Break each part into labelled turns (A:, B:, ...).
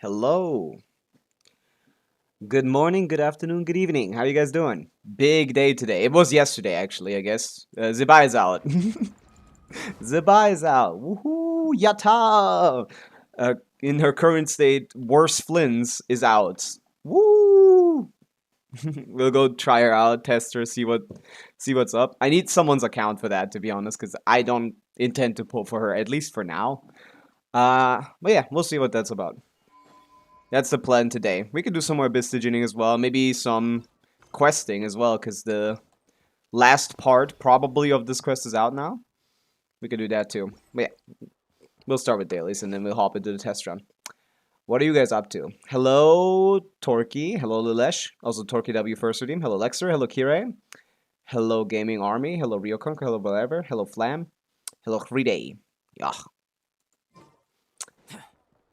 A: Hello. Good morning, good afternoon, good evening. How are you guys doing? Big day today. It was yesterday, actually, I guess. Zibai is out. Zibai is out. Woohoo! Yatta! Uh, in her current state, Worse Flins is out. Woo! We'll go try her out, test her, see what's up. I need someone's account for that, to be honest, because I don't intend to pull for her, at least for now. But yeah, we'll see what that's about. That's the plan today. We could do some more Abysstygianing as well. Maybe some questing as well, because the last part, probably, of this quest is out now. We could do that too. But yeah, we'll start with dailies, and then we'll hop into the test run. What are you guys up to? Hello, Torky. Hello, Lilesh. Also, Torky W first redeem. Hello, Lexer. Hello, Kire. Hello, Gaming Army. Hello, Rio Conquer. Hello, whatever. Hello, Flam. Hello, Friday. Yeah.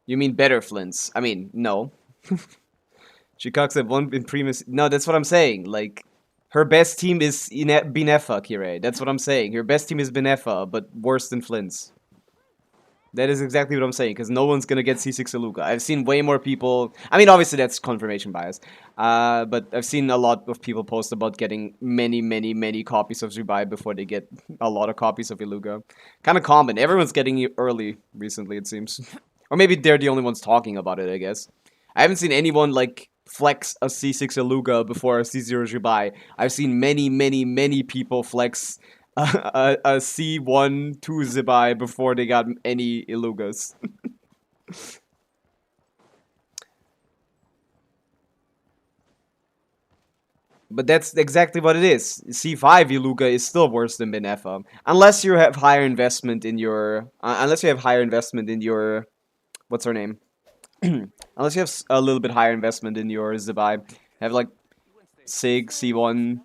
A: You mean better Flints? I mean, no. She cocks at one in previous. No, that's what I'm saying. Like, her best team is Binefa, Kire. That's what I'm saying. Her best team is Binefa, but worse than Flints. That is exactly what I'm saying, because no one's gonna get C6 Aluga. I've seen way more people. I mean, obviously that's confirmation bias. But I've seen a lot of people post about getting many copies of Zibai before they get a lot of copies of Iluga. Kind of common. Everyone's getting it early recently, it seems. Or maybe they're the only ones talking about it, I guess. I haven't seen anyone, like, flex a C6 Iluga before a C0 Zibai. I've seen many people flex a C1 2 Zibai before they got any Ilugas. But that's exactly what it is. C5 Iluga is still worse than Benefa. Unless you have higher investment in your... unless you have higher investment in your... What's her name? Unless you have a little bit higher investment in your Zibai. Have like Sig, C1,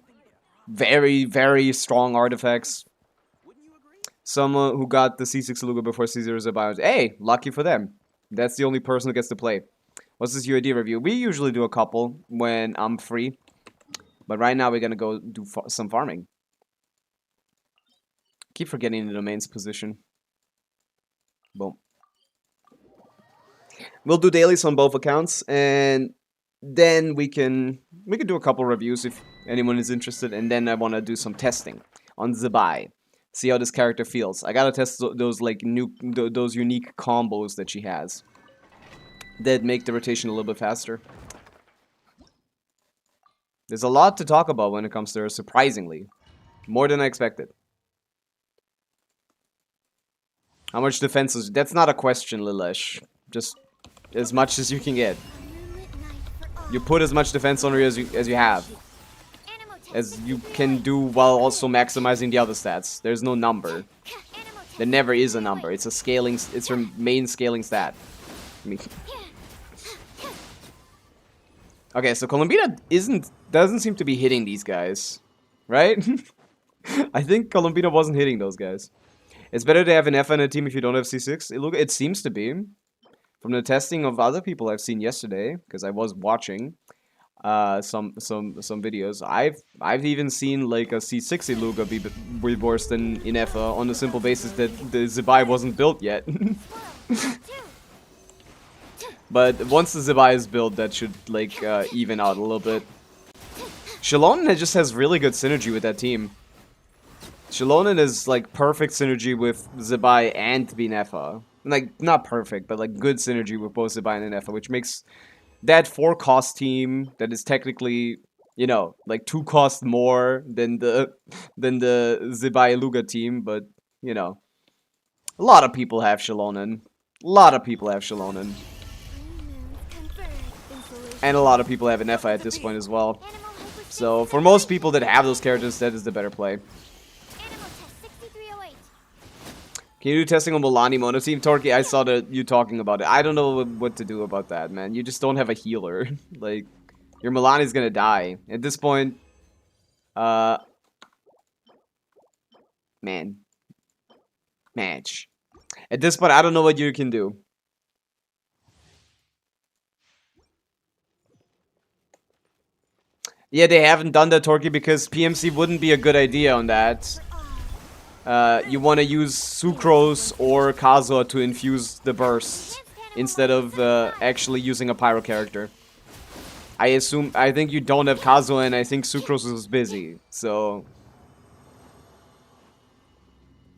A: very strong artifacts. Someone who got the C6 Luga before C0 Zibai. Hey, lucky for them. That's the only person who gets to play. What's this UID review? We usually do a couple when I'm free. But right now we're gonna go do some farming. Keep forgetting the domain's position. Boom. We'll do dailies on both accounts, and then we can do a couple reviews if anyone is interested, and then I want to do some testing on Zibai. See how this character feels. I gotta test those like those unique combos that she has that make the rotation a little bit faster. There's a lot to talk about when it comes to her, surprisingly. More than I expected. How much defense is... That's not a question, Lilesh. Just as much as you can get. You put as much defense on her as you have. As you can do while also maximizing the other stats. There's no number. There never is a number. It's a scaling... It's her main scaling stat. I mean... Okay, so Columbina doesn't seem to be hitting these guys. Right? I think Columbina wasn't hitting those guys. It's better to have an F on a team if you don't have C6. It seems to be. From the testing of other people I've seen yesterday, because I was watching some videos, I've even seen like a C6 Iluga be worse than Inefa on the simple basis that the Zibai wasn't built yet. But once the Zibai is built, that should like even out a little bit. Shalonen just has really good synergy with that team. Shalonen is like perfect synergy with Zibai and Binefa. Like, not perfect, but like good synergy with both Zibai and Inefa, which makes that 4-cost team that is technically, you know, like 2 cost more than the Zibai Luga team, but you know. A lot of people have Shalonen. A lot of people have Shalonen. And a lot of people have Inefa at this point as well. So for most people that have those characters, that is the better play. Can you do testing on Milani Mono Team? Torky, I saw you talking about it. I don't know what to do about that, man. You just don't have a healer. Like, your Milani's gonna die. At this point, man. Match. At this point, I don't know what you can do. Yeah, they haven't done that, Torky, because PMC wouldn't be a good idea on that. You want to use Sucrose or Kazuha to infuse the burst. instead of actually using a pyro character. I think you don't have Kazuha, and I think Sucrose is busy, so...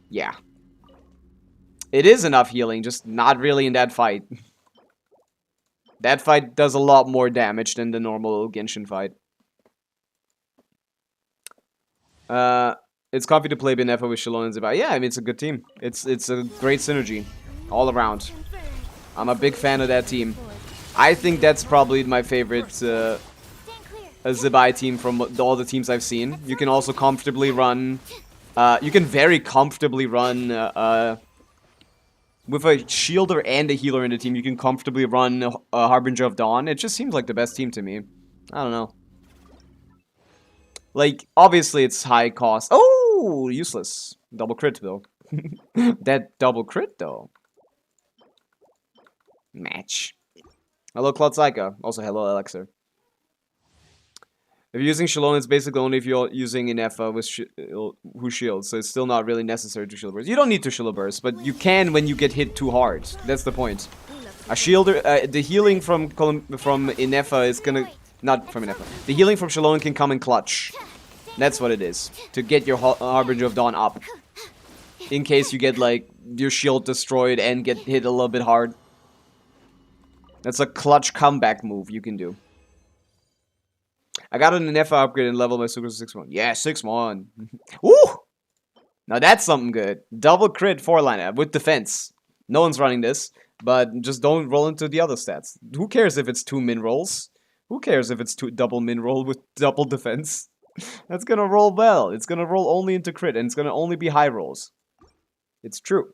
A: Yeah. It is enough healing, just not really in that fight. That fight does a lot more damage than the normal Genshin fight. It's comfy to play Benefa with Shalon and Zibai. Yeah, I mean, it's a good team. It's a great synergy. All around. I'm a big fan of that team. I think that's probably my favorite Zibai team from all the teams I've seen. You can also comfortably run... you can very comfortably run... with a shielder and a healer in the team, you can comfortably run Harbinger of Dawn. It just seems like the best team to me. I don't know. Like, obviously it's high cost. Oh, useless. Double crit, though. That double crit, though. Match. Hello, Cloud Psycho. Also, hello, Elixir. If you're using Shalon, it's basically only if you're using Inefa with who shields, so it's still not really necessary to shield burst. You don't need to shield burst, but you can when you get hit too hard. That's the point. A shielder, the healing from Inefa is gonna... Not from Inefa. The healing from Shalon can come in clutch. That's what it is. To get your Harbinger of Dawn up. In case you get, like, your shield destroyed and get hit a little bit hard. That's a clutch comeback move you can do. I got an Inefa upgrade and level my Super 6-1. Yeah, 6-1. Woo! Now that's something good. Double crit 4-liner with defense. No one's running this, but just don't roll into the other stats. Who cares if it's 2 min rolls? Who cares if it's double min roll with double defense? That's gonna roll well. It's gonna roll only into crit, and it's gonna only be high rolls. It's true.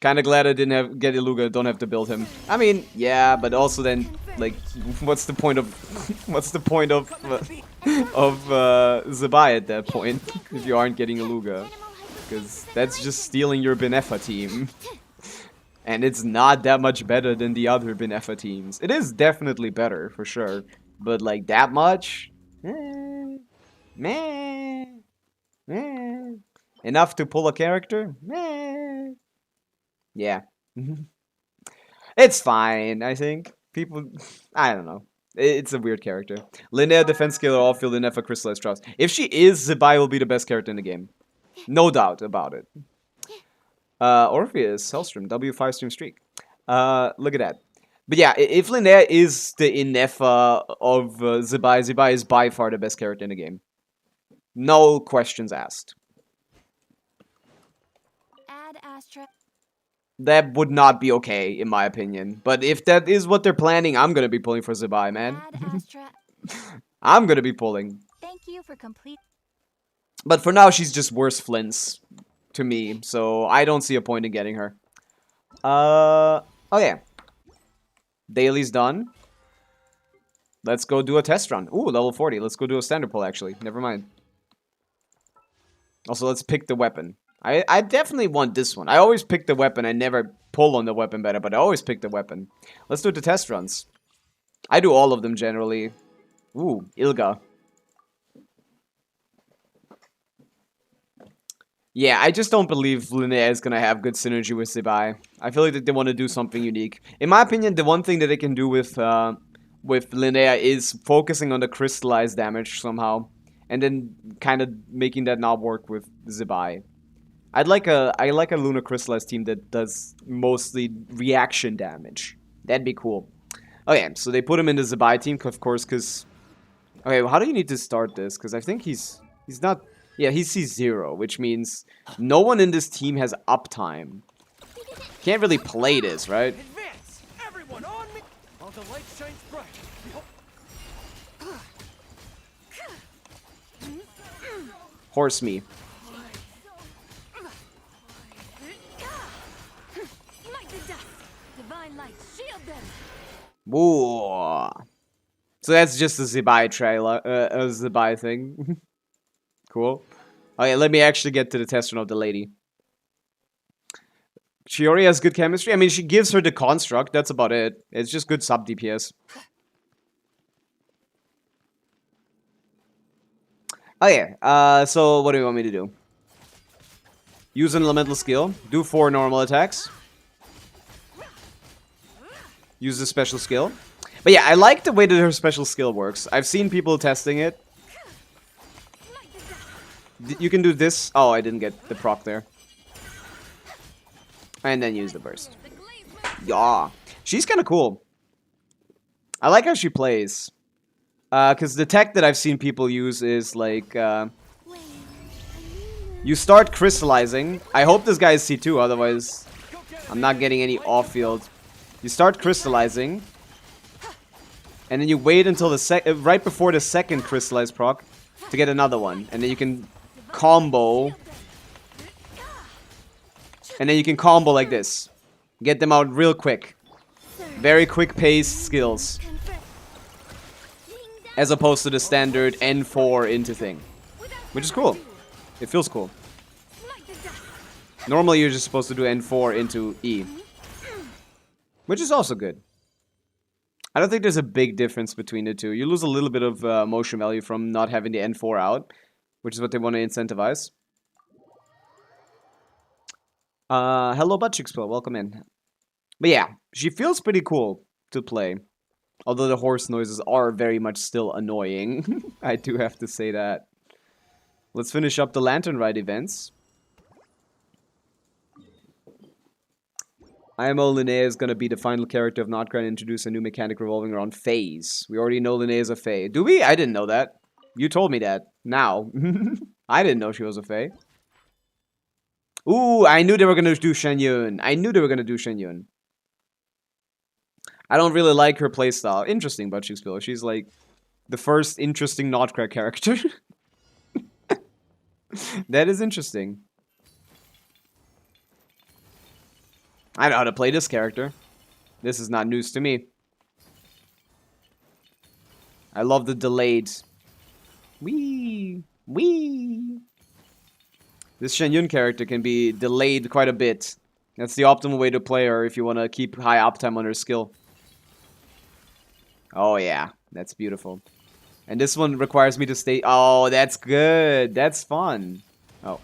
A: Kinda glad I didn't get Iluga, don't have to build him. I mean, yeah, but also then, like, what's the point of Zibai at that point, if you aren't getting Iluga? Because that's just stealing your Benefa team. And it's not that much better than the other Benefa teams. It is definitely better, for sure. But, like, that much? Meh. Enough to pull a character? Meh. Yeah. It's fine, I think. People... I don't know. It's a weird character. Linnea, defense scaler, all field, Inefa, crystallized trust. If she is, Zibai will be the best character in the game. No doubt about it. Orpheus, Hellstrom, W5 stream streak. Look at that. But yeah, if Linnea is the Inefa of Zibai, Zibai is by far the best character in the game. No questions asked. That would not be okay, in my opinion. But if that is what they're planning, I'm gonna be pulling for Zibai, man. I'm gonna be pulling.
B: Thank you for complete.
A: But for now, she's just worse Flints to me, so I don't see a point in getting her. Okay. Daily's done. Let's go do a test run. Ooh, level 40. Let's go do a standard pull, actually. Never mind. Also, let's pick the weapon. I definitely want this one. I always pick the weapon. I never pull on the weapon better, but I always pick the weapon. Let's do the test runs. I do all of them, generally. Ooh, Ilga. Yeah, I just don't believe Linnea is gonna have good synergy with Zibai. I feel like they want to do something unique. In my opinion, the one thing that they can do with Linnea is focusing on the crystallized damage somehow, and then kind of making that not work with Zibai. I like a Luna crystallized team that does mostly reaction damage. That'd be cool. Okay, so they put him in the Zibai team, of course, because... Okay, well, how do you need to start this? Because I think he's not... Yeah, he's C0, which means no one in this team has uptime. Can't really play this, right?
C: Advance! Everyone on me! While the light shines bright.
A: Horse me. Whoa. So that's just a Zibai trailer, a Zibai thing. Cool. Okay, let me actually get to the test run of the lady. She already has good chemistry. I mean, she gives her the construct. That's about it. It's just good sub DPS. Okay, so what do you want me to do? Use an elemental skill. Do 4 normal attacks. use the special skill. But yeah, I like the way that her special skill works. I've seen people testing it. You can do this. Oh, I didn't get the proc there. And then use the burst. Yeah. She's kind of cool. I like how she plays. Because the tech that I've seen people use is like... you start crystallizing. I hope this guy is C2, otherwise I'm not getting any off-field. You start crystallizing. And then you wait until the right before the second crystallized proc to get another one. And then you can combo. And then you can combo like this. Get them out real quick. Very quick paced skills. As opposed to the standard N4 into thing. Which is cool. It feels cool. Normally you're just supposed to do N4 into E. Which is also good. I don't think there's a big difference between the two. You lose a little bit of motion value from not having the N4 out. Which is what they want to incentivize. Hello Buttchickspo, welcome in. But yeah, she feels pretty cool to play. Although the horse noises are very much still annoying. I do have to say that. Let's finish up the Lantern Ride events. IMO Linnea is going to be the final character of Notcra and introduce a new mechanic revolving around Fays. We already know Linnea is a Fae. Do we? I didn't know that. You told me that. Now. I didn't know she was a Fae. Ooh, I knew they were going to do Shenyun. I knew they were going to do Shenyun. I don't really like her playstyle. Interesting, but she's like the first interesting Notcra character. That is interesting. I know how to play this character. This is not news to me. I love the delayed. Wee! Wee! This Shenyun character can be delayed quite a bit. That's the optimal way to play her if you want to keep high uptime on her skill. Oh yeah, that's beautiful. And this one requires me to stay... Oh, that's good. That's fun. Oh.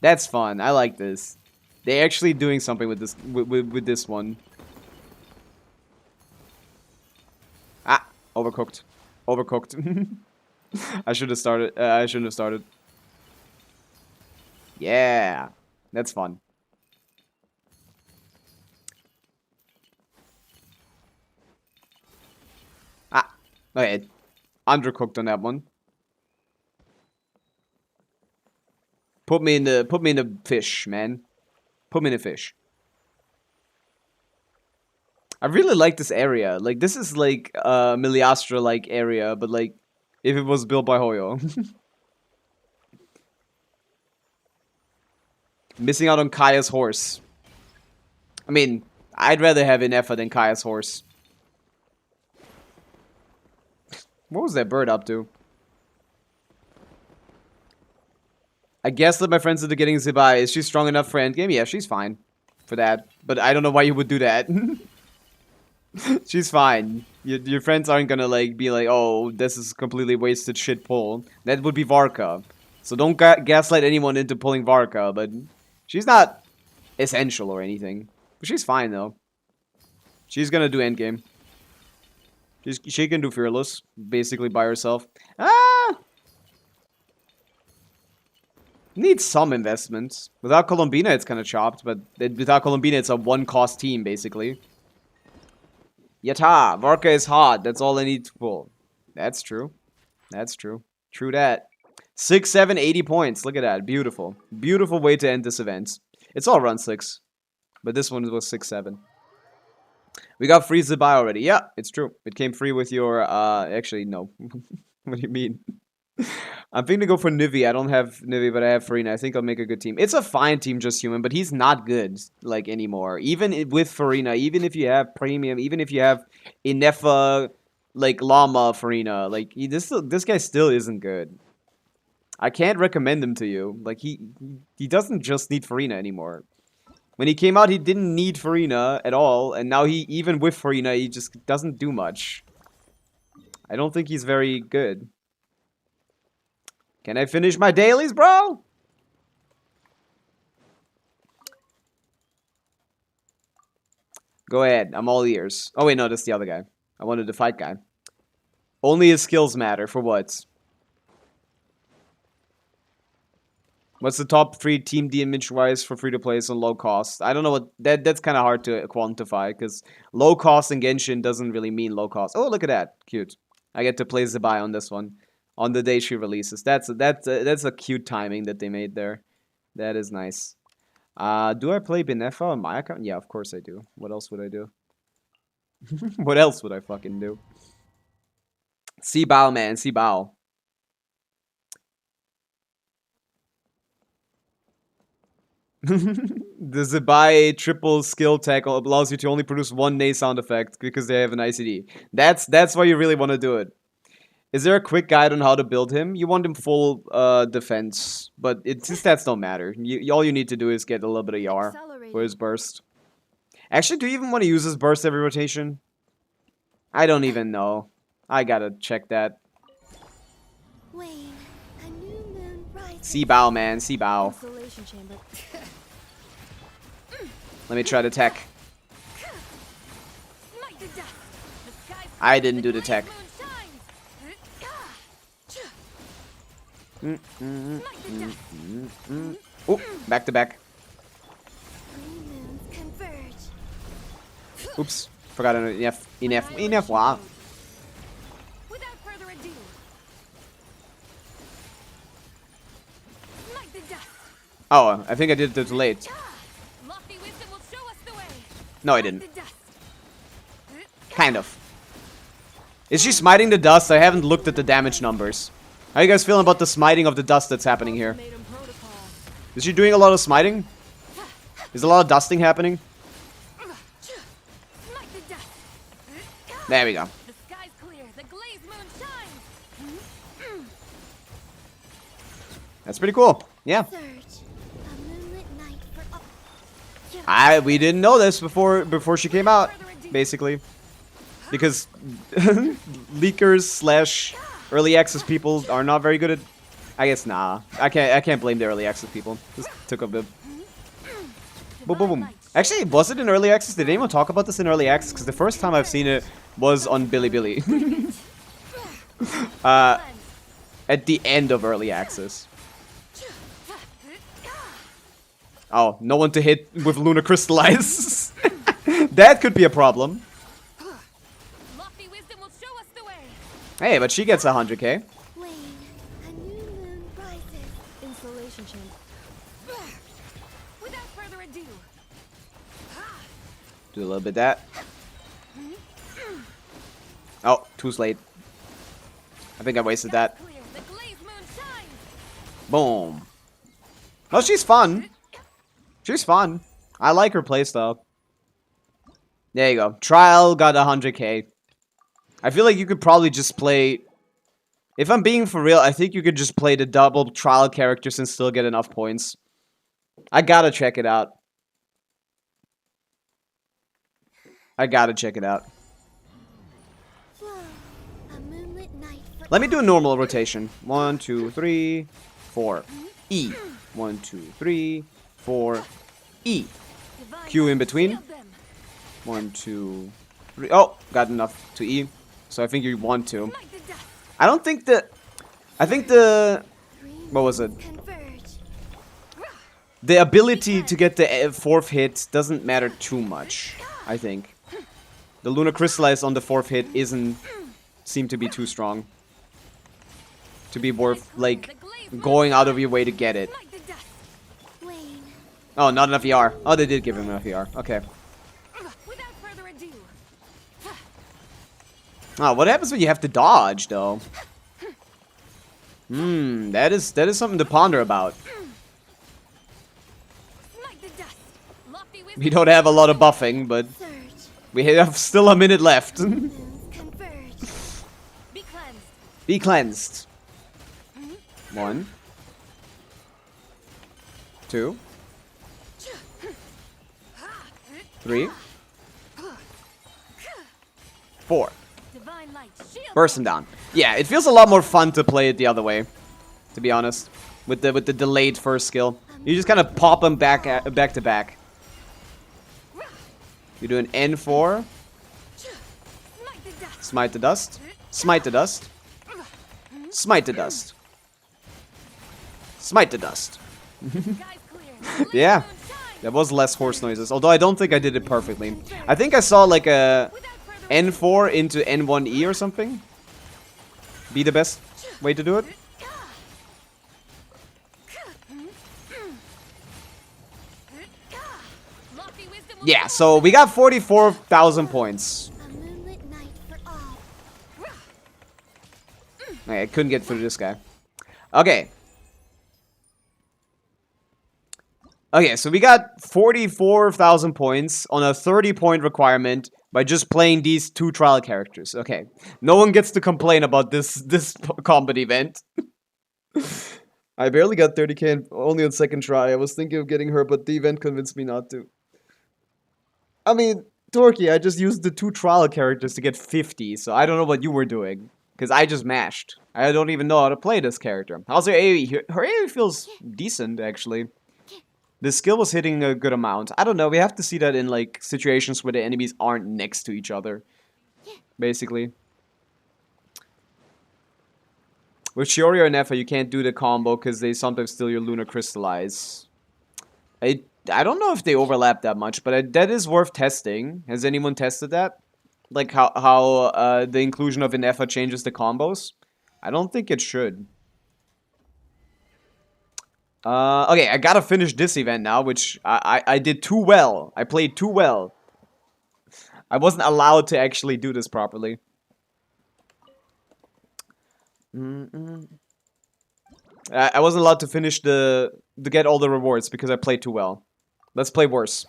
A: That's fun. I like this. They're actually doing something with this with this one. Ah, overcooked. Overcooked. I should have started. I shouldn't have started. Yeah, that's fun. Ah, okay, undercooked on that one. Put me in the fish, man. Put me in a fish. I really like this area. Like, this is like a Miliastra-like area, but like, if it was built by Hoyo. Missing out on Kaya's horse. I mean, I'd rather have Inefa than Kaya's horse. What was that bird up to? I guess that my friends are getting Zibai. Is she strong enough for endgame? Yeah, she's fine for that. But I don't know why you would do that. She's fine. Your friends aren't gonna like be like, oh, this is completely wasted shit pull. That would be Varka. So don't gaslight anyone into pulling Varka. But she's not essential or anything. But she's fine though. She's gonna do endgame. She can do Fearless basically by herself. Ah! Needs some investments. Without Colombina, it's kind of chopped, but without Colombina, it's a one-cost team, basically. Yata! Varka is hot. That's all I need to pull. That's true. That's true. True that. 6, 7, 80 points. Look at that. Beautiful. Beautiful way to end this event. It's all run 6. But this one was 6, 7. We got free Zibai already. Yeah, it's true. It came free with your, actually, no. What do you mean? I'm thinking to go for Nivi. I don't have Nivi, but I have Farina. I think I'll make a good team. It's a fine team, just human, but he's not good, like, anymore. Even with Farina, even if you have Premium, even if you have Inefa, like, Llama Farina, like, this guy still isn't good. I can't recommend him to you. Like, he doesn't just need Farina anymore. When he came out, he didn't need Farina at all, and now even with Farina, he just doesn't do much. I don't think he's very good. Can I finish my dailies, bro? Go ahead. I'm all ears. Oh, wait, no, that's the other guy. I wanted the fight guy. Only his skills matter. For what? What's the top 3 team damage-wise for free-to-plays on low cost? I don't know what... That's kind of hard to quantify, because low cost in Genshin doesn't really mean low cost. Oh, look at that. Cute. I get to play Zibai on this one. On the day she releases. That's a cute timing that they made there. That is nice. Do I play Benefa on my account? Yeah, of course I do. What else would I do? What else would I fucking do? Zibai, man. Zibai. The Zibai triple skill tag allows you to only produce one Nay sound effect because they have an ICD. That's why you really want to do it. Is there a quick guide on how to build him? You want him full defense, but his stats don't matter. All you need to do is get a little bit of YAR for his burst. Actually, do you even want to use his burst every rotation? I don't even know. I gotta check that.
B: Wayne, a new moon rises.
A: Zibai, man. Zibai.
B: Insulation chamber.
A: Let me try the tech.
B: Smite the dust. The sky
A: I didn't do the tech.
B: moon shines. Smite the dust.
A: Oh, back to back.
B: Three moons converge.
A: Oops. Forgot enough. Wow.
B: Without further ado. Smite the dust.
A: Oh, I think I did it too late.
B: Lofty wisdom will show us the way.
A: No, I
B: Smite
A: didn't.
B: the dust.
A: Kind of. Is she smiting the dust? I haven't looked at the damage numbers. How you guys feeling about the smiting of the dust that's happening here?
B: Ultimatum protocol.
A: Is she doing a lot of smiting? Is a lot of dusting happening?
B: Smite the dust.
A: There we go.
B: The sky's clear. The glazed moon shines.
A: That's pretty cool. Yeah.
B: Surge. A moonlit night for
A: We didn't know this before she came out, basically. Because leakers slash early access people are not very good at... I guess, nah. I can't blame the early access people. Just took a bit. Boom, boom, boom. Actually, was it in early access? Did anyone talk about this in early access? Because the first time I've seen it was on Bilibili. At the end of early access. Oh, no one to hit with Lunar Crystallize. That could be a problem.
B: lofty wisdom will show us the way.
A: Hey, but she gets 100k.
B: Wayne, a new moon rises. Insulation chamber. Without further ado.
A: Do a little bit of that. Oh, too late. I think I wasted that.
B: Clear. The glazed moon shines.
A: Boom. Oh, she's fun. She's fun. I like her playstyle. There you go. Trial got 100k. I feel like you could probably just play... If I'm being for real, I think you could just play the double trial characters and still get enough points. I gotta check it out. I gotta check it out.
B: Flow. A moonlit night for
A: Let me do a normal rotation. 1, 2, 3, 4. E. 1, 2, 3, 4. E.
B: divine
A: Q in
B: light.
A: between.
B: Shield them.
A: 1, 2, 3. Oh, got enough to E. So I think you want to.
B: Smite the dust.
A: I don't think that... I think the...
B: Three
A: What was it?
B: moons converge.
A: The ability to get the fourth hit doesn't matter too much, I think. The Lunar Crystallize on the fourth hit isn't... seem to be too strong. To be worth, like, going out of your way to get it.
B: Smite the dust. Wayne.
A: Oh, not enough ER. Oh, they did give him enough ER. Okay.
B: Without further ado.
A: Oh, what happens when you have to dodge, though? That is something to ponder about.
B: Smite the dust. Lofty wisdom
A: We don't have a lot of buffing, but
B: surge.
A: we have still a minute left.
B: Moons converge. Be cleansed.
A: Be cleansed. 1, 2, 3, 4.
B: Divine light. Shield
A: Burst him down. Yeah, it feels a lot more fun to play it the other way, to be honest. With the delayed first skill, you just kind of pop them back to back. You do an N4.
B: Smite the dust.
A: Smite the dust. Smite the dust. Smite the dust.
B: Guy's clear.
A: Yeah. There was less horse noises. Although I don't think I did it perfectly. I think I saw like a N4 into N1E or something. Be the best way to do it. Yeah, so we got 44,000 points.
B: A moonlit night for all.
A: Okay, I couldn't get through this guy. Okay. Okay, so we got 44,000 points on a 30-point requirement by just playing these 2 trial characters. Okay. No one gets to complain about this combat event. I barely got 30k only on second try. I was thinking of getting her, but the event convinced me not to. I mean, Torky, I just used the 2 trial characters to get 50, so I don't know what you were doing. Because I just mashed. I don't even know how to play this character. How's her AoE? Her AoE feels decent, actually. The skill was hitting a good amount. I don't know, we have to see that in, like, situations where the enemies aren't next to each other. Basically. With Shiori or Nefa, you can't do the combo because they sometimes steal your Lunar Crystallize. I don't know if they overlap that much, but that is worth testing. Has anyone tested that? Like how the inclusion of Nefa changes the combos? I don't think it should. Okay, I gotta finish this event now, which I did too well. I played too well. I wasn't allowed to actually do this properly. I wasn't allowed to finish to get all the rewards because I played too well. Let's play worse.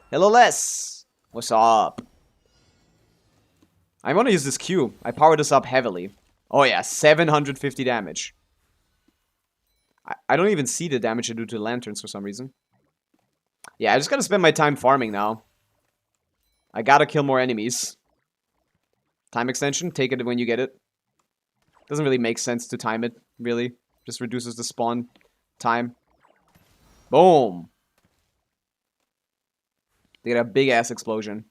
A: Hello, Les. What's up? I want to use this Q. I powered this up heavily. Oh yeah, 750 damage. I don't even see the damage I do to lanterns for some reason. Yeah, I just gotta spend my time farming now. I gotta kill more enemies. Time extension, take it when you get it. Doesn't really make sense to time it, really. Just reduces the spawn time. Boom! They get a big ass explosion.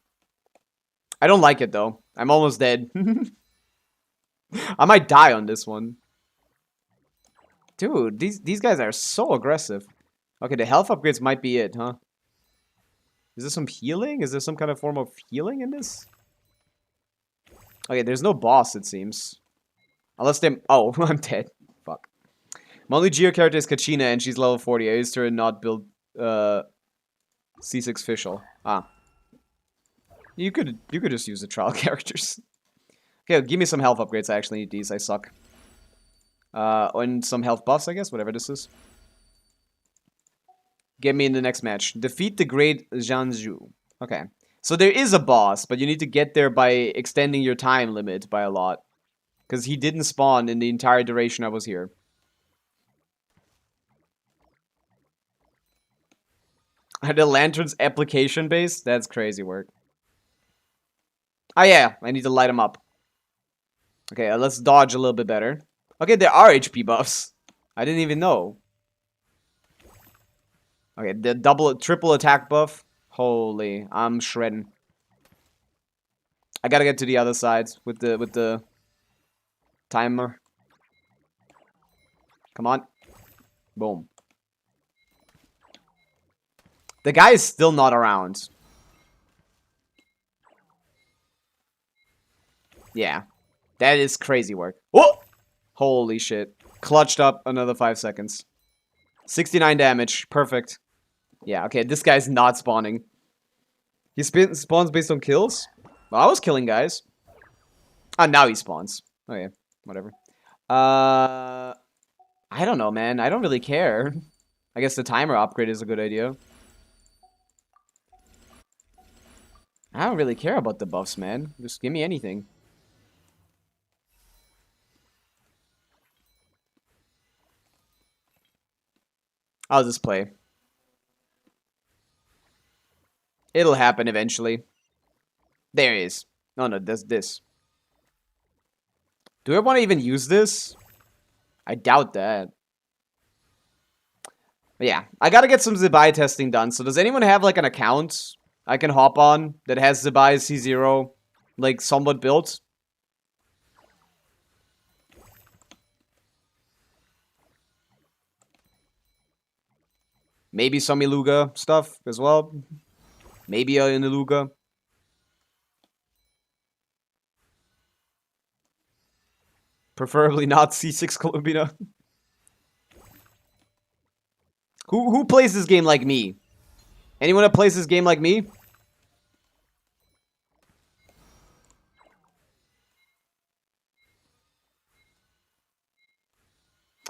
A: I don't like it though. I'm almost dead. I might die on this one. Dude, these guys are so aggressive. Okay, the health upgrades might be it, huh? Is there some healing? Is there some kind of form of healing in this? Okay, there's no boss, it seems. Unless they... Oh, I'm dead. Fuck. My only Geo character is Kachina, and she's level 40. I used her and not build C6 Fischl. Ah. You could just use the trial characters. Okay, give me some health upgrades. I actually need these. I suck. And some health buffs, I guess. Whatever this is. Get me in the next match. Defeat the great Zhanzhu. Okay. So there is a boss, but you need to get there by extending your time limit by a lot. Because he didn't spawn in the entire duration I was here. Are the lanterns application based? That's crazy work. Oh yeah, I need to light them up. Okay, let's dodge a little bit better. Okay, there are HP buffs. I didn't even know. Okay, the triple attack buff. Holy, I'm shredding. I gotta get to the other side with the timer. Come on. Boom. The guy is still not around. Yeah. That is crazy work. Oh! Holy shit. Clutched up another 5 seconds. 69 damage. Perfect. Yeah, okay, this guy's not spawning. He spawns based on kills? Well, I was killing guys. Ah, now he spawns. Okay, whatever. I don't know, man. I don't really care. I guess the timer upgrade is a good idea. I don't really care about the buffs, man. Just give me anything. I'll just play. It'll happen eventually. There he is. No, there's this. Do I want to even use this? I doubt that. But yeah, I gotta get some Zibai testing done. So does anyone have like an account I can hop on that has Zibai C0, like, somewhat built. Maybe some Iluga stuff as well. Maybe an Iluga. Preferably not C6 Columbina. Who plays this game like me? Anyone that plays this game like me?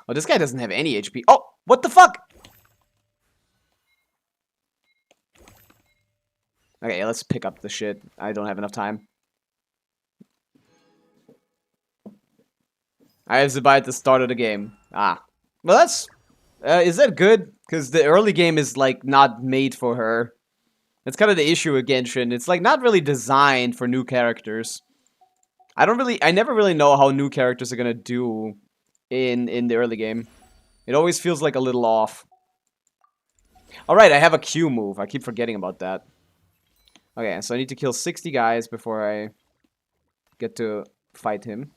A: Oh, this guy doesn't have any HP. Oh, what the fuck? Okay, let's pick up the shit. I don't have enough time. I have Zibai at the start of the game. Ah. Well, that's... is that good? Because the early game is, like, not made for her. That's kind of the issue with Genshin. It's, like, not really designed for new characters. I never really know how new characters are gonna do in the early game. It always feels like a little off. Alright, I have a Q move. I keep forgetting about that. Okay, so I need to kill 60 guys before I get to fight him.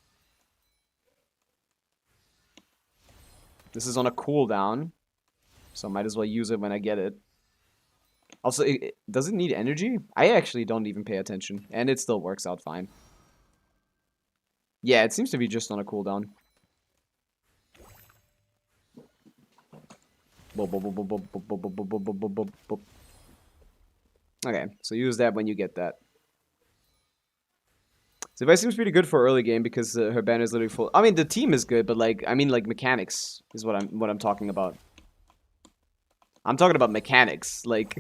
A: This is on a cooldown, so I might as well use it when I get it. Also, does it need energy? I actually don't even pay attention, and it still works out fine. Yeah, it seems to be just on a cooldown. Okay, so use that when you get that. Zibai seems pretty good for early game because her banner is literally full. I mean, the team is good, but like, I mean, like mechanics is what I'm talking about. I'm talking about mechanics, like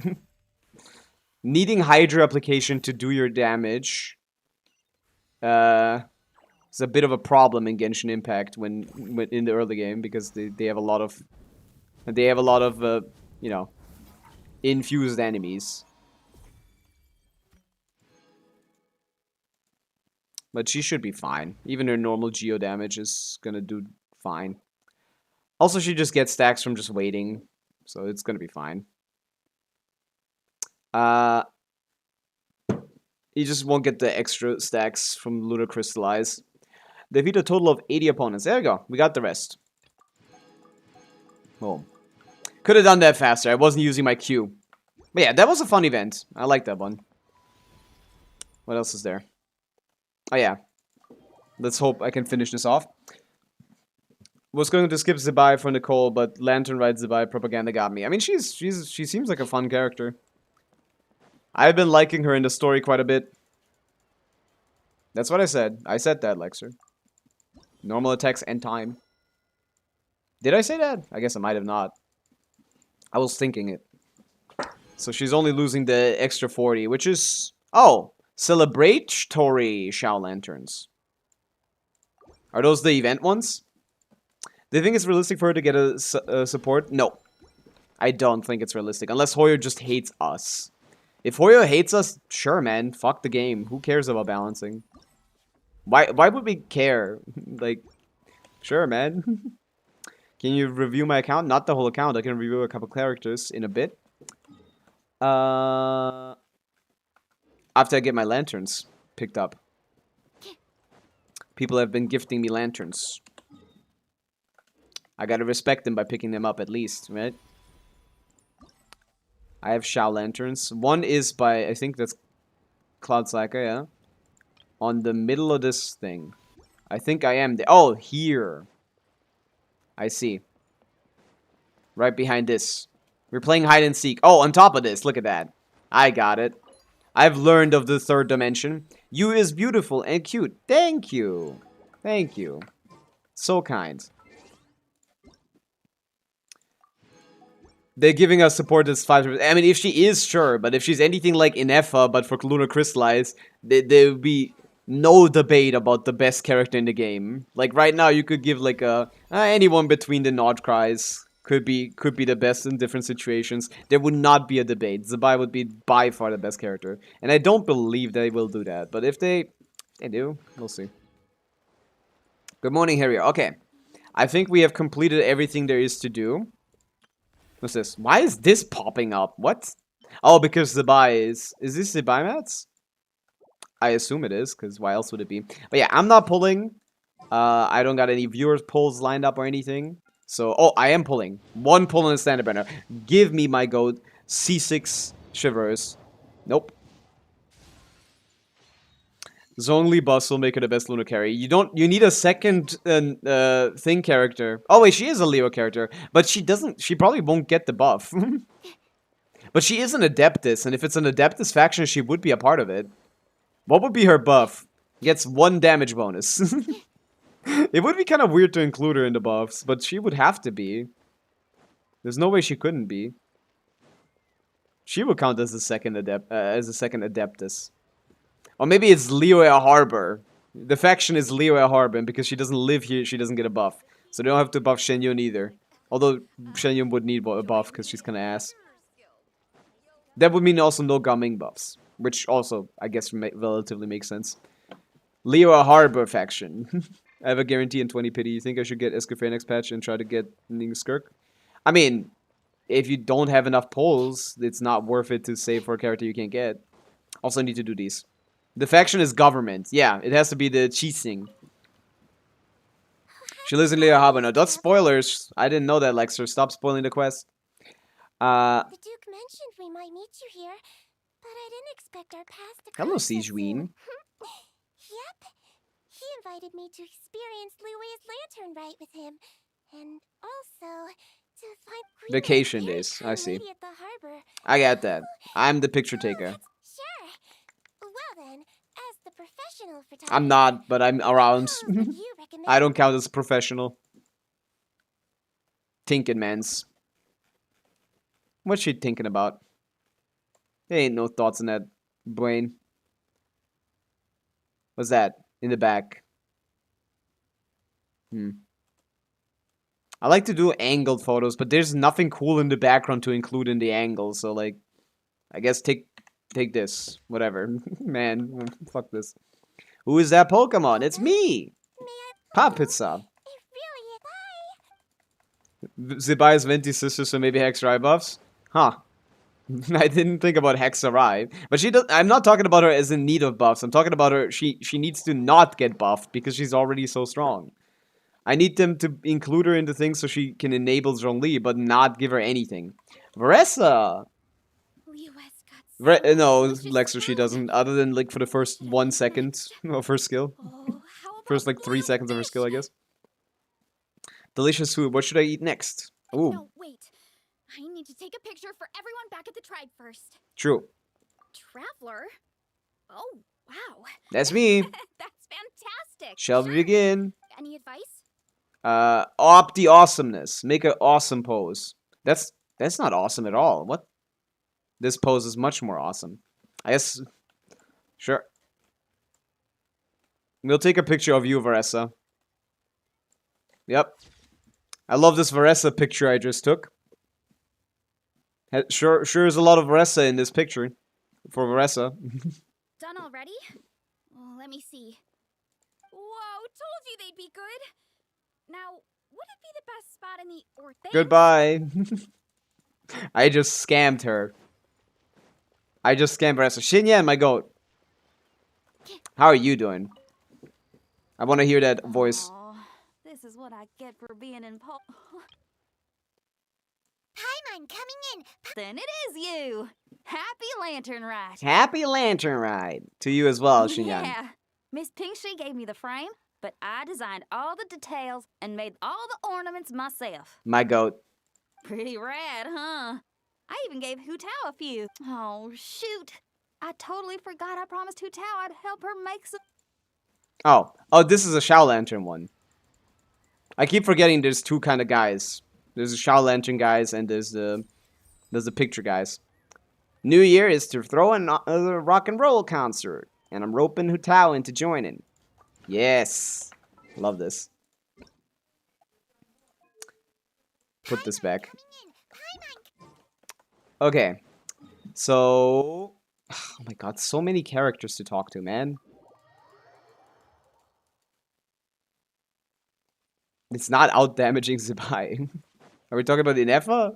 A: needing Hydra application to do your damage. It's a bit of a problem in Genshin Impact when in the early game because they have a lot of you know, infused enemies. But she should be fine. Even her normal geo damage is gonna do fine. Also, she just gets stacks from just waiting, so it's gonna be fine. You just won't get the extra stacks from Lunar Crystallize. Defeat a total of 80 opponents. There we go. We got the rest. Boom. Could have done that faster. I wasn't using my Q. But yeah, that was a fun event. I like that one. What else is there? Oh yeah. Let's hope I can finish this off. Was going to skip Zibai for Nicole, but Lantern Ride Zibai propaganda got me. I mean, she seems like a fun character. I've been liking her in the story quite a bit. That's what I said. I said that, Lexer. Normal attacks and time. Did I say that? I guess I might have not. I was thinking it. So she's only losing the extra 40, which is... Oh! Celebratory Shao Lanterns. Are those the event ones? Do you think it's realistic for her to get a support? No. I don't think it's realistic. Unless Hoyo just hates us. If Hoyo hates us, sure, man. Fuck the game. Who cares about balancing? Why would we care? Like, sure, man. Can you review my account? Not the whole account. I can review a couple characters in a bit. After I get my lanterns picked up. People have been gifting me lanterns. I gotta respect them by picking them up at least, right? I have Shao lanterns. One is by, I think that's Cloud Slacker, yeah. On the middle of this thing. I think I am there. Oh, here. I see. Right behind this. We're playing hide and seek. Oh, on top of this. Look at that. I got it. I've learned of the third dimension. You is beautiful and cute. Thank you. Thank you. So kind. They're giving us support that's 5%. I mean, if she is, sure. But if she's anything like Inefa, but for Lunar Crystallize, there would be no debate about the best character in the game. Like, right now, you could give, like, anyone between the Nod Cries could be the best in different situations. There would not be a debate. Zibai would be by far the best character. And I don't believe they will do that. But if they do, we'll see. Good morning, Harrier. Okay. I think we have completed everything there is to do. What's this? Why is this popping up? What? Oh, because Zibai is... Is this Zibai mats? I assume it is, because why else would it be? But yeah, I'm not pulling. I don't got any viewers pulls lined up or anything. So, oh, I am pulling. One pull in the standard banner. Give me my goat. C6 Shivers. Nope. Zhongli Bus will make her the best Luna carry. You need a second thing character. Oh wait, she is a Leo character. But she probably won't get the buff. But she is an Adeptus, and if it's an Adeptus faction, she would be a part of it. What would be her buff? Gets 1 damage bonus. It would be kind of weird to include her in the buffs, but she would have to be. There's no way she couldn't be. She would count as a second Adeptus. Or maybe it's Leo Harbor. The faction is Leo Harbor, and because she doesn't live here, she doesn't get a buff. So they don't have to buff Shenyun either. Although Shenyun would need a buff because she's kind of ass. That would mean also no Gaming buffs, which also, I guess, relatively makes sense. Leo Harbor faction. I have a guarantee in 20 pity. You think I should get Escafé next patch and try to get Ning Skirk? I mean, if you don't have enough pulls, it's not worth it to save for a character you can't get. Also need to do these. The faction is government. Yeah, it has to be the Qixing. She lives in Leo Harbor. No, that's spoilers. I didn't know that, Lexer. Stop spoiling the quest.
B: The Duke mentioned we might meet you here, but I didn't expect our paths to cross.
A: Hello,
B: so
A: Sijuin.
B: soon. Yep. He invited me to experience Liui's lantern rite with him, and also to find Queen
A: Vacation
B: Mary
A: days. I
B: Town
A: see.
B: Lady at the harbor.
A: I got that. I'm the picture taker.
B: Sure. Well then, as the professional photographer,
A: I'm not, but I'm around.
B: what would you recommend?
A: I don't count as professional. Thinking, mans. What's she thinking about? There ain't no thoughts in that brain. What's that? In the back. I like to do angled photos, but there's nothing cool in the background to include in the angle, so like, I guess take this. Whatever. Man, fuck this. Who is that Pokemon? It's me! Pavica.
B: It really is.
A: Zibai's Venti sister, so maybe Hexarai buffs? Huh. I didn't think about Hexarai. But she does. I'm not talking about her as in need of buffs. I'm talking about her. She needs to not get buffed because she's already so strong. I need them to include her into things so she can enable Zhongli, but not give her anything. Varessa! No, Lexer, she doesn't. Other than like for the first 1 second of her skill. First like 3 seconds of her skill, I guess. Delicious food. What should I eat next? Ooh.
B: No, wait. I need to take a picture for everyone back at the tribe first.
A: True.
B: Traveler? Oh, wow.
A: That's me.
B: That's fantastic.
A: Shall we begin?
B: Any advice?
A: Opt the awesomeness. Make an awesome pose. That's not awesome at all. What? This pose is much more awesome. I guess. Sure. We'll take a picture of you, Varessa. Yep. I love this Varessa picture I just took. Sure is a lot of Varessa in this picture. For Varessa.
B: Done already? Oh, let me see. Whoa, told you they'd be good. Now, would it be the best spot in the Orthe?
A: Goodbye. I just scammed her. I just scammed Varessa. Xinyan, my goat. How are you doing? I want to hear that voice.
D: Aw, this is what I get for being in
B: Paimon coming in.
D: Then it is you. Happy Lantern Ride.
A: Happy Lantern Ride. To you as well, Xinyan.
D: Yeah. Miss Pinkshi gave me the frame, but I designed all the details and made all the ornaments myself.
A: My goat.
D: Pretty rad, huh? I even gave Hu Tao a few. Oh, shoot. I totally forgot I promised Hu Tao I'd help her make some...
A: Oh, this is a Shao Lantern one. I keep forgetting there's two kind of guys. There's the Shao Lantern guys and there's the picture guys. New Year is to throw a rock and roll concert, and I'm roping Hu Tao into joining. Yes, love this. Put this back. Okay, so oh my god, so many characters to talk to, man. It's not out damaging Zibai. Are we talking about Inefa?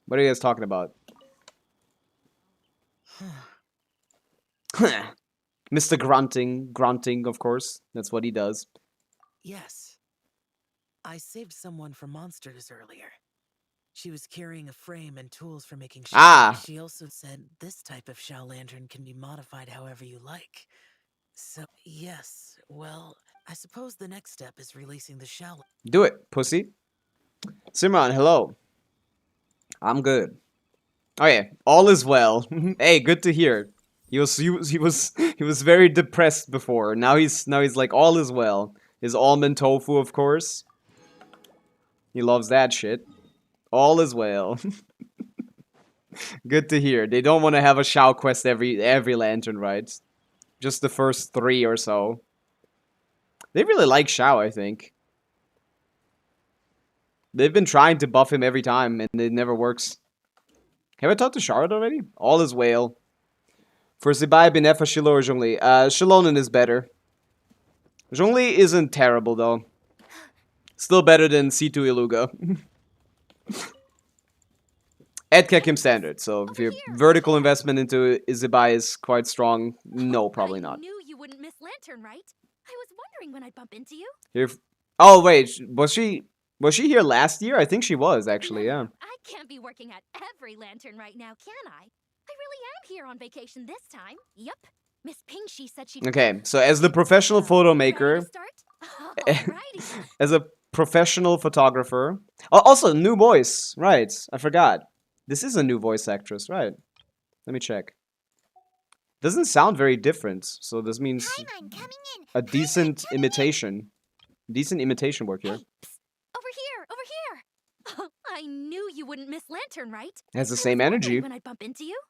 A: What are you guys talking about? Mr. Grunting, of course. That's what he does.
E: Yes. I saved someone from monsters earlier. She was carrying a frame and tools for making Shao.
A: Ah,
E: She also said this type of Shao lantern can be modified however you like. So, yes, well, I suppose the next step is releasing the Shao.
A: do it, pussy. Simran, hello. I'm good. Oh yeah, all is well. Hey, good to hear. He was very depressed before. Now he's like all is well. His almond tofu, of course. He loves that shit. All is well. Good to hear. They don't want to have a Shao quest every lantern, right? Just the first 3 or so. They really like Shao, I think. They've been trying to buff him every time, and it never works. Have I talked to Charlotte already? All is well. For Zibai, Binefa, Shiloh, or Zhongli. Shilonen is better. Zhongli isn't terrible, though. Still better than C2 Iluga. At Kekim standard, so if your vertical investment into Zibai is quite strong, no, probably not.
B: I knew you wouldn't miss Lantern, right? I was wondering when I'd bump into you.
A: Here, oh wait, was she here last year? I think she was actually, yeah.
B: I can't be working at every Lantern right now, can I? I really am here on vacation this time. Yup. Miss Pingshi said she'd...
A: Okay, so as the professional photo maker,
B: Alrighty.
A: as a professional photographer, oh, also new voice, right? I forgot. This is a new voice actress, right? Let me check. Doesn't sound very different, so this means a decent imitation. Decent imitation work here.
B: Hey, psst, over here. I knew you wouldn't miss Lantern, right?
A: Has the
B: I was
A: same
B: wondering
A: energy.
B: when I'd bump into you.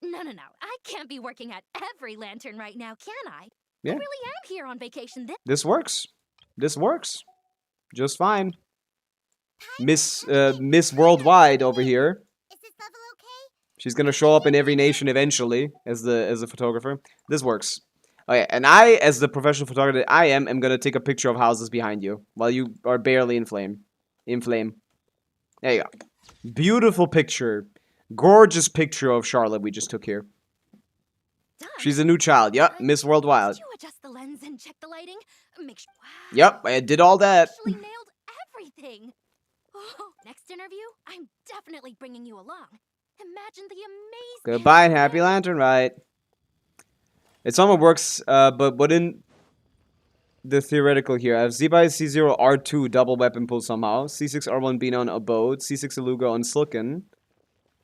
B: No. I can't be working at every Lantern right now, can I?
A: Yeah.
B: I really am here on vacation
A: This works. This works. Just fine. Miss Worldwide over here.
B: Is this level okay?
A: She's gonna show up in every nation eventually as a photographer. This works. Okay, and I, as the professional photographer that I am gonna take a picture of houses behind you while you are barely in flame. There you go. Beautiful picture. Gorgeous picture of Charlotte we just took here.
B: Done.
A: She's a new child. Yep, Miss Worldwide.
B: Did you adjust the lens and check the lighting? Make sure. Wow.
A: Yep, I did all that.
B: Actually nailed everything. Oh, next interview, I'm definitely bringing you along. Imagine the amazing.
A: Goodbye, happy lantern, right? It somehow works, but in the theoretical here, I have Zibai C0 R2 double weapon pull somehow, C6 R1 Bina on Abode, C6 Iluga on Silken,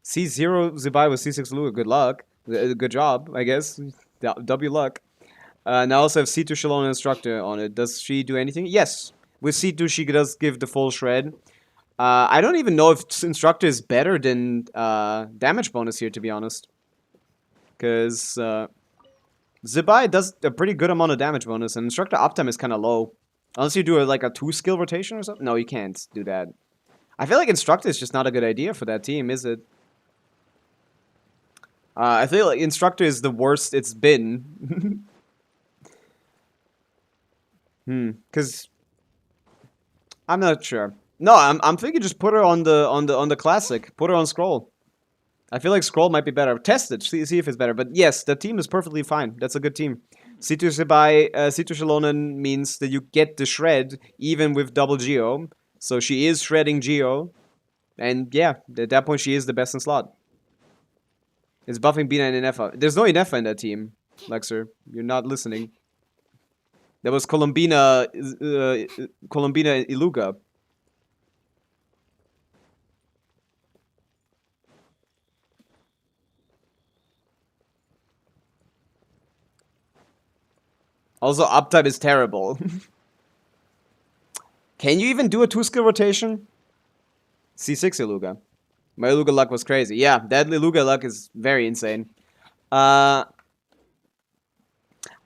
A: C0 Zibai with C6 Iluga, good luck. Good job, I guess. W luck. And I also have C2 Shalom Instructor on it. Does she do anything? Yes. With C2, she does give the full shred. I don't even know if Instructor is better than damage bonus here, to be honest. Because Zibai does a pretty good amount of damage bonus, and Instructor uptime is kind of low. Unless you do like a 2-skill rotation or something. No, you can't do that. I feel like Instructor is just not a good idea for that team, is it? I feel like Instructor is the worst it's been. Because I'm not sure. No, I'm thinking just put her on the classic. Put her on scroll. I feel like scroll might be better. Test it. See if it's better. But yes, the team is perfectly fine. That's a good team. C2 Zibai, C2 Shalonen means that you get the shred even with double Geo. So she is shredding Geo. And yeah, at that point she is the best in slot. It's buffing Bina and Inefa. There's no Inefa in that team, Lexer. You're not listening. That was Colombina Iluga. Also, uptime is terrible. Can you even do a 2-skill rotation? C6 Iluga. My Iluga luck was crazy. Yeah, that Iluga luck is very insane. I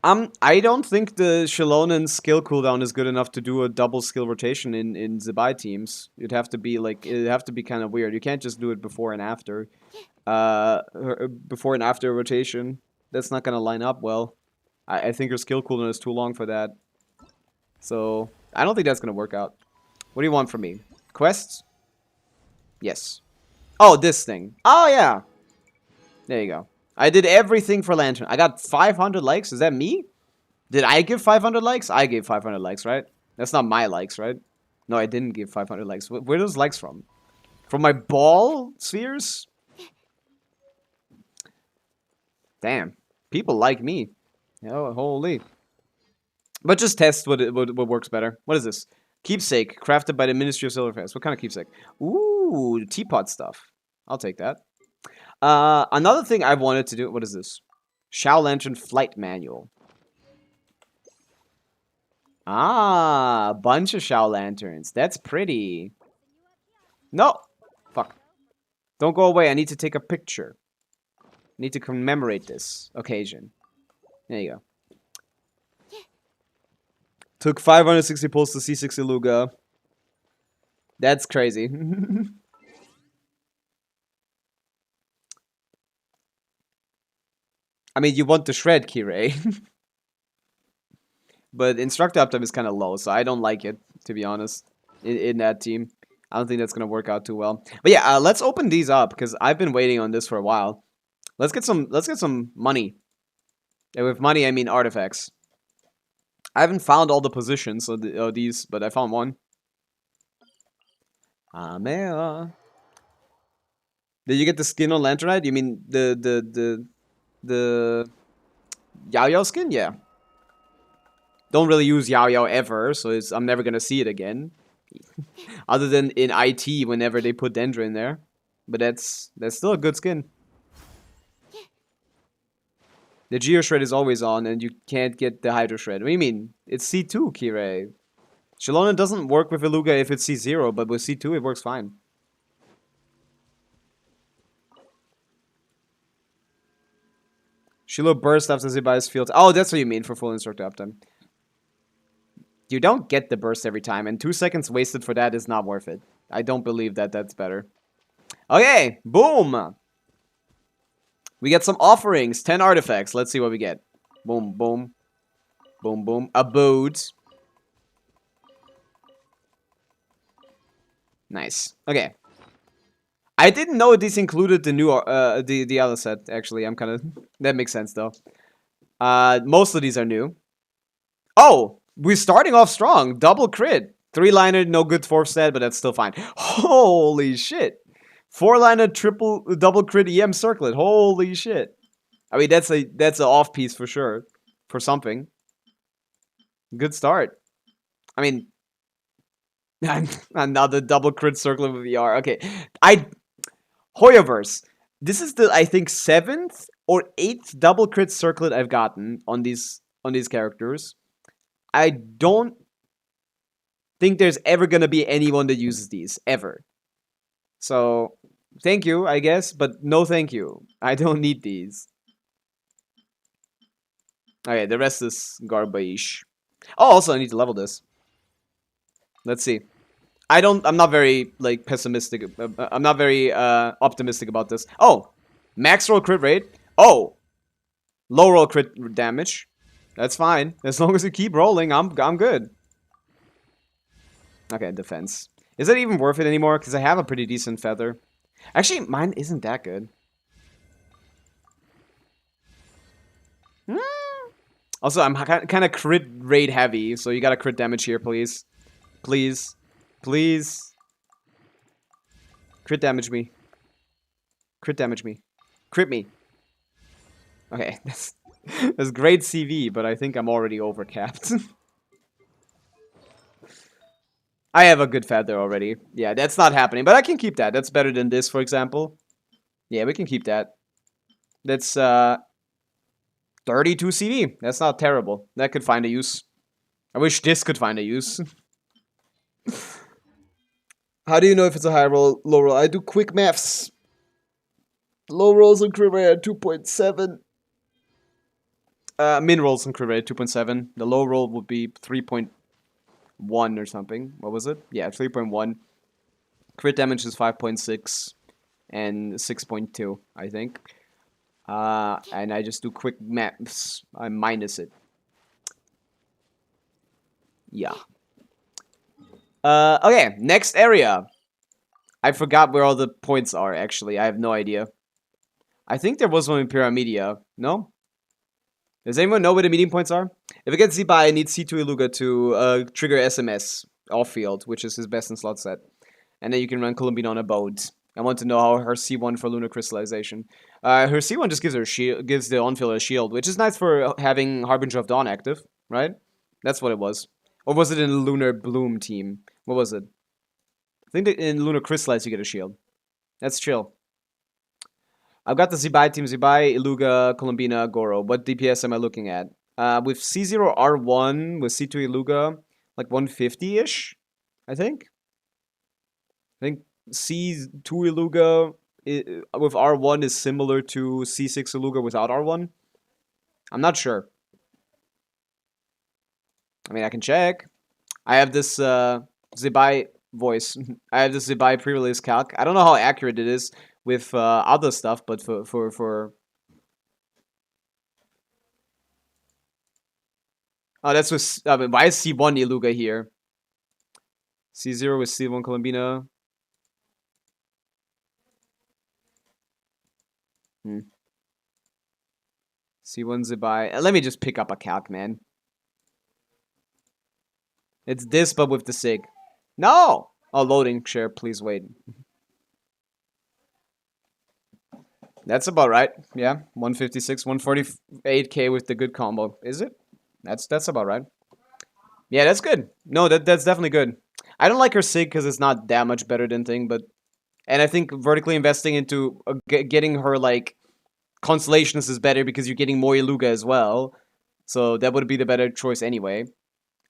A: don't think the Shalonen skill cooldown is good enough to do a double skill rotation in Zibai teams. It'd have to be kind of weird. You can't just do it before and after. Before and after rotation. That's not gonna line up well. I think her skill cooldown is too long for that. So I don't think that's gonna work out. What do you want from me? Quests? Yes. Oh, this thing. Oh, yeah. There you go. I did everything for Lantern. I got 500 likes. Is that me? Did I give 500 likes? I gave 500 likes, right? That's not my likes, right? No, I didn't give 500 likes. Where are those likes from? From my ball spheres? Damn. People like me. Oh, holy. But just test what works better. What is this? Keepsake, crafted by the Ministry of Silverfest. What kind of keepsake? Ooh, teapot stuff. I'll take that. Another thing I wanted to do. What is this? Shao Lantern Flight Manual. Ah, a bunch of Shao Lanterns. That's pretty. No. Fuck. Don't go away. I need to take a picture. I need to commemorate this occasion. There you go. Took 560 pulls to C6 Iluga. That's crazy. I mean, you want to shred, Kirei. But Instructor Uptime is kind of low, so I don't like it, to be honest, in that team. I don't think that's going to work out too well. But yeah, let's open these up, because I've been waiting on this for a while. Let's get some money. And with money, I mean artifacts. I haven't found all the positions of these, but I found one. Amea. Did you get the skin on Lanternite? You mean the Yao Yao skin? Yeah. Don't really use Yao Yao ever, so I'm never gonna see it again. Other than in IT whenever they put Dendra in there. But that's still a good skin. The Geo Shred is always on, and you can't get the Hydro Shred. What do you mean? It's C2, Kirei. Shalona doesn't work with Iluga if it's C0, but with C2 it works fine. Shiloh burst after Zibai's field. Oh, that's what you mean for full Instructor Uptime. You don't get the burst every time, and 2 seconds wasted for that is not worth it. I don't believe that that's better. Okay, boom! We get some offerings, 10 artifacts. Let's see what we get. Boom, boom. Boom, boom. Abode. Nice. Okay. I didn't know these included the new, the other set, actually. I'm kind of... That makes sense, though. Most of these are new. Oh! We're starting off strong. Double crit. 3-liner, no good 4th stat, but that's still fine. Holy shit. 4-liner, double crit EM circlet. Holy shit. I mean, that's an off piece for sure. For something. Good start. I mean... Another double crit circlet with VR. Okay. Hoyoverse. This is the, I think, 7th or 8th double crit circlet I've gotten on these characters. I don't think there's ever gonna be anyone that uses these, ever. So, thank you, I guess, but no thank you. I don't need these. Okay, the rest is garbage. Oh, also, I need to level this. Let's see. I'm not very, like, pessimistic. I'm not very, optimistic about this. Oh! Max roll crit rate. Oh! Low roll crit damage. That's fine. As long as you keep rolling, I'm good. Okay, defense. Is it even worth it anymore? Because I have a pretty decent feather. Actually, mine isn't that good. Also, I'm kind of crit rate heavy, so you gotta crit damage here, please. Please. Please. Crit damage me. Crit damage me. Crit me. Okay, that's great CV, but I think I'm already overcapped. I have a good feather already. Yeah, that's not happening, but I can keep that. That's better than this, for example. Yeah, we can keep that. That's 32 CV. That's not terrible. That could find a use. I wish this could find a use. How do you know if it's a high roll, low roll? I do quick maths. Low rolls on crit rate are 2.7. Min rolls on crit rate 2.7. The low roll would be 3.1 or something. What was it? Yeah, 3.1. Crit damage is 5.6 and 6.2, I think. And I just do quick maths. I minus it. Yeah. Okay, next area. I forgot where all the points are, actually. I have no idea. I think there was one in Pyramedia. No? Does anyone know where the meeting points are? If it gets Zibai, I need C2 Iluga to trigger SMS off-field, which is his best in slot set. And then you can run Columbine on a boat. I want to know how her C1 for Lunar Crystallization. Her C1 just gives her shield, gives the on-field a shield, which is nice for having Harbinger of Dawn active, right? That's what it was. Or was it in the Lunar Bloom team? What was it? I think that in Lunar Crystallize you get a shield. That's chill. I've got the Zibai team, Zibai, Iluga, Columbina, Goro. What DPS am I looking at? With C0 R1, with C2 Iluga, like 150-ish, I think. I think C2 Iluga with R1 is similar to C6 Iluga without R1. I'm not sure. I mean, I can check. I have this Zibai voice. I have this Zibai pre-release calc. I don't know how accurate it is with other stuff, but for oh, that's with why is C1 Iluga here? C0 with C1 Columbina. C1 Zibai. Let me just pick up a calc, man. It's this, but with the SIG. No! Oh, loading. Share, please wait. That's about right. Yeah, 156, 148k with the good combo. Is it? That's about right. Yeah, that's good. No, that's definitely good. I don't like her SIG because it's not that much better than Thing, but... And I think vertically investing into getting her, like, Constellations is better because you're getting more Iluga as well. So that would be the better choice anyway.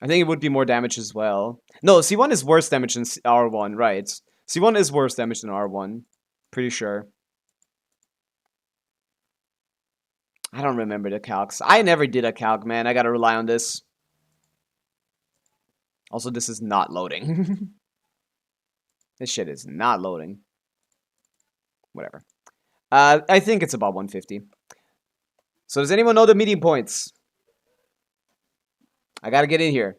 A: I think it would be more damage as well. No, C1 is worse damage than R1, right? C1 is worse damage than R1. Pretty sure. I don't remember the calcs. I never did a calc, man. I gotta rely on this. Also, this is not loading. This shit is not loading. Whatever. I think it's about 150. So does anyone know the meeting points? I gotta get in here.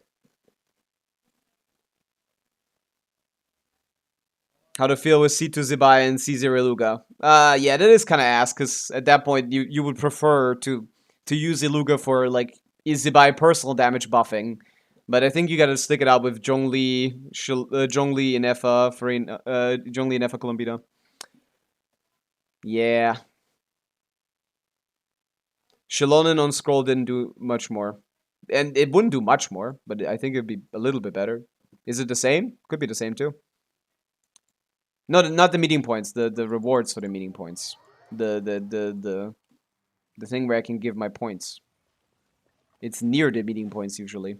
A: How to feel with C2 Zibai and C0 Iluga. Yeah, that is kind of ass, because at that point you would prefer to use Iluga for, like, Zibai personal damage buffing. But I think you gotta stick it out with Zhongli, Zhongli and Effa, Zhongli and Effa Columbina. Yeah. Shilonen on scroll didn't do much more. And it wouldn't do much more, but I think it'd be a little bit better. Is it the same? Could be the same too. No, not the meeting points. The rewards for the meeting points. The thing where I can give my points. It's near the meeting points usually.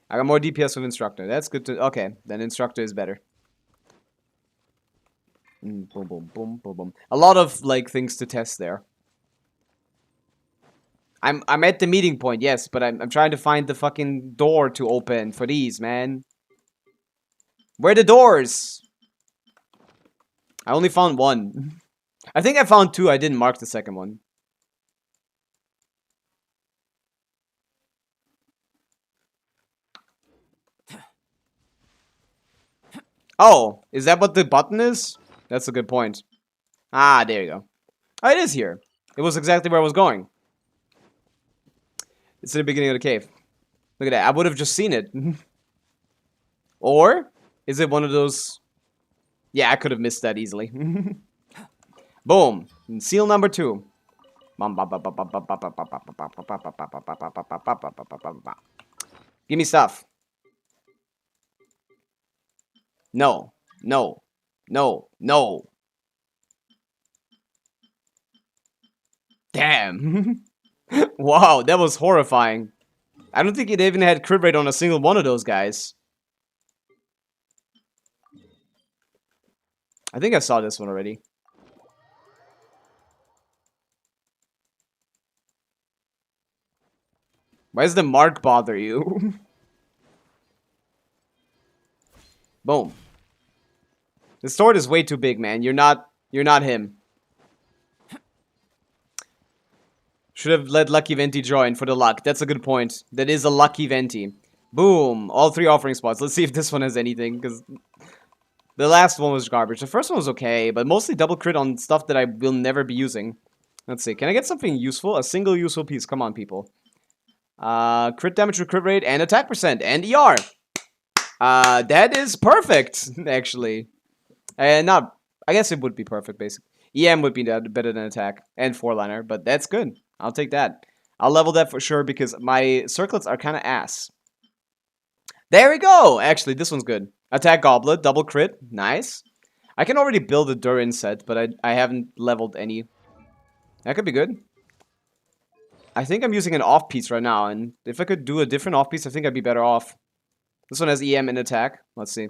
A: I got more DPS with Instructor. That's good to... Okay, then Instructor is better. Boom, boom, boom, boom, boom. A lot of, like, things to test there. I'm at the meeting point, yes, but I'm trying to find the fucking door to open for these, man. Where are the doors? I only found one. I think I found two. I didn't mark the second one. Oh, is that what the button is? That's a good point. Ah, there you go. Oh, it is here. It was exactly where I was going. It's in the beginning of the cave. Look at that. I would have just seen it. Or is it one of those... Yeah, I could have missed that easily. Boom. Seal number 2. Give me stuff. No. No. No. No. Damn. Wow, that was horrifying. I don't think it even had crit rate on a single one of those guys. I think I saw this one already. Why does the mark bother you? Boom. The sword is way too big, man. You're not him. Should have let Lucky Venti join for the luck. That's a good point. That is a Lucky Venti. Boom. All 3 offering spots. Let's see if this one has anything, because the last one was garbage. The first one was okay, but mostly double crit on stuff that I will never be using. Let's see. Can I get something useful? A single useful piece. Come on, people. Crit damage, crit rate, and attack percent, and ER. That is perfect, actually. And not... I guess it would be perfect, basically. EM would be better than attack, and 4-liner, but that's good. I'll take that. I'll level that for sure, because my circlets are kind of ass. There we go! Actually, this one's good. Attack Goblet, double crit, nice. I can already build a Durin set, but I haven't leveled any. That could be good. I think I'm using an off piece right now, and if I could do a different off piece, I think I'd be better off. This one has EM and attack. Let's see.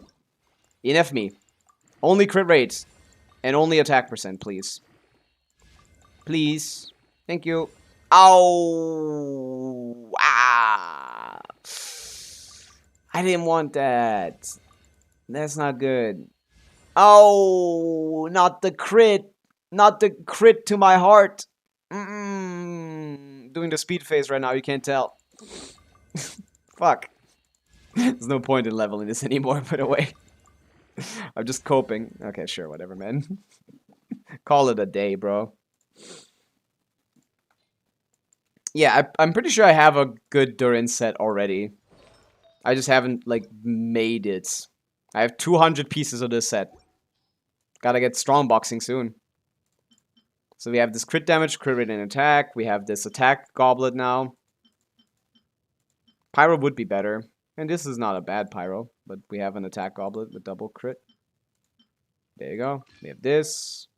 A: ENF me. Only crit rate. And only attack percent, please. Please. Thank you. Ow! Ah! I didn't want that. That's not good. Oh! Not the crit! Not the crit to my heart! Doing the speed phase right now, you can't tell. Fuck. There's no point in leveling this anymore, by the way. I'm just coping. Okay, sure, whatever, man. Call it a day, bro. Yeah, I'm pretty sure I have a good Durin set already. I just haven't, like, made it. I have 200 pieces of this set. Gotta get strong boxing soon. So we have this crit damage, crit rate, and attack. We have this attack goblet now. Pyro would be better. And this is not a bad pyro, but we have an attack goblet with double crit. There you go. We have this.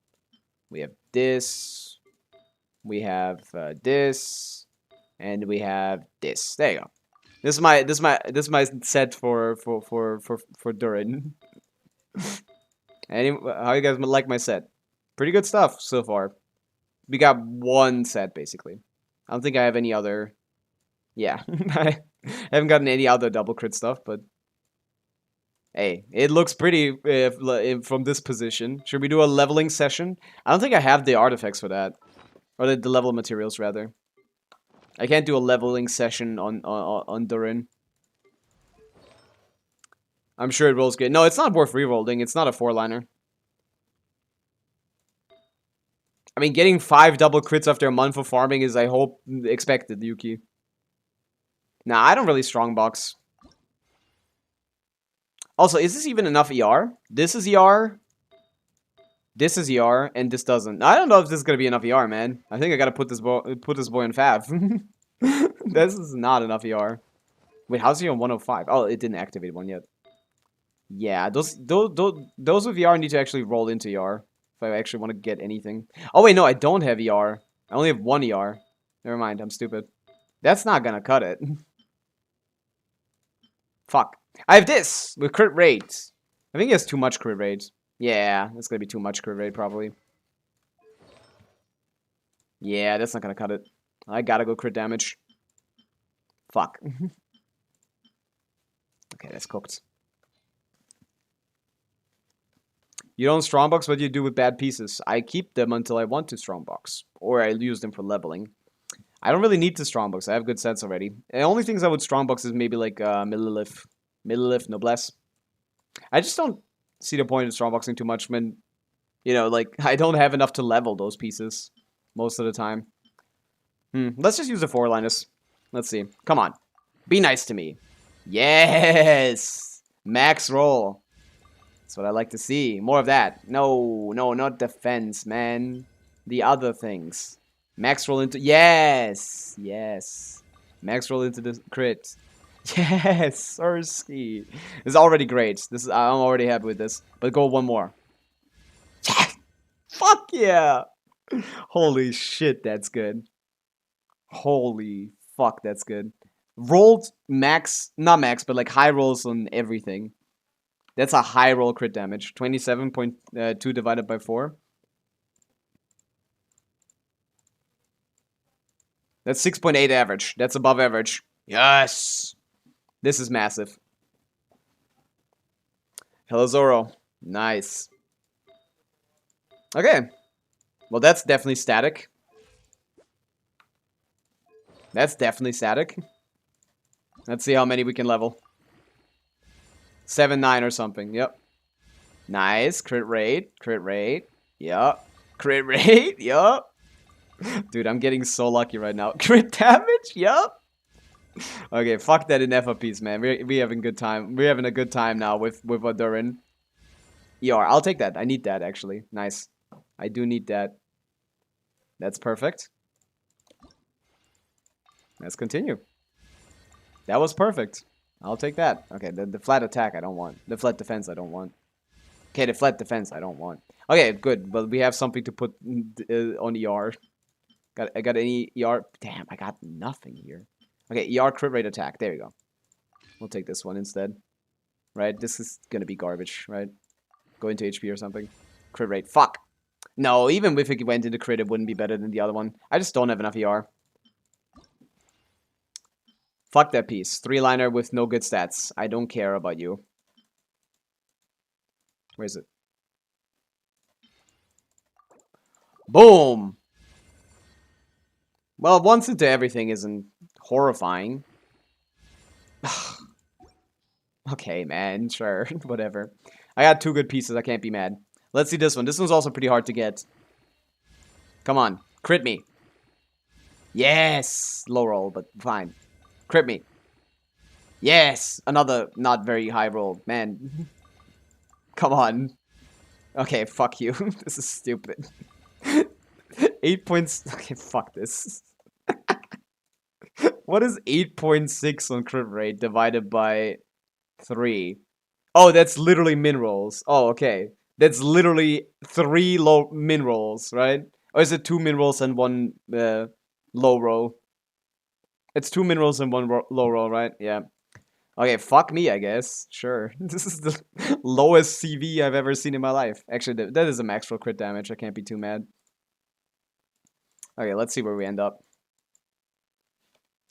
A: We have this. We have this. And we have this. There you go. This is my set for Durin. How you guys like my set? Pretty good stuff so far. We got one set basically. I don't think I have any other. Yeah, I haven't gotten any other double crit stuff, but hey, it looks pretty from this position. Should we do a leveling session? I don't think I have the artifacts for that, or the level materials rather. I can't do a leveling session on Durin. I'm sure it rolls good. No, it's not worth rerolling. It's not a 4-liner. I mean, getting 5 double crits after a month of farming is, I hope, expected, Yuki. Nah, I don't really strongbox. Also, is this even enough ER? This is ER. This is ER, and this doesn't. I don't know if this is gonna be enough ER, man. I think I gotta put this boy in Fav. This is not enough ER. Wait, how's he on 105? Oh, it didn't activate one yet. Yeah, those with ER need to actually roll into ER if I actually want to get anything. Oh wait, no, I don't have ER. I only have 1 ER. Never mind, I'm stupid. That's not gonna cut it. Fuck. I have this with crit rate. I think he has too much crit rate. Yeah, that's gonna be too much crit rate probably. Yeah, that's not gonna cut it. I gotta go crit damage. Fuck. Okay, that's cooked. You don't strongbox, what do you do with bad pieces? I keep them until I want to strongbox. Or I use them for leveling. I don't really need to strongbox. I have good sets already. The only things I would strongbox is maybe like Millilith. Millilith, Noblesse. I just don't see the point of strongboxing too much when, you know, like, I don't have enough to level those pieces most of the time. Let's just use the 4-liners. Let's see. Come on. Be nice to me. Yes! Max roll. That's what I like to see. More of that. No, not defense, man. The other things. Max roll into... Yes! Yes. Max roll into the crit. Yes! Urski. This is already great. I'm already happy with this. But go one more. Yes! Fuck yeah! Holy shit, that's good. Holy fuck, that's good. Rolled max... Not max, but like high rolls on everything. That's a high roll crit damage. 27.2 divided by 4. That's 6.8 average. That's above average. Yes! This is massive. Hello, Zoro. Nice. Okay. Well, that's definitely static. That's definitely static. Let's see how many we can level. 7, 9 or something. Yep. Nice. Crit rate. Crit rate. Yup. Crit rate. Yup. Dude, I'm getting so lucky right now. Crit damage. Yup. Okay, fuck that in FOPs, man. We having good time. We're having a good time now with Adurin. ER. I'll take that. I need that, actually. Nice. I do need that. That's perfect. Let's continue. That was perfect. I'll take that. Okay, the flat attack I don't want. The flat defense I don't want. Okay, the flat defense I don't want. Okay, good. But we have something to put on ER. I got any ER? Damn, I got nothing here. Okay, ER crit rate attack. There you go. We'll take this one instead. Right? This is gonna be garbage, right? Go into HP or something. Crit rate. Fuck. No, even if it went into crit, it wouldn't be better than the other one. I just don't have enough ER. Fuck that piece. 3-liner with no good stats. I don't care about you. Where is it? Boom! Well, once into everything isn't horrifying. Okay, man. Sure. Whatever. I got 2 good pieces. I can't be mad. Let's see this one. This one's also pretty hard to get. Come on. Crit me. Yes! Low roll, but fine. Crit me. Yes! Another not very high roll. Man. Come on. Okay, fuck you. This is stupid. 8 points. Okay, fuck this. What is 8.6 on crit rate divided by 3? Oh, that's literally min rolls. Oh, okay. That's literally 3 low min rolls, right? Or is it 2 min rolls and 1 low roll? It's 2 min rolls and 1 low roll, right? Yeah. Okay, fuck me, I guess. Sure. This is the lowest CV I've ever seen in my life. Actually, that is a max roll crit damage. I can't be too mad. Okay, let's see where we end up.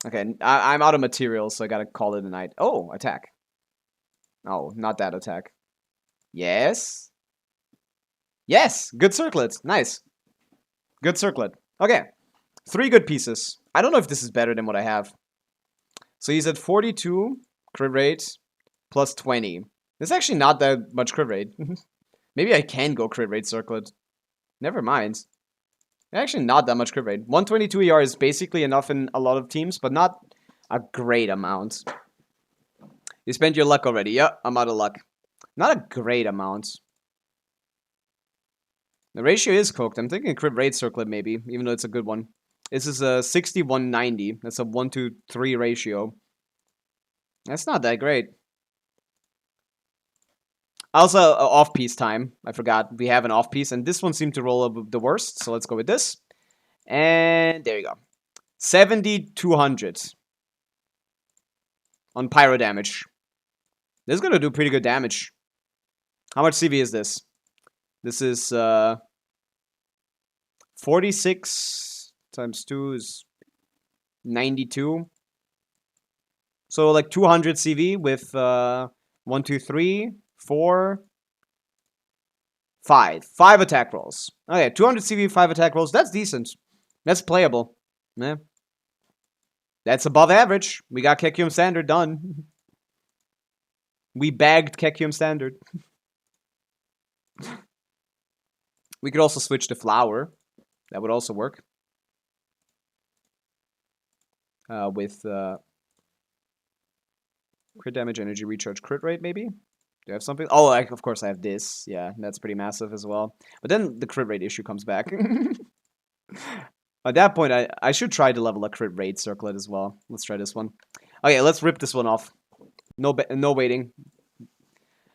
A: Okay, I'm out of materials, so I gotta call it a night. Oh, attack. Oh, not that attack. Yes. Yes! Good circlet. Nice. Good circlet. Okay. 3 good pieces. I don't know if this is better than what I have. So he's at 42 crit rate plus 20. It's actually not that much crit rate. Maybe I can go crit rate circlet. Never mind. Actually not that much crit rate. 122 ER is basically enough in a lot of teams, but not a great amount. You spent your luck already. Yep, I'm out of luck. Not a great amount. The ratio is cooked. I'm thinking crit rate circlet maybe, even though it's a good one. This is a 60-190. That's a 1-to-3 ratio. That's not that great. Also, off-piece time. I forgot. We have an off-piece, and this one seemed to roll up the worst, so let's go with this. And there you go. 70-200 on pyro damage. This is going to do pretty good damage. How much CV is this? This is 46 times 2 is 92. So like 200 CV with 1, 2, 3, 4, 5. 5 attack rolls. Okay, 200 CV, 5 attack rolls. That's decent. That's playable. Yeah. That's above average. We got Kekium Standard done. We bagged Kekium Standard. We could also switch to Flower. That would also work. With crit damage, energy recharge, crit rate, maybe? Do I have something? Oh, of course I have this. Yeah, that's pretty massive as well. But then the crit rate issue comes back. At that point, I should try to level a crit rate circlet as well. Let's try this one. Okay, let's rip this one off. No waiting.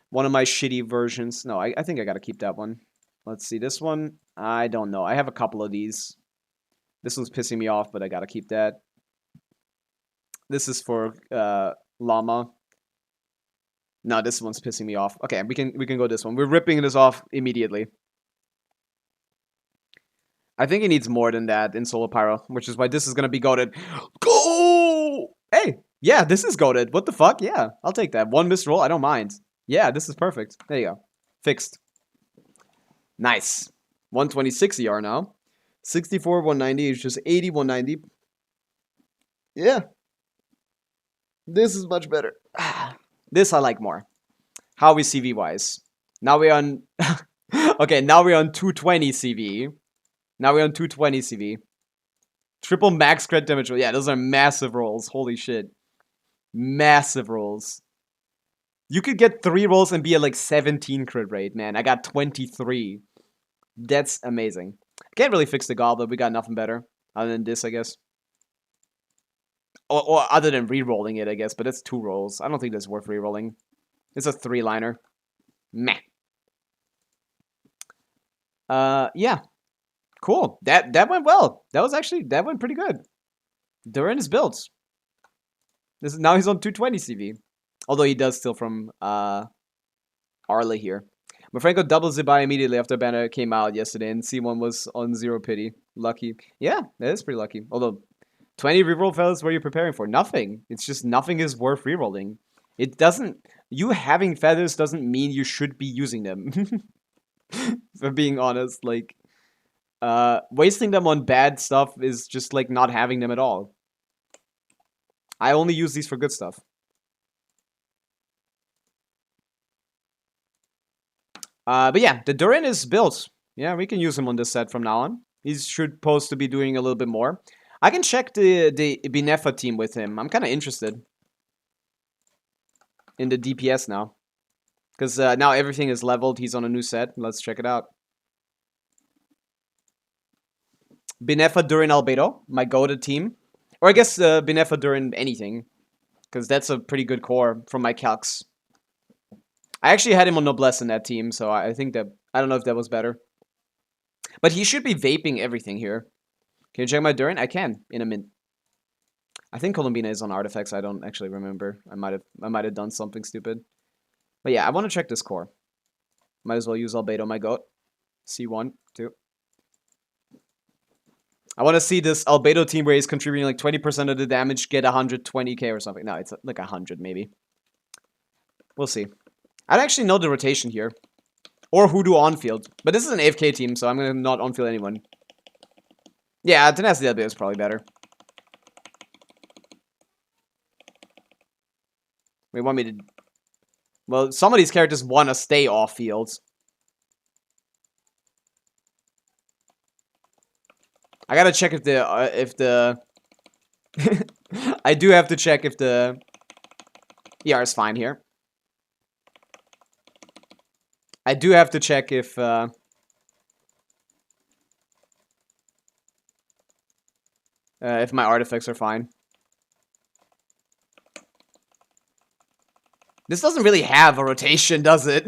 A: One of my shitty versions. No, I think I gotta keep that one. Let's see, this one. I don't know. I have a couple of these. This one's pissing me off, but I gotta keep that. This is for Llama. No, this one's pissing me off. Okay, we can go this one. We're ripping this off immediately. I think it needs more than that in Solar Pyro, which is why this is gonna be goated. Go! Hey, yeah, this is goated. What the fuck? Yeah, I'll take that. 1 missed roll, I don't mind. Yeah, this is perfect. There you go. Fixed. Nice. 126 ER now. 64, 190 is just 80, 190. Yeah. This is much better. This I like more. How are we CV wise? Now we're on. Okay, now we're on 220 CV. Now we're on 220 CV. Triple max crit damage. Yeah, those are massive rolls. Holy shit. Massive rolls. You could get 3 rolls and be at like 17 crit rate, man. I got 23. That's amazing. Can't really fix the goblet. We got nothing better. Other than this, I guess. Or other than re-rolling it, I guess. But that's 2 rolls. I don't think that's worth re-rolling. It's a 3-liner. Meh. Yeah. Cool. That went well. That went pretty good. Durin is built. Now he's on 220 CV. Although he does steal from Arla here. Mafranco doubled Zibai immediately after banner came out yesterday, and C1 was on 0 pity. Lucky. Yeah, that is pretty lucky. Although 20 reroll fellas, what are you preparing for? Nothing. It's just nothing is worth rerolling. It doesn't. You having feathers doesn't mean you should be using them. For being honest, like wasting them on bad stuff is just like not having them at all. I only use these for good stuff. But yeah, the Durin is built. Yeah, we can use him on this set from now on. He's supposed to be doing a little bit more. I can check the Binefa team with him. I'm kind of interested in the DPS now. Because now everything is leveled. He's on a new set. Let's check it out. Binefa Durin Albedo, my go-to team. Or I guess Binefa Durin anything. Because that's a pretty good core from my calcs. I actually had him on Noblesse in that team, so I think that... I don't know if that was better. But he should be vaping everything here. Can you check my Durin? I can, in a minute. I think Colombina is on artifacts. I don't actually remember. I might have done something stupid. But yeah, I want to check this core. Might as well use Albedo, my goat. C1, 2. I want to see this Albedo team where he's contributing like 20% of the damage, get 120k or something. No, it's like 100 maybe. We'll see. I don't actually know the rotation here. Or who do on-field. But this is an AFK team, so I'm going to not on-field anyone. Yeah, Tenacity Albedo is probably better. We want me to... Well, some of these characters want to stay off-field. I gotta check if the... I do have to check if the... ER is fine here. I do have to check if my artifacts are fine. This doesn't really have a rotation, does it?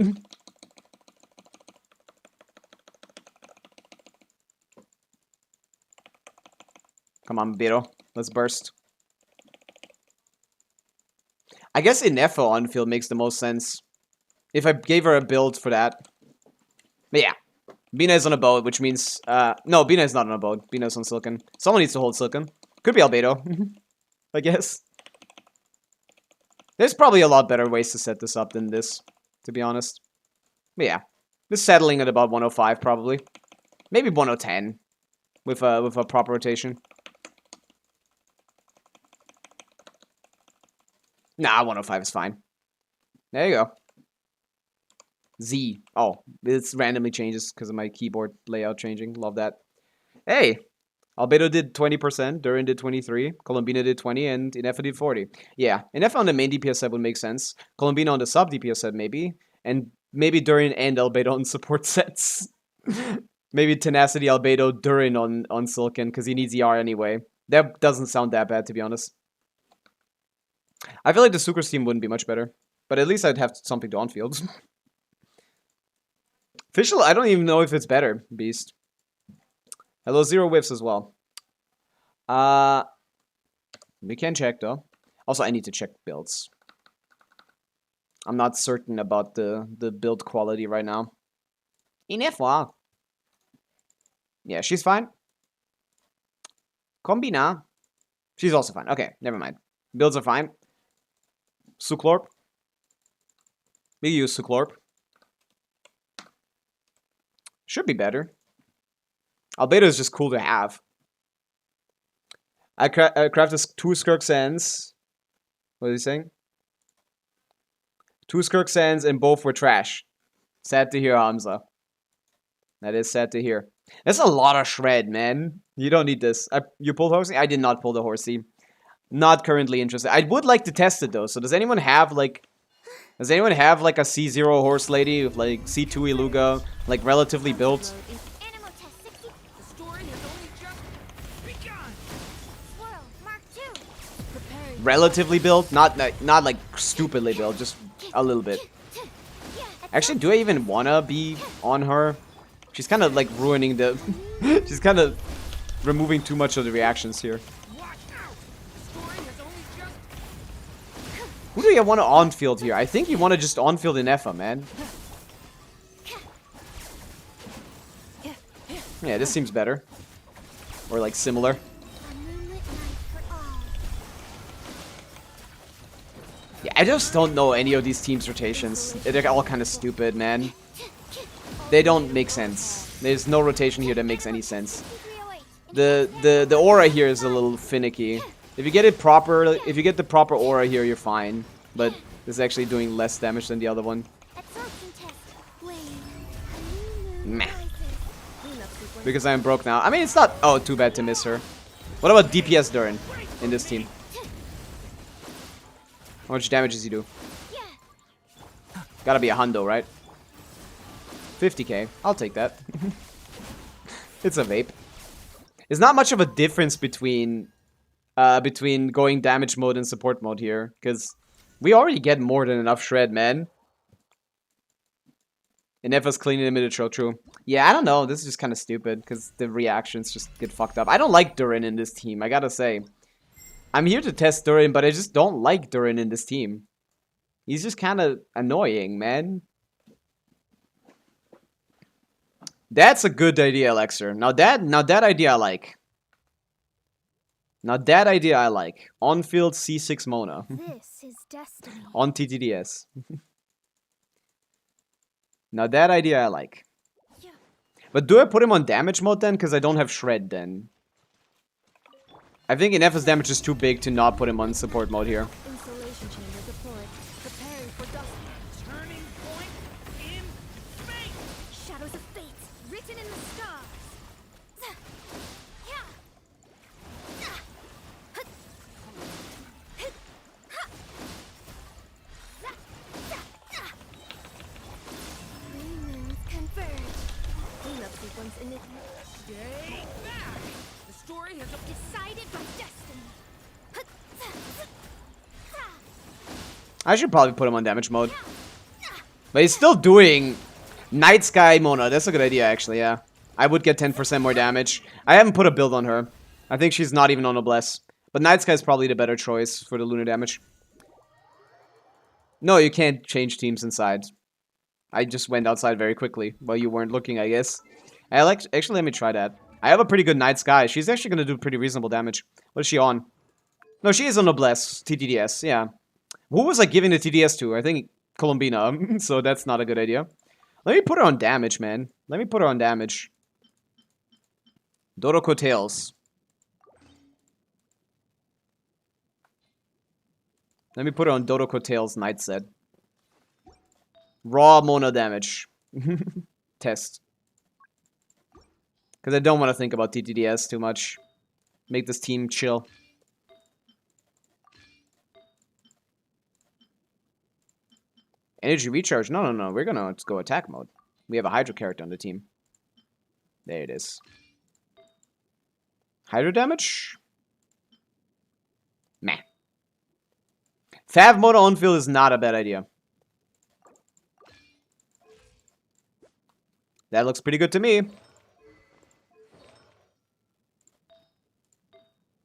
A: Come on, Biro. Let's burst. I guess Inefo on field makes the most sense. If I gave her a build for that. But yeah. Bina is on a boat, which means... no, Bina is not on a boat. Bina is on Silken. Someone needs to hold Silken. Could be Albedo. I guess. There's probably a lot better ways to set this up than this, to be honest. But yeah. Just settling at about 105, probably. Maybe 110. With a proper rotation. Nah, 105 is fine. There you go. Z. Oh, this randomly changes because of my keyboard layout changing. Love that. Hey! Albedo did 20%, Durin did 23, Colombina did 20, and Inefa did 40. Yeah, Inefa on the main DPS set would make sense. Colombina on the sub DPS set, maybe. And maybe Durin and Albedo on support sets. Maybe Tenacity, Albedo, Durin on Silken, because he needs ER anyway. That doesn't sound that bad, to be honest. I feel like the Sucre team wouldn't be much better. But at least I'd have something to on-field. Official, I don't even know if it's better, Beast. Hello, 0 whiffs as well. We can check, though. Also, I need to check builds. I'm not certain about the build quality right now. Inefwa. Yeah, she's fine. Combina. She's also fine. Okay, never mind. Builds are fine. Suclorp. We use Suclorp. Should be better. Albedo is just cool to have. I crafted 2 Skirk Sands. What is he saying? 2 Skirk Sands and both were trash. Sad to hear, Hamza. That is sad to hear. That's a lot of shred, man. You don't need this. You pulled horsey? I did not pull the horsey. Not currently interested. I would like to test it though. So does anyone have like a C0 horse lady with like C2 Iluga, like relatively built?
B: Animal test 60.
C: The story has only just begun.
B: Swirl, Mark 2.
C: Preparing.
A: Relatively built, not like stupidly built, just a little bit. Actually, do I even wanna be on her? She's kind of like ruining the. She's kind of removing too much of the reactions here.
C: Watch out. The story has only just.
A: Who do you want to on-field here? I think you want to just on-field Inefa, man. Yeah, this seems better. Or like similar.
B: A moonlit night for all.
A: Yeah, I just don't know any of these teams' rotations. They're all kind of stupid, man. They don't make sense. There's no rotation here that makes any sense.
B: 308.
A: The aura here is a little finicky. If you get it proper, if you get the proper aura here, you're fine. But this is actually doing less damage than the other one.
B: Absorption test. Wait. A new moon
A: Meh.
B: rises.
A: Because I'm broke now. I mean, it's not too bad to miss her. What about DPS Durin in this team? How much damage does he do?
B: Yeah.
A: Gotta be a hundo, right? 50k. I'll take that. It's a vape. There's not much of a difference between going damage mode and support mode here, because we already get more than enough shred, man. And Nefa's cleaning the mid-intro, true. Yeah, I don't know. This is just kind of stupid, because the reactions just get fucked up. I don't like Durin in this team, I gotta say. I'm here to test Durin, but I just don't like Durin in this team. He's just kind of annoying, man. That's a good idea, Alexer. Now that idea I like. Now that idea I like. On-field C6 Mona.
B: This is destiny.
A: On TTDS. Now that idea I like.
B: Yeah.
A: But do I put him on damage mode then? Because I don't have shred then. I think Inefa's damage is too big to not put him on support mode here.
C: Insulation chamber deployed. Preparing for dust. Turning point in space.
B: Shadows of fate written in the stars. Yeah. Three moons converge.
C: Cleanup sequence in it. Stay back. The story has
B: Decided by destiny.
A: I should probably put him on damage mode. But he's still doing Night Sky Mona. That's a good idea, actually, yeah. I would get 10% more damage. I haven't put a build on her. I think she's not even on a bless. But Night Sky is probably the better choice for the lunar damage. No, you can't change teams inside. I just went outside very quickly while you weren't looking, I guess. Actually, let me try that. I have a pretty good Night Sky. She's actually going to do pretty reasonable damage. What is she on? No, she is on a bless. TTDS, yeah. Who was I giving the TDS to? I think Colombina. So that's not a good idea. Let me put her on damage, man. Let me put her on damage. Doroko Tails. Let me put her on Doroko Tails Night Set. Raw Mona damage. Test. Because I don't want to think about TTDS too much. Make this team chill. Energy recharge. No, no, no. We're gonna go attack mode. We have a Hydro character on the team. There it is. Hydro damage? Meh. Fav mode on field is not a bad idea. That looks pretty good to me.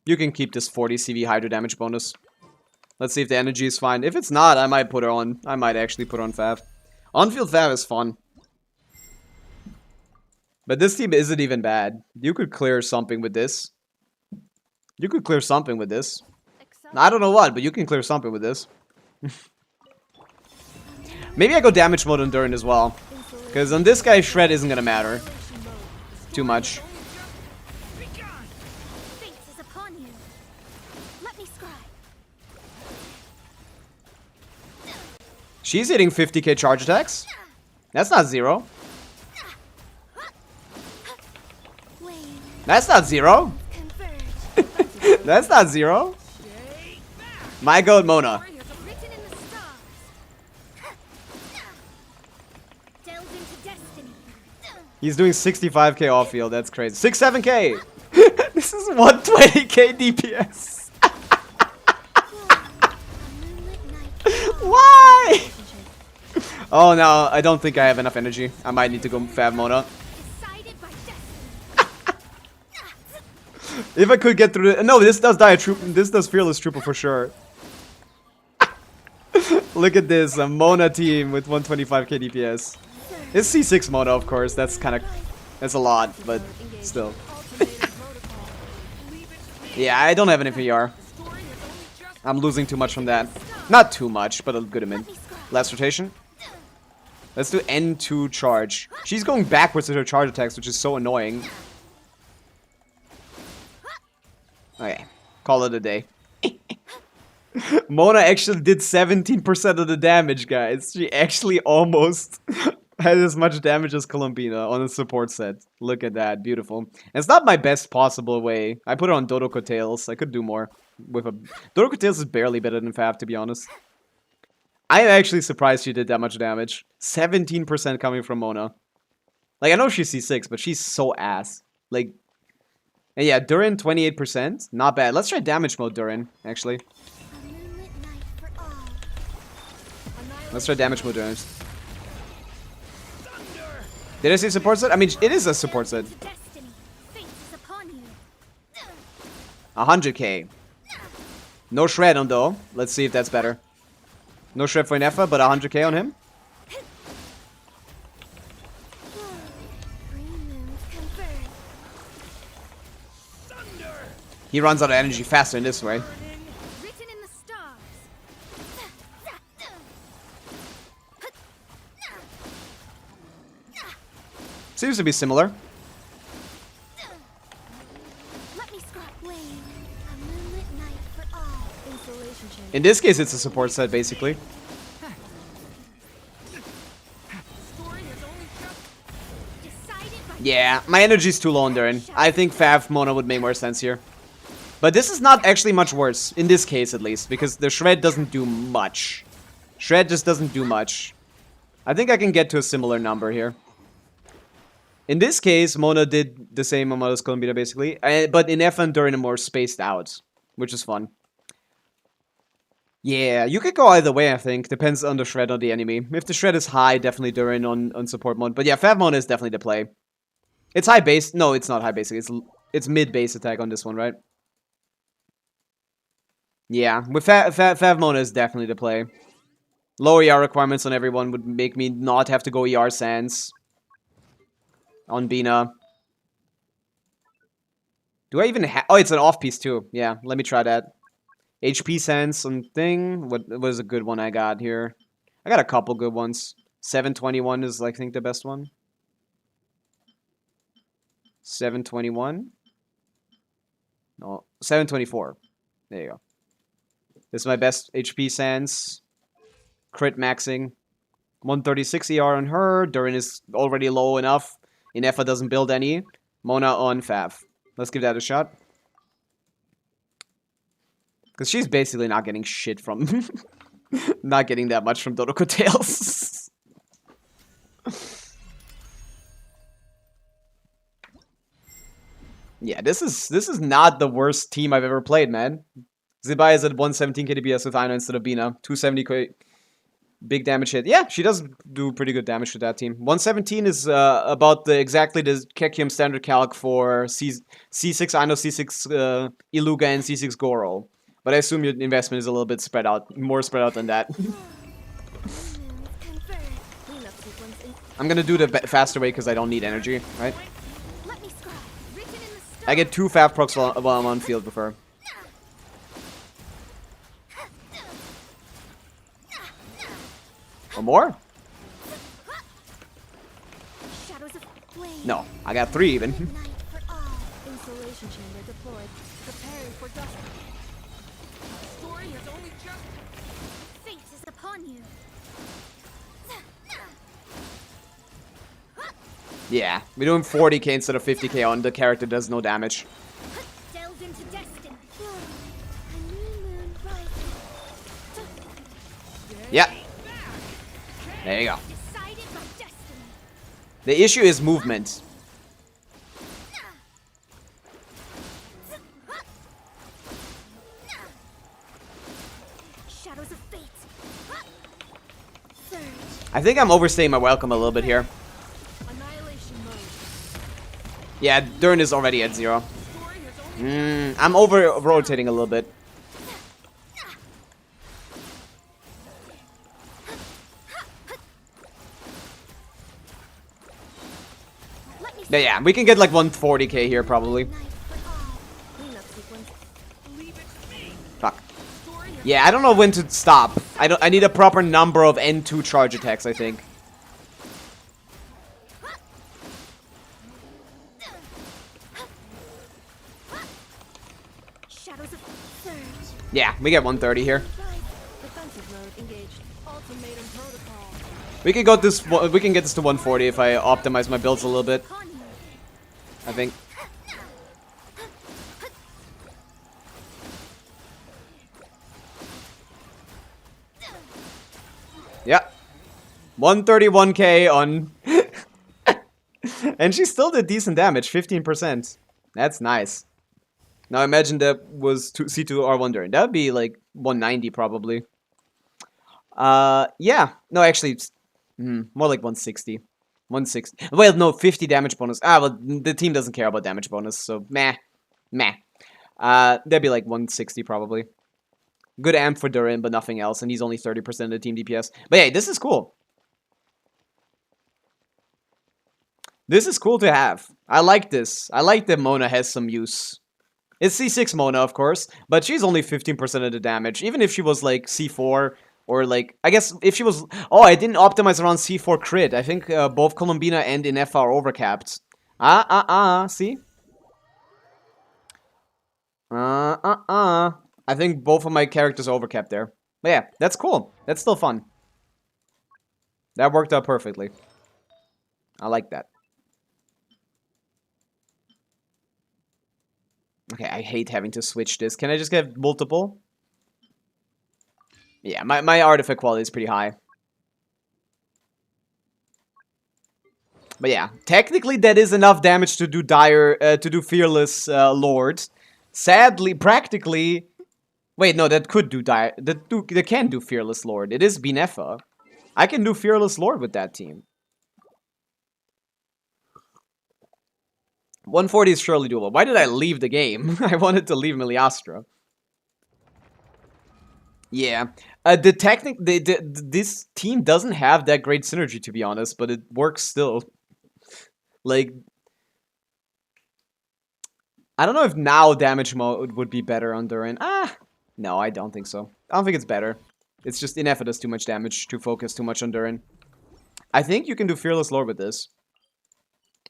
A: You can keep this 40 CV Hydro damage bonus. Let's see if the energy is fine. If it's not, I might put her on. I might actually put her on Fav. On-field Fav is fun. But this team isn't even bad. You could clear something with this. You could clear something with this. I don't know what, but you can clear something with this. Maybe I go damage mode on Durin as well. Because on this guy, Shred isn't going to matter too much.
B: Fate is upon you. Let me scribe.
A: She's hitting 50k charge attacks. That's not 0. That's not 0. That's not 0. My god, Mona.
B: Written in the stars. Delve into destiny.
A: He's doing 65k off field. That's crazy. 67k. This is 120k DPS. Why? Oh no, I don't think I have enough energy. I might need to go Fav Mona.
B: Decided by destiny.
A: If I could get through the— no, this does die a troop. This does Fearless Trooper for sure. Look at this, a Mona team with 125k DPS. It's C6 Mona, of course. That's kind of— that's a lot, but still. Yeah, I don't have an FER. I'm losing too much from that. Not too much, but a good amount. Last rotation. Let's do N2 charge. She's going backwards with her charge attacks, which is so annoying. Okay, call it a day. Mona actually did 17% of the damage, guys. She actually almost had as much damage as Columbina on a support set. Look at that, beautiful. And it's not my best possible way. I put her on Dodoko Tails. I could do more with a— Dodoko Tails is barely better than Fab, to be honest. I am actually surprised she did that much damage. 17% coming from Mona. Like, I know she's C6, but she's so ass. Like, and yeah, Durin 28%. Not bad. Let's try damage mode Durin, actually. Let's try damage mode Durin. Did I say support set? I mean, it is a support set. 100k. No shred on though. Let's see if that's better. No shred for Nefa, but 100k on him. He runs out of energy faster in this way.
B: Written in the stars.
A: Seems to be similar.
B: Let me scrap blame. A moonlit night for all. Insulation chamber.
A: In this case, it's a support set, basically. Yeah, my energy's too low on Durin. I think Fav Mona would make more sense here. But this is not actually much worse, in this case at least, because the Shred doesn't do much. Shred just doesn't do much. I think I can get to a similar number here. In this case, Mona did the same amount as Columbina, basically. But in F and Durin are more spaced out, which is fun. Yeah, you could go either way, I think. Depends on the Shred or the enemy. If the Shred is high, definitely Durin on support mode. But yeah, Fav Mona is definitely the play. It's high base. No, it's not high basic. It's mid base attack on this one, right? Yeah, with Fav Mona is definitely the play. Low ER requirements on everyone would make me not have to go ER Sans on Bina. Do I even have— oh, it's an off piece too. Yeah, let me try that. HP Sans on thing. What was a good one I got here? I got a couple good ones. 721 is, I think, the best one. 721. No, 724. There you go. This is my best HP Sans. Crit maxing. 136 ER on her. Durin is already low enough. Inefa doesn't build any. Mona on Fav. Let's give that a shot. Because she's basically not getting shit from... not getting that much from Dodoko Tails. Yeah, this is not the worst team I've ever played, man. Zibai is at 117 KDPS with Aina instead of Bina. 270k big damage hit. Yeah, she does do pretty good damage to that team. 117 is about exactly the Kekium standard calc for C6 Aino, C6 Iluga, and C6 Goro. But I assume your investment is a little bit spread out, more spread out than that. I'm gonna do the faster way because I don't need energy, right? I get 2 Fav procs while I'm on field with her. Or more? No, I got 3 even.
C: Insulation chamber deployed. Preparing for dust. Story has only just...
B: Fate is upon you.
A: Yeah, we're doing 40k instead of 50k on the character does no damage.
B: Delve into destiny. A new moon rises.
A: Yep. There you go.
B: Decided by destiny.
A: The issue is movement.
B: Shadows of fate. Surge.
A: I think I'm overstaying my welcome a little bit here.
C: Annihilation mode.
A: Yeah, Durin is already at 0.
C: Story has only
A: I'm over-rotating a little bit.
B: Let me
A: But yeah, we can get like 140k here probably.
B: knife for all.
C: cleanup sequence. Leave it to me.
A: Fuck.
C: Story has
A: Yeah, I don't know when to stop. I need a proper number of N2 charge attacks, I think.
B: Shadows of surge.
A: Yeah, we get 130 here.
C: defensive mode engaged. Ultimatum protocol.
A: We can go this. We can get this to 140 if I optimize my builds a little bit.
B: Upon you.
A: I think. Yeah. 131k on. And she still did decent damage, 15%. That's nice. Now imagine that was C2R1 Durin. That would be like 190 probably. Yeah. No, actually, it's, more like 160. 160. Well, no, 50 damage bonus. Ah, well, the team doesn't care about damage bonus, so meh. Meh. That'd be like 160 probably. Good amp for Durin, but nothing else, and he's only 30% of the team DPS. But hey, this is cool. This is cool to have. I like this. I like that Mona has some use. It's C6 Mona, of course, but she's only 15% of the damage. Even if she was like C4, or like, I guess if she was... Oh, I didn't optimize around C4 crit. I think both Columbina and Inefa are overcapped. See? I think both of my characters are overcapped there. But yeah, that's cool. That's still fun. That worked out perfectly. I like that. Okay, I hate having to switch this. Can I just get multiple? Yeah, my artifact quality is pretty high. But yeah, technically that is enough damage to do Fearless Lord. Sadly, practically... Wait, no, that could do that can do Fearless Lord. It is Binefa. I can do Fearless Lord with that team. 140 is surely doable. Why did I leave the game? I wanted to leave Miliastra. Yeah. This team doesn't have that great synergy, to be honest, but it works still. Like, I don't know if now damage mode would be better on Durin. No, I don't think so. I don't think it's better. It's just Inefa does too much damage to focus too much on Durin. I think you can do Fearless Lord with this.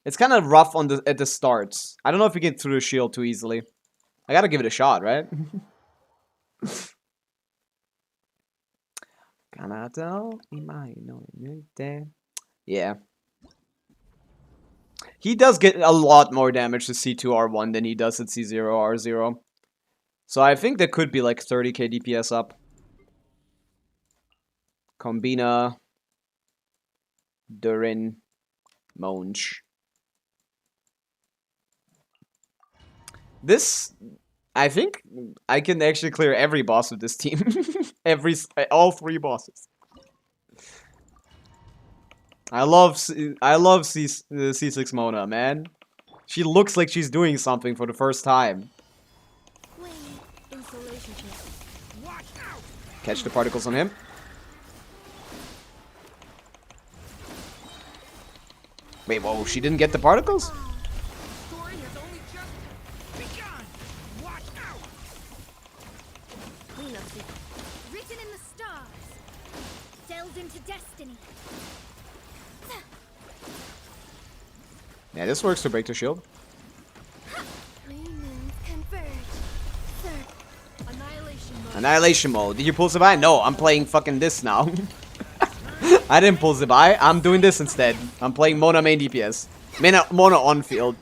A: It's kind of rough at the start. I don't know if you get through the shield too easily. I gotta give it a shot, right? Yeah. He does get a lot more damage to C2R1 than he does at C0R0. So I think that could be like 30k DPS up. Combina. Durin. Monge. This, I think I can actually clear every boss with this team. All 3 bosses. I love C6 Mona, man. She looks like she's doing something for the first time. Catch the particles on him. Wait, whoa, she didn't get the particles?
C: Story has only just begun. Watch out.
B: Cleanup sequence. Written in the stars. Delve into destiny.
A: Yeah, this works to break the shield.
B: Three moons converge. Surge.
C: Annihilation mode.
A: Annihilation mode. Did you pull Zibai? No, I'm playing fucking this now. I didn't pull Zibai. I'm doing this instead. I'm playing Mona main DPS. Mona on field.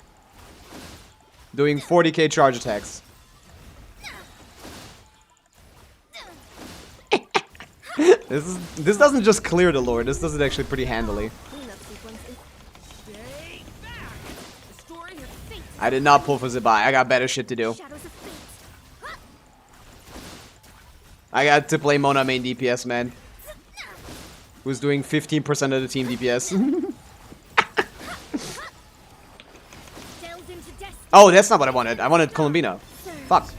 A: Doing 40k charge attacks. This doesn't just clear the lore, this does it actually pretty handily.
C: Stay back. The story of fate.
A: I did not pull for Zibai, I got better shit to do.
B: Shadows of fate.
A: I got to play Mona main DPS, man. Who's doing 15% of the team DPS.
B: Delved into destiny.
A: Oh, that's not what I wanted. I wanted Colombina. Fuck.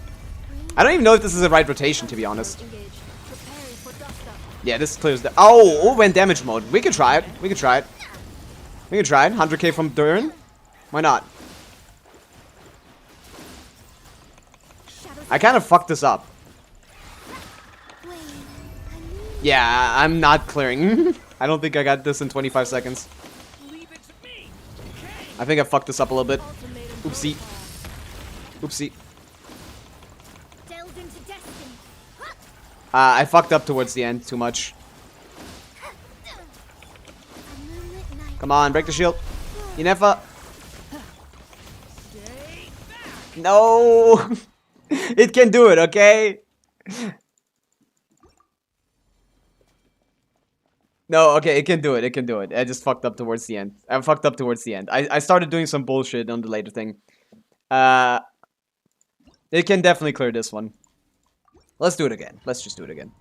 A: I don't even know if this is the right rotation, to be honest.
C: Engaged. Preparing for dust up.
A: Yeah, this clears the... Oh, we're in damage mode. We can try it. We can try it. We can try it. 100k from Durin. Why not? I kind of fucked this up. Yeah, I'm not clearing. I don't think I got this in 25 seconds.
C: Leave it to me. Okay.
A: I think I fucked this up a little bit.
C: Ultimatum
A: Oopsie.
C: protocol.
A: Oopsie.
B: Delved into destiny.
A: I fucked up towards the end too much.
B: A moonlit night.
A: Come on, break the shield. Inefa.
C: Stay back.
A: No. It can do it, okay? No, okay, it can do it. It can do it. I just fucked up towards the end. I fucked up towards the end. I started doing some bullshit on the later thing. It can definitely clear this one. Let's do it again. Let's just do it again.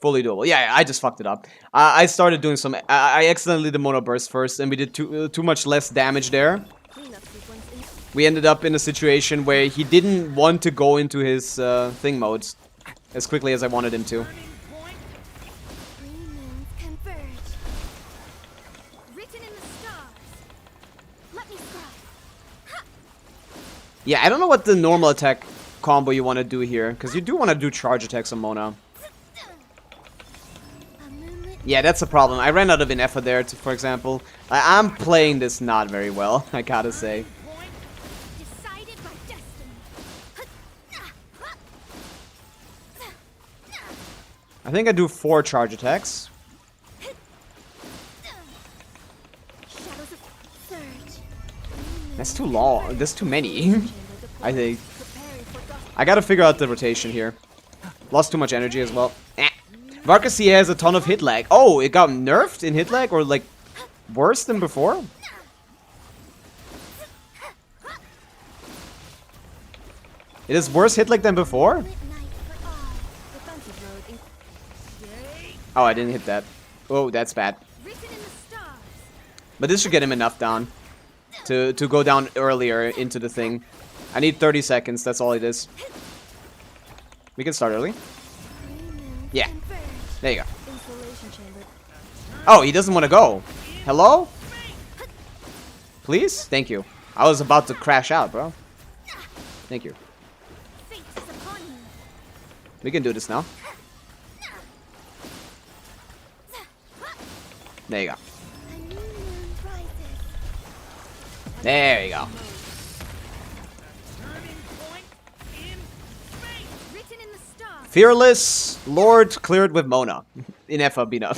A: Fully doable. Yeah, I just fucked it up. I started doing some... I accidentally did Mono Burst first, and we did too much less damage there.
C: Cleanup sequence in.
A: We ended up in a situation where he didn't want to go into his thing modes as quickly as I wanted him to.
C: Turning point.
B: Three moons converge. Written in the stars. Let me scry.
A: Yeah, I don't know what the normal attack combo you want to do here, because you do want to do charge attacks on Mona.
B: A moonlit
A: Yeah, that's a problem. I ran out of Inefa there, for example. I'm playing this not very well, I gotta say.
C: Point.
B: decided by destiny.
A: I think I do 4 charge attacks.
B: Shadows of surge.
A: That's too long. That's too many, I think.
C: Preparing for dust.
A: I gotta figure out the rotation here. Lost too much energy as well. Varkasi has a ton of hit lag. Oh, it got nerfed in hit lag? Or, like, worse than before? It is worse hit lag than before?
B: Moonlit night for all.
C: Defensive mode. Stay.
A: Oh, I didn't hit that. Oh, that's bad.
B: Written in the stars.
A: But this should get him enough down. To go down earlier into the thing. I need 30 seconds, that's all it is. We can start early.
B: Three moons
A: Yeah.
B: converge.
A: There you go.
C: Insulation chamber.
A: Oh, he doesn't want to go. Hello? Please? Thank you. I was about to crash out, bro. Thank you.
B: Fate is upon you.
A: We can do this now. There you go.
B: A new moon rises.
A: There you go.
C: Turning point in space.
B: Written in the stars.
A: Fearless Lord cleared with Mona. In Bina.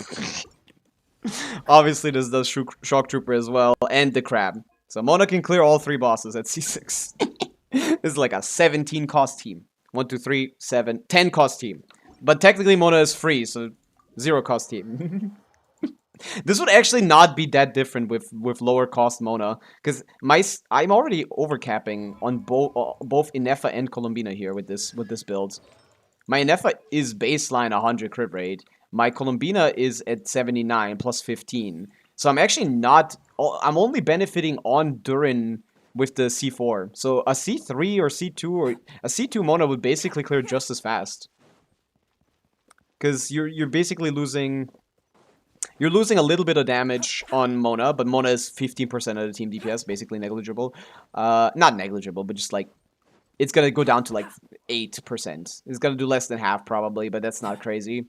A: Obviously, this does Shock Trooper as well, and the Crab. So Mona can clear all 3 bosses at C6. This is like a 17 cost team. 1, 2, 3, 7, 10 cost team. But technically Mona is free, so 0 cost team. This would actually not be that different with lower cost Mona, because I'm already overcapping on both Inefa and Colombina here with this build. My Inefa is baseline 100 crit rate. My Colombina is at 79 plus 15. So I'm actually not... I'm only benefiting on Durin with the C4. So a C3 or C2 or... A C2 Mona would basically clear just as fast. Because you're basically losing... You're losing a little bit of damage on Mona, but Mona is 15% of the team DPS, basically negligible. Not negligible, but just like... It's gonna go down to like 8%. It's gonna do less than half probably, but that's not crazy.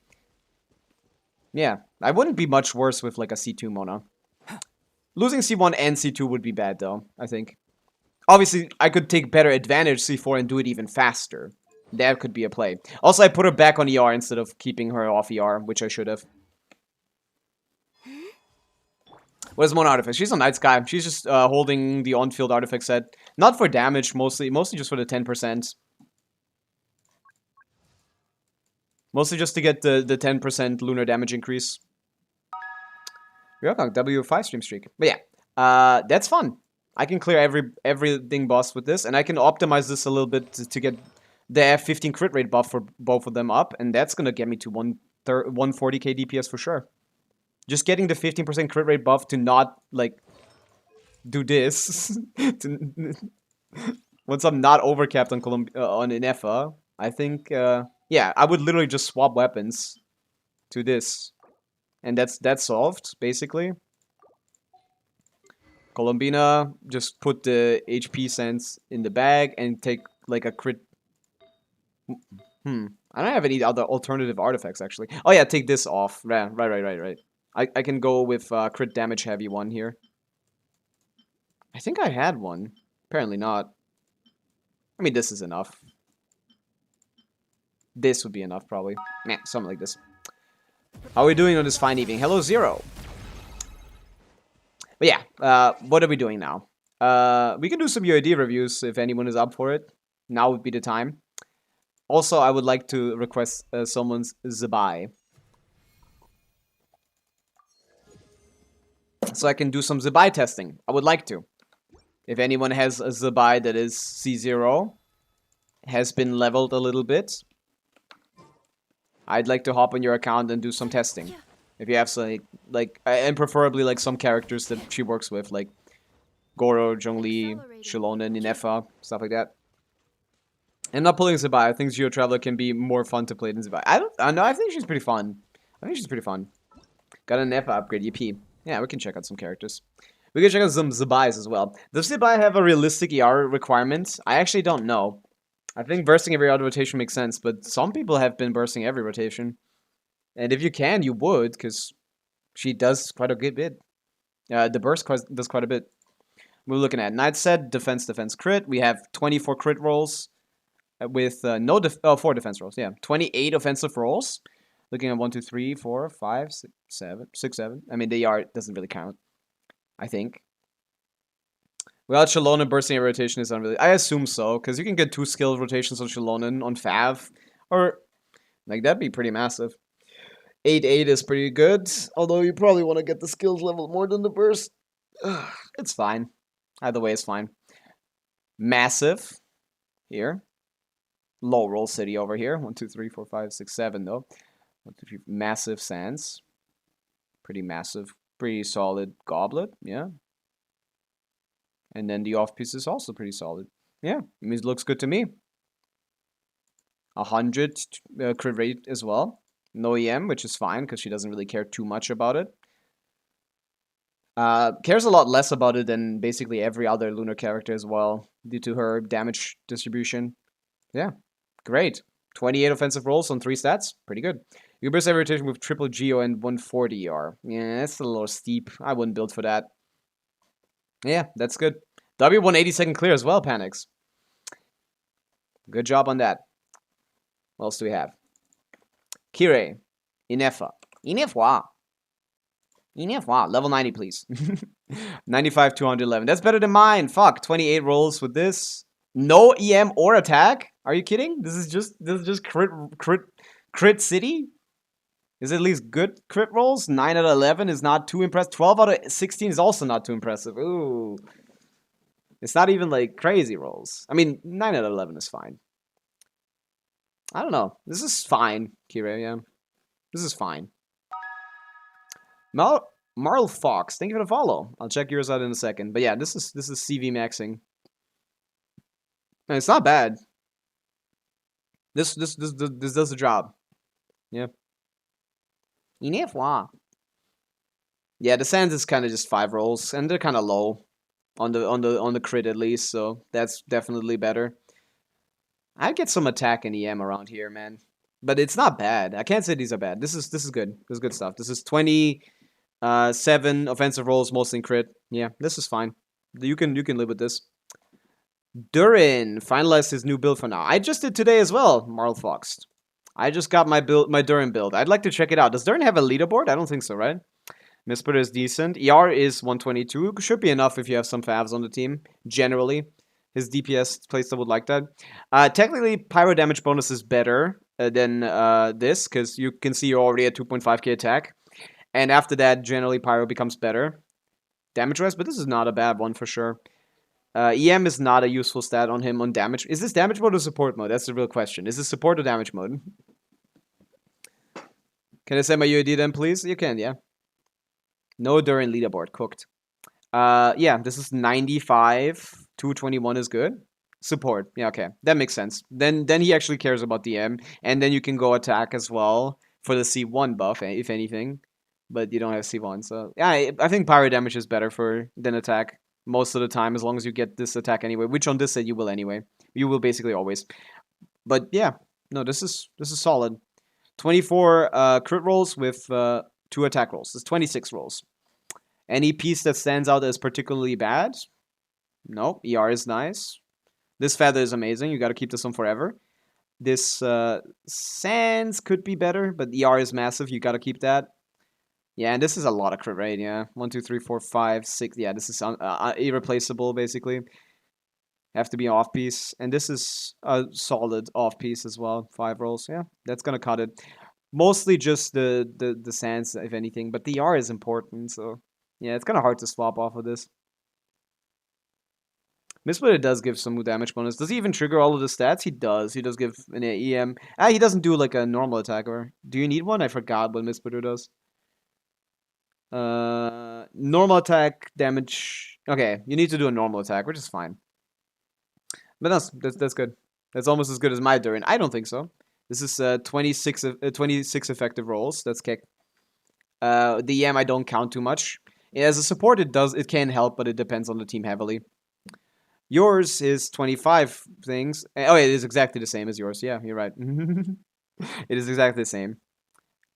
A: Yeah, I wouldn't be much worse with like a C2 Mona. Losing C1 and C2 would be bad though, I think. Obviously, I could take better advantage C4 and do it even faster. That could be a play. Also, I put her back on ER instead of keeping her off ER, which I should have. What is Mono Artifact? She's a Night Sky. She's just holding the on-field artifact set. Not for damage, mostly just for the 10%. Mostly just to get the 10% lunar damage increase. Ryokong, W5 stream streak. But yeah, that's fun. I can clear everything boss with this, and I can optimize this a little bit to get the F15 crit rate buff for both of them up, and that's gonna get me to 140k DPS for sure. Just getting the 15% crit rate buff to not, like, do this. Once I'm not overcapped on on Inefa, I think, yeah, I would literally just swap weapons to this. And that's solved, basically. Colombina, just put the HP sense in the bag and take, like, a crit... I don't have any other alternative artifacts, actually. Oh yeah, take this off. Right. I can go with crit damage heavy one here. I think I had one. Apparently not. I mean, this is enough. This would be enough, probably. Nah, something like this. How are we doing on this fine evening? Hello, Zero. But yeah, what are we doing now? We can do some UID reviews if anyone is up for it. Now would be the time. Also, I would like to request someone's Zibai. So I can do some Zibai testing. I would like to. If anyone has a Zibai that is C0, has been leveled a little bit, I'd like to hop on your account and do some testing. If you have some, like, and preferably like some characters that she works with, like Goro, Zhongli, Shalona, Ninefa, stuff like that. And not pulling Zibai. I think Geo Traveler can be more fun to play than Zibai. I know. I think she's pretty fun. Got an Ninefa upgrade, EP. Yeah, we can check out some characters. We can check out some Zibais as well. Does Zibai have a realistic ER requirement? I actually don't know. I think bursting every other rotation makes sense, but some people have been bursting every rotation. And if you can, you would, because she does quite a good bit. The burst does quite a bit. We're looking at Night Set, defense, crit. We have 24 crit rolls with 4 defense rolls. Yeah, 28 offensive rolls. Looking at 1, 2, 3, 4, 5, 6, 7. I mean, the ER doesn't really count, I think. Without Shalona bursting a rotation is unreal. I assume so, because you can get 2 skill rotations on Shalona on Fav. Or, like, that'd be pretty massive. 8-8 is pretty good, although you probably want to get the skills level more than the burst. It's fine. Either way is fine. Massive. Here. Low roll city over here. 1, 2, 3, 4, 5, 6, 7 though. 1, 2, 3. Massive sands. Pretty massive. Pretty solid goblet. Yeah. And then the off piece is also pretty solid. Yeah. I mean, it looks good to me. 100 crit rate as well. No EM, which is fine because she doesn't really care too much about it. Cares a lot less about it than basically every other lunar character as well, due to her damage distribution. Yeah, great. 28 offensive rolls on 3 stats, pretty good. You burst every rotation with triple Geo and 140 ER. Yeah, that's a little steep. I wouldn't build for that. Yeah, that's good. W 182nd clear as well, Panics. Good job on that. What else do we have? Kirei. Inefa. Inefa. Level 90, please. 95, 211. That's better than mine. Fuck. 28 rolls with this. No EM or attack? Are you kidding? This is just crit city? Is it at least good crit rolls? 9 out of 11 is not too impressive. 12 out of 16 is also not too impressive. Ooh. It's not even like crazy rolls. I mean, 9 out of 11 is fine. I don't know. This is fine, Kirei, yeah. This is fine. Marl Fox, thank you for the follow. I'll check yours out in a second. But yeah, this is CV maxing. And it's not bad. This does the job. Yeah. Yeah, the sands is kind of just 5 rolls, and they're kind of low on the crit at least, so that's definitely better. I'd get some attack and EM around here, man. But it's not bad. I can't say these are bad. This is good. This is good stuff. This is 27 offensive rolls, mostly in crit. Yeah, this is fine. You can live with this. Durin finalized his new build for now. I just did today as well, Marl Fox. I just got my Durin build. I'd like to check it out. Does Durin have a leaderboard? I don't think so, right? Missplitter is decent. ER is 122. Should be enough if you have some favs on the team, generally. His DPS playstyle would like that. Technically, pyro damage bonus is better than this, because you can see you're already at 2.5k attack. And after that, generally, pyro becomes better damage-wise, but this is not a bad one for sure. EM is not a useful stat on him on damage. Is this damage mode or support mode? That's the real question. Is this support or damage mode? Can I say my UID then, please? You can, yeah. No Durin leaderboard. Cooked. Yeah, this is 95. 221 is good. Support. Yeah, okay. That makes sense. Then he actually cares about DM. And then you can go attack as well for the C1 buff, if anything. But you don't have C1, so... Yeah, I think pyro damage is better than attack most of the time, as long as you get this attack anyway. Which on this set you will anyway. You will basically always. But yeah, no, this is solid. 24 crit rolls with 2 attack rolls. It's 26 rolls. Any piece that stands out as particularly bad? No. ER is nice. This feather is amazing. You got to keep this on forever. This sands could be better, but ER is massive. You got to keep that. Yeah, and this is a lot of crit rate. Yeah, 1, 2, 3, 4, 5, 6. Yeah, this is irreplaceable basically. Have to be off piece, and this is a solid off piece as well. 5 rolls. Yeah, that's gonna cut it. Mostly just the sands, if anything, but the ER is important. So yeah, it's kind of hard to swap off of this. Missplitter does give some damage bonus. Does he even trigger all of the stats? He does. He does give an EM. He doesn't do like a normal attacker. Do you need one? I forgot what Missplitter does. Normal attack damage. Okay, you need to do a normal attack, which is fine. But that's good. That's almost as good as my Durin. I don't think so. This is 26 effective rolls. That's kick. The EM I don't count too much. As a support, it can help, but it depends on the team heavily. Yours is 25 things. Oh, it is exactly the same as yours. Yeah, you're right. It is exactly the same.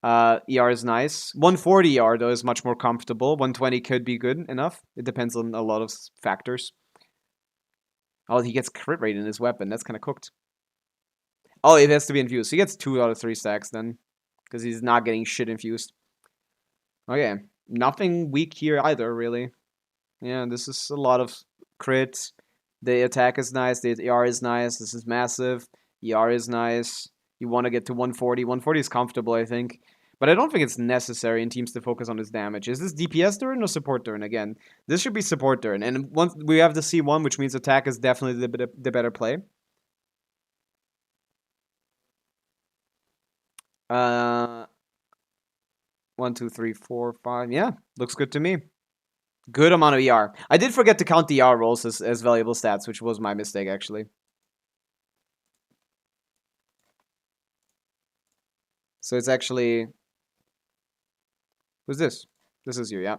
A: ER is nice. 140 ER, though, is much more comfortable. 120 could be good enough. It depends on a lot of factors. Oh, he gets crit rate in his weapon. That's kind of cooked. Oh, it has to be infused. He gets 2 out of 3 stacks then. Because he's not getting shit infused. Okay. Nothing weak here either, really. Yeah, this is a lot of crit. The attack is nice. The ER is nice. This is massive. ER is nice. You want to get to 140. 140 is comfortable, I think. But I don't think it's necessary in teams to focus on his damage. Is this DPS Durin or support Durin? Again, this should be support Durin. And once we have the C1, which means attack is definitely the better play. 1, 2, 3, 4, 5. Yeah, looks good to me. Good amount of ER. I did forget to count the ER rolls as valuable stats, which was my mistake, actually. So it's actually... Who's this? This is you, yeah.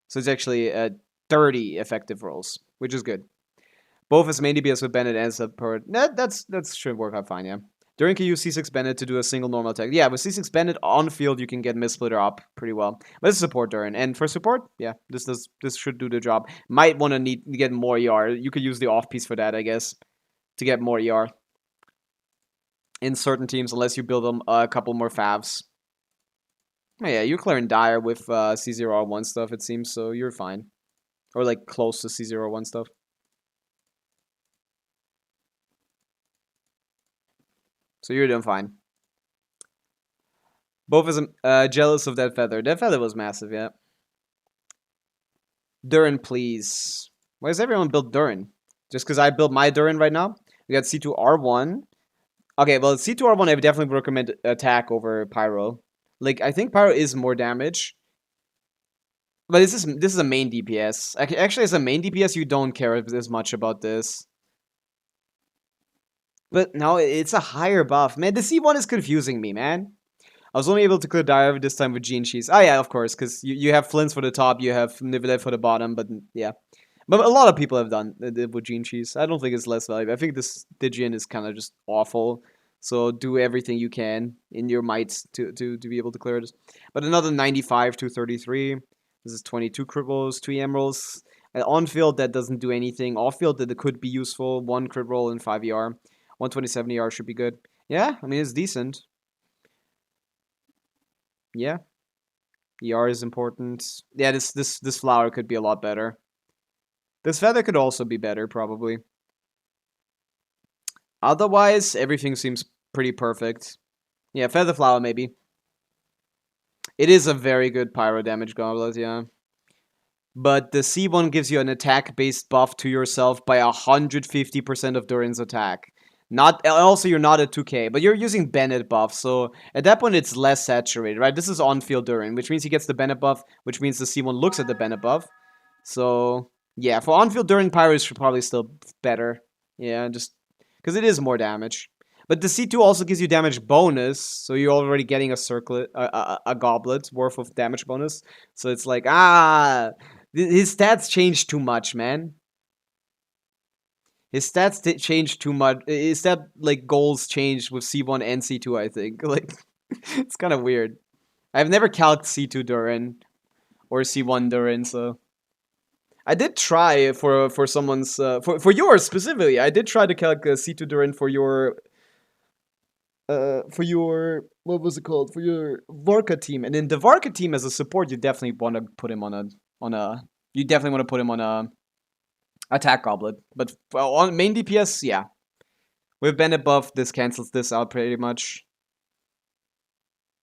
A: So it's actually 30 effective rolls, which is good. Both as main DPS with Bennett and support. That should work out fine, yeah. During can use C6 Bennett to do a single normal attack. Yeah, with C6 Bennett on field, you can get Missplitter up pretty well. But it's support Durin. And for support, yeah, this should do the job. Might want to get more ER. You could use the off piece for that, I guess, to get more ER. In certain teams, unless you build them a couple more favs. Oh, yeah, you're clearing Dire with C0R1 stuff, it seems, so you're fine. Or, like, close to C0R1 stuff. So you're doing fine. Both is jealous of that feather. That feather was massive, yeah. Durin, please. Why does everyone build Durin? Just because I built my Durin right now? We got C2R1. Okay, well, C2R1 I would definitely recommend attack over Pyro. Like, I think Pyro is more damage. But this is a main DPS. Actually, as a main DPS, you don't care as much about this. But no, it's a higher buff. Man, the C1 is confusing me, man. I was only able to clear Dire this time with Gene Cheese. Oh yeah, of course, because you have Flints for the top, you have Nivelet for the bottom, but yeah. But a lot of people have done it with Gene Cheese. I don't think it's less valuable. I think this Stygian is kind of just awful. So do everything you can in your might to be able to clear it. But another 95 to 33. This is 22 crit rolls, 2 emeralds. On field, that doesn't do anything. Off field, that could be useful. 1 crit roll and 5 ER. 127 ER should be good. Yeah, I mean, it's decent. Yeah. ER is important. Yeah, this flower could be a lot better. This feather could also be better, probably. Otherwise, everything seems pretty perfect. Yeah, feather flower maybe. It is a very good pyro damage goblet, yeah. But the C1 gives you an attack-based buff to yourself by 150% of Durin's attack. Not also you're not at 2k, but you're using Bennett buff, so at that point it's less saturated, right? This is on-field Durin, which means he gets the Bennett buff, which means the C1 looks at the Bennett buff. So yeah, for on-field Durin, pyro is probably still better. Yeah, just because it is more damage. But the C2 also gives you damage bonus, so you're already getting a circlet, a goblet worth of damage bonus. So it's like, his stats change too much, man. His stats change too much. His stat like goals changed with C1 and C2, I think. Like, it's kind of weird. I've never calced C2 Durin or C1 Durin, so I did try for someone's for yours specifically. I did try to calc C2 Durin for your what was it called, for your Varka team, and in the Varka team as a support, you definitely want to put him on a you definitely want to put him on a attack goblet. But on main DPS, yeah, with Bennett buff, this cancels this out pretty much.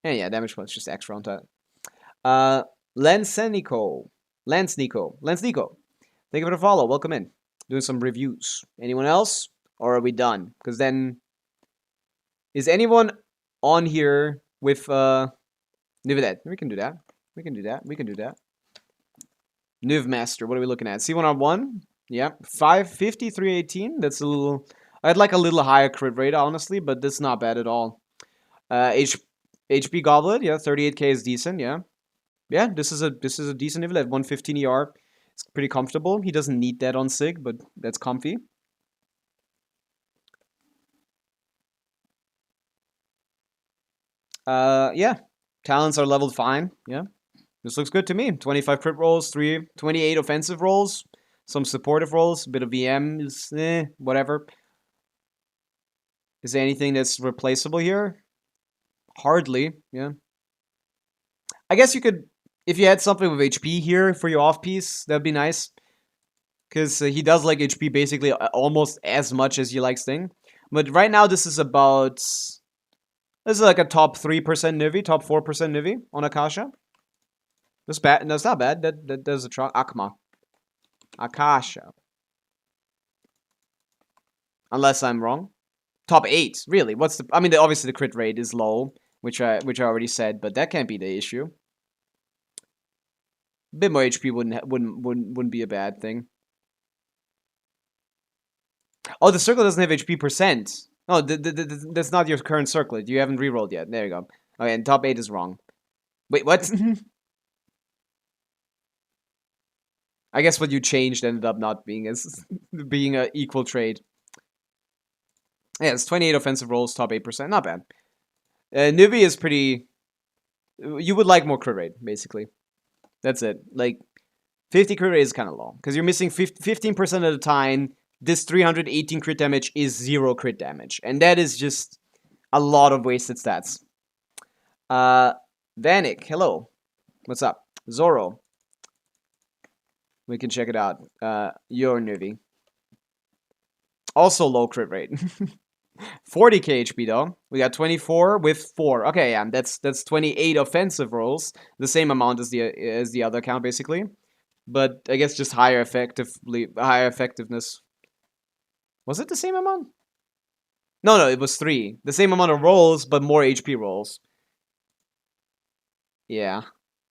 A: And yeah, damage bonus just extra on that. Lance Nico. Thank you for the follow. Welcome in. Doing some reviews. Anyone else, or are we done? Because then, is anyone on here with Nuv that? We can do that. We can do that. Nuv Master. What are we looking at? C1 on 1. Yeah, 550, 318. That's a little. I'd like a little higher crit rate, honestly, but that's not bad at all. HP Goblet, yeah, 38k is decent, yeah. Yeah, this is a decent level at 115 ER. It's pretty comfortable. He doesn't need that on Sig, but that's comfy. Yeah, talents are leveled fine. Yeah, this looks good to me. 25 crit rolls, 28 offensive rolls, some supportive rolls, a bit of VM is whatever. Is there anything that's replaceable here? Hardly. Yeah. I guess you could, if you had something with HP here for your off piece, that'd be nice. Because he does like HP basically almost as much as you like Sting. But right now this is about... This is like a top 3% Nivi, top 4% Nivi on Akasha. That's bad. No, it's not bad. That does a try. Akma. Akasha. Unless I'm wrong. Top 8, really. What's the... I mean, obviously the crit rate is low, which I already said, but that can't be the issue. A bit more HP wouldn't be a bad thing. Oh, the circle doesn't have HP percent. No, that's not your current circlet. You haven't rerolled yet. There you go. Okay, and top 8 is wrong. Wait, what? I guess what you changed ended up not being as being an equal trade. Yeah, it's 28 offensive rolls, top 8%. Not bad. Nubi is pretty... You would like more crit rate, basically. That's it. Like, 50 crit rate is kind of low. Because you're missing 15% of the time. This 318 crit damage is 0 crit damage. And that is just a lot of wasted stats. Vanik, hello. What's up? Zoro. We can check it out. Your Nuvi. Also low crit rate. 40k HP though. We got 24 with 4. Okay, yeah, that's 28 offensive rolls. The same amount as the other account basically. But I guess just higher effectiveness. Was it the same amount? No, it was 3. The same amount of rolls, but more HP rolls. Yeah.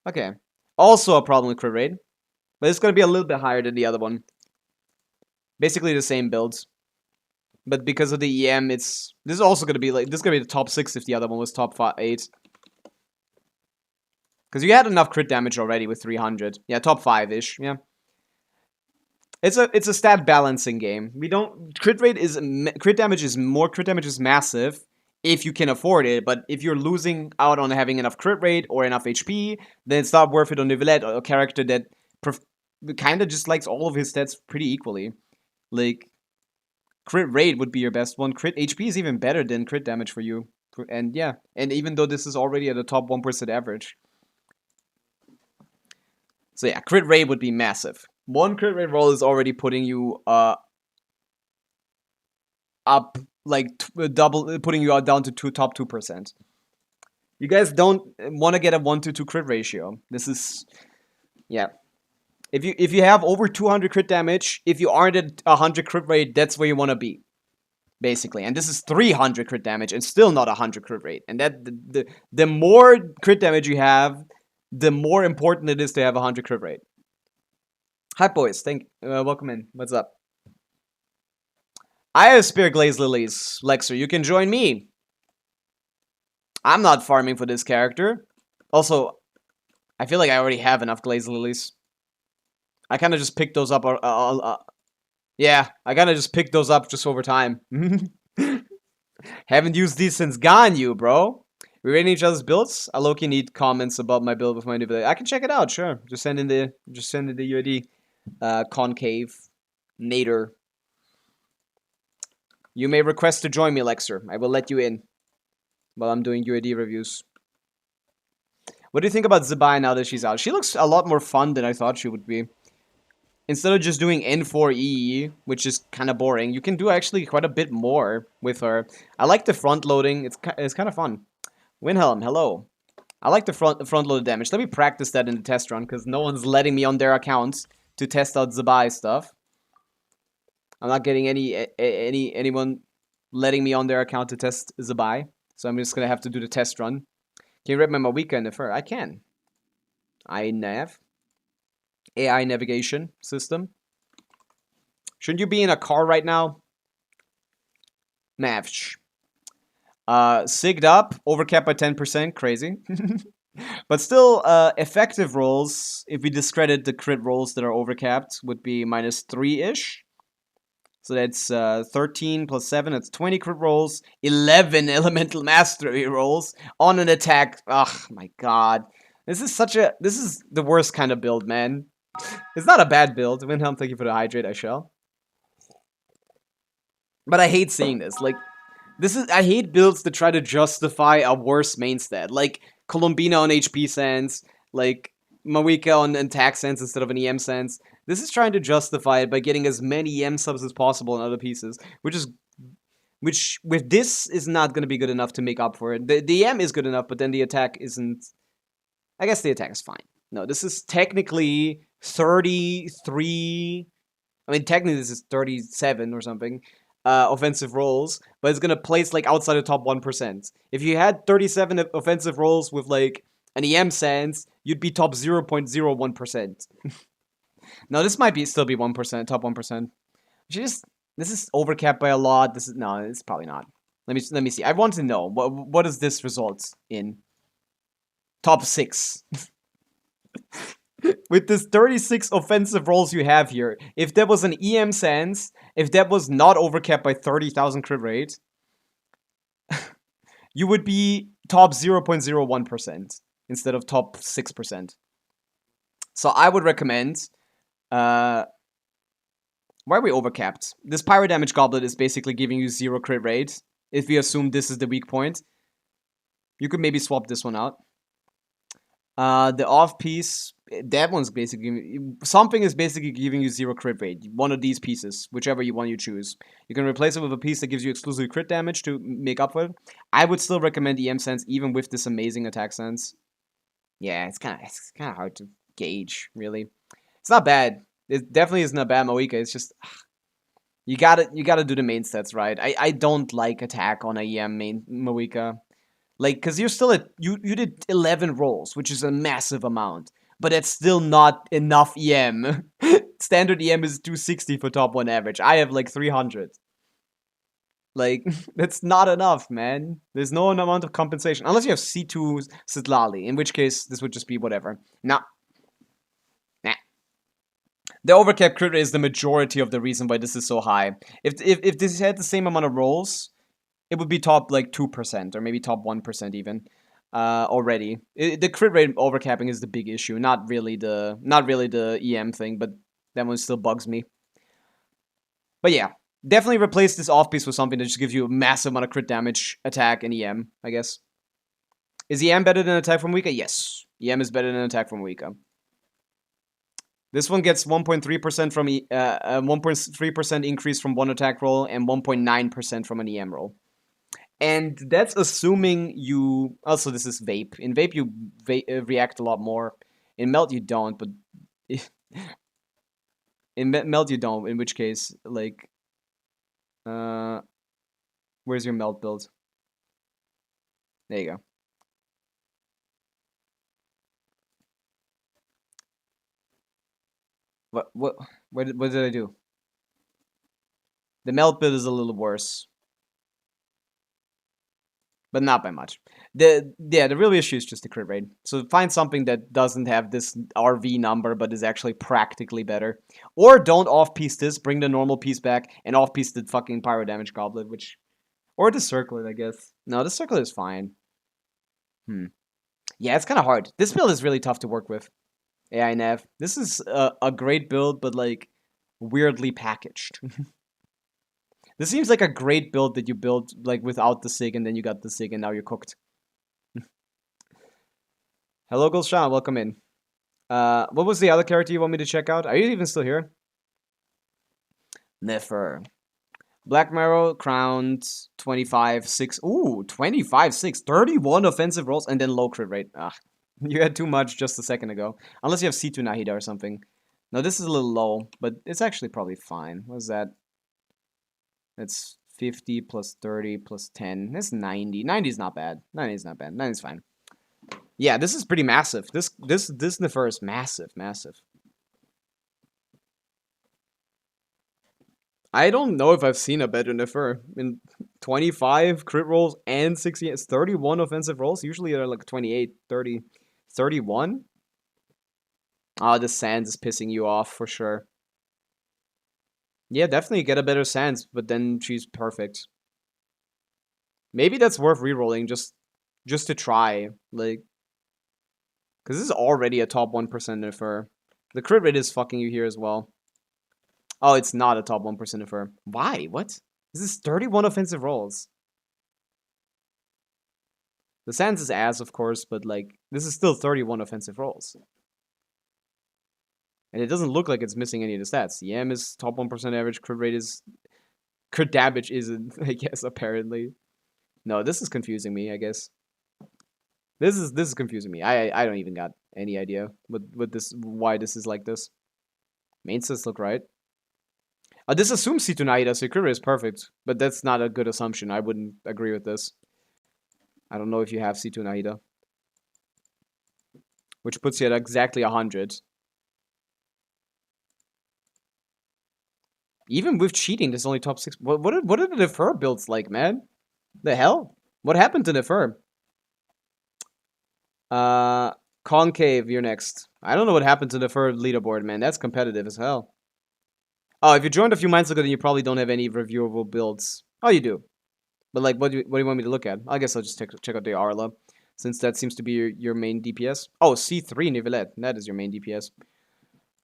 A: Okay. Also a problem with crit rate. But it's gonna be a little bit higher than the other one. Basically the same builds. But because of the EM, this is also gonna be like, this is gonna be the top 6 if the other one was top 8. Because you had enough crit damage already with 300. Yeah, top 5-ish, yeah. It's a stat balancing game. Crit damage is massive if you can afford it, but if you're losing out on having enough crit rate or enough HP, then it's not worth it on Nivelette, a character that kind of just likes all of his stats pretty equally. Like, crit rate would be your best one. Crit HP is even better than crit damage for you. And yeah, and even though this is already at a top 1% average. So yeah, crit rate would be massive. One crit rate roll is already putting you up like double, putting you down to top 2%. You guys don't want to get a 1 to 2 crit ratio. This is, yeah. If you have over 200 crit damage, if you aren't at 100 crit rate, that's where you want to be, basically. And this is 300 crit damage and still not 100 crit rate. And that the more crit damage you have, the more important it is to have 100 crit rate. Hi boys, welcome in. What's up? I have Spear Glaze Lilies, Lexer. You can join me. I'm not farming for this character. Also, I feel like I already have enough Glaze Lilies. I kind of just picked those up. Yeah, I kind of just picked those up just over time. Haven't used these since Ganyu, bro. We rating each other's builds. I low-key need comments about my build with my new build. I can check it out, sure. Just send in the UID concave nader. You may request to join me, Lexer. I will let you in while I'm doing UID reviews. What do you think about Zibai now that she's out? She looks a lot more fun than I thought she would be. Instead of just doing N4E, which is kind of boring, you can do actually quite a bit more with her. I like the front loading. It's kind of fun. Winhelm, hello. I like the front loaded damage. Let me practice that in the test run because no one's letting me on their accounts to test out Zibai stuff. I'm not getting anyone letting me on their account to test Zibai, so I'm just gonna have to do the test run. Can you read my Pavica in the fur? I can. iNav. AI navigation system. Shouldn't you be in a car right now? Mavch. Sigged up, overcapped by 10%, crazy. But still, effective rolls, if we discredit the crit rolls that are overcapped, would be minus 3-ish. So that's 13 plus 7, that's 20 crit rolls, 11 elemental mastery rolls on an attack. Ugh, my god. This is the worst kind of build, man. It's not a bad build. Windhelm, thank you for the hydrate, I shall. But I hate seeing this. Like, I hate builds that try to justify a worse main stat. Like, Columbina on HP sense, like, Pavica on attack sense instead of an EM sense. This is trying to justify it by getting as many EM subs as possible in other pieces, which with this is not going to be good enough to make up for it. The EM is good enough, but then the attack isn't. I guess the attack is fine. No, this is technically 33. I mean, technically this is 37 or something. Offensive rolls, but it's gonna place like outside the top 1%. If you had 37 offensive rolls with like an EM sense, you'd be top 0.01%. No, this might still be 1%, top 1%. This is overcapped by a lot. No, it's probably not. Let me see. I want to know what does this result in? Top 6. With this 36 offensive rolls you have here, if that was an EM sense, if that was not overcapped by 30,000 crit rate, you would be top 0.01% instead of top 6%. So I would recommend, why are we overcapped? This pyro damage goblet is basically giving you 0 crit rate. If we assume this is the weak point, you could maybe swap this one out. The off piece, that one's basically, something is basically giving you 0 crit rate. One of these pieces, whichever one you choose. You can replace it with a piece that gives you exclusive crit damage to make up for it. I would still recommend EM sense even with this amazing attack sense. Yeah, it's kind of hard to gauge, really. It's not bad. It definitely isn't a bad Pavica. It's just you gotta do the main stats right. I don't like attack on a EM main Pavica. Like, because you're still you did 11 rolls, which is a massive amount. But that's still not enough EM. Standard EM is 260 for top 1 average. I have like 300. Like, that's not enough, man. There's no amount of compensation. Unless you have C2 Sitlali, in which case this would just be whatever. Nah. The overcap crit rate is the majority of the reason why this is so high. If this had the same amount of rolls, it would be top like 2% or maybe top 1% even already. The crit rate overcapping is the big issue, not really the EM thing, but that one still bugs me. But yeah, definitely replace this off piece with something that just gives you a massive amount of crit damage, attack, and EM, I guess. Is EM better than attack from Pavica? Yes. EM is better than attack from Pavica. This one gets 1.3% from 1.3% increase from one attack roll and 1.9% from an EM roll. And that's assuming you... Also, this is Vape. In Vape, you react a lot more. In Melt, you don't, but... in Melt, you don't, in which case, like... where's your Melt build? There you go. What did I do? The Melt build is a little worse. But not by much. The real issue is just the crit rate. So find something that doesn't have this RV number, but is actually practically better. Or don't off-piece this, bring the normal piece back, and off-piece the fucking Pyro Damage Goblet, which... Or the Circlet, I guess. No, the Circlet is fine. Yeah, it's kind of hard. This build is really tough to work with. AI Nav. This is a great build, but, like, weirdly packaged. This seems like a great build that you built, like, without the SIG, and then you got the SIG, and now you're cooked. Hello, Gulshan, welcome in. What was the other character you want me to check out? Are you even still here? Nefer. Black Marrow, crowned, 25-6. Ooh, 25-6. 31 offensive rolls, and then low crit rate. Ah, you had too much just a second ago. Unless you have C2 Nahida or something. No, this is a little low, but it's actually probably fine. What's that? That's 50 plus 30 plus 10. That's 90. 90 is not bad. 90 is not bad. 90 is fine. Yeah, this is pretty massive. This Nefer is massive, massive. I don't know if I've seen a better Nefer. In 25 crit rolls and 60, 31 offensive rolls. Usually they're like 28, 30, 31. Ah, the Sands is pissing you off for sure. Yeah, definitely get a better Sans, but then she's perfect. Maybe that's worth rerolling just to try, like, because this is already a top 1% of her. The crit rate is fucking you here as well. Oh, it's not a top 1% of her. Why? What? This is 31 offensive rolls. The Sans is ass, of course, but, like, this is still 31 offensive rolls. And it doesn't look like it's missing any of the stats. The M is top 1% average, crit rate is... Crit damage isn't, I guess, apparently. No, this is confusing me, I guess. This is confusing me. I don't even got any idea why this is like this. Main stats look right. This assumes C2 Naida, so crit rate is perfect. But that's not a good assumption. I wouldn't agree with this. I don't know if you have C2 Naida. Which puts you at exactly 100. Even with cheating, there's only top 6. What are the Nefer builds like, man? The hell? What happened to Nefer? Concave, you're next. I don't know what happened to Nefer leaderboard, man. That's competitive as hell. Oh, if you joined a few months ago, then you probably don't have any reviewable builds. Oh, you do. But, like, what do you want me to look at? I guess I'll just check out the Arla, since that seems to be your main DPS. Oh, C3 Nivelette. That is your main DPS.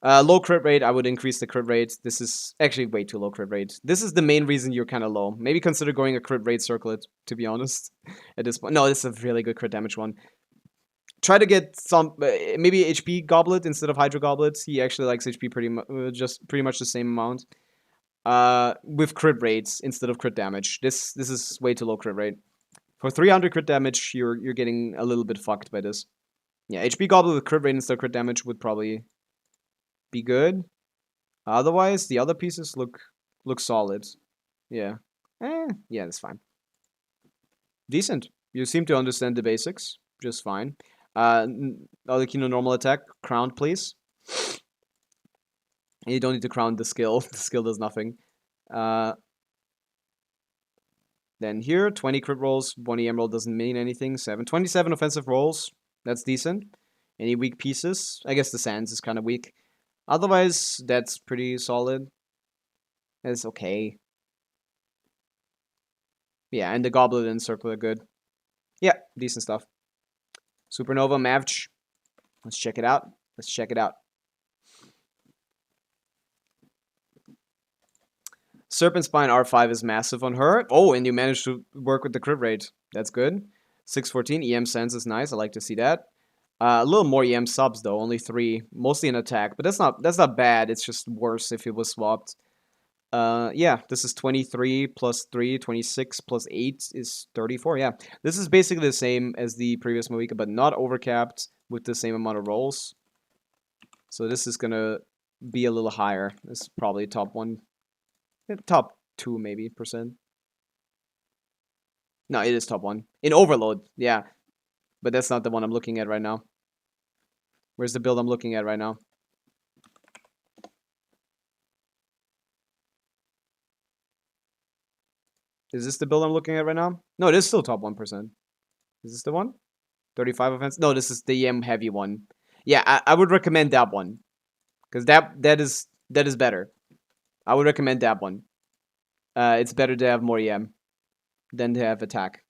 A: Low crit rate, I would increase the crit rate. This is actually way too low crit rate. This is the main reason you're kind of low. Maybe consider going a crit rate circlet, to be honest, at this point. No, this is a really good crit damage one. Try to get some, maybe HP Goblet instead of Hydro Goblet. He actually likes HP pretty much the same amount. With crit rates instead of crit damage. This is way too low crit rate. For 300 crit damage, you're getting a little bit fucked by this. Yeah, HP Goblet with crit rate instead of crit damage would probably be good. Otherwise, the other pieces look solid. Yeah. Yeah, that's fine. Decent. You seem to understand the basics just fine. Arlecchino normal attack, crowned, please. And you don't need to crown the skill. The skill does nothing. Then here, 20 crit rolls, 1 EM roll doesn't mean anything. 27 offensive rolls. That's decent. Any weak pieces? I guess the Sands is kind of weak. Otherwise, that's pretty solid. It's okay. Yeah, and the Goblet and Circle are good. Yeah, decent stuff. Supernova, Mavch. Let's check it out. Let's check it out. Serpent Spine R5 is massive on her. Oh, and you managed to work with the crit rate. That's good. 614, EM Sense is nice. I like to see that. A little more EM subs though, only 3, mostly in attack, but that's not bad. It's just worse if it was swapped. Yeah, this is 23 plus 3, 26 plus 8 is 34. Yeah, this is basically the same as the previous Moika, but not overcapped with the same amount of rolls. So this is gonna be a little higher. This is probably top 1, top 2 maybe percent. No, it is top 1 in overload. Yeah, but that's not the one I'm looking at right now. Where's the build I'm looking at right now? Is this the build I'm looking at right now? No, it is still top 1%. Is this the one? 35 offense? No, this is the EM heavy one. Yeah, I would recommend that one. Because that is better. I would recommend that one. It's better to have more EM than to have attack.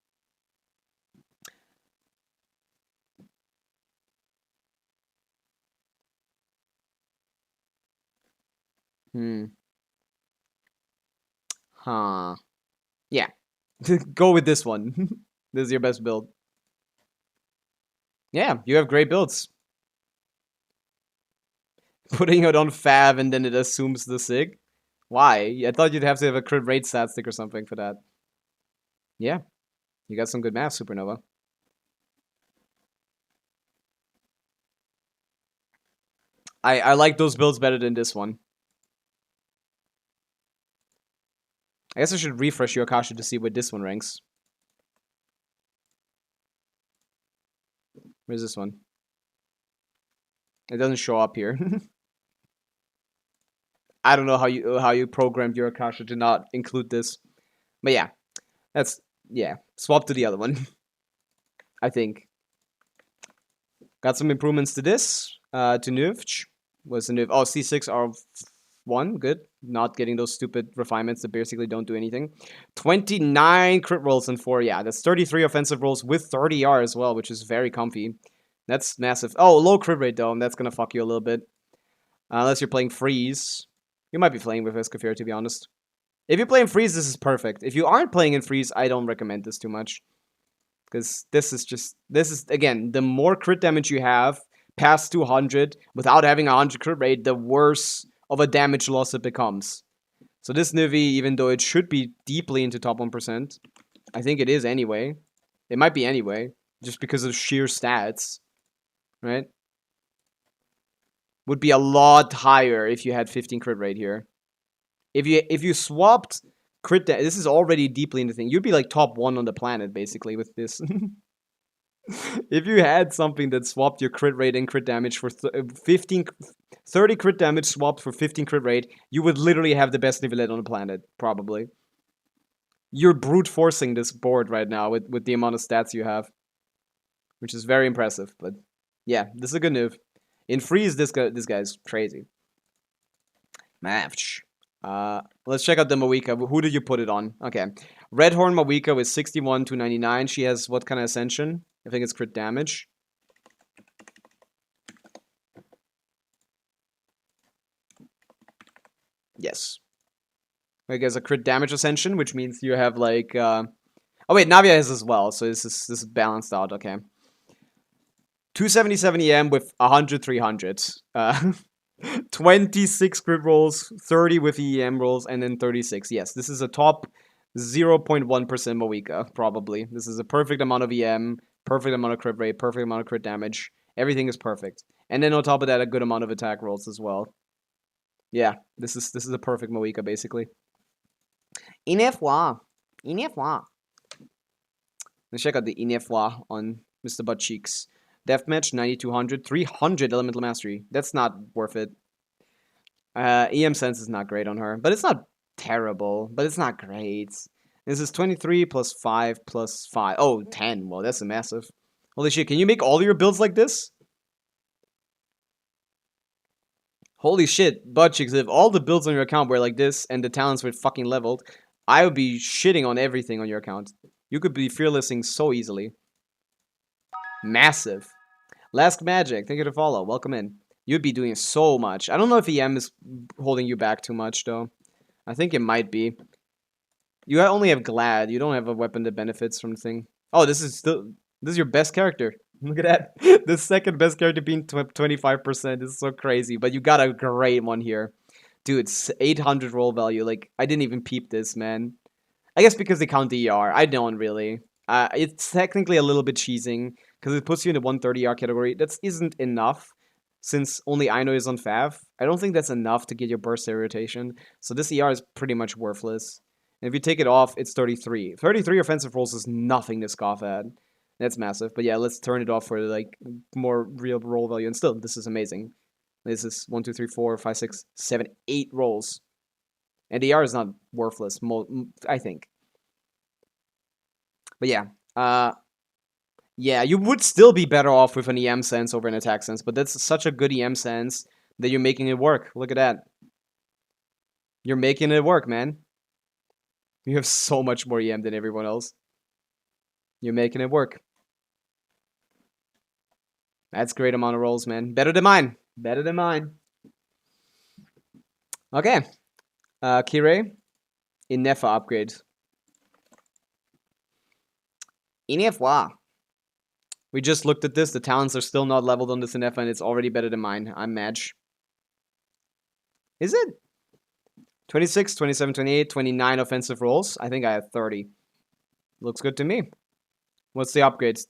A: Huh. Yeah. Go with this one. This is your best build. Yeah, you have great builds. Putting it on Fav and then it assumes the Sig? Why? I thought you'd have to have a crit rate stat stick or something for that. Yeah. You got some good math, Supernova. I like those builds better than this one. I guess I should refresh your Akasha to see where this one ranks. Where's this one? It doesn't show up here. I don't know how you programmed your Akasha to not include this. But yeah. That's swap to the other one. I think. Got some improvements to this. To Nuvch. Was the Nuv? Oh, C6 R1, good. Not getting those stupid refinements that basically don't do anything. 29 crit rolls and 4. Yeah, that's 33 offensive rolls with 30 R as well, which is very comfy. That's massive. Oh, low crit rate though. That's gonna fuck you a little bit. Unless you're playing Freeze. You might be playing with Escafir, to be honest. If you're playing Freeze, this is perfect. If you aren't playing in Freeze, I don't recommend this too much. Because this is, again, the more crit damage you have past 200 without having a 100 crit rate, the worse of a damage loss it becomes. So this Nivi, even though it should be deeply into top 1%, I think it is anyway. It might be anyway, just because of sheer stats, right? Would be a lot higher if you had 15 crit rate here. If you swapped crit, this is already deeply into the thing. You'd be like top 1 on the planet basically with this. If you had something that swapped your crit rate and crit damage for 30 crit damage swapped for 15 crit rate, you would literally have the best Nivelette on the planet, probably. You're brute forcing this board right now with the amount of stats you have, which is very impressive. But yeah, this is a good Niv. In Freeze, this guy's crazy. Match. Let's check out the Moika. Who did you put it on? Okay. Redhorn Moika with 61 to 99. She has what kind of ascension? I think it's crit damage. Yes. I guess a crit damage ascension, which means you have like oh wait, Navia has as well, so this is balanced out, okay. 277 EM with 100 300. 26 crit rolls, 30 with EM rolls, and then 36. Yes, this is a top 0.1% Moika, probably. This is a perfect amount of EM, perfect amount of crit rate, perfect amount of crit damage. Everything is perfect. And then on top of that, a good amount of attack rolls as well. Yeah, this is a perfect Moika, basically. Inefwa. Let's check out the Inefwa on Mr. Butt Cheeks. Deathmatch, 9200, 300 Elemental Mastery. That's not worth it. EM Sense is not great on her, but it's not terrible, but it's not great. This is 23 plus 5 plus 5. Oh, 10. Well, that's a massive. Holy shit, can you make all your builds like this? Holy shit, Butt Cheeks, if all the builds on your account were like this and the talents were fucking leveled, I would be shitting on everything on your account. You could be fearlessing so easily. Massive. Lask Magic, thank you to follow. Welcome in. You'd be doing so much. I don't know if EM is holding you back too much, though. I think it might be. You only have Glad. You don't have a weapon that benefits from the thing. Oh, this is your best character. Look at that. The second best character being 25% is so crazy, but you got a great one here. Dude, it's 800 roll value. Like, I didn't even peep this, man. I guess because they count the ER. I don't really. It's technically a little bit cheesing, because it puts you in the 130 ER category. That isn't enough, since only Aino is on Fav. I don't think that's enough to get your burst area rotation, so this ER is pretty much worthless. And if you take it off, it's 33. 33 offensive rolls is nothing to scoff at. That's massive. But yeah, let's turn it off for like more real roll value. And still, this is amazing. This is 1, 2, 3, 4, 5, 6, 7, 8 rolls. And the ER is not worthless, I think. But yeah. Yeah, you would still be better off with an EM sense over an attack sense. But that's such a good EM sense that you're making it work. Look at that. You're making it work, man. You have so much more EM than everyone else. You're making it work. That's a great amount of rolls, man. Better than mine. Better than mine. Okay. Kirei. Inefa upgrade. Inefa. We just looked at this. The talents are still not leveled on this Inefa, and it's already better than mine. I'm match. Is it? 26, 27, 28, 29 offensive rolls. I think I have 30. Looks good to me. What's the upgrades?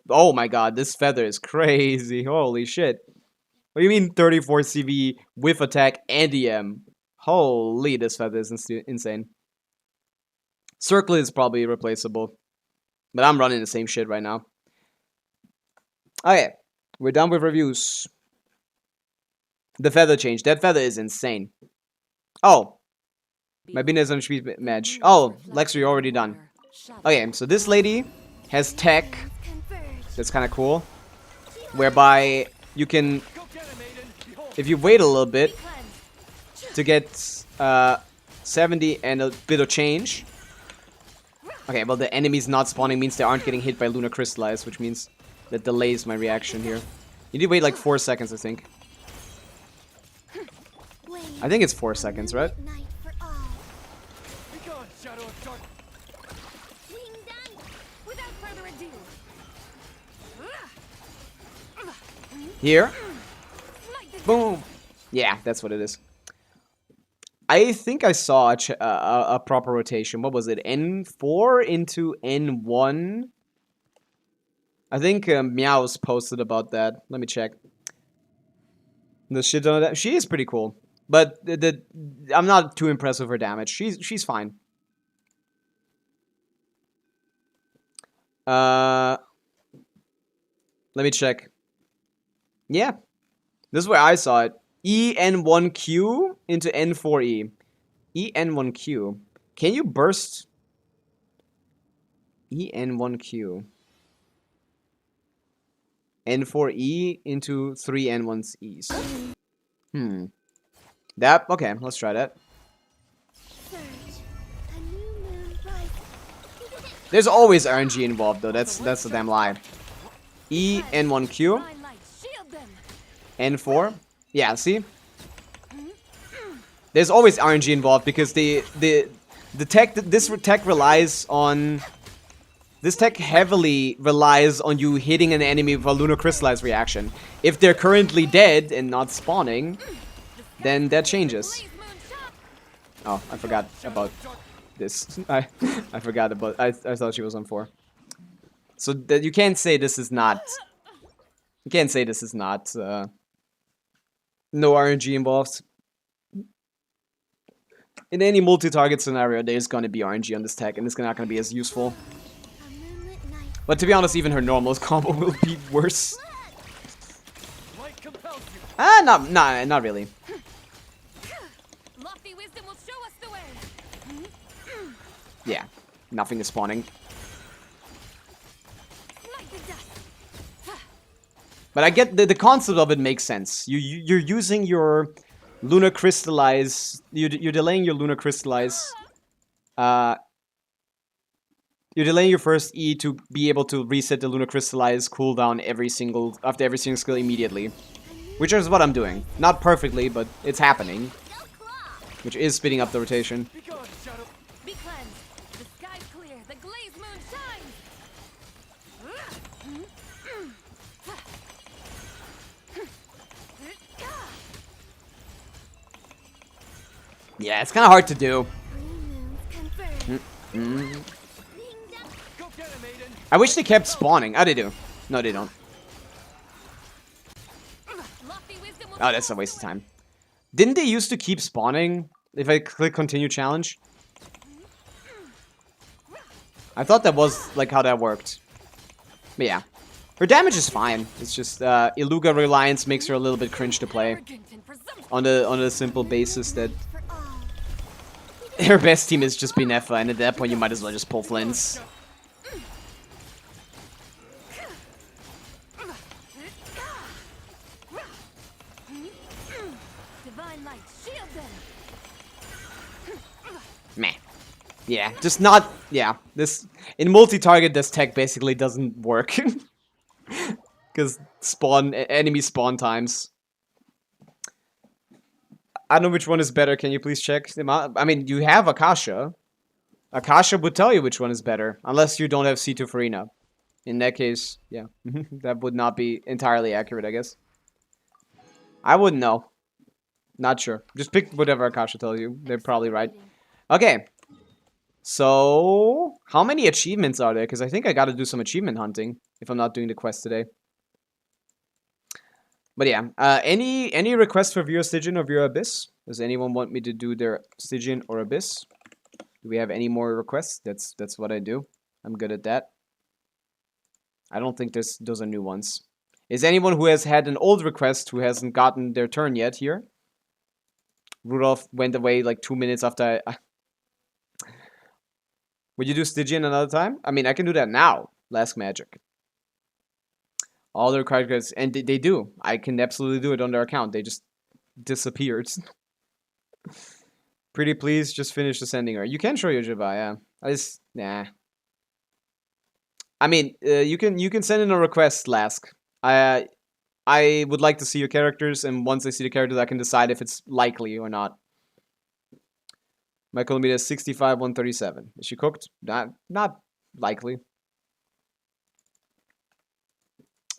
A: Oh my god, this feather is crazy. Holy shit. What do you mean 34 CV with attack and EM? Holy, this feather is insane. Circle is probably replaceable. But I'm running the same shit right now. Okay, we're done with reviews. The feather change. That feather is insane. Oh. My business on speed match. Oh, Lex, you're already done. Okay, so this lady has tech. That's kind of cool. Whereby you can, if you wait a little bit, to get 70 and a bit of change. Okay, well the enemies not spawning means they aren't getting hit by Lunar Crystallize, which means that delays my reaction here. You need to wait like 4 seconds, I think. I think it's 4 seconds, right? Here. Boom. Yeah, that's what it is. I think I saw a proper rotation. What was it? N4 into N1? I think Meow's posted about that. Let me check. The shit on that. She is pretty cool. But I'm not too impressed with her damage. She's fine. Let me check. Yeah. This is where I saw it. EN1Q into N4E. EN1Q. Can you burst EN1Q? N4E into 3 N1Es. That, okay, let's try that. There's always RNG involved though, that's a damn lie. EN1Q. N4. Yeah, see? There's always RNG involved because the tech, this tech relies on... This tech heavily relies on you hitting an enemy with a Lunar Crystallize reaction. If they're currently dead and not spawning, then that changes. Oh, I forgot about this. I forgot about... I thought she was on 4. So that you can't say this is not... You can't say this is not... no RNG involved. In any multi-target scenario, there's gonna be RNG on this tech, and it's not gonna be as useful. But to be honest, even her normal combo will be worse. Not really. Yeah, nothing is spawning. But I get the concept of it makes sense. You're using your Lunar Crystallize. You're delaying your Lunar Crystallize. You're delaying your first E to be able to reset the Lunar Crystallize cooldown after every single skill immediately. Which is what I'm doing. Not perfectly, but it's happening. Which is speeding up the rotation. Yeah, it's kind of hard to do.
C: Go get him, Aiden.
A: I wish they kept spawning. Oh, they do. No, they don't. Oh, that's a waste of time. Didn't they used to keep spawning if I click continue challenge? I thought that was like how that worked. But yeah. Her damage is fine. It's just Iluga reliance makes her a little bit cringe to play. On the simple basis that her best team is just Binefa, and at that point you might as well just pull Flints. Meh. Yeah, just not... Yeah, this... In multi-target, this tech basically doesn't work. Because enemy spawn times. I don't know which one is better. Can you please check them out? I mean, you have Akasha. Akasha would tell you which one is better. Unless you don't have C2 Farina. In that case, yeah. That would not be entirely accurate, I guess. I wouldn't know. Not sure. Just pick whatever Akasha tells you. They're probably right. Okay. So, how many achievements are there? Because I think I gotta do some achievement hunting if I'm not doing the quest today. But yeah, any requests for viewer Stygian or viewer Abyss? Does anyone want me to do their Stygian or Abyss? Do we have any more requests? That's what I do. I'm good at that. I don't think those are new ones. Is anyone who has had an old request who hasn't gotten their turn yet here? Rudolph went away like 2 minutes after I... Would you do Stygian another time? I mean, I can do that now. Last Magic. All the required credits, and they do. I can absolutely do it on their account. They just disappeared. Pretty please, just finish the sending her. You can show your Zibai, yeah. Nah. I mean, you can send in a request, Lask. I would like to see your characters, and once I see the characters, I can decide if it's likely or not. My kilometer is 65, 137. Is she cooked? Not likely.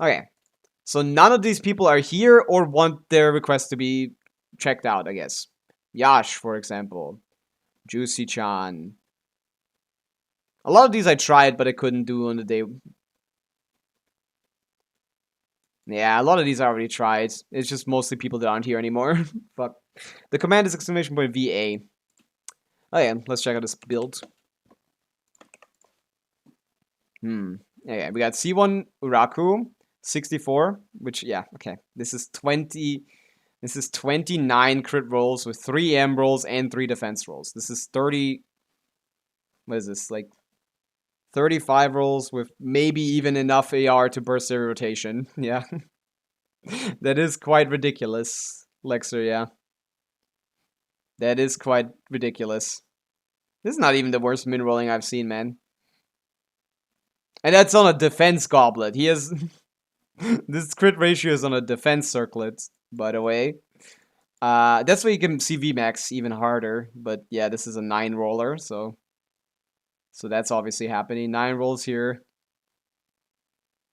A: Okay. So none of these people are here or want their request to be checked out, I guess. Yash, for example. Juicy-chan. A lot of these I tried, but I couldn't do on the day. Yeah, a lot of these I already tried. It's just mostly people that aren't here anymore. Fuck. The command is !VA. Oh yeah, let's check out this build. Okay, we got C1 Uraku, 64, which, yeah, okay. This is 29 crit rolls with 3 AM rolls and 3 defense rolls. This is 30, what is this, like 35 rolls with maybe even enough AR to burst every rotation. Yeah. That is quite ridiculous, Lexer, yeah. That is quite ridiculous. This is not even the worst min rolling I've seen, man. And that's on a defense goblet. He has... This crit ratio is on a defense circlet, by the way. That's why you can see VMAX even harder. But yeah, this is a 9 roller, so that's obviously happening. 9 rolls here.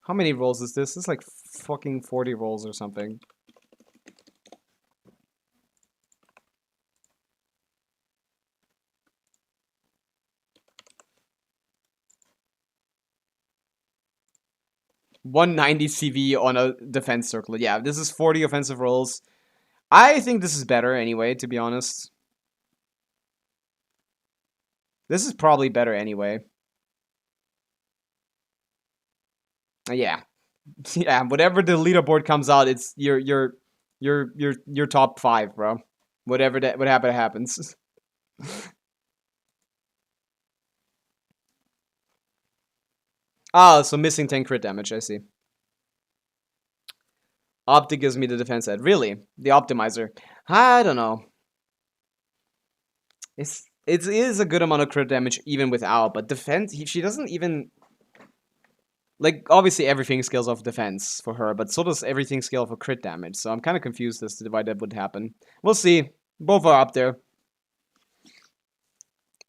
A: How many rolls is this? This is like fucking 40 rolls or something. .190 CV on a defense circlet. Yeah, this is 40 offensive rolls. I think this is better anyway, to be honest. This is probably better anyway. Yeah. Yeah, whatever the leaderboard comes out, it's your top 5, bro. Whatever that happens. Ah, so missing 10 crit damage, I see. Opti gives me the defense head. Really? The optimizer. I don't know. It is a good amount of crit damage even without, but defense, she doesn't even... Like, obviously everything scales off defense for her, but so does everything scale for crit damage, so I'm kind of confused as to why that would happen. We'll see. Both are up there.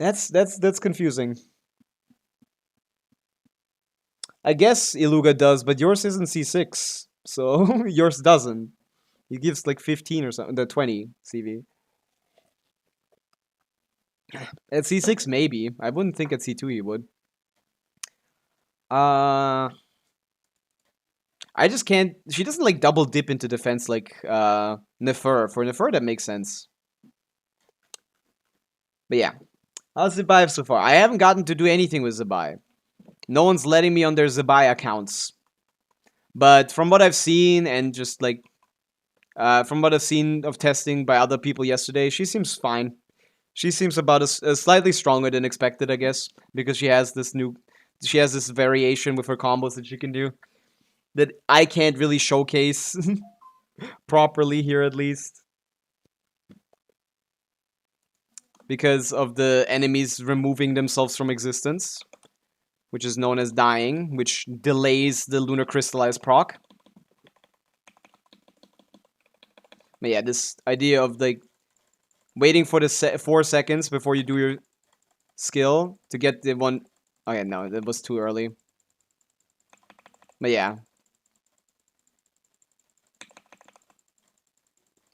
A: That's confusing. I guess Iluga does, but yours isn't C6, so yours doesn't. He gives like 15 or something, the 20 CV. At C6, maybe. I wouldn't think at C2 he would. I just can't. She doesn't like double dip into defense like Nefer. For Nefer, that makes sense. But yeah, how's Zibai so far? I haven't gotten to do anything with Zibai. No one's letting me on their Zibai accounts. But from what I've seen and just like from what I've seen of testing by other people yesterday, she seems fine. She seems about as slightly stronger than expected, I guess, because she has this variation with her combos that she can do that I can't really showcase properly here, at least, because of the enemies removing themselves from existence, which is known as dying, which delays the lunar crystallized proc. But yeah, this idea of like waiting for the 4 seconds before you do your skill to get the one. Oh yeah, no, that was too early. But yeah,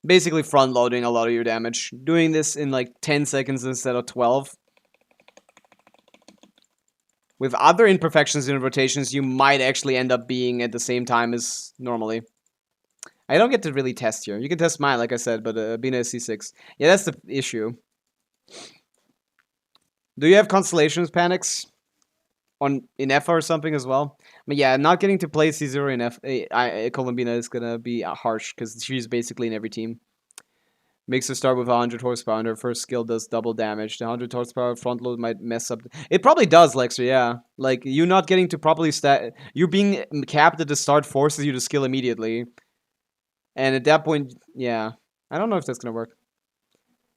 A: basically front loading a lot of your damage, doing this in like 10 seconds instead of 12. With other imperfections in rotations, you might actually end up being at the same time as normally. I don't get to really test here. You can test mine, like I said, but Bina is C6. Yeah, that's the issue. Do you have Constellations Panics in F or something as well? But yeah, not getting to play C0 in F, Columbina is gonna be harsh because she's basically in every team. Makes her start with 100 horsepower, and her first skill does double damage. The 100 horsepower front load might mess up. It probably does, Lexer, yeah. Like, you not getting to properly you being capped at the start forces you to skill immediately. And at that point, yeah. I don't know if that's gonna work.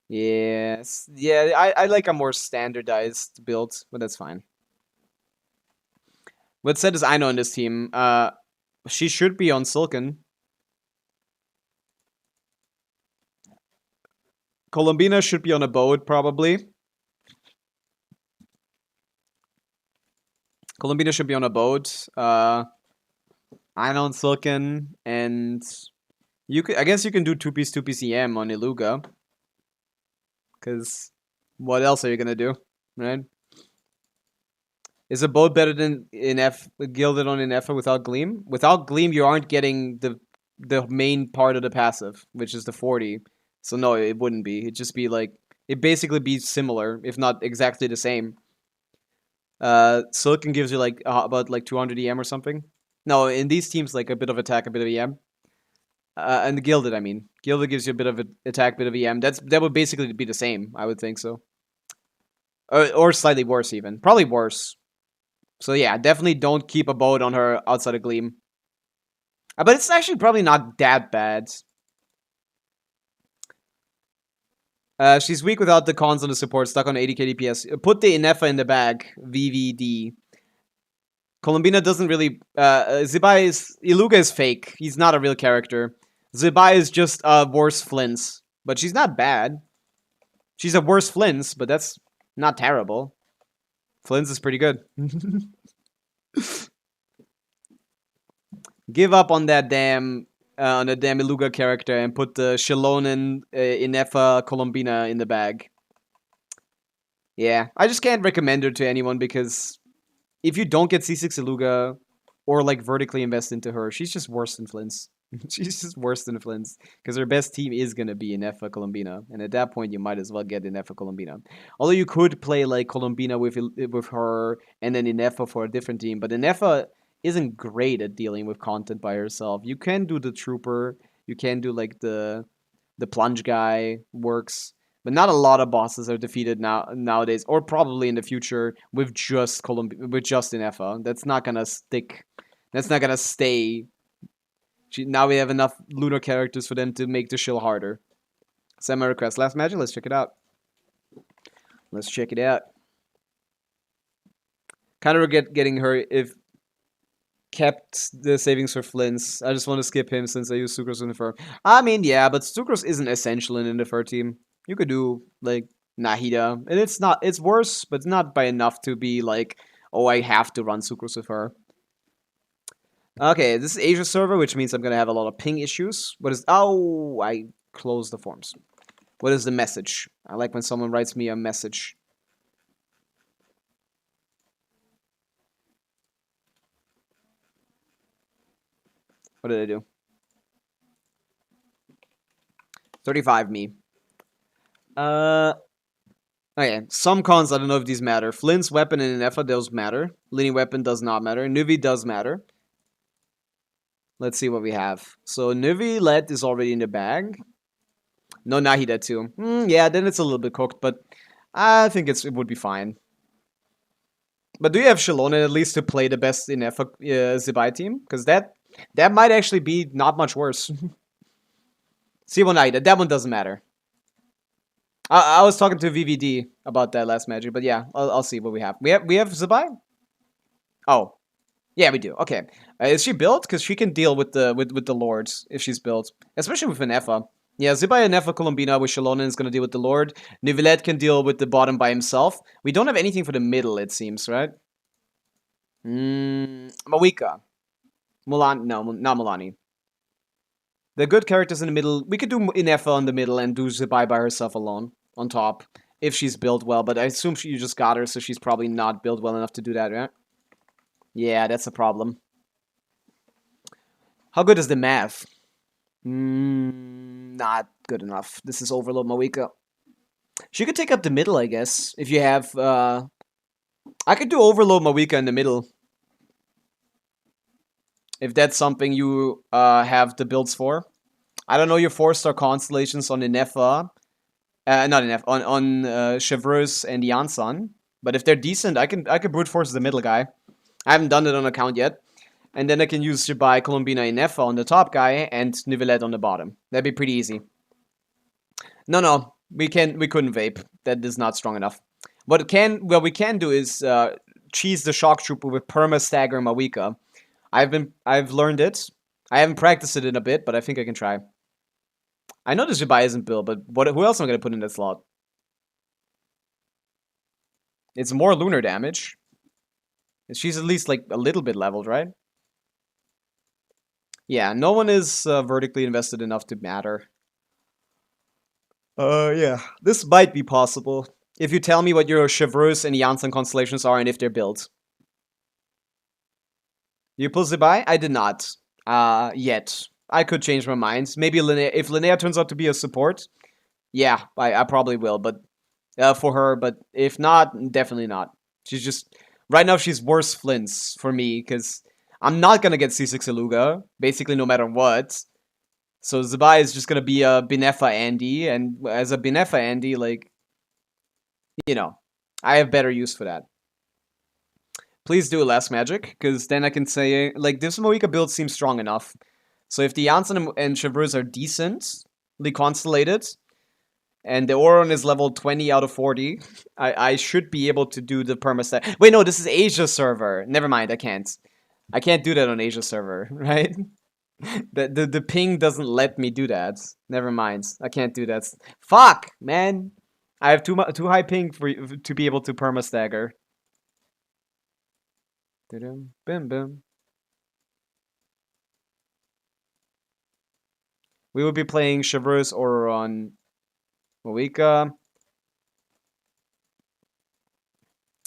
A: Yes. Yeah, I like a more standardized build, but that's fine. What said is Aino on this team. She should be on Silken. Columbina should be on a boat, probably. Columbina should be on a boat. Aino on Silken, and you could. I guess you can do 2-piece EM on Iluga. Because what else are you gonna do, right? Is a boat better than in Gilded on Inefa without Gleam? Without Gleam, you aren't getting the main part of the passive, which is the 40. So no, it wouldn't be. It'd just be like, it'd basically be similar, if not exactly the same. Silken gives you like about like 200 EM or something. No, in these teams, like a bit of attack, a bit of EM. And the Gilded, I mean. Gilded gives you a bit of attack, bit of EM. That would basically be the same, I would think so. Or slightly worse even. Probably worse. So yeah, definitely don't keep a boat on her outside of Gleam. But it's actually probably not that bad. She's weak without the cons on the support, stuck on 80k DPS. Put the Inefa in the bag. VVD. Columbina doesn't really... Zibai is... Iluga is fake. He's not a real character. Zibai is just a worse Flints. But she's not bad. She's a worse Flints, but that's not terrible. Flints is pretty good. Give up on that damn... on the damn Iluga character and put the Shilonen, Inefa, Columbina in the bag. Yeah, I just can't recommend her to anyone because if you don't get C6 Iluga or like vertically invest into her, she's just worse than Flints. She's just worse than Flints because her best team is gonna be Inefa Columbina, and at that point you might as well get Inefa Columbina. Although you could play like Columbina with her and then Inefa for a different team, but Inefa isn't great at dealing with content by herself. You can do the Trooper, you can do like the Plunge guy works, but not a lot of bosses are defeated nowadays, or probably in the future with just Inefa. That's not gonna stick. That's not gonna stay. Now we have enough lunar characters for them to make the shill harder. Semi request last magic. Let's check it out. Let's check it out. Kind of regret getting her if kept the savings for Flints. I just want to skip him since I use Sucrose in the fur. I mean, yeah, but Sucrose isn't essential in the fur team. You could do like Nahida, and it's worse, but it's not by enough to be like, oh, I have to run Sucrose with her. Okay, this is Asia server, which means I'm gonna have a lot of ping issues. What is... Oh, I closed the forms. What is the message? I like when someone writes me a message. What did I do? 35 me. Okay, some cons, I don't know if these matter. Flint's weapon and Inefa, those matter. Linear weapon does not matter. Nuvi does matter. Let's see what we have. So Nuvi Let is already in the bag. No Nahida too. Yeah, then it's a little bit cooked, but I think it would be fine. But do you have Shalona at least to play the best Inefa Zibai team? Because that might actually be not much worse. See one Nahida, that one doesn't matter. I was talking to VVD about that last magic, but yeah, I'll see what we have. We have Zibai? Oh. Yeah, we do. Okay. Is she built? Because she can deal with the lords if she's built. Especially with Inefa. Yeah, Zibai and Inefa Colombina with Shalona is going to deal with the lord. Nivelet can deal with the bottom by himself. We don't have anything for the middle, it seems, right? Mawika. Mulan. No, not Mulani. The good characters in the middle. We could do Inefa in the middle and do Zibai by herself alone. On top, if she's built well, but I assume you just got her, so she's probably not built well enough to do that, right? Yeah, that's a problem. How good is the math? Not good enough. This is Overload Mawika. She could take up the middle, I guess, if you have... I could do Overload Mawika in the middle. If that's something you have the builds for. I don't know your 4-star constellations on Inefa. Not enough on Chevreuse and Yansan, but if they're decent, I can brute force the middle guy. I haven't done it on account yet, and then I can use Zibai, Colombina, Inefa on the top guy and Nivelet on the bottom. That'd be pretty easy. No, we couldn't vape. That is not strong enough. What we can do is cheese the shock trooper with perma stagger Mawika. I've learned it. I haven't practiced it in a bit, but I think I can try. I know the Zibai isn't built, but who else am I going to put in that slot? It's more lunar damage. She's at least like a little bit leveled, right? Yeah, no one is vertically invested enough to matter. Yeah, this might be possible. If you tell me what your Chevreuse and Janssen constellations are and if they're built. You pull Zibai? I did not. Yet. I could change my mind. Maybe Linnea, if Linnea turns out to be a support, yeah, I probably will, but for her, but if not, definitely not. She's just, right now she's worse Flints for me, because I'm not going to get C6 Eluga, basically no matter what. So Zibai is just going to be a Binefa Andy, and as a Binefa Andy, like, you know, I have better use for that. Please do last magic, because then I can say, like, this Moika build seems strong enough. So if the Janssen and Chevreuse are decently constellated, and the Auron is level 20 out of 40, I should be able to do the permastat. Wait, no, this is Asia server. Never mind, I can't. I can't do that on Asia server, right? the ping doesn't let me do that. Never mind, I can't do that. Fuck, man. I have too high ping to be able to permastagger. Bim bim. We will be playing Chevreuse or on Moika.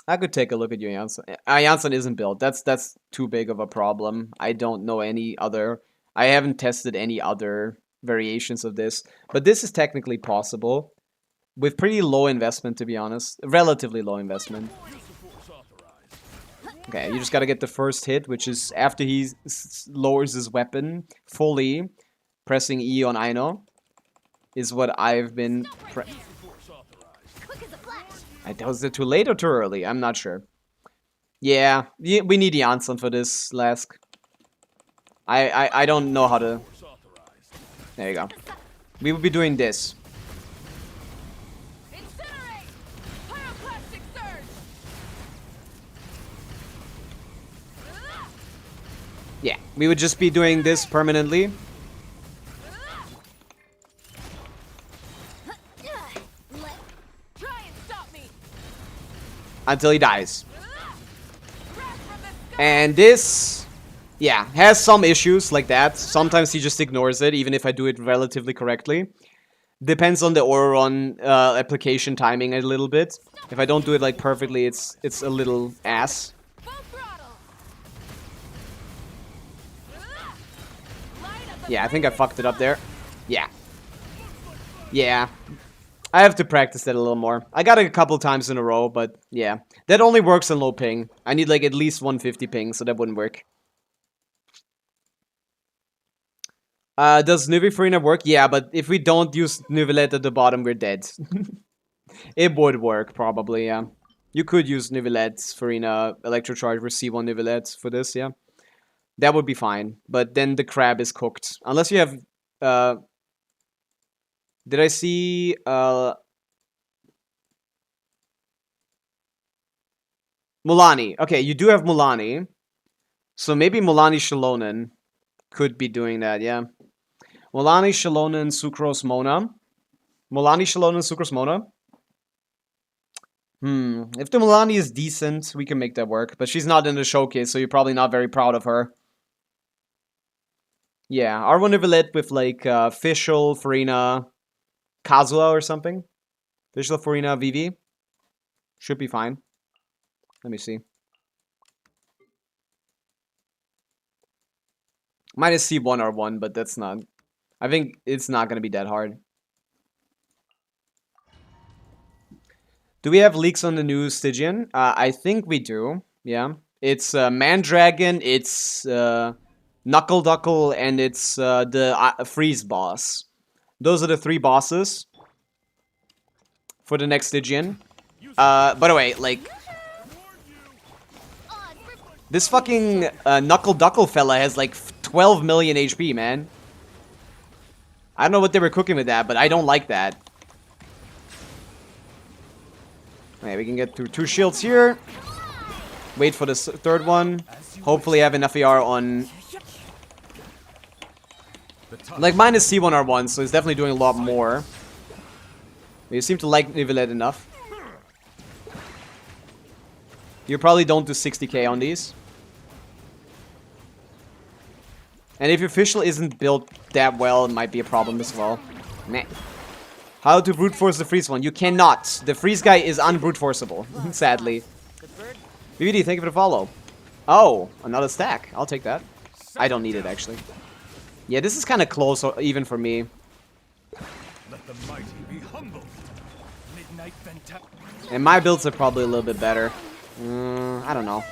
A: I could take a look at your Janssen. Janssen isn't built. That's too big of a problem. I don't know any other. I haven't tested any other variations of this, but this is technically possible with pretty low investment, to be honest. Relatively low investment. Okay, you just gotta get the first hit, which is after he lowers his weapon fully. Pressing E on Aino is what I've been. Was it too late or too early? I'm not sure. Yeah, we need Janssen for this, Lask. I don't know how to. There you go. We will be doing this. Yeah, we would just be doing this permanently. Until he dies. And this, yeah, has some issues like that. Sometimes he just ignores it, even if I do it relatively correctly. Depends on the Auron application timing a little bit. If I don't do it like perfectly, it's a little ass.
B: Full throttle.
A: Yeah, I think I fucked it up there. Yeah. Yeah. I have to practice that a little more. I got it a couple times in a row, but yeah. That only works on low ping. I need like at least 150 ping, so that wouldn't work. Does Nuvi Farina work? Yeah, but if we don't use Nuvilette at the bottom, we're dead. It would work, probably, yeah. You could use Nuvilette, Farina, Electrocharge, receive on Nuvilette for this, yeah. That would be fine, but then the crab is cooked. Unless you have, did I see, Mulani. Okay, you do have Mulani. So maybe Mulani Shalonen could be doing that, yeah. Mulani Shalonen Sucrose Mona. Mulani Shalonen Sucrose Mona. If the Mulani is decent, we can make that work. But she's not in the showcase, so you're probably not very proud of her. Yeah, R1 Nivelette with like Fischl, Farina, Kazuha or something. Fischl, Farina, Vivi. Should be fine. Let me see. Minus C1 R1, but that's not... I think it's not going to be that hard. Do we have leaks on the new Stygian? I think we do, yeah. It's Mandragon, it's Knuckle Duckle, and it's the Freeze boss. Those are the 3 bosses for the next Stygian. By the way, like... This fucking Knuckle Duckle fella has like 12 million HP, man. I don't know what they were cooking with that, but I don't like that. Okay, we can get through 2 shields here. Wait for the 3rd one. Hopefully have enough ER on... Like, minus C1 R1, so it's definitely doing a lot more. You seem to like Nivelette enough. You probably don't do 60k on these. And if your Fischl isn't built that well, it might be a problem as well. Meh. How to brute force the freeze one? You cannot. The freeze guy is unbrute forceable, sadly. BBD, thank you for the follow. Oh, another stack. I'll take that. I don't need it, actually. Yeah, this is kind of close, even for me.
C: Let the mighty be humble. Midnight
A: And my builds are probably a little bit better. I don't know.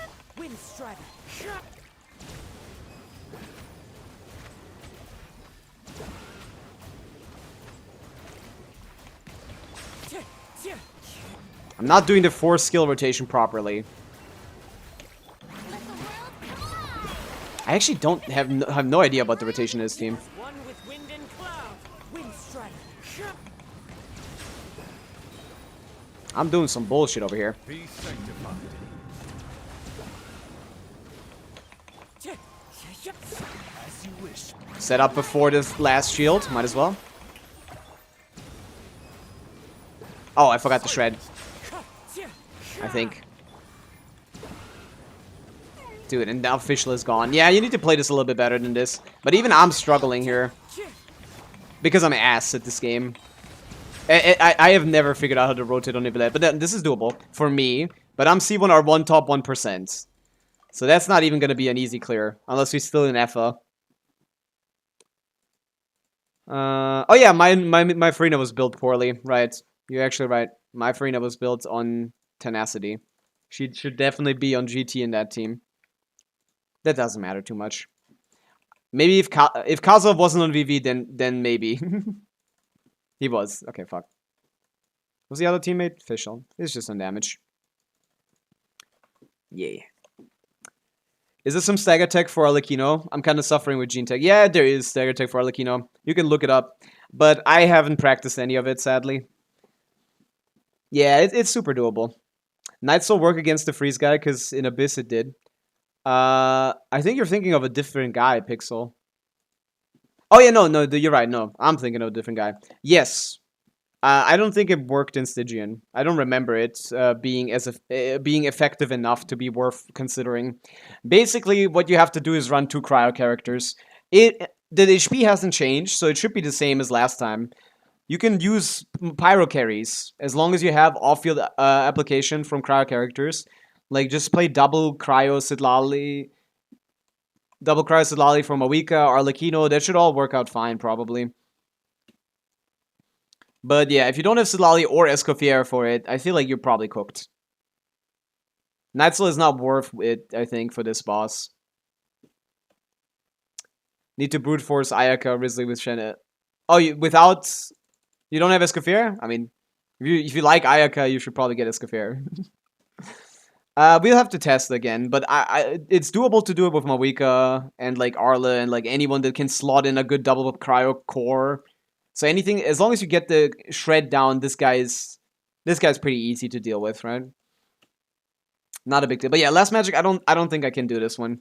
A: I'm not doing the 4 skill rotation properly. I actually don't have no idea about the rotation in this team. I'm doing some bullshit over here. Set up before this last shield, might as well. Oh, I forgot to shred. I think. Dude, and now Fischl is gone. Yeah, you need to play this a little bit better than this. But even I'm struggling here. Because I'm ass at this game. I have never figured out how to rotate on Nivelette. But this is doable for me. But I'm C1R1 top 1%. So that's not even going to be an easy clear. Unless we're still in FA. Oh yeah, my Farina was built poorly. Right. You're actually right. My Farina was built on Tenacity. She should definitely be on GT in that team. That doesn't matter too much. Maybe if Kazov wasn't on VV, then maybe. He was. Okay, fuck. Was the other teammate? Fischl. It's just on damage. Yeah. Is there some stagger tech for Arlecchino? I'm kind of suffering with gene tech. Yeah, there is stagger tech for Arlecchino. You can look it up. But I haven't practiced any of it, sadly. Yeah, it's super doable. Night Soul work against the freeze guy, because in Abyss it did. I think you're thinking of a different guy, Pixel. Oh yeah, no, you're right. No, I'm thinking of a different guy. Yes. I don't think it worked in Stygian. I don't remember it being effective enough to be worth considering. Basically, what you have to do is run 2 cryo characters. The HP hasn't changed, so it should be the same as last time. you can use pyro carries as long as you have off-field application from cryo characters. Like just play double cryo Sidlali from Pavica, Arlecchino. That should all work out fine, probably. But yeah, if you don't have Sidlali or Escoffier for it, I feel like you're probably cooked. Nightsoul is not worth it, I think, for this boss. Need to brute force Ayaka Risley with Shenna. Oh, you don't have Escoffier? I mean, if you like Ayaka, you should probably get Escoffier. We'll have to test again, but it's doable to do it with Pavica and like Arla and like anyone that can slot in a good double cryo core. So anything, as long as you get the shred down, this guy's pretty easy to deal with, right? Not a big deal. But yeah, last magic, I don't think I can do this one.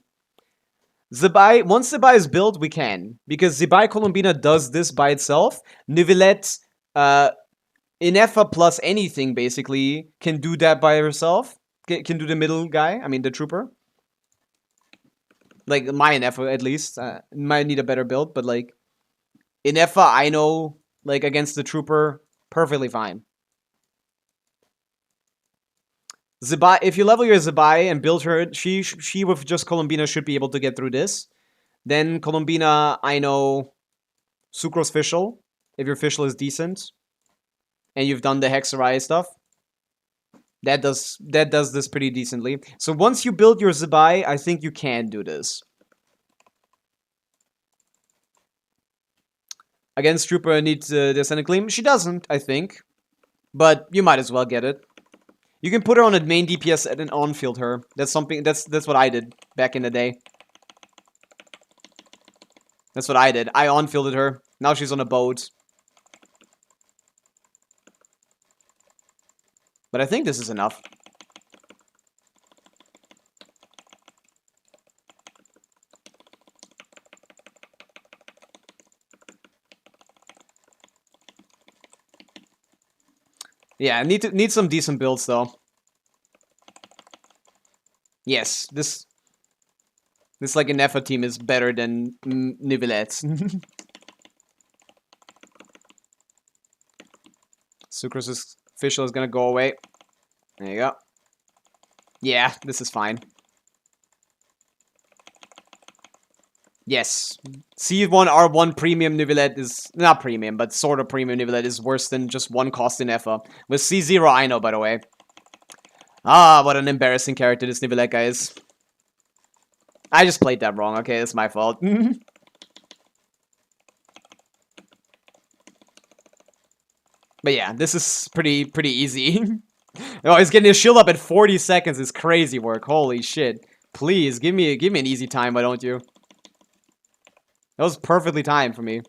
A: Zibai, once Zibai is built, we can. Because Zibai Colombina does this by itself. Nivelette, Inefa plus anything, basically, can do that by herself. Can do the middle guy, I mean the trooper. Like, my Inefa, at least. Might need a better build, but like... Inefa, I know, like, against the trooper, perfectly fine. Zibai, if you level your Zibai and build her, she with just Colombina should be able to get through this. Then Colombina, I know Sucrose Fischl, if your Fischl is decent. And you've done the Hexerai stuff. That does this pretty decently. So once you build your Zibai, I think you can do this. Against Trooper needs the Ascendant Gleam. She doesn't, I think. But you might as well get it. You can put her on a main DPS and then on-field her. That's something. That's what I did back in the day. That's what I did. I on-fielded her. Now she's on a boat. But I think this is enough. Yeah, need some decent builds though. Yes, this like an Inefa team is better than Nivelette's. Sucrose's Fischl is gonna go away. There you go. Yeah, this is fine. Yes. C1 R1 premium Nivelette is not premium, but sort of premium Nivelette is worse than just one cost in Inefa. With C0 I know, by the way. Ah, what an embarrassing character this Nivelette guy is. I just played that wrong, okay, it's my fault. But yeah, this is pretty easy. Oh, he's getting his shield up at 40 seconds. It's crazy work. Holy shit. Please, give me an easy time, why don't you? That was perfectly timed for me.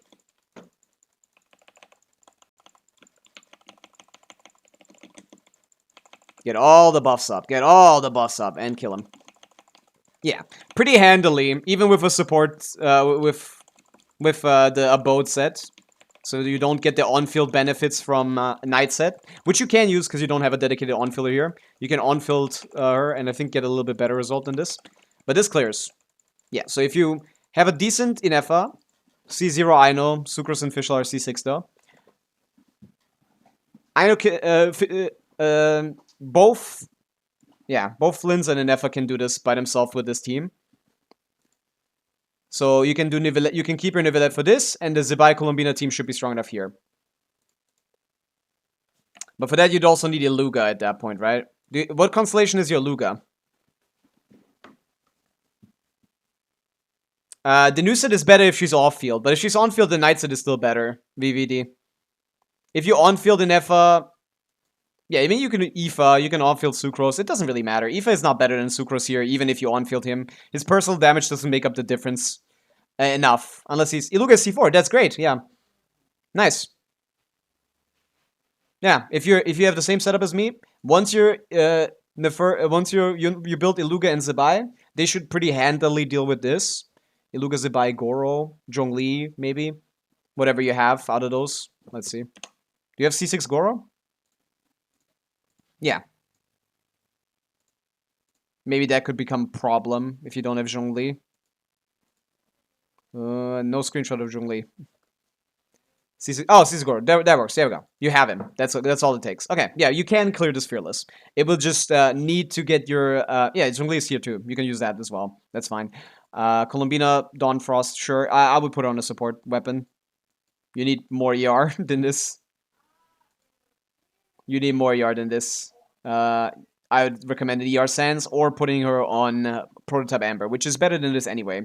A: Get all the buffs up. Get all the buffs up and kill him. Yeah, pretty handily, even with a support, with the abode set. So you don't get the on-field benefits from Night set, which you can use because you don't have a dedicated on-fielder here. You can on-field her and I think get a little bit better result than this. But this clears. Yeah, so if you have a decent Inefa, C0 I know, Sucrose and Fischl are C6 though. I know both Flins and Inefa can do this by themselves with this team. So you can do Nivelette, you can keep your Nivelette for this, and the Zibai Colombina team should be strong enough here. But for that, you'd also need a Luga at that point, right? What constellation is your Luga? The new set is better if she's off-field, but if she's on-field, the night set is still better, VVD. If you on-field Inefa, yeah, I mean, you can Aoife, you can on-field Sucrose, it doesn't really matter. Aoife is not better than Sucrose here, even if you on-field him. His personal damage doesn't make up the difference enough, unless he's... Iluga C4, that's great, yeah. Nice. Yeah, if you have the same setup as me, once you're once you build Iluga and Zibai, they should pretty handily deal with this. Iluga, Zibai, Goro, Zhongli, maybe. Whatever you have out of those. Let's see. Do you have C6 Goro? Yeah. Maybe that could become a problem if you don't have Zhongli. No screenshot of Zhongli. Oh, Cizigor. That works. There we go. You have him. That's all it takes. Okay, yeah, you can clear this fearless. It will just need to get your yeah, it's released here too. You can use that as well. That's fine. Columbina, Dawnfrost, sure. I would put on a support weapon. You need more ER than this. You need more ER than this. I would recommend the ER Sans or putting her on Prototype Amber, which is better than this anyway.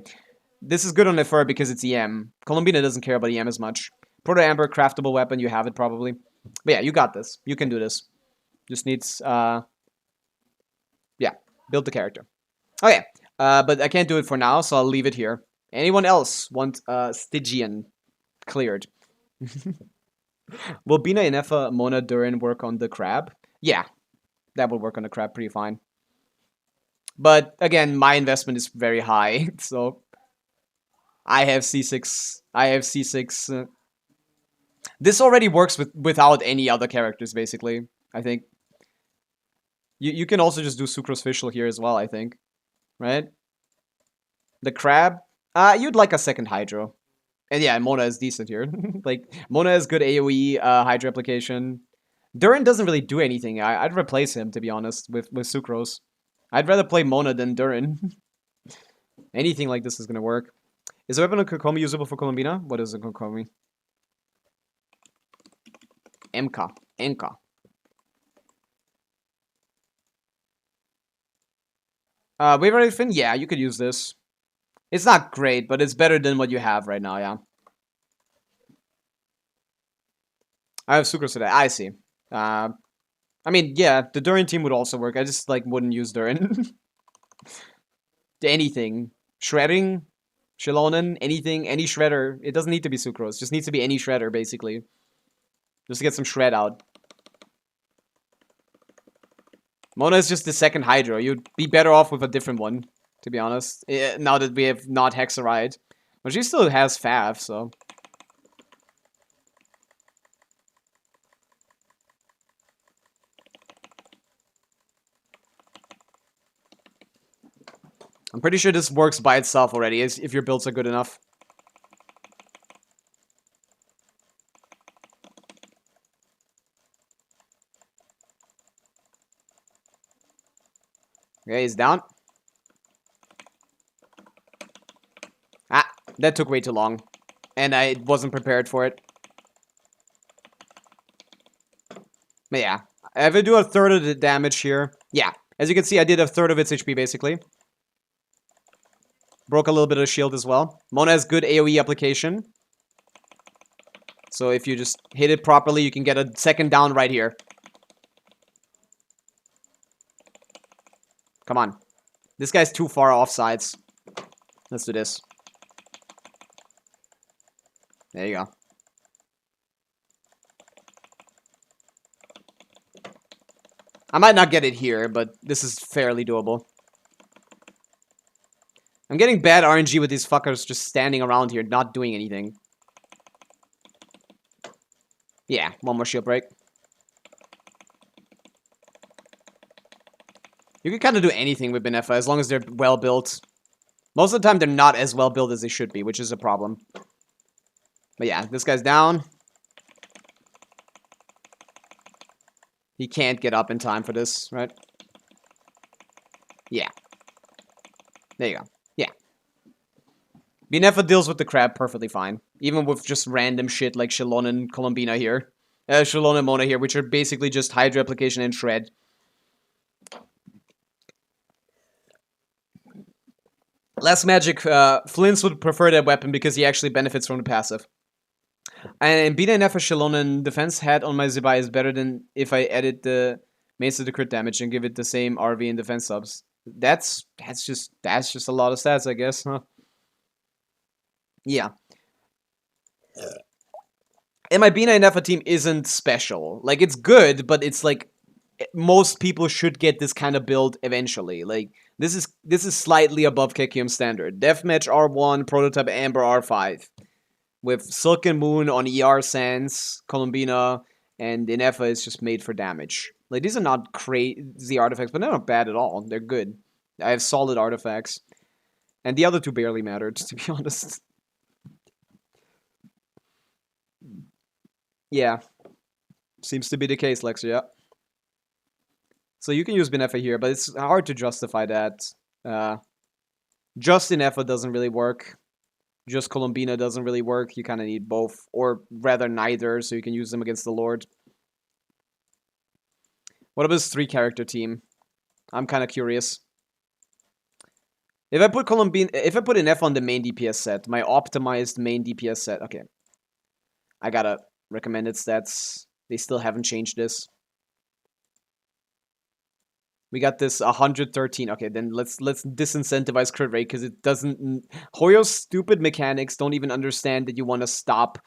A: This is good on Nefer because it's EM. Columbina doesn't care about EM as much. Proto Amber, craftable weapon, you have it probably. But yeah, you got this. You can do this. Just needs, yeah, build the character. Okay, but I can't do it for now, so I'll leave it here. Anyone else want Stygian cleared? Will Bina, Inefa, Mona, Durin work on the crab? Yeah, that will work on the crab pretty fine. But again, my investment is very high, so I have C6. I have C6. This already works without any other characters, basically. I think. You can also just do Sucrose Fischl here as well, I think. Right? The crab? You'd like a second Hydro. And yeah, Mona is decent here. Like, Mona has good AoE Hydro application. Durin doesn't really do anything. I'd replace him, to be honest, with Sucrose. I'd rather play Mona than Durin. Anything like this is gonna work. Is a weapon of Kokomi usable for Columbina? What is a Kokomi? Enka. Wave Rider Fin? Yeah, you could use this. It's not great, but it's better than what you have right now, yeah. I have Sucrose today. I see. I mean, yeah, the Durin team would also work. I just, like, wouldn't use Durin. Anything. Shredding? Shilonen? Anything? Any shredder. It doesn't need to be Sucrose. It just needs to be any shredder, basically. Just to get some shred out. Mona is just the second Hydro. You'd be better off with a different one, to be honest. Now that we have not Hexaride. But she still has Fav, so... I'm pretty sure this works by itself already, if your builds are good enough. Okay, he's down. Ah, that took way too long. And I wasn't prepared for it. But yeah, if I do a third of the damage here, yeah. As you can see, I did a third of its HP, basically. Broke a little bit of shield as well. Mona has good AoE application. So if you just hit it properly, you can get a second down right here. Come on. This guy's too far off sides. Let's do this. There you go. I might not get it here, but this is fairly doable. I'm getting bad RNG with these fuckers just standing around here, not doing anything. Yeah, one more shield break. You can kind of do anything with Benefa as long as they're well built. Most of the time, they're not as well built as they should be, which is a problem. But yeah, this guy's down. He can't get up in time for this, right? Yeah. There you go. Yeah. Benefa deals with the crab perfectly fine. Even with just random shit like Shalon and Columbina here. Shalon and Mona here, which are basically just Hydra application and shred. Less magic, Flints would prefer that weapon because he actually benefits from the passive. And Bina and Nefa Shilonen defense hat on my Zibai is better than if I edit the mace of the crit damage and give it the same RV and defense subs. That's just a lot of stats, I guess, huh? Yeah. And my Bina and Nefa team isn't special. Like, it's good, but it's like most people should get this kind of build eventually. Like, this is slightly above Kekium standard. Deathmatch R1, Prototype Amber R5. With Silken Moon on ER Sans, Columbina, and Inefa is just made for damage. Like, these are not crazy artifacts, but they're not bad at all. They're good. I have solid artifacts. And the other two barely mattered, to be honest. Yeah. Seems to be the case, Lexia. So you can use Benefa here, but it's hard to justify that. Just Benefa doesn't really work. Just Colombina doesn't really work. You kind of need both, or rather neither, so you can use them against the Lord. What about his 3-character team? I'm kind of curious. If I put Benefa on the main DPS set, my optimized main DPS set, okay. I gotta recommended stats. They still haven't changed this. We got this 113. Okay, then let's disincentivize crit rate because it doesn't. Hoyo's stupid mechanics don't even understand that you want to stop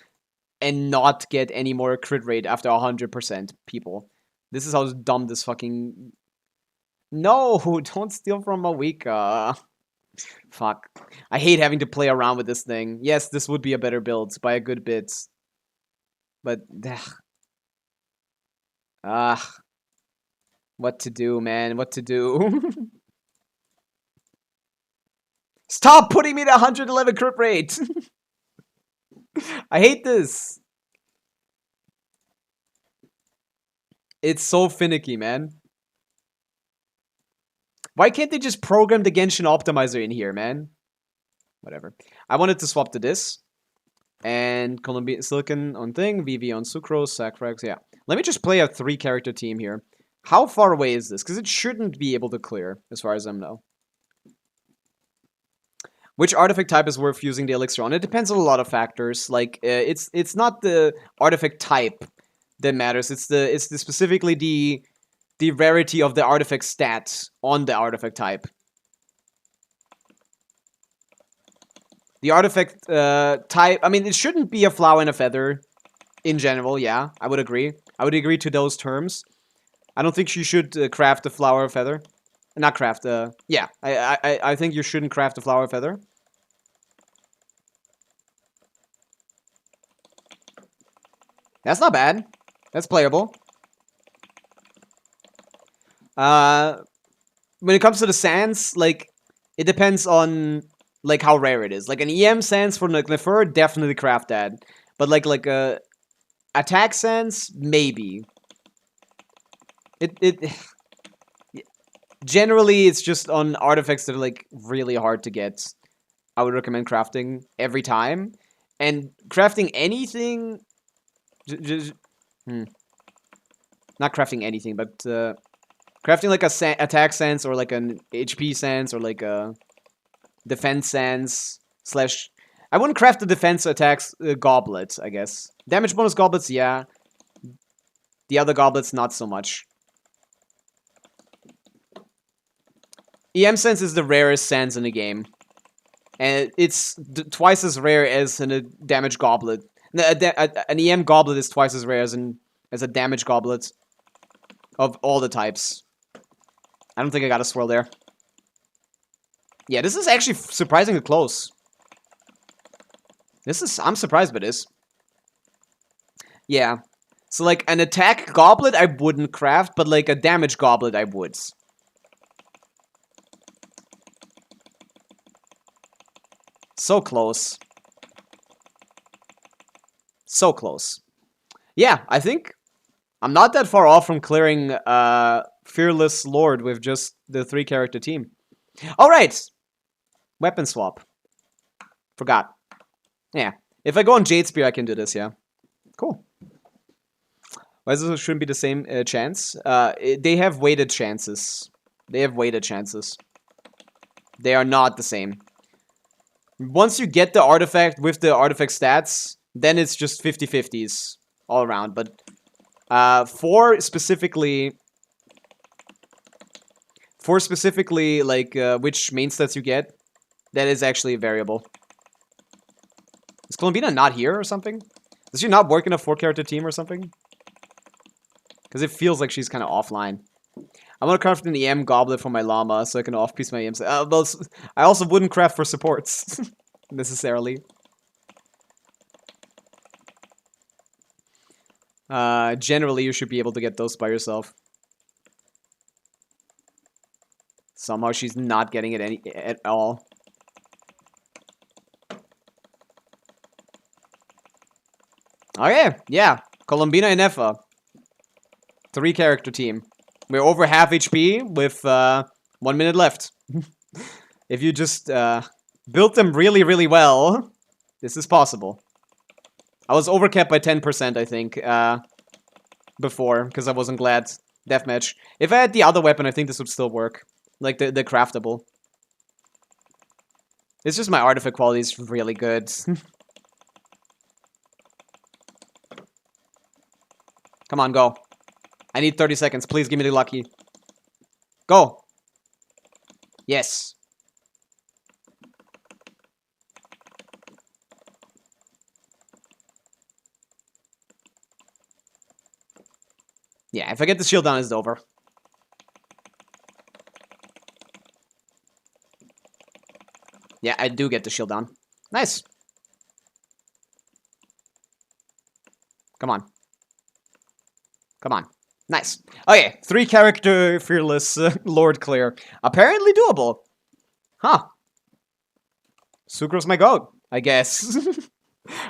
A: and not get any more crit rate after 100%. People, this is how dumb this fucking. No, don't steal from Pavica. Fuck. I hate having to play around with this thing. Yes, this would be a better build by a good bit. But, what to do, man? What to do? Stop putting me to 111 crit rate! I hate this! It's so finicky, man. Why can't they just program the Genshin optimizer in here, man? Whatever. I wanted to swap to this. And Colombian Silicon on thing, VV on Sucrose, Sacrax, yeah. Let me just play a 3-character team here. How far away is this? Because it shouldn't be able to clear, as far as I know. Which artifact type is worth using the elixir on? It depends on a lot of factors. Like, it's not the artifact type that matters. It's specifically the rarity of the artifact stats on the artifact type. The artifact type, I mean, it shouldn't be a flower and a feather in general, yeah, I would agree. I would agree to those terms. I don't think you should craft a flower or feather. Not craft, yeah, I think you shouldn't craft a flower or feather. That's not bad. That's playable. When it comes to the sands, like, it depends on, like, how rare it is. Like, an EM sands for Nefer, definitely craft that. But, like a attack sands, maybe. Generally, it's just on artifacts that are, like, really hard to get. I would recommend crafting every time. And crafting anything... Not crafting anything, but crafting like a attack sense or like an HP sense or like a defense sense slash... I wouldn't craft the defense attacks goblet, I guess. Damage bonus goblets, yeah. The other goblets, not so much. EM sense is the rarest sense in the game. And it's twice as rare as a damage goblet. An EM goblet is twice as rare as a damage goblet of all the types. I don't think I got a swirl there. Yeah, this is actually surprisingly close. I'm surprised by this. Yeah. So, like, an attack goblet I wouldn't craft, but, like, a damage goblet I would. So close. So close. Yeah, I think I'm not that far off from clearing Fearless Lord with just the 3-character team. Alright! Weapon swap. Forgot. Yeah. If I go on Jade Spear, I can do this, yeah. Cool. Why this shouldn't be the same chance? They have weighted chances. They have weighted chances. They are not the same. Once you get the artifact with the artifact stats, then it's just 50-50s all around. But for specifically, like, which main stats you get, that is actually a variable. Is Colombina not here or something? Does she not work in a 4-character team or something? Because it feels like she's kind of offline. I'm gonna craft an EM goblet for my llama so I can off-piece my EM. Well, I also wouldn't craft for supports, necessarily. Generally, you should be able to get those by yourself. Somehow she's not getting it at all. Okay, yeah. Colombina and Effa. 3-character team. We're over half HP with 1 minute left. If you just built them really, really well, this is possible. I was overcapped by 10%, I think, before, because I wasn't glad. Deathmatch. If I had the other weapon, I think this would still work. Like the craftable. It's just my artifact quality is really good. Come on, go. I need 30 seconds. Please give me the lucky. Go. Yes. Yeah, if I get the shield down, it's over. Yeah, I do get the shield down. Nice. Come on. Come on. Nice. Okay, 3-character fearless Lord clear. Apparently doable. Huh. Sucro's my goat, I guess.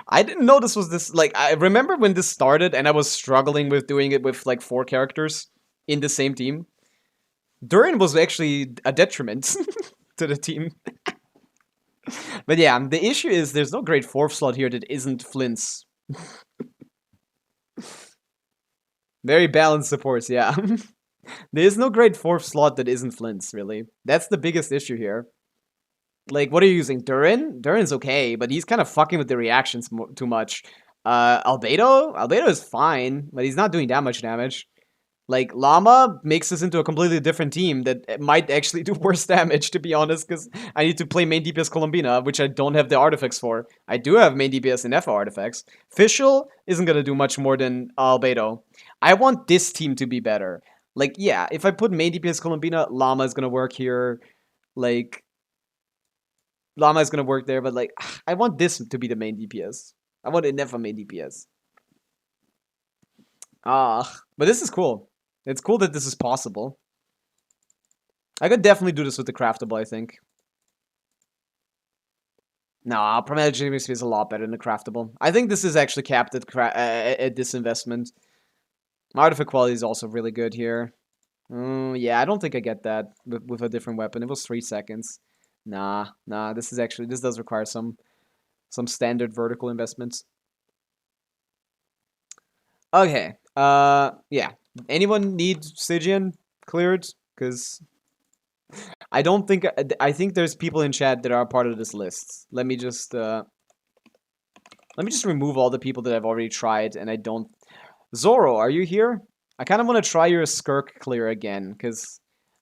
A: I didn't know this was this, like, I remember when this started and I was struggling with doing it with, like, 4 characters in the same team. Durin was actually a detriment to the team. But yeah, the issue is there's no great 4th slot here that isn't Flint's. Very balanced supports, yeah. There is no great 4th slot that isn't Flint's, really. That's the biggest issue here. Like, what are you using? Durin? Durin's okay, but he's kind of fucking with the reactions too much. Albedo? Albedo is fine, but he's not doing that much damage. Like, Llama makes us into a completely different team that might actually do worse damage, to be honest, because I need to play main DPS Colombina, which I don't have the artifacts for. I do have main DPS and FO artifacts. Fischl isn't going to do much more than Albedo. I want this team to be better. Like, yeah, if I put main DPS Colombina, Llama is going to work here. Like, Llama is going to work there, but, like, I want this to be the main DPS. I want Inefa main DPS. But this is cool. It's cool that this is possible. I could definitely do this with the craftable, I think. Nah, Promedic is a lot better than the craftable. I think this is actually capped at this investment. Artifact quality is also really good here. Yeah, I don't think I get that with a different weapon. It was 3 seconds. Nah, this does require some standard vertical investments. Okay, yeah. Anyone need Stygian cleared? Because I don't think, I think there's people in chat that are part of this list. Let me just remove all the people that I've already tried and I don't. Zoro, are you here? I kind of want to try your Skirk clear again, because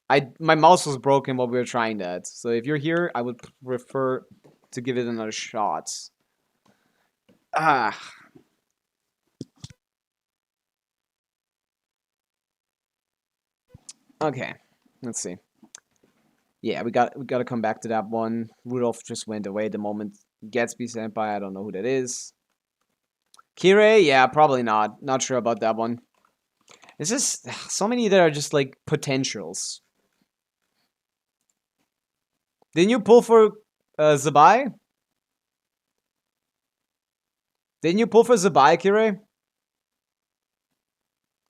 A: my mouse was broken while we were trying that. So if you're here, I would prefer to give it another shot. Okay, let's see. Yeah, we got to come back to that one. Rudolph just went away the moment Gatsby Senpai. I don't know who that is. Kirei, yeah, probably not. Not sure about that one. It's just so many that are just like potentials. Didn't you pull for Zibai? Didn't you pull for Zibai, Kirei?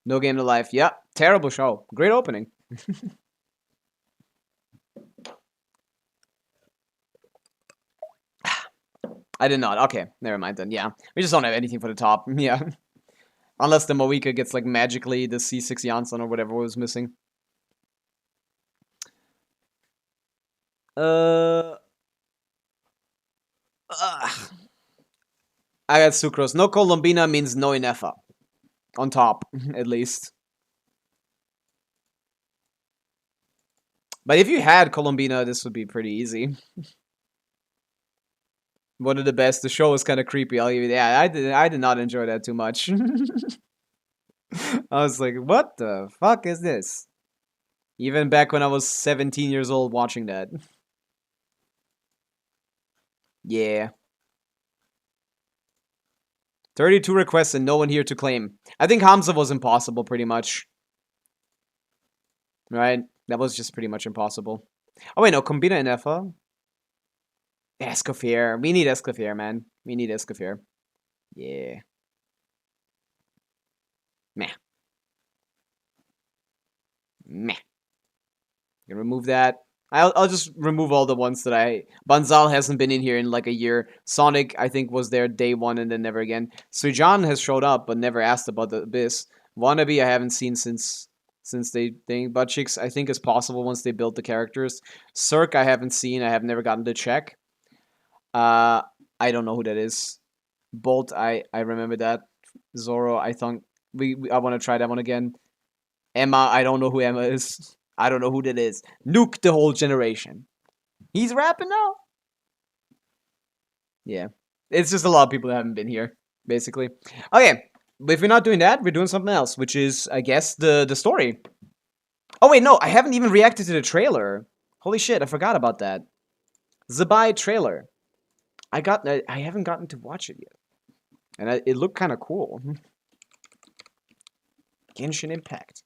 A: No Game to Life. Yeah, terrible show. Great opening. I did not. Okay, never mind then. Yeah, we just don't have anything for the top. Yeah. Unless the Moika gets, like, magically the C6 Janssen or whatever was missing. I got Sucrose. No Colombina means no Inefa. On top, at least. But if you had Colombina, this would be pretty easy. One of the best. The show was kind of creepy. I'll give you that. I did not enjoy that too much. I was like, what the fuck is this? Even back when I was 17 years old watching that. Yeah. 32 requests and no one here to claim. I think Hamza was impossible pretty much. Right? That was just pretty much impossible. Oh wait, no. Combina and Effa. Escoffier. We need Escoffier, man. We need Escoffier. Yeah. Meh. Meh. Gonna remove that. I'll just remove all the ones that I... Banzal hasn't been in here in like a year. Sonic, I think, was there day one and then never again. Stygian has showed up but never asked about the Abyss. Wannabe I haven't seen since they think. Butt Chicks I think is possible once they build the characters. Cirque I haven't seen. I have never gotten to check. I don't know who that is. Bolt I remember that. Zoro I think I want to try that one again. Emma I don't know who Emma is. I don't know who that is. Nuke the whole generation. He's rapping now? Yeah. It's just a lot of people that haven't been here, basically. Okay, but if we're not doing that, we're doing something else, which is, I guess, the story. Oh, wait, no, I haven't even reacted to the trailer. Holy shit, I forgot about that. Zibai trailer. I haven't gotten to watch it yet. And it looked kind of cool. Genshin Impact.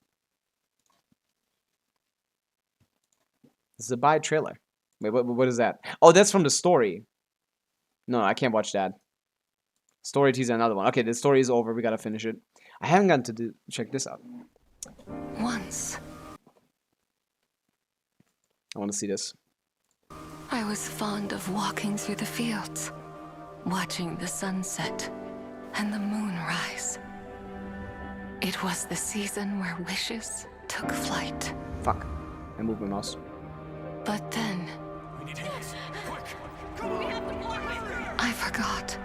A: Zibai trailer. Wait, what is that? Oh, that's from the story. No, I can't watch that. Story teaser, another one. Okay, the story is over. We gotta finish it. I haven't gotten to check this out.
F: Once,
A: I want to see this.
F: I was fond of walking through the fields, watching the sunset and the moon rise. It was the season where wishes took flight.
A: Fuck. I moved my mouse.
F: But then, I forgot.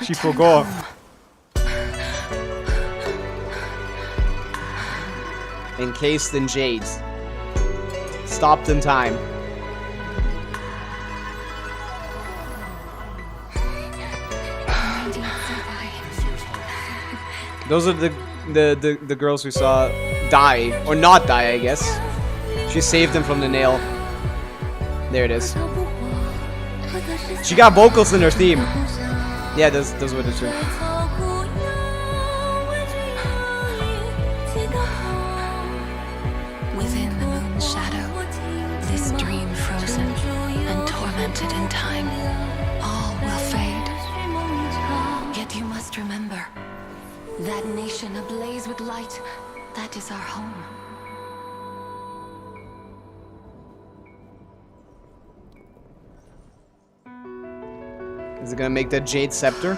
A: She
F: returned
A: forgot.
F: home.
A: Encased in jades. Stopped in time. Those are the girls we saw die. Or not die, I guess. She saved them from the nail. There it is. She got vocals in her theme. Yeah, those were the two.
F: Within the moon's shadow, this dream frozen and tormented in time, all will fade. Yet you must remember, that nation ablaze with light, that is our home.
A: Is it gonna make that jade scepter?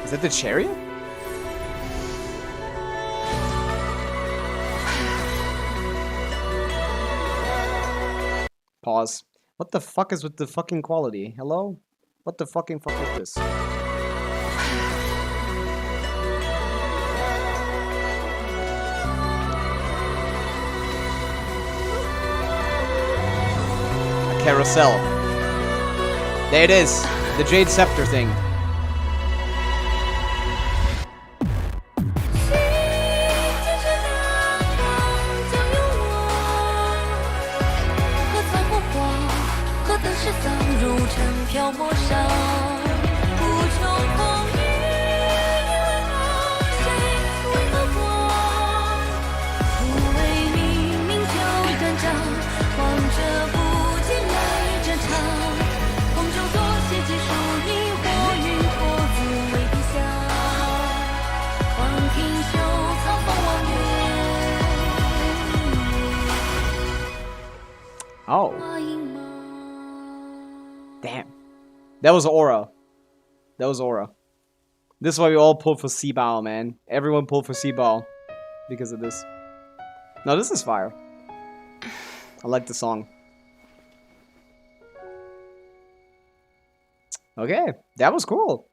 A: Is that the chariot? Pause. What the fuck is with the fucking quality? Hello? What the fucking fuck is this? Carousel. There it is. The Jade Scepter thing. Oh. Damn. That was Aura. That was Aura. This is why we all pulled for Seabao, man. Everyone pulled for Seabao because of this. No, this is fire. I like the song. Okay, that was cool.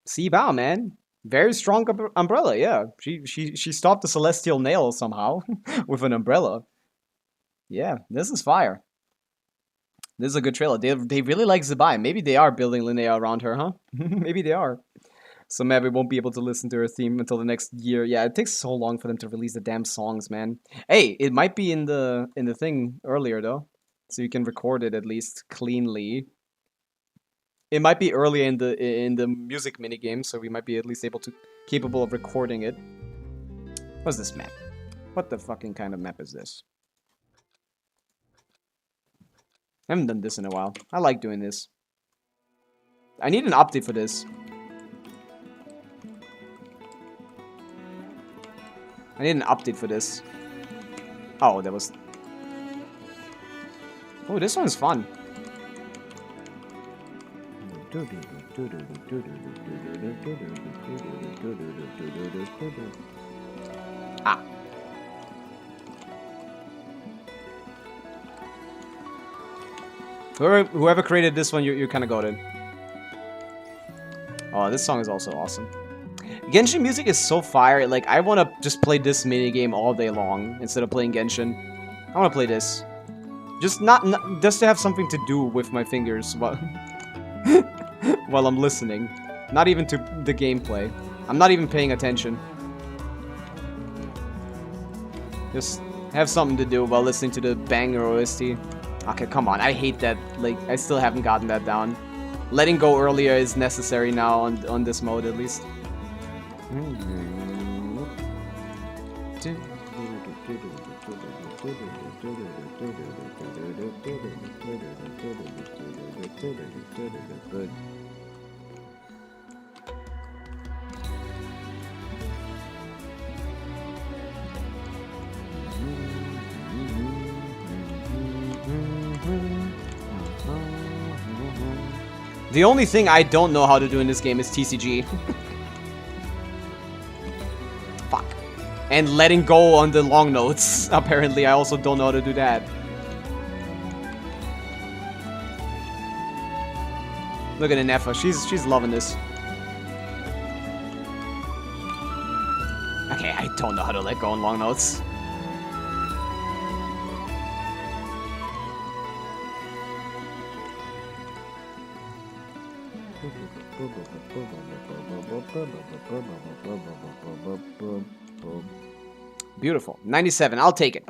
A: Seabao, man. Very strong umbrella, yeah. She stopped the celestial nail somehow with an umbrella. Yeah, this is fire. This is a good trailer. They really like Zibai. Maybe they are building Linnea around her, huh? Maybe they are. So maybe we won't be able to listen to her theme until the next year. Yeah, it takes so long for them to release the damn songs, man. Hey, it might be in the thing earlier though, so you can record it at least cleanly. It might be early in the music minigame, so we might be at least capable of recording it. What's this map? What the fucking kind of map is this? I haven't done this in a while. I like doing this. I need an update for this. I need an update for this. Oh, that was... Oh, this one's fun. Ah. Whoever created this one, you're kind of goated. Oh, this song is also awesome. Genshin music is so fire. Like, I want to just play this minigame all day long instead of playing Genshin. I want to play this. Just just to have something to do with my fingers while while I'm listening. Not even to the gameplay. I'm not even paying attention. Just have something to do while listening to the banger OST. Okay, come on. I hate that. Like, I still haven't gotten that down. Letting go earlier is necessary now on this mode, at least. The only thing I don't know how to do in this game is TCG. Fuck. And letting go on the long notes. Apparently, I also don't know how to do that. Look at Inefa. She's loving this. Okay, I don't know how to let go on long notes. Beautiful. 97. I'll take it.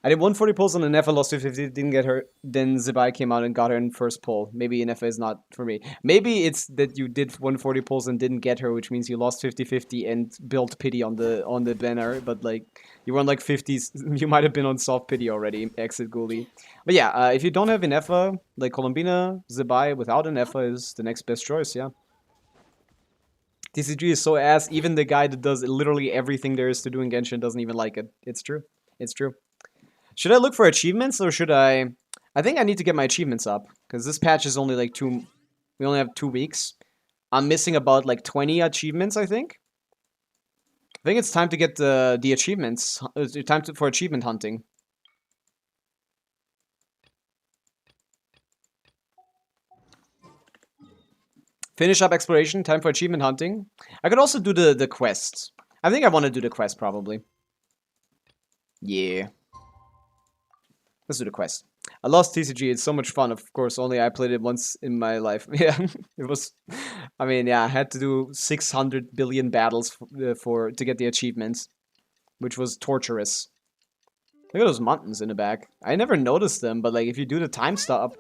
A: I did 140 pulls on Inefa, lost 250, didn't get her. Then Zibai came out and got her in first pull. Maybe Inefa is not for me. Maybe it's that you did 140 pulls and didn't get her, which means you lost 50-50 and built pity on the banner. But like, you were on like 50s. You might have been on soft pity already, exit Ghoulie. But yeah, if you don't have Inefa, like Colombina, Zibai without Inefa is the next best choice, yeah. TCG is so ass, even the guy that does literally everything there is to do in Genshin doesn't even like it. It's true. It's true. Should I look for achievements, or should I... I think I need to get my achievements up, because this patch is only like we only have 2 weeks. I'm missing about like 20 achievements, I think. I think it's time to get the achievements. Time for achievement hunting. Finish up exploration, time for achievement hunting. I could also do the quests. I think I want to do the quest, probably. Yeah. Let's do the quest. I lost TCG. It's so much fun. Of course, only I played it once in my life. Yeah, it was... I mean, yeah, I had to do 600 billion battles to get the achievements, which was torturous. Look at those mountains in the back. I never noticed them, but like if you do the time stop...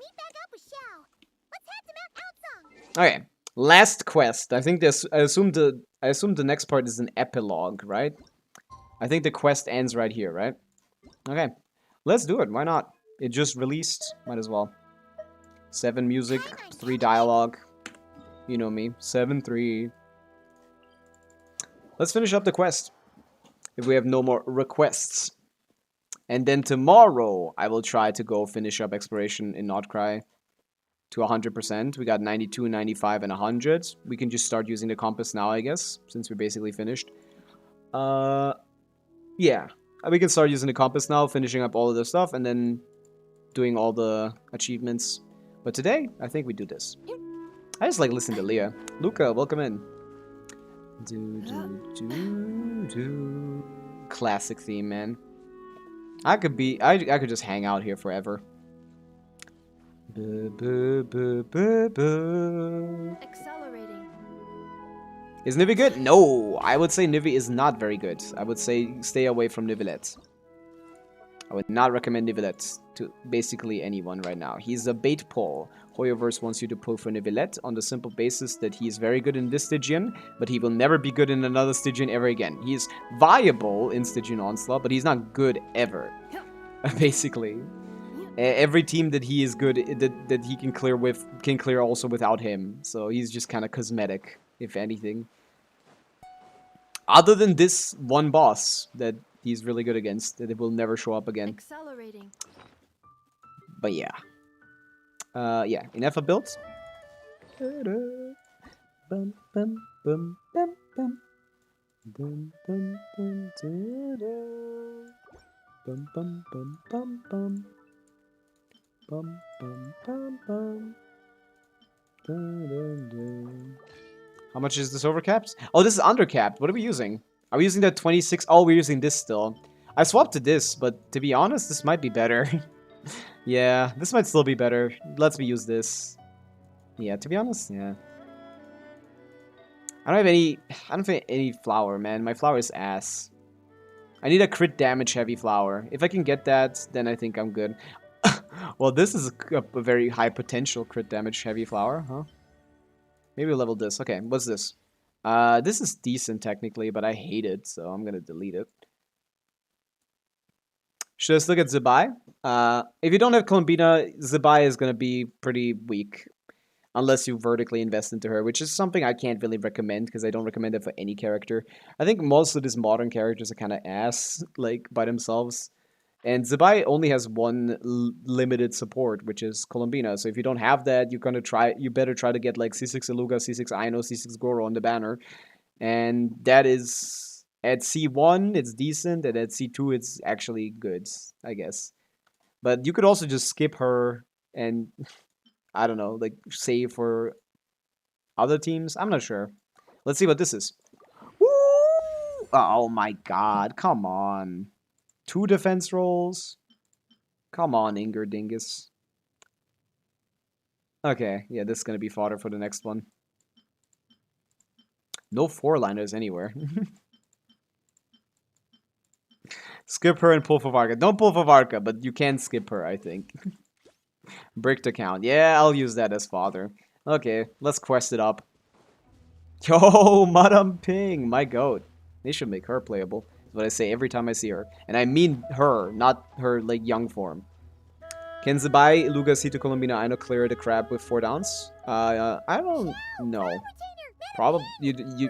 A: Okay, last quest. I think this... I assume the next part is an epilogue, right? I think the quest ends right here, right? Okay. Let's do it. Why not? It just released. Might as well. 7 music, 3 dialogue. You know me. 7-3. Let's finish up the quest. If we have no more requests. And then tomorrow, I will try to go finish up exploration in Notcry to 100%. We got 92, 95, and 100. We can just start using the compass now, I guess, since we're basically finished. Yeah. We can start using the compass now, finishing up all of the stuff, and then doing all the achievements. But today, I think we do this. I just like listening to Leah. Luca, welcome in. Classic theme, man. I could just hang out here forever.
B: Accelerating.
A: Is Nivi good? No, I would say Nivi is not very good. I would say stay away from Nivilette. I would not recommend Nivilette to basically anyone right now. He's a bait pull. Hoyoverse wants you to pull for Nivilette on the simple basis that he is very good in this Stygian, but he will never be good in another Stygian ever again. He is viable in Stygian Onslaught, but he's not good ever. Basically. Every team that he is good that he can clear also without him. So he's just kind of cosmetic, if anything. Other than this one boss that he's really good against, that it will never show up again.
B: Accelerating.
A: But yeah. Yeah, enough of builds. Bum, bum, bum, bum, bum. Bum, bum, bum, bum, bum, bum, bum, bum. Bum, bum, bum, bum. How much is this overcapped? Oh, this is undercapped. What are we using? Are we using that 26? Oh, we're using this still. I swapped to this, but to be honest, this might be better. Yeah, this might still be better. Let's me use this. Yeah, to be honest, yeah. I don't have any flower, man. My flower is ass. I need a crit damage heavy flower. If I can get that, then I think I'm good. Well, this is a very high potential crit damage heavy flower, huh? Maybe we'll level this. Okay, what's this? This is decent technically, but I hate it, so I'm gonna delete it. Should I just look at Zibai? If you don't have Columbina, Zibai is gonna be pretty weak. Unless you vertically invest into her, which is something I can't really recommend, because I don't recommend it for any character. I think most of these modern characters are kind of ass, like, by themselves. And Zibai only has one limited support, which is Columbina. So if you don't have that, you better try to get like C6 Aluga, C6 Aino, C6 Goro on the banner. And that is, at C1, it's decent, and at C2, it's actually good, I guess. But you could also just skip her and, I don't know, like, save for other teams? I'm not sure. Let's see what this is. Woo! Oh my god, come on. 2 defense rolls? Come on, Inger Dingus. Okay, yeah, this is gonna be fodder for the next one. No 4-liners anywhere. Skip her and pull for Varka. Don't pull for Varka, but you can skip her, I think. Bricked account. Yeah, I'll use that as fodder. Okay, let's quest it up. Yo, Madame Ping, my goat. They should make her playable. That's what I say every time I see her. And I mean her, not her, like, young form. Can Zibai, Luga, Sito, Columbina, Aino clear the crab with 4 downs? I don't know. Probably,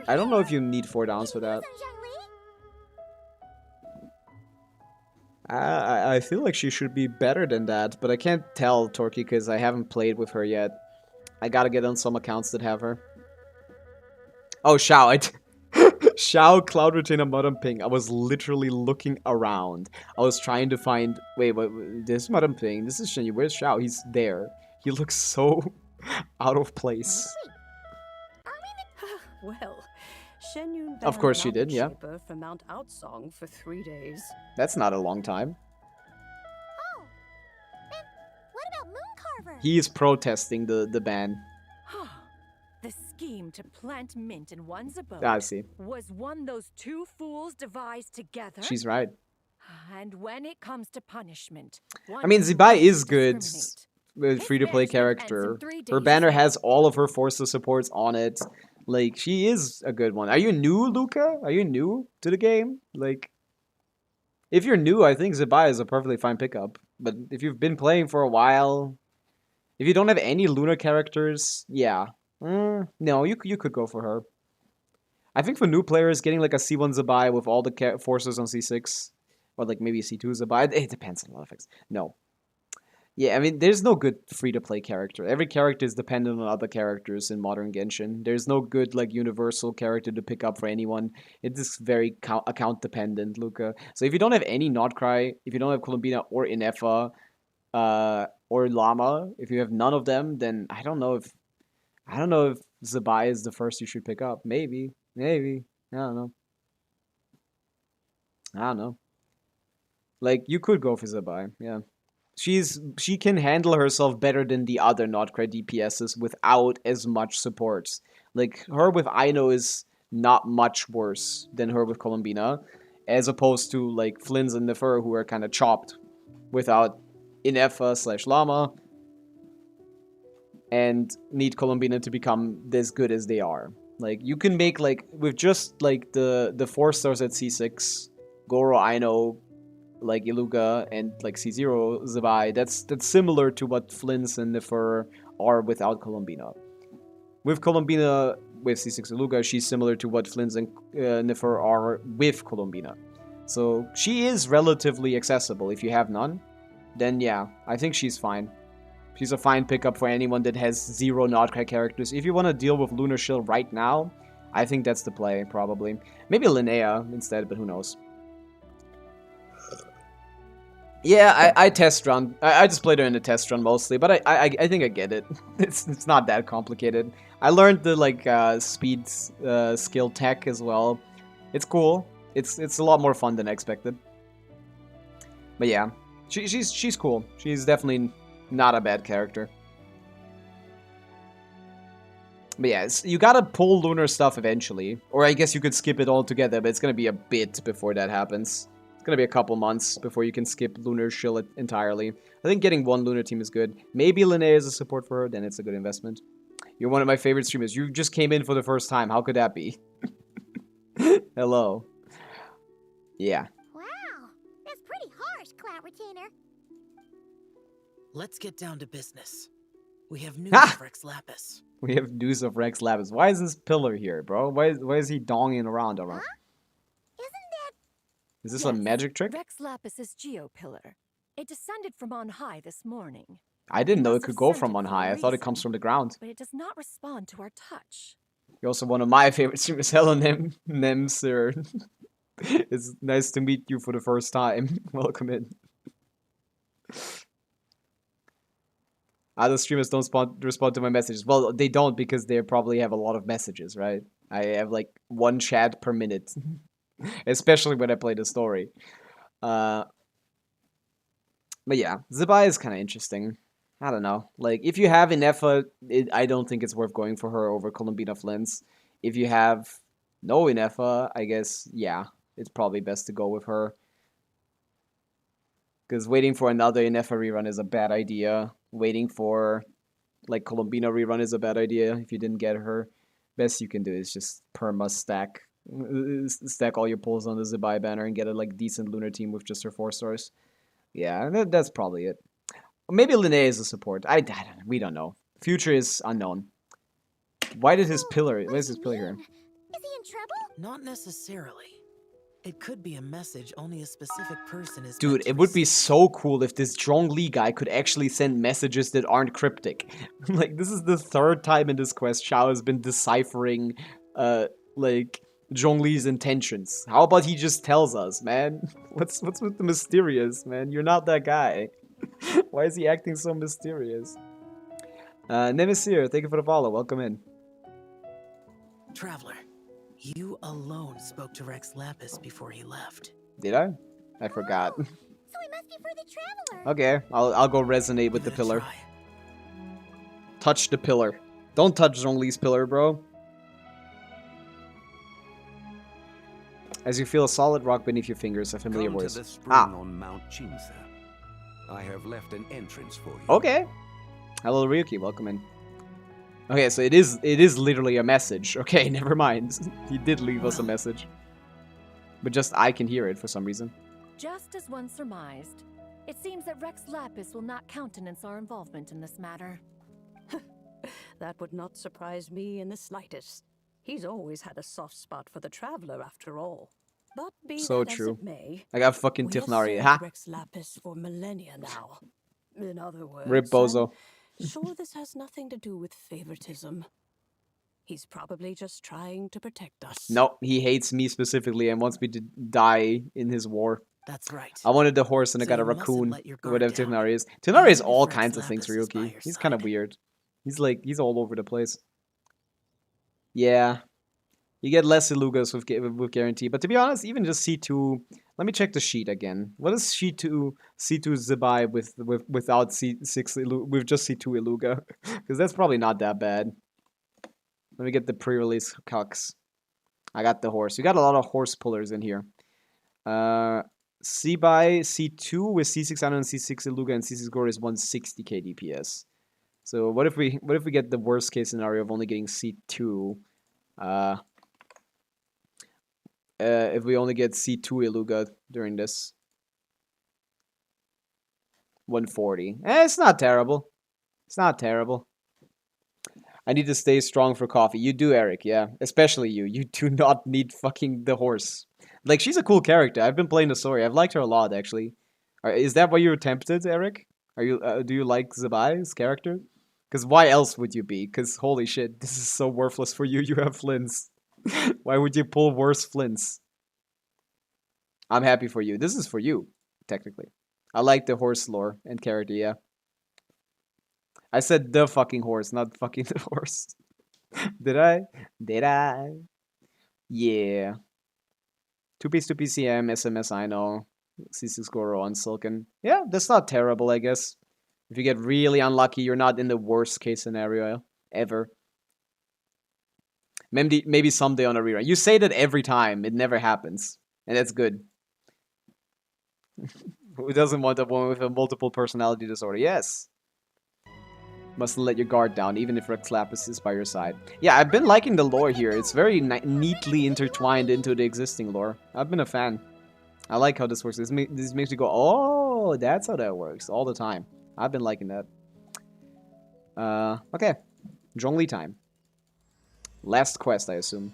A: I don't know if you need 4 downs for that. I feel like she should be better than that, but I can't tell, Torky, because I haven't played with her yet. I gotta get on some accounts that have her. Oh, Shao, Shao, Cloud Retainer, Madame Ping. I was literally looking around. I was trying to find... Wait, this is Madame Ping. This is Shenyu. Where's Shao? He's there. He looks so out of place.
C: Well, Shenyun
A: Of course she did, yeah.
C: For Mount Outsong for 3 days.
A: That's not a long time.
B: Oh, and what about Mooncarver?
A: He is protesting the ban.
C: The scheme to plant mint in one's abode
A: I see.
C: was one those 2 fools devised together.
A: She's right.
C: And when it comes to punishment,
A: I mean, Zibai is good with free-to-play character. Her banner has all of her Forza supports on it. Like, she is a good one. Are you new, Luca? Are you new to the game? Like, if you're new, I think Zibai is a perfectly fine pickup. But if you've been playing for a while, if you don't have any Luna characters, yeah. No, you could go for her. I think for new players, getting like a C1 Zibai with all the forces on C6, or like maybe C2 Zibai, it depends on a lot of things. No. Yeah, I mean, there's no good free-to-play character. Every character is dependent on other characters in modern Genshin. There's no good, like, universal character to pick up for anyone. It is very account-dependent, Luca. So if you don't have any Notcry, if you don't have Columbina or Inefa, or Llama, if you have none of them, then I don't know if Zibai is the first you should pick up. Maybe. I don't know. Like, you could go for Zibai, yeah. She can handle herself better than the other Notcry DPSs without as much support. Like, her with Aino is not much worse than her with Columbina, as opposed to, like, Flynn's and Nefer, who are kind of chopped without Inefa/Llama, and need Columbina to become as good as they are. Like, you can make, like, with just, like, the 4 stars at C6, Goro, Aino, like Iluga and like C0 Zibai, that's similar to what Flints and Nefer are without Columbina. With Columbina, with C6 Iluga, she's similar to what Flints and Nefer are with Columbina. So she is relatively accessible. If you have none, then yeah, I think she's fine. She's a fine pickup for anyone that has 0 Notcrack characters. If you want to deal with Lunar Shield right now, I think that's the play, probably. Maybe Linnea instead, but who knows. Yeah, I test run. I just played her in a test run mostly, but I think I get it. It's not that complicated. I learned the like speed skill tech as well. It's cool. It's a lot more fun than I expected. But yeah, she's cool. She's definitely not a bad character. But yeah, you gotta pull lunar stuff eventually, or I guess you could skip it altogether. But it's gonna be a bit before that happens. It's gonna be a couple months before you can skip Lunar Shield entirely. I think getting one Lunar team is good. Maybe Linnea is a support for her, then it's a good investment. You're one of my favorite streamers. You just came in for the first time. How could that be? Hello. Yeah.
B: Wow, that's pretty harsh, Cloud Retainer.
E: Let's get down to business. We have news
A: Ha!
E: of Rex Lapis.
A: We have news of Rex Lapis. Why is this pillar here, bro? Why is he donging around?
B: Huh? Isn't that...
A: Is this a magic trick?
C: Rex Lapis's Geopillar. It descended from on high this morning,
A: I didn't know it
C: must
A: could
C: have
A: go
C: sent
A: from
C: it
A: on
C: for a
A: high. I thought it
C: reason.
A: comes from the ground.
C: but it does not respond to our touch.
A: You're also one of my favorite streamers. Hello, Nem, sir. It's nice to meet you for the first time. Welcome in. Other streamers don't respond to my messages. Well, they don't because they probably have a lot of messages, right? I have like 1 chat per minute. Especially when I play the story. But yeah, Zibai is kind of interesting. I don't know. Like, if you have Inefa, I don't think it's worth going for her over Columbina Flints. If you have no Inefa, I guess, yeah, it's probably best to go with her. Because waiting for another Inefa rerun is a bad idea. Waiting for, like, Columbina rerun is a bad idea if you didn't get her. Best you can do is just perma stack. Stack all your pulls on the Zibai banner and get a, like, decent lunar team with just her 4 stars. Yeah, that's probably it. Maybe Linnea is a support. I don't know. We don't know. Future is unknown. Why did his pillar... Why is his pillar here?
B: Is he in trouble?
E: Not necessarily. It could be a message only a specific person is
A: Dude,
E: meant to
A: it would be
E: receive.
A: so cool if this Zhongli guy could actually send messages that aren't cryptic. Like, this is the 3rd time in this quest Xiao has been deciphering, like, Zhongli's intentions. How about he just tells us, man? What's with the mysterious, man? You're not that guy. Why is he acting so mysterious? Nemesis, thank you for the follow. Welcome in.
E: Traveler, you alone spoke to Rex Lapis before he left.
A: Did I? I forgot.
B: So he must be for the Traveler.
A: Okay, I'll go resonate with the
E: Give it a
A: pillar.
E: try.
A: Touch the pillar. Don't touch Zhongli's pillar, bro. As you feel a solid rock beneath your fingers, a familiar
G: Come to
A: voice.
G: the spring
A: Ah,
G: on Mount Chinsa. I have left an entrance for you.
A: okay. Hello, Ryuki. Welcome in. Okay, so it is literally a message. Okay, never mind. He did leave us a message. But just I can hear it for some reason.
C: Just as one surmised, it seems that Rex Lapis will not countenance our involvement in this matter.
H: That would not surprise me in the slightest. He's always had a soft spot for the Traveler, after all. But be
A: So
H: that
A: true.
H: as it may,
A: I got fucking
H: we have
A: Tifnari.
H: served
A: Ha!
H: Rex Lapis for millennia now. In other words,
A: Rip Bozo.
H: I'm sure this has nothing to do with favoritism. He's probably just trying to protect us.
A: No, he hates me specifically and wants me to die in his war.
E: That's right.
A: I wanted the horse and I
E: So
A: got a
E: you mustn't
A: raccoon.
E: let your
A: Or
E: guard
A: whatever
E: down,
A: Tifnari is. Tifnari is
E: even if
A: all
E: Rex
A: kinds of things,
E: Lapis is by
A: Ryuki.
E: your
A: He's kind of
E: side.
A: weird. He's all over the place. Yeah. You get less Ilugas with guarantee. But to be honest, even just C2... Let me check the sheet again. What is C2 Zibai without C6 with just C2 Iluga? Because that's probably not that bad. Let me get the pre-release calcs. I got the horse. We got a lot of horse pullers in here. Zibai C2 with C6 Ano and C6 Iluga and C6 Gore is 160k DPS. So what if we get the worst case scenario of only getting C2? If we only get C2 Iluga during this. 140. It's not terrible. It's not terrible. I need to stay strong for coffee. You do, Eric, yeah. Especially you. You do not need fucking the horse. Like, she's a cool character. I've been playing the story. I've liked her a lot, actually. Is that why you're tempted, Eric? Are you? Do you like Zibai's character? Because why else would you be? Because holy shit, this is so worthless for you. You have flints. Why would you pull worse flints? I'm happy for you. This is for you, technically. I like the horse lore and character, yeah. I said the fucking horse, not fucking the horse. Did I? Did I? Yeah. 2-piece to PCM, SMS, I know. C6 Goro on Silken. Yeah, that's not terrible, I guess. If you get really unlucky, you're not in the worst case scenario ever. Maybe someday on a rerun. You say that every time. It never happens. And that's good. Who doesn't want a woman with a multiple personality disorder? Yes. Mustn't let your guard down, even if Rex Lapis is by your side. Yeah, I've been liking the lore here. It's very neatly intertwined into the existing lore. I've been a fan. I like how this works. This makes me go, oh, that's how that works. All the time. I've been liking that. Okay. Zhongli time. Last quest, I assume.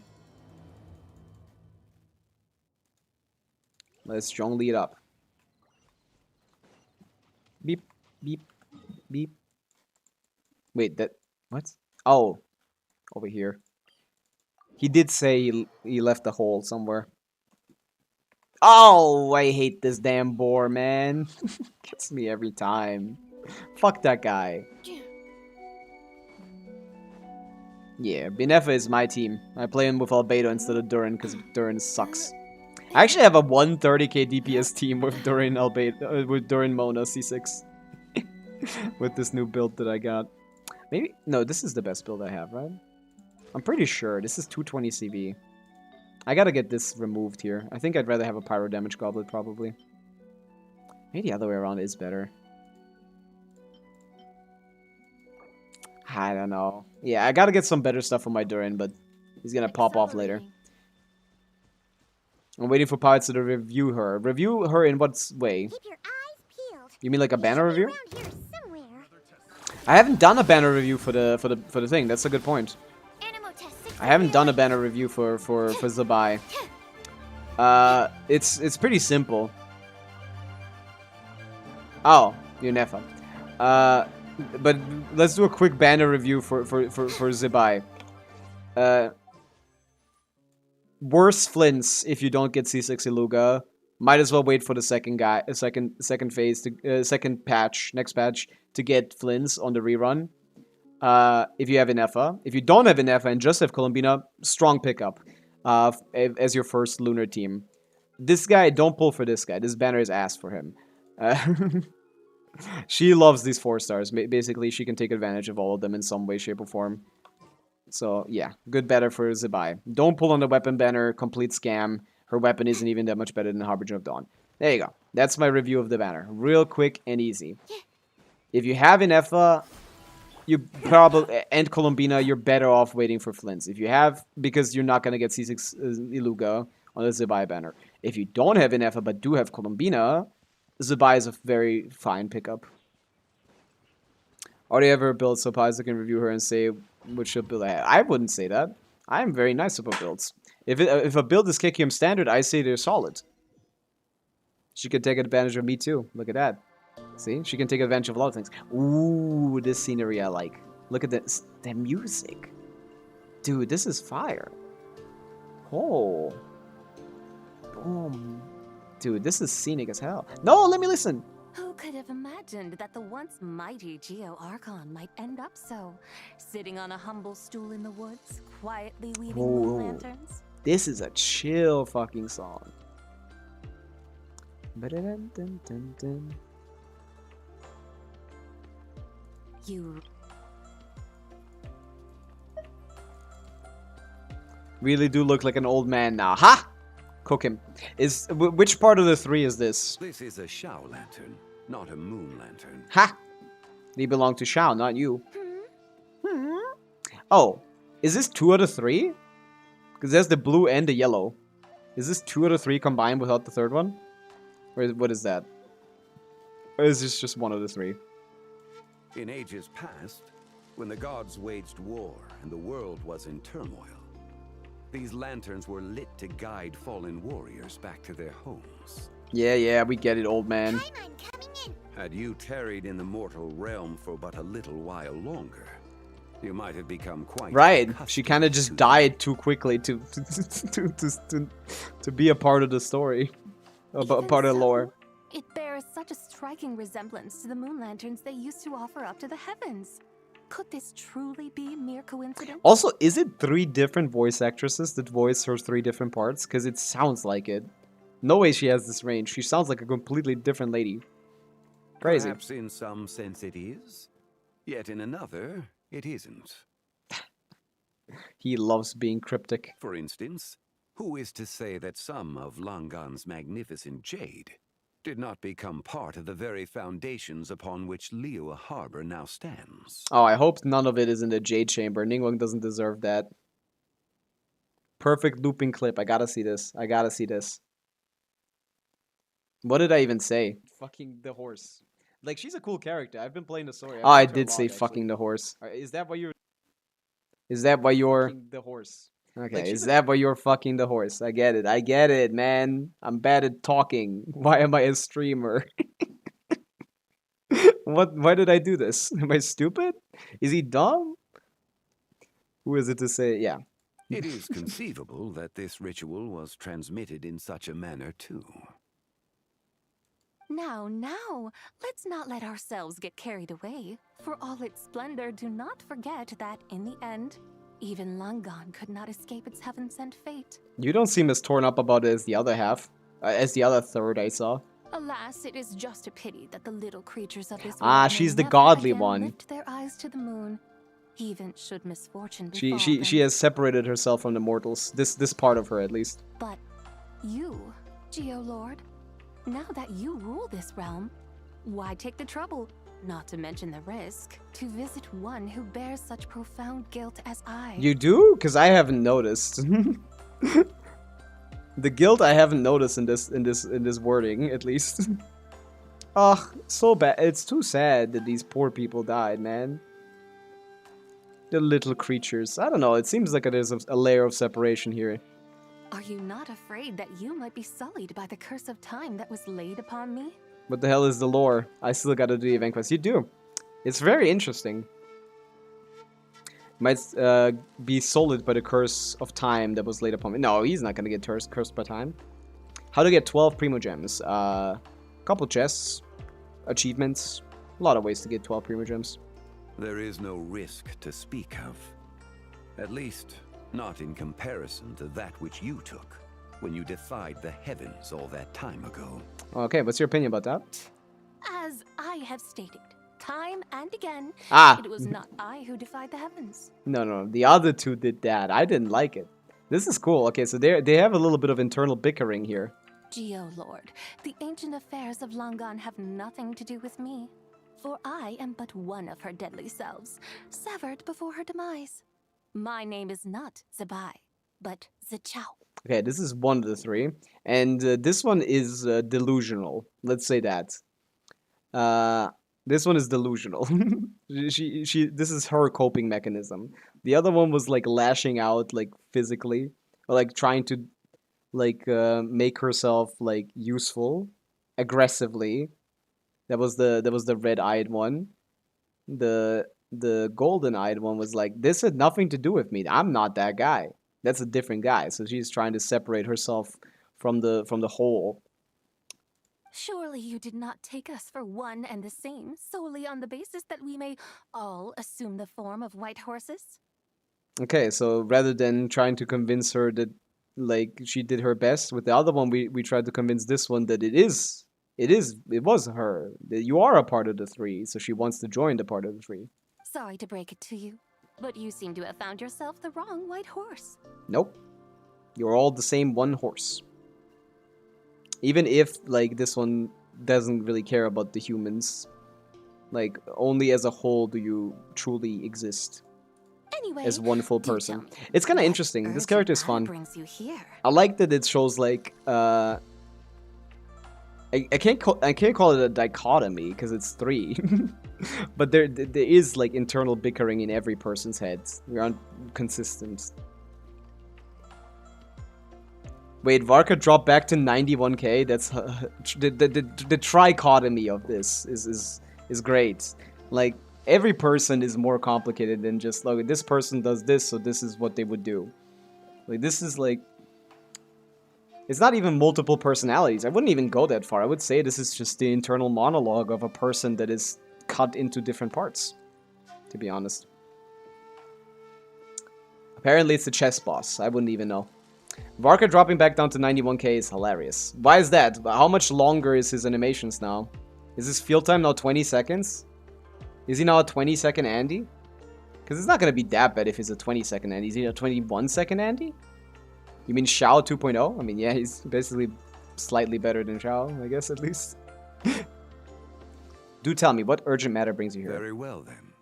A: Let's Zhongli it up. Beep, beep, beep. Wait, that... What? Oh. Over here. He did say he left a hole somewhere. Oh, I hate this damn boar, man. Gets me every time. Fuck that guy. Yeah, Binefa is my team. I play him with Albedo instead of Durin because Durin sucks. I actually have a 130k DPS team with Durin Albedo, with Durin Mona C6. With this new build that I got. Maybe no, this is the best build I have, right? I'm pretty sure this is 220 CV. I gotta get this removed here. I think I'd rather have a Pyro Damage Goblet probably. Maybe the other way around is better. I don't know. Yeah, I gotta get some better stuff for my Durin, but he's gonna pop off later. I'm waiting for Pirates to review her. Review her in what way?
B: Keep your eyes peeled.
A: You mean like a banner review?
B: Around here somewhere.
A: I haven't done a banner review for the thing. That's a good point.
B: Animal test 6
A: I haven't done a banner review for Zibai. It's pretty simple. Oh, you're Nefa. But let's do a quick banner review for Zibai. Worse flints if you don't get C6 Iluga. Might as well wait for the second phase to second patch, next patch to get flints on the rerun. If you have Inefa. If you don't have Inefa and just have Columbina, strong pickup as your first lunar team. This guy, don't pull for this guy. This banner is ass for him. She loves these 4 stars. Basically, she can take advantage of all of them in some way, shape, or form. So, yeah. Good banner for Zibai. Don't pull on the weapon banner. Complete scam. Her weapon isn't even that much better than Harbinger of Dawn. There you go. That's my review of the banner. Real quick and easy. If you have Inefa, you probably... and Columbina, you're better off waiting for flints. If you have... because you're not going to get C6 Iluga on the Zibai banner. If you don't have Inefa but do have Columbina... Zibai is a very fine pickup. Or do you ever build so Paizo can review her and say which build I have? I wouldn't say that. I am very nice about builds. If a build is KQM standard, I say they're solid. She can take advantage of me too. Look at that. See? She can take advantage of a lot of things. Ooh, this scenery I like. Look at this. The music. Dude, this is fire. Oh. Boom. Dude, this is scenic as hell. No, let me listen.
I: Who could have imagined that the once mighty Geo Archon might end up so? Sitting on a humble stool in the woods, quietly weaving moon lanterns?
A: This is a chill fucking song. Ba-da-dun-dun-dun-dun.
I: You
A: really do look like an old man now. Ha! Cook him. Which part of the 3 is this?
G: This is a Shao lantern, not a moon lantern.
A: Ha! They belong to Shao, not you. Oh, is this 2 out of 3? Because there's the blue and the yellow. Is this 2 out of 3 combined without the third one? Or what is that? Or is this just one of the three?
G: In ages past, when the gods waged war and the world was in turmoil, these lanterns were lit to guide fallen warriors back to their homes.
A: Yeah, we get it, old man.
B: I'm coming in.
G: Had you tarried in the mortal realm for but a little while longer, you might have become quite
A: Right. She
G: accustomed
A: kind of just
G: to
A: died too quickly to be a part of the story, a
I: Even
A: part of the
I: so,
A: lore.
I: It bears such a striking resemblance to the moon lanterns they used to offer up to the heavens. Could this truly be mere coincidence?
A: Also, is it 3 different voice actresses that voice her 3 different parts? Because it sounds like it. No way she has this range. She sounds like a completely different lady. Crazy.
G: Perhaps in some sense it is, yet in another, it isn't.
A: He loves being cryptic.
G: For instance, who is to say that some of Langan's magnificent jade did not become part of the very foundations upon which Liyue Harbor now stands?
A: Oh, I hope none of it is in the Jade Chamber. Ningguang doesn't deserve that. Perfect looping clip. I gotta see this. I gotta see this. What did I even say? Fucking the horse. Like, she's a cool character. I've been playing the story. Oh, I did say fucking the horse. Is that why you're... Is that why you're... Fucking the horse. Okay, Like, is that why you're fucking the horse? I get it, man. I'm bad at talking. Why am I a streamer? Why did I do this? Am I stupid? Is he dumb? Who is it to say? Yeah.
G: It is conceivable that this ritual was transmitted in such a manner too.
I: Now, let's not let ourselves get carried away. For all its splendor, do not forget that, in the end, even Langan could not escape its heaven-sent fate.
A: You don't seem as torn up about it as the other half. As the other third I saw.
I: Alas, it is just a pity that the little creatures of this
A: Ah,
I: world may
A: she's the
I: never
A: godly
I: again
A: one.
I: lift their eyes to the moon, even should misfortune befall
A: She
I: them.
A: has separated herself from the mortals. This part of her, at least.
I: But you, Geolord, now that you rule this realm, why take the trouble, not to mention the risk, to visit one who bears such profound guilt as I?
A: You do? Because I haven't noticed. The guilt I haven't noticed in this wording, at least. Ugh, so bad. It's too sad that these poor people died, man. The little creatures. I don't know. It seems like there's a layer of separation here.
I: Are you not afraid that you might be sullied by the curse of time that was laid upon me?
A: What the hell is the lore? I still gotta do the event quest. You do. It's very interesting. Might be sullied by the curse of time that was laid upon me. No, he's not gonna get cursed by time. How to get 12 Primo Gems. Couple chests. Achievements. A lot of ways to get 12 Primo Gems.
G: There is no risk to speak of. At least, not in comparison to that which you took when you defied the heavens all that time ago.
A: Okay, what's your opinion about that?
I: As I have stated, time and again,
A: Ah!
I: it was not I who defied the heavens.
A: No. The other two did that. I didn't like it. This is cool. Okay, so they have a little bit of internal bickering here.
I: Geolord, the ancient affairs of Langan have nothing to do with me. For I am but one of her deadly selves, severed before her demise. My name is not Zibai, but Zichao.
A: Okay, this is one of the 3. And this one is delusional. Let's say that. This one is delusional. This is her coping mechanism. The other one was like lashing out like physically, or like trying to like make herself like useful aggressively. That was the red-eyed one. The golden-eyed one was like, this had nothing to do with me. I'm not that guy. That's a different guy. So she's trying to separate herself from the whole.
I: Surely you did not take us for one and the same, solely on the basis that we may all assume the form of white horses?
A: Okay, so rather than trying to convince her that like she did her best with the other one, we tried to convince this one that it was her. That you are a part of the 3, so she wants to join the part of the 3.
I: Sorry to break it to you, but you seem to have found yourself the wrong white horse.
A: Nope. You're all the same one horse. Even if, like, this one doesn't really care about the humans. Like, only as a whole do you truly exist.
I: Anyway,
A: As one full
I: do
A: person.
I: tell me,
A: It's kind of
I: what
A: interesting. This
I: urgent
A: character is
I: matter
A: fun.
I: brings you here?
A: I like that it shows, like, a I can't call it a dichotomy because it's 3. But there is like internal bickering in every person's head. We aren't consistent. Wait, Varka dropped back to 91k. That's the trichotomy of this is great. Like every person is more complicated than just like this person does this, so this is what they would do. Like this is like, it's not even multiple personalities. I wouldn't even go that far. I would say this is just the internal monologue of a person that is cut into different parts, to be honest. Apparently it's the chess boss. I wouldn't even know. Varka dropping back down to 91k is hilarious. Why is that? How much longer is his animations now? Is his field time now 20 seconds? Is he now a 20-second Andy? Because it's not going to be that bad if he's a 20-second Andy. Is he a 21-second Andy? You mean Xiao 2.0? I mean, yeah, he's basically slightly better than Xiao, I guess, at least. Do tell me, what urgent matter brings you here?
G: Very well, then.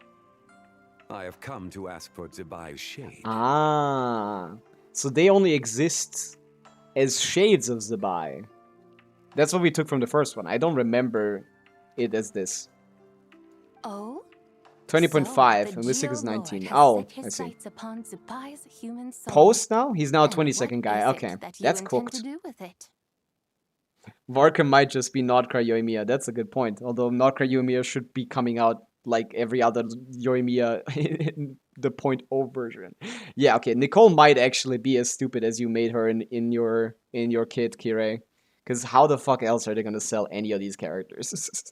G: I have come to ask for Zibai's shade.
A: Ah, so they only exist as shades of Zibai. That's what we took from the first one. I don't remember it as this.
I: Oh?
A: 20.5, and Mystic is 19. Oh, I see. Post now? He's now a 20-second guy. Okay, that's cooked. Varka might just be Nordkra Yoimiya. That's a good point. Although Nordkra Yoimiya should be coming out like every other Yoimiya in the 0.0 version. Yeah, okay. Nicole might actually be as stupid as you made her in your kit, Kirei. Because how the fuck else are they gonna sell any of these characters?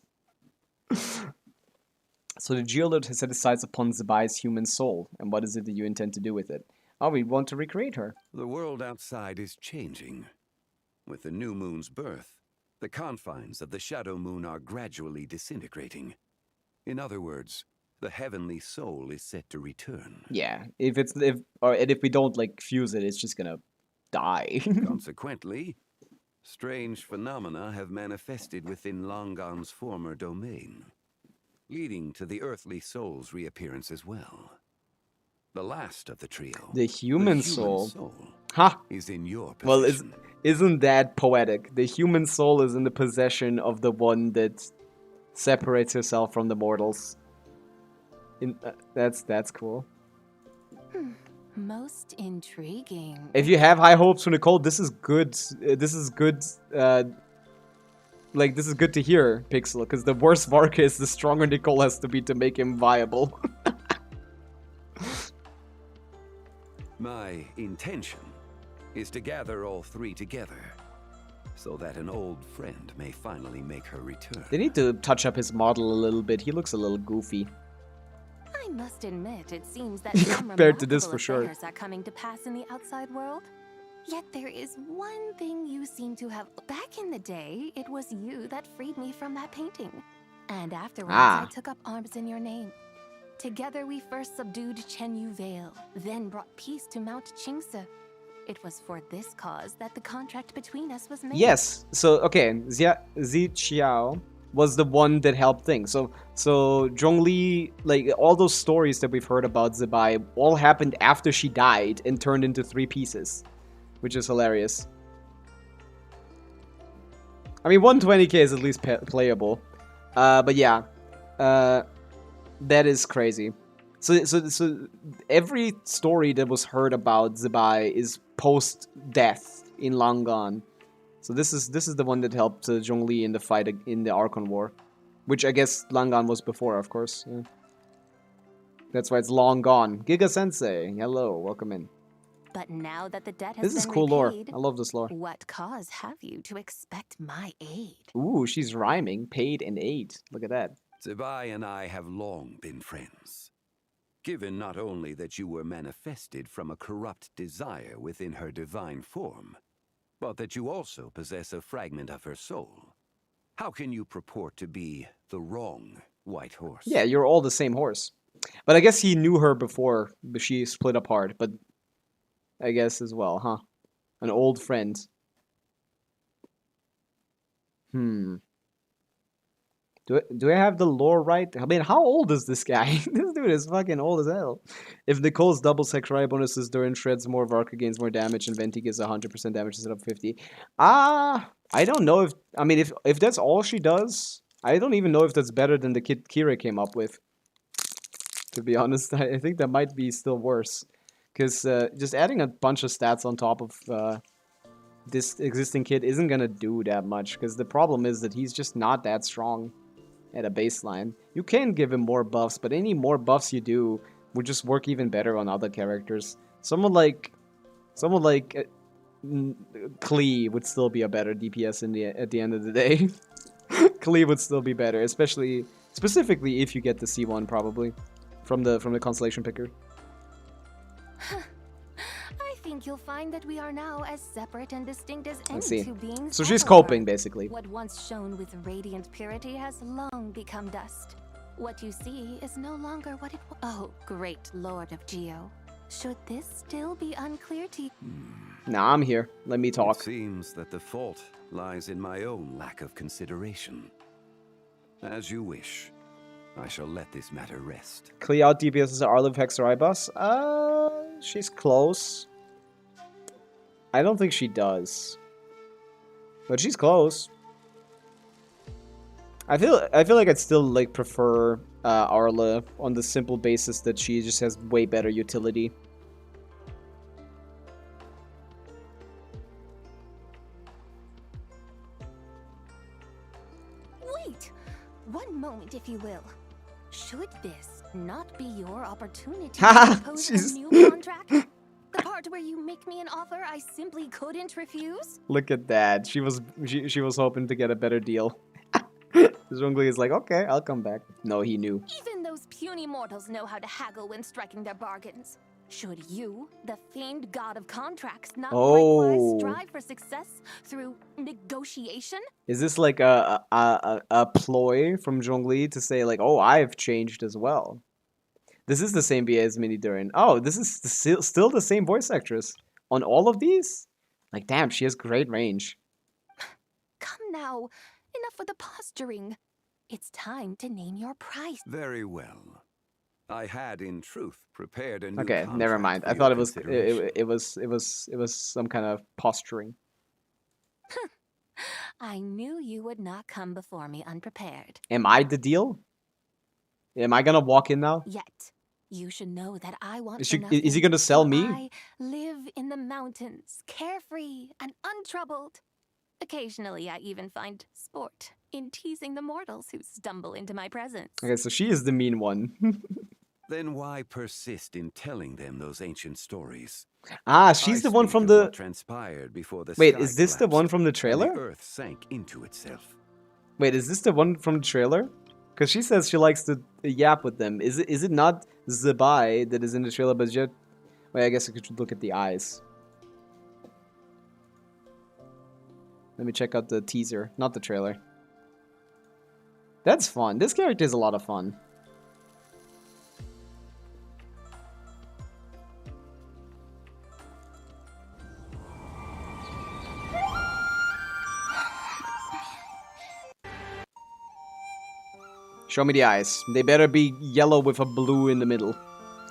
A: So the Geolord has set his sights upon Zibai's human soul. And what is it that you intend to do with it? Oh, we want to recreate her.
G: The world outside is changing. With the new moon's birth, the confines of the Shadow Moon are gradually disintegrating. In other words, the heavenly soul is set to return.
A: Yeah, if we don't like fuse it, it's just gonna die.
G: Consequently, strange phenomena have manifested within Longon's former domain, leading to the earthly soul's reappearance as well. The last of the trio,
A: the human soul,
G: is in your possession.
A: Well, isn't that poetic? The human soul is in the possession of the one that separates herself from the mortals. That's cool.
I: Most intriguing.
A: If you have high hopes for Nicole, this is good. This is good. Like, this is good to hear, Pixel, because the worse Varka is, the stronger Nicole has to be to make him viable.
G: My intention is to gather all three together, so that an old friend may finally make her return.
A: They need to touch up his model a little bit. He looks a little goofy.
I: I must admit, it seems that some
A: compared to this for sure
I: are coming to pass in the outside world. Yet there is one thing you seem to have. Back in the day, it was you that freed me from that painting. And afterwards, I took up arms in your name. Together we first subdued Chenyu Vale, then brought peace to Mount Qingse. It was for this cause that the contract between us was made.
A: Yes, so, okay, Zi Qiao was the one that helped things. So Zhongli, like, all those stories that we've heard about Zibai all happened after she died and turned into 3 pieces. Which is hilarious. I mean, 120k is at least playable. But yeah. That is crazy. So every story that was heard about Zibai is post-death in Langan. So this is the one that helped Zhongli in the fight in the Archon War. Which I guess Langan was before, of course. Yeah. That's why it's long gone. Giga Sensei, hello, welcome in.
I: But now that the debt has
A: this
I: been
A: is cool
I: repaid,
A: lore. I love this lore.
I: What cause have you to expect my aid?
A: Ooh, she's rhyming. Paid and aid. Look at that.
G: Zibai and I have long been friends. Given not only that you were manifested from a corrupt desire within her divine form, but that you also possess a fragment of her soul. How can you purport to be the wrong white horse?
A: Yeah, you're all the same horse. But I guess he knew her before she split apart, but I guess as well, huh? An old friend. Do I have the lore right? I mean, how old is this guy? This dude is fucking old as hell. If Nicole's double Sakurai bonuses, Durin shreds more, Varka gains more damage, and Venti gives 100% damage instead of 50. I don't know if I mean if that's all she does, I don't even know if that's better than the kit Kira came up with. To be honest, I think that might be still worse, because just adding a bunch of stats on top of this existing kid isn't gonna do that much. Because the problem is that he's just not that strong at a baseline. You can give him more buffs, but any more buffs you do would just work even better on other characters. Someone like Klee would still be a better DPS at the end of the day. Klee would still be better, specifically if you get the C1 probably from the constellation picker.
I: I think you'll find that we are now as separate and distinct as any
A: Let's see.
I: two beings.
A: So she's
I: ever
A: coping
I: were.
A: basically.
I: What once shone with radiant purity has long become dust. What you see is no longer what it was. Oh, great Lord of Geo. Should this still be unclear to you?
A: Nah, I'm here. Let me talk.
G: It seems that the fault lies in my own lack of consideration. As you wish. I shall let this matter rest.
A: Klee out DPS Arliv Hexaribus? She's close. I don't think she does. But she's close. I feel like I'd still like prefer Arla on the simple basis that she just has way better utility.
I: Wait! One moment, if you will. Should this not be your opportunity to propose a new contract? The part where you make me an offer I simply couldn't refuse?
A: Look at that. She was hoping to get a better deal. Zhongli is like, okay, I'll come back. No, he knew.
I: Even those puny mortals know how to haggle when striking their bargains. Should you, the famed god of contracts, not likewise strive for success through negotiation?
A: Is this like a ploy from Zhongli to say like, oh, I've changed as well? This is the same VA as Minnie Durin. Oh, this is still the same voice actress on all of these? Like, damn, she has great range.
I: Come now, enough with the posturing. It's time to name your price.
G: Very well. I had, in truth, prepared a new
A: Okay, never mind. I thought it was some kind of posturing.
I: I knew you would not come before me unprepared.
A: Am I the deal? Am I gonna walk in now?
I: Yet, you should know that I want
A: Is
I: is
A: he gonna sell me?
I: I live in the mountains, carefree and untroubled. Occasionally, I even find sport in teasing the mortals who stumble into my presence.
A: Okay, so she is the mean one.
G: Then why persist in telling them those ancient stories?
A: Ah, she's the one from the...
G: What transpired before the
A: Wait,
G: sky
A: is this the one from the
G: collapsed and
A: trailer?
G: the earth sank into itself.
A: Wait, is this the one from the trailer? Because she says she likes to yap with them. Is it not Zibai that is in the trailer, but yet... Wait, I guess I could look at the eyes. Let me check out the teaser, not the trailer. That's fun. This character is a lot of fun. Show me the eyes. They better be yellow with a blue in the middle.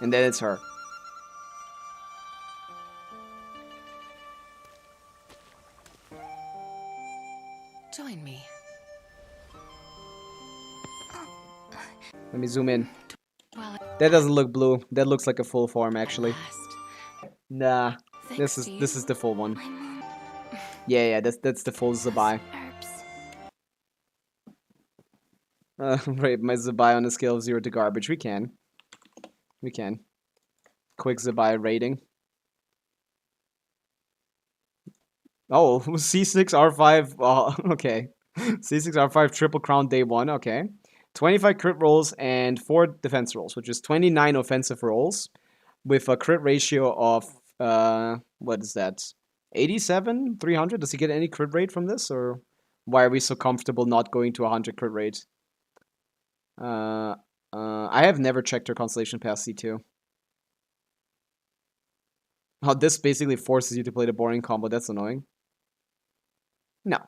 A: And then it's her.
F: Join me.
A: Let me zoom in.
F: Well,
A: That doesn't look blue. That looks like a full form, actually.
F: last.
A: Nah,
F: Thanks
A: this
F: to
A: is
F: you,
A: the full one.
F: my moon
A: Yeah, that's the full Zibai.
F: herbs.
A: Rate my Zibai on a scale of 0 to garbage. We can. Quick Zibai rating. Oh, C6 R5. Oh, okay. C6 R5 triple crown day 1. Okay. 25 crit rolls and 4 defense rolls, which is 29 offensive rolls with a crit ratio of what is that? 87, 300. Does he get any crit rate from this, or why are we so comfortable not going to 100 crit rate? I have never checked her constellation past C2. Oh, this basically forces you to play the boring combo. That's annoying. No.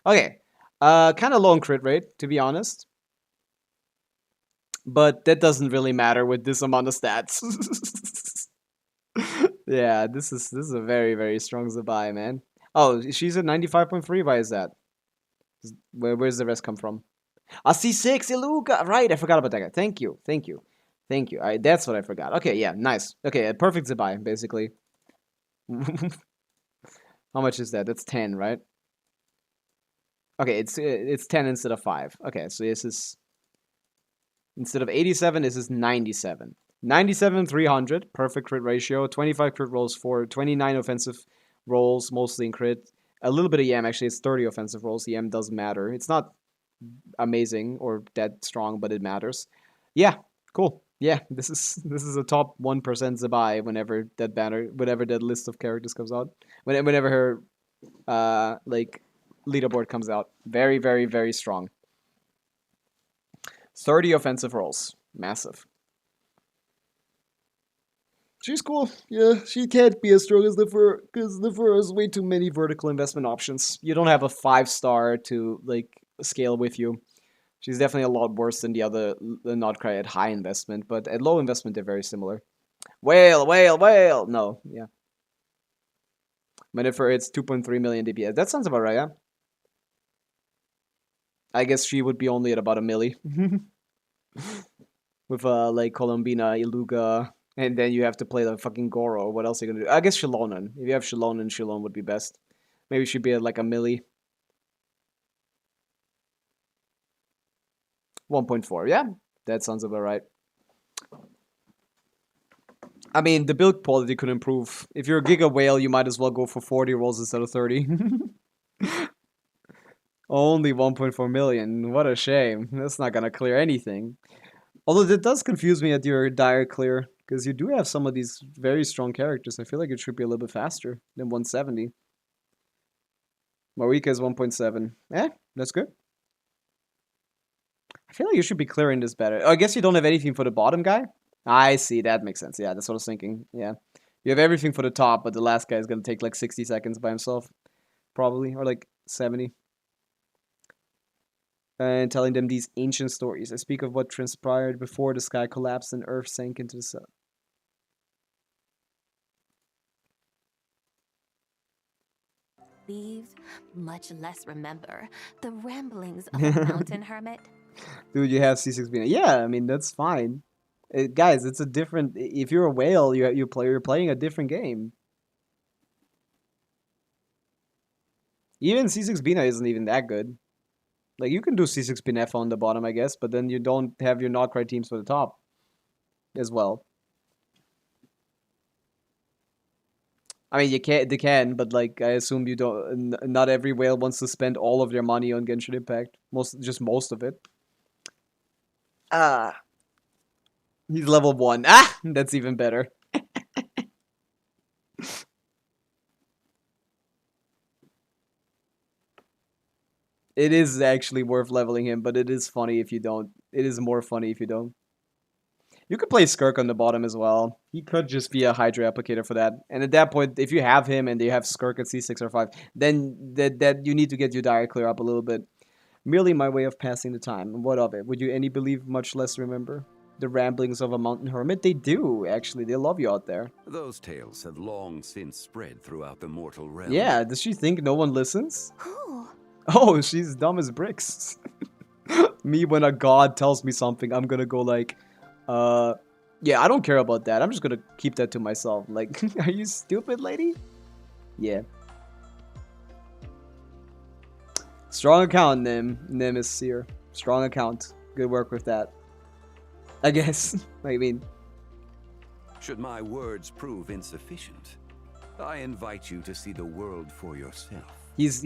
A: Okay. Kind of low on crit rate, to be honest. But that doesn't really matter with this amount of stats. Yeah, this is a very, very strong Zibai, man. Oh, she's at 95.3. Why is that? Where's the rest come from? A C6 Iluga. Right, I forgot about that guy. Thank you. That's what I forgot. Okay, yeah, nice. Okay, a perfect Zibai, basically. How much is that? That's 10, right? Okay, it's 10 instead of 5. Okay, so this is instead of 87, this is 97. 97, 300, perfect crit ratio. 25 crit rolls for 29 offensive rolls, mostly in crit. A little bit of YAM, actually, it's 30 offensive rolls. YAM does matter. It's not amazing or that strong, but it matters. Yeah, cool. Yeah, this is a top 1% Zibai whenever that list of characters comes out. Whenever her like leaderboard comes out. Very, very, very strong. 30 offensive rolls. Massive. She's cool. Yeah, she can't be as strong as the Fur, because the Fur has way too many vertical investment options. You don't have a 5-star to like scale with you. She's definitely a lot worse than the other Notcry at high investment, but at low investment they're very similar. Whale! No, yeah. Minifer, it's 2.3 million DPS. That sounds about right, yeah? I guess she would be only at about a milli. With like Colombina, Iluga, and then you have to play the fucking Goro. What else are you gonna do? I guess Shilonen. If you have Shilonen, Shilon would be best. Maybe she'd be at like a milli. 1.4, yeah? That sounds about right. I mean, the build quality could improve. If you're a Giga Whale, you might as well go for 40 rolls instead of 30. Only 1.4 million. What a shame. That's not gonna clear anything. Although that does confuse me at your dire clear, because you do have some of these very strong characters. I feel like it should be a little bit faster than 170. Marika is 1.7. That's good. I feel like you should be clearing this better. Oh, I guess you don't have anything for the bottom guy? I see, that makes sense. Yeah, that's what I was thinking. Yeah. You have everything for the top, but the last guy is going to take like 60 seconds by himself. Probably. Or like 70. And telling them these ancient stories. I speak of what transpired before the sky collapsed and Earth sank into the sun.
I: Leave, much less remember, the ramblings of a mountain hermit.
A: Dude, you have C6 Bina. Yeah, I mean, that's fine. Guys, it's a different... If you're a whale, you're playing a different game. Even C6 Bina isn't even that good. Like, you can do C6 Binef on the bottom, I guess, but then you don't have your Notcry teams for the top as well. I mean, they can, but like, I assume you don't. Not every whale wants to spend all of their money on Genshin Impact. Just most of it. He's level 1. That's even better. It is actually worth leveling him, but it is funny if you don't. It is more funny if you don't. You could play Skirk on the bottom as well. He could just be a Hydra applicator for that. And at that point, if you have him and you have Skirk at C6 or 5, then that you need to get your dire clear up a little bit. Merely my way of passing the time. What of it? Would you any believe, much less remember? The ramblings of a mountain hermit? They do, actually. They love you out there.
G: Those tales have long since spread throughout the mortal realm.
A: Yeah, does she think no one listens?
I: Who?
A: Oh, she's dumb as bricks. Me, when a god tells me something, I'm gonna go like, yeah, I don't care about that. I'm just gonna keep that to myself. Like, are you stupid, lady? Yeah. Strong account, Nim is Seer. Strong account. Good work with that. I guess. I mean.
G: Should my words prove insufficient, I invite you to see the world for yourself.
A: He's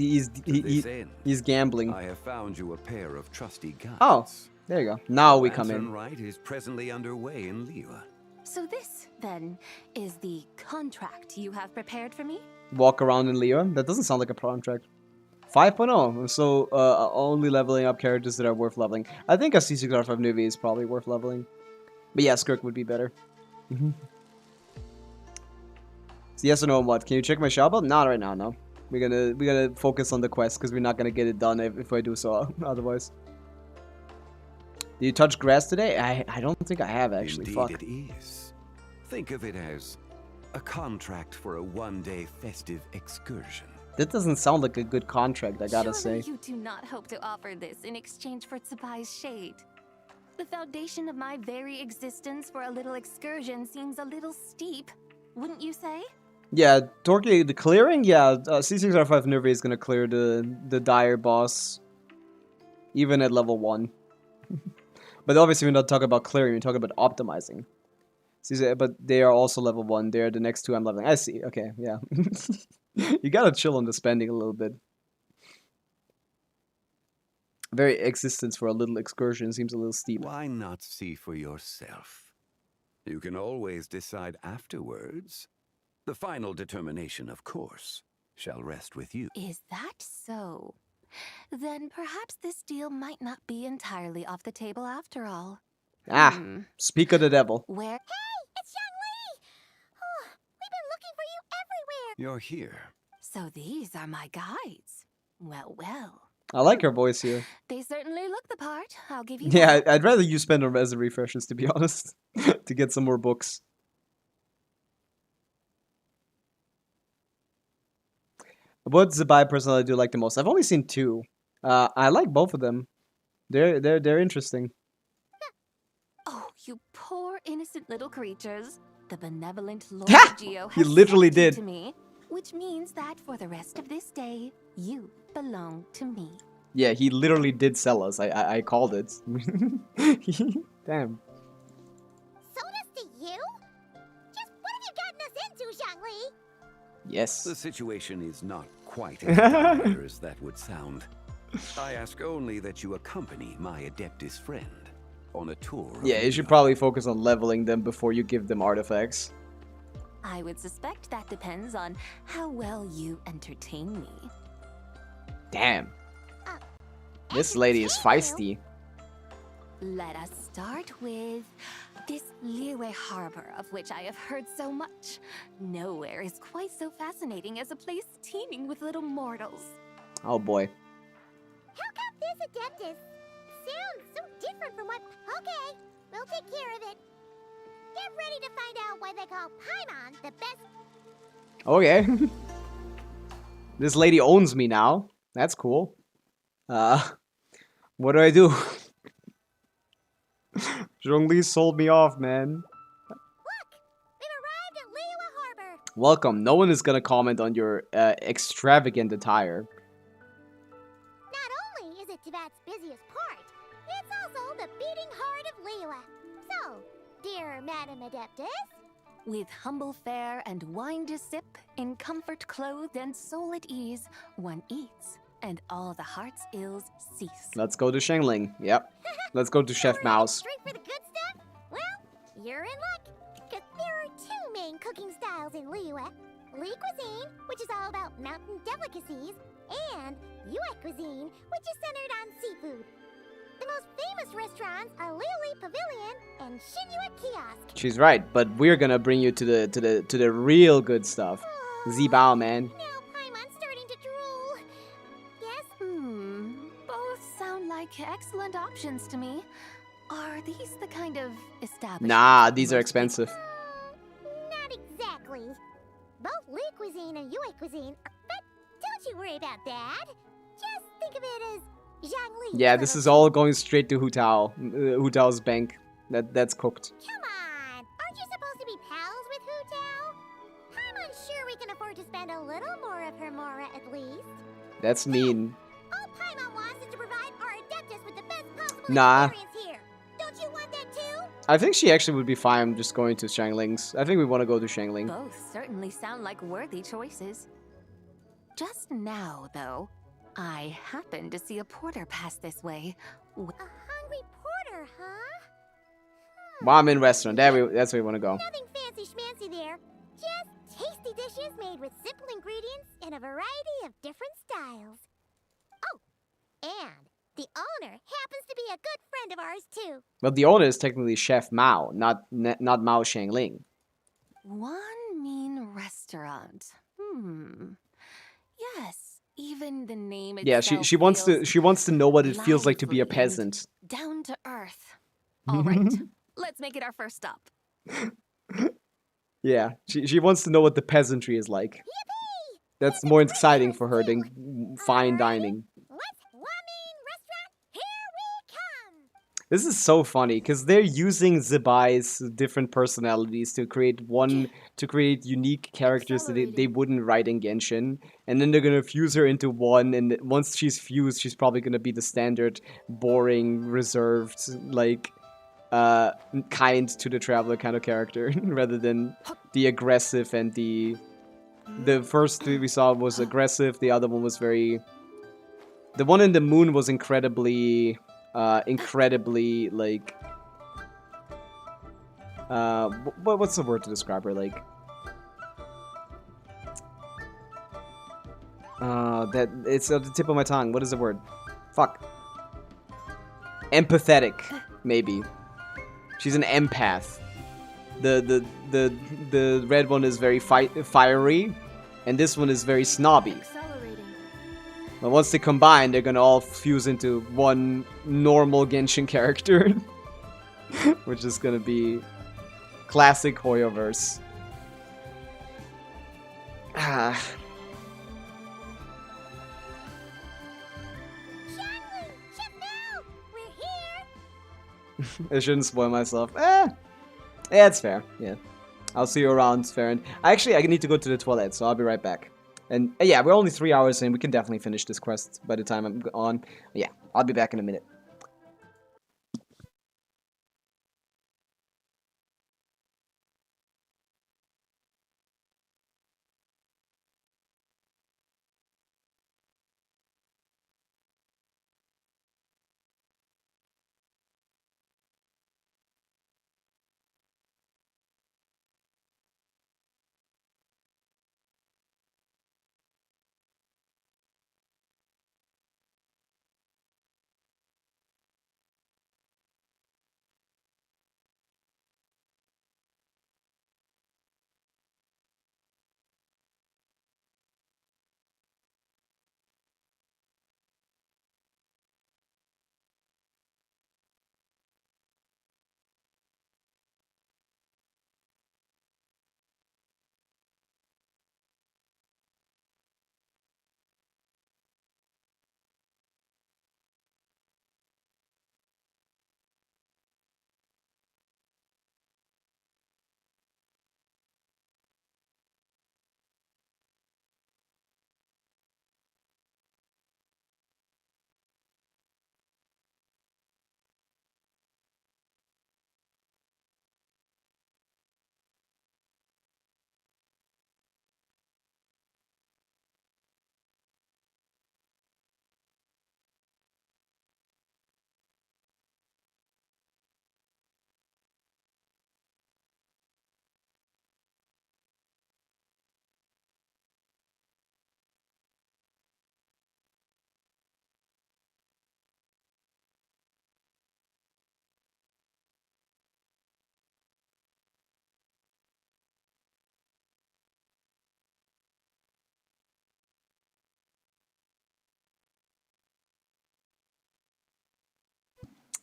A: gambling.
G: I have found you a pair of trusty guides.
A: Oh, there you go. Now we come in.
G: Lantern Rite is presently underway in Liyue.
I: So this, then, is the contract you have prepared for me?
A: Walk around in Liyue? That doesn't sound like a contract. 5.0, so only leveling up characters that are worth leveling. I think a C6R5 newbie is probably worth leveling. But yeah, Skirk would be better. So yes or no on what? Can you check my shop up? Not right now, no. We're gonna focus on the quest because we're not gonna get it done if I do so otherwise. Did you touch grass today? I don't think I have actually.
G: Indeed
A: Fuck.
G: it is. Think of it as a contract for a one-day festive excursion.
A: That doesn't sound like a good contract, I gotta
I: Surely
A: say.
I: you do not hope to offer this in exchange for Zibai's shade. The foundation of my very existence for a little excursion seems a little steep, wouldn't you say?
A: Yeah, Torque, the clearing? Yeah, C6R5 Nervi is gonna clear the Dire boss. Even at level 1. But obviously we're not talking about clearing, we're talking about optimizing. But they are also level 1. They're the next two I'm leveling. I see, okay, yeah. You gotta chill on the spending a little bit. Very existence for a little excursion seems a little steep.
G: Why not see for yourself? You can always decide afterwards. The final determination, of course, shall rest with you.
I: Is that so? Then perhaps this deal might not be entirely off the table after all.
A: Ah, speak of the devil.
I: Where?
B: Hey, it's Young Lee! Oh, we've been looking for you everywhere.
G: You're here.
I: So these are my guides. Well, well.
A: I like her voice here.
I: They certainly look the part, I'll give you
A: Yeah,
I: that.
A: I'd rather you spend on resin refreshes, to be honest. To get some more books. What Zibai personally I do like the most? I've only seen 2. I like both of them. They're interesting.
I: Oh, you poor innocent little creatures. The benevolent Lord
A: Ha!
I: Geo
A: He
I: has
A: literally
I: sent you
A: did.
I: to me, which means that for the rest of this day, you belong to me.
A: Yeah, he literally did sell us. I called it. Damn.
B: Sold us to you? Just what have you gotten us into, Zhangli?
A: Yes.
G: The situation is not quite as dire as that would sound. I ask only that you accompany my Adeptus friend on a tour.
A: Yeah, you should probably focus on leveling them before you give them artifacts.
I: I would suspect that depends on how well you entertain me.
A: Damn. This lady is feisty.
I: Let us start with this Liyue Harbor, of which I have heard so much. Nowhere is quite so fascinating as a place teeming with little mortals.
A: Oh boy.
B: How come this Adeptus sounds so different from what... Okay, we'll take care of it. Get ready to find out why they call Paimon the best...
A: Okay. This lady owns me now. That's cool. What do I do? Zhongli sold me off, man.
B: Look! We've arrived at Liyue Harbor!
A: Welcome. No one is gonna comment on your extravagant attire.
B: Not only is it Teyvat's busiest part, it's also the beating heart of Liyue. So, dear Madam Adeptus...
I: With humble fare and wine to sip, in comfort clothed and soul at ease, one eats, and all the heart's ills cease.
A: Let's go to Shengling. Yep. Let's go to Chef
B: Ready
A: Mouse.
B: Straight for the good stuff? Well, you're in luck. Because there are 2 main cooking styles in Liyue. Li cuisine, which is all about mountain delicacies, and Yue cuisine, which is centered on seafood. The most famous restaurants are Liuli Pavilion and Shinyue Kiosk.
A: She's right, but we're gonna bring you to the real good stuff. Zibao, man.
B: Now Paimon's starting to drool. Yes?
I: Both sound like excellent options to me. Are these the kind of establishments?
A: Nah,
I: that
A: these are
I: most
A: expensive.
B: Not exactly. Both Li cuisine and Yue cuisine are... But don't you worry about that. Just think of it as Zhangli.
A: Yeah, this is all going straight to Hu Tao. Hu Tao's bank. That's cooked.
B: Come on! Aren't you supposed to be pals with Hu Tao? I'm unsure we can afford to spend a little more of her mora at least.
A: That's mean.
B: All Paimon wants is to provide our Adeptus with the best possible
A: Nah.
B: experience here. Don't you want that too?
A: I think she actually would be fine just going to Shangling's. I think we want to go to Shangling.
I: Both certainly sound like worthy choices. Just now, though, I happened to see a porter pass this way.
B: A hungry porter, huh?
A: Ramen restaurant. That's where we want to go.
B: Nothing fancy schmancy there. Just tasty dishes made with simple ingredients in a variety of different styles. Oh, and the owner happens to be a good friend of ours too.
A: But the owner is technically Chef Mao, not Mao Shangling.
I: One mean restaurant. Yes, even the name itself.
A: Yeah, she wants to know what it feels like to be a
I: lively and
A: peasant.
I: Down to earth. All right, let's make it our first stop.
A: Yeah, she wants to know what the peasantry is like.
B: Yippee!
A: That's more exciting for her than fine dining.
B: What's Ramen Restaurant? Here we come!
A: This is so funny because they're using Zibai's different personalities to create unique characters that they wouldn't write in Genshin, and then they're gonna fuse her into one. And once she's fused, she's probably gonna be the standard, boring, reserved, like kind to the traveler kind of character, rather than the aggressive and the first we saw was aggressive. The other one was very. The one in the moon was incredibly like what's the word to describe her, like that it's at the tip of my tongue. What is the word? Fuck. Empathetic, maybe. She's an empath. The red one is very fiery, and this one is very snobby. But once they combine, they're gonna all fuse into one normal Genshin character. Which is gonna be classic Hoyoverse.
B: Shanley, Chef now! We're here!
A: I shouldn't spoil myself. Yeah, it's fair. Yeah. I'll see you around, Farron. I need to go to the toilet, so I'll be right back. And yeah, we're only 3 hours in. We can definitely finish this quest by the time I'm on. Yeah, I'll be back in a minute.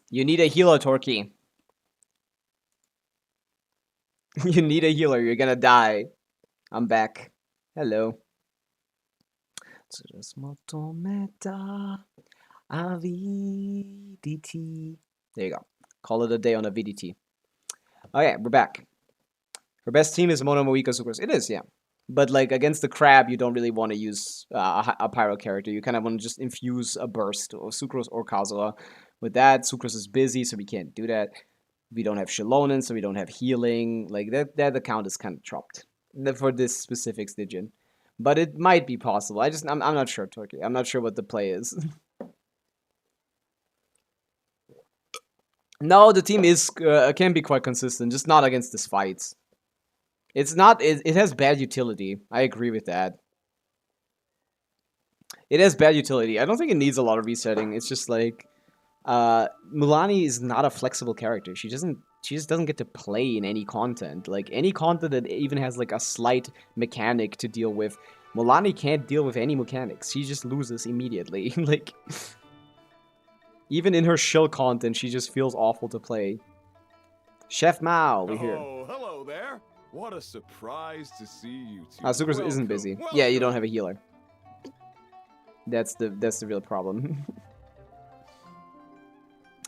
A: You need a healer, Torky. You need a healer. You're gonna die. I'm back. Hello. VDT. There you go. Call it a day on a VDT. Okay, we're back. Her best team is Monomoika Sucrose. It is, yeah. But like against the crab, you don't really want to use a pyro character. You kind of want to just infuse a burst of Sucrose or Kazuha. With that, Sucrose is busy, so we can't do that. We don't have Shilonen, so we don't have healing. Like that account is kind of chopped for this specific Stygian. But it might be possible. I'm not sure, Torky. I'm not sure what the play is. No, the team is can be quite consistent, just not against this fights. It's not. It has bad utility. I agree with that. It has bad utility. I don't think it needs a lot of resetting. It's just like Mulani is not a flexible character. She just doesn't get to play in any content. Like any content that even has like a slight mechanic to deal with, Mulani can't deal with any mechanics. She just loses immediately. Like even in her shill content, she just feels awful to play. Chef Mao, we're here.
J: Oh, hello there. What a surprise to see you two.
A: Ah, Sucrose isn't
J: Welcome,
A: busy. Yeah, you don't have
J: welcome.
A: a healer. That's the real problem.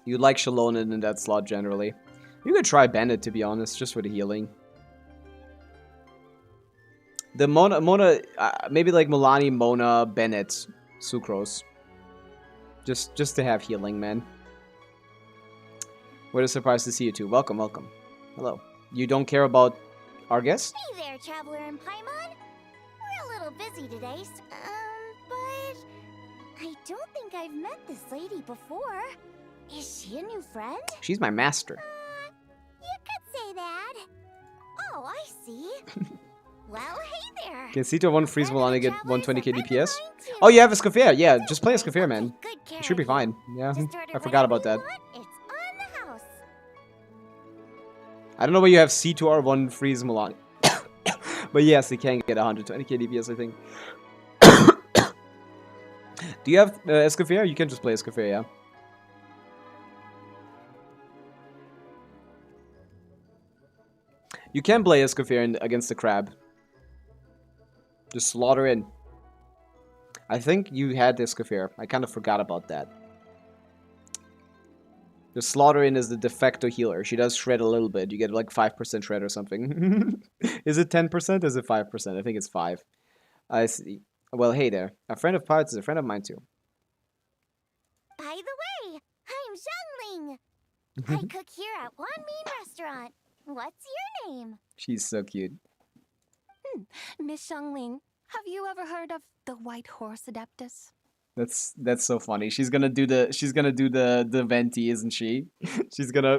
A: You like Shallonen in that slot generally. You could try Bennett, to be honest, just for the healing. The Mona, maybe like Milani, Mona, Bennett, Sucrose. Just to have healing, man. What a surprise to see you two. Welcome, welcome. Hello. You don't care about our guest?
B: Hey there, Traveler and Paimon. We're a little busy today, but I don't think I've met this lady before. Is she a new friend?
A: She's my master.
B: You could say that. Oh, I see. Well, hey there.
A: Can Cito 1 freeze Milani get
B: Traveler's
A: 120k
B: a friend of
A: DPS?
B: mine, too.
A: Oh, you have Escoffier. Yeah, just play Escoffier, man.
B: Good care
A: It should be
B: of you.
A: fine. Yeah,
B: Just order
A: I forgot about
B: whatever
A: that.
B: you want, It's on the house.
A: I don't know where you have C2R1 freeze Milani. But yes, they can get 120k DPS, I think. Do you have Escoffier? You can just play Escoffier, yeah. You can play Escoffier against the crab. Just slaughter in. I think you had Escoffier. I kind of forgot about that. The slaughter in is the de facto healer. She does shred a little bit. You get like 5% shred or something. Is it 10%? Is it 5%? I think it's 5. I see. Well, hey there. A friend of Pirates is a friend of mine too.
B: By the way, I'm Zhongling. I cook here at Wan Min Restaurant. What's your name?
A: She's so cute.
I: Miss Xiangling, have you ever heard of the White Horse Adeptus?
A: That's so funny. She's gonna do the venti, isn't she? She's gonna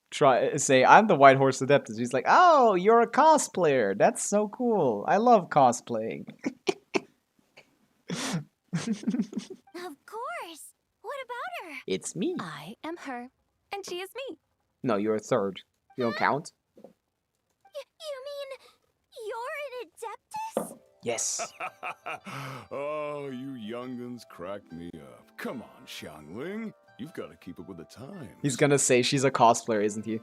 A: try say I'm the White Horse Adeptus. She's like, oh, you're a cosplayer. That's so cool. I love cosplaying.
B: Of course. What about her?
A: It's me.
I: I am her, and she is me.
A: No, you're a third. You don't count.
B: You mean you're an Adeptus?
A: Yes.
J: Oh, you young'uns crack me up. Come on, Xiangling. You've got to keep up with the times.
A: He's gonna say she's a cosplayer, isn't he?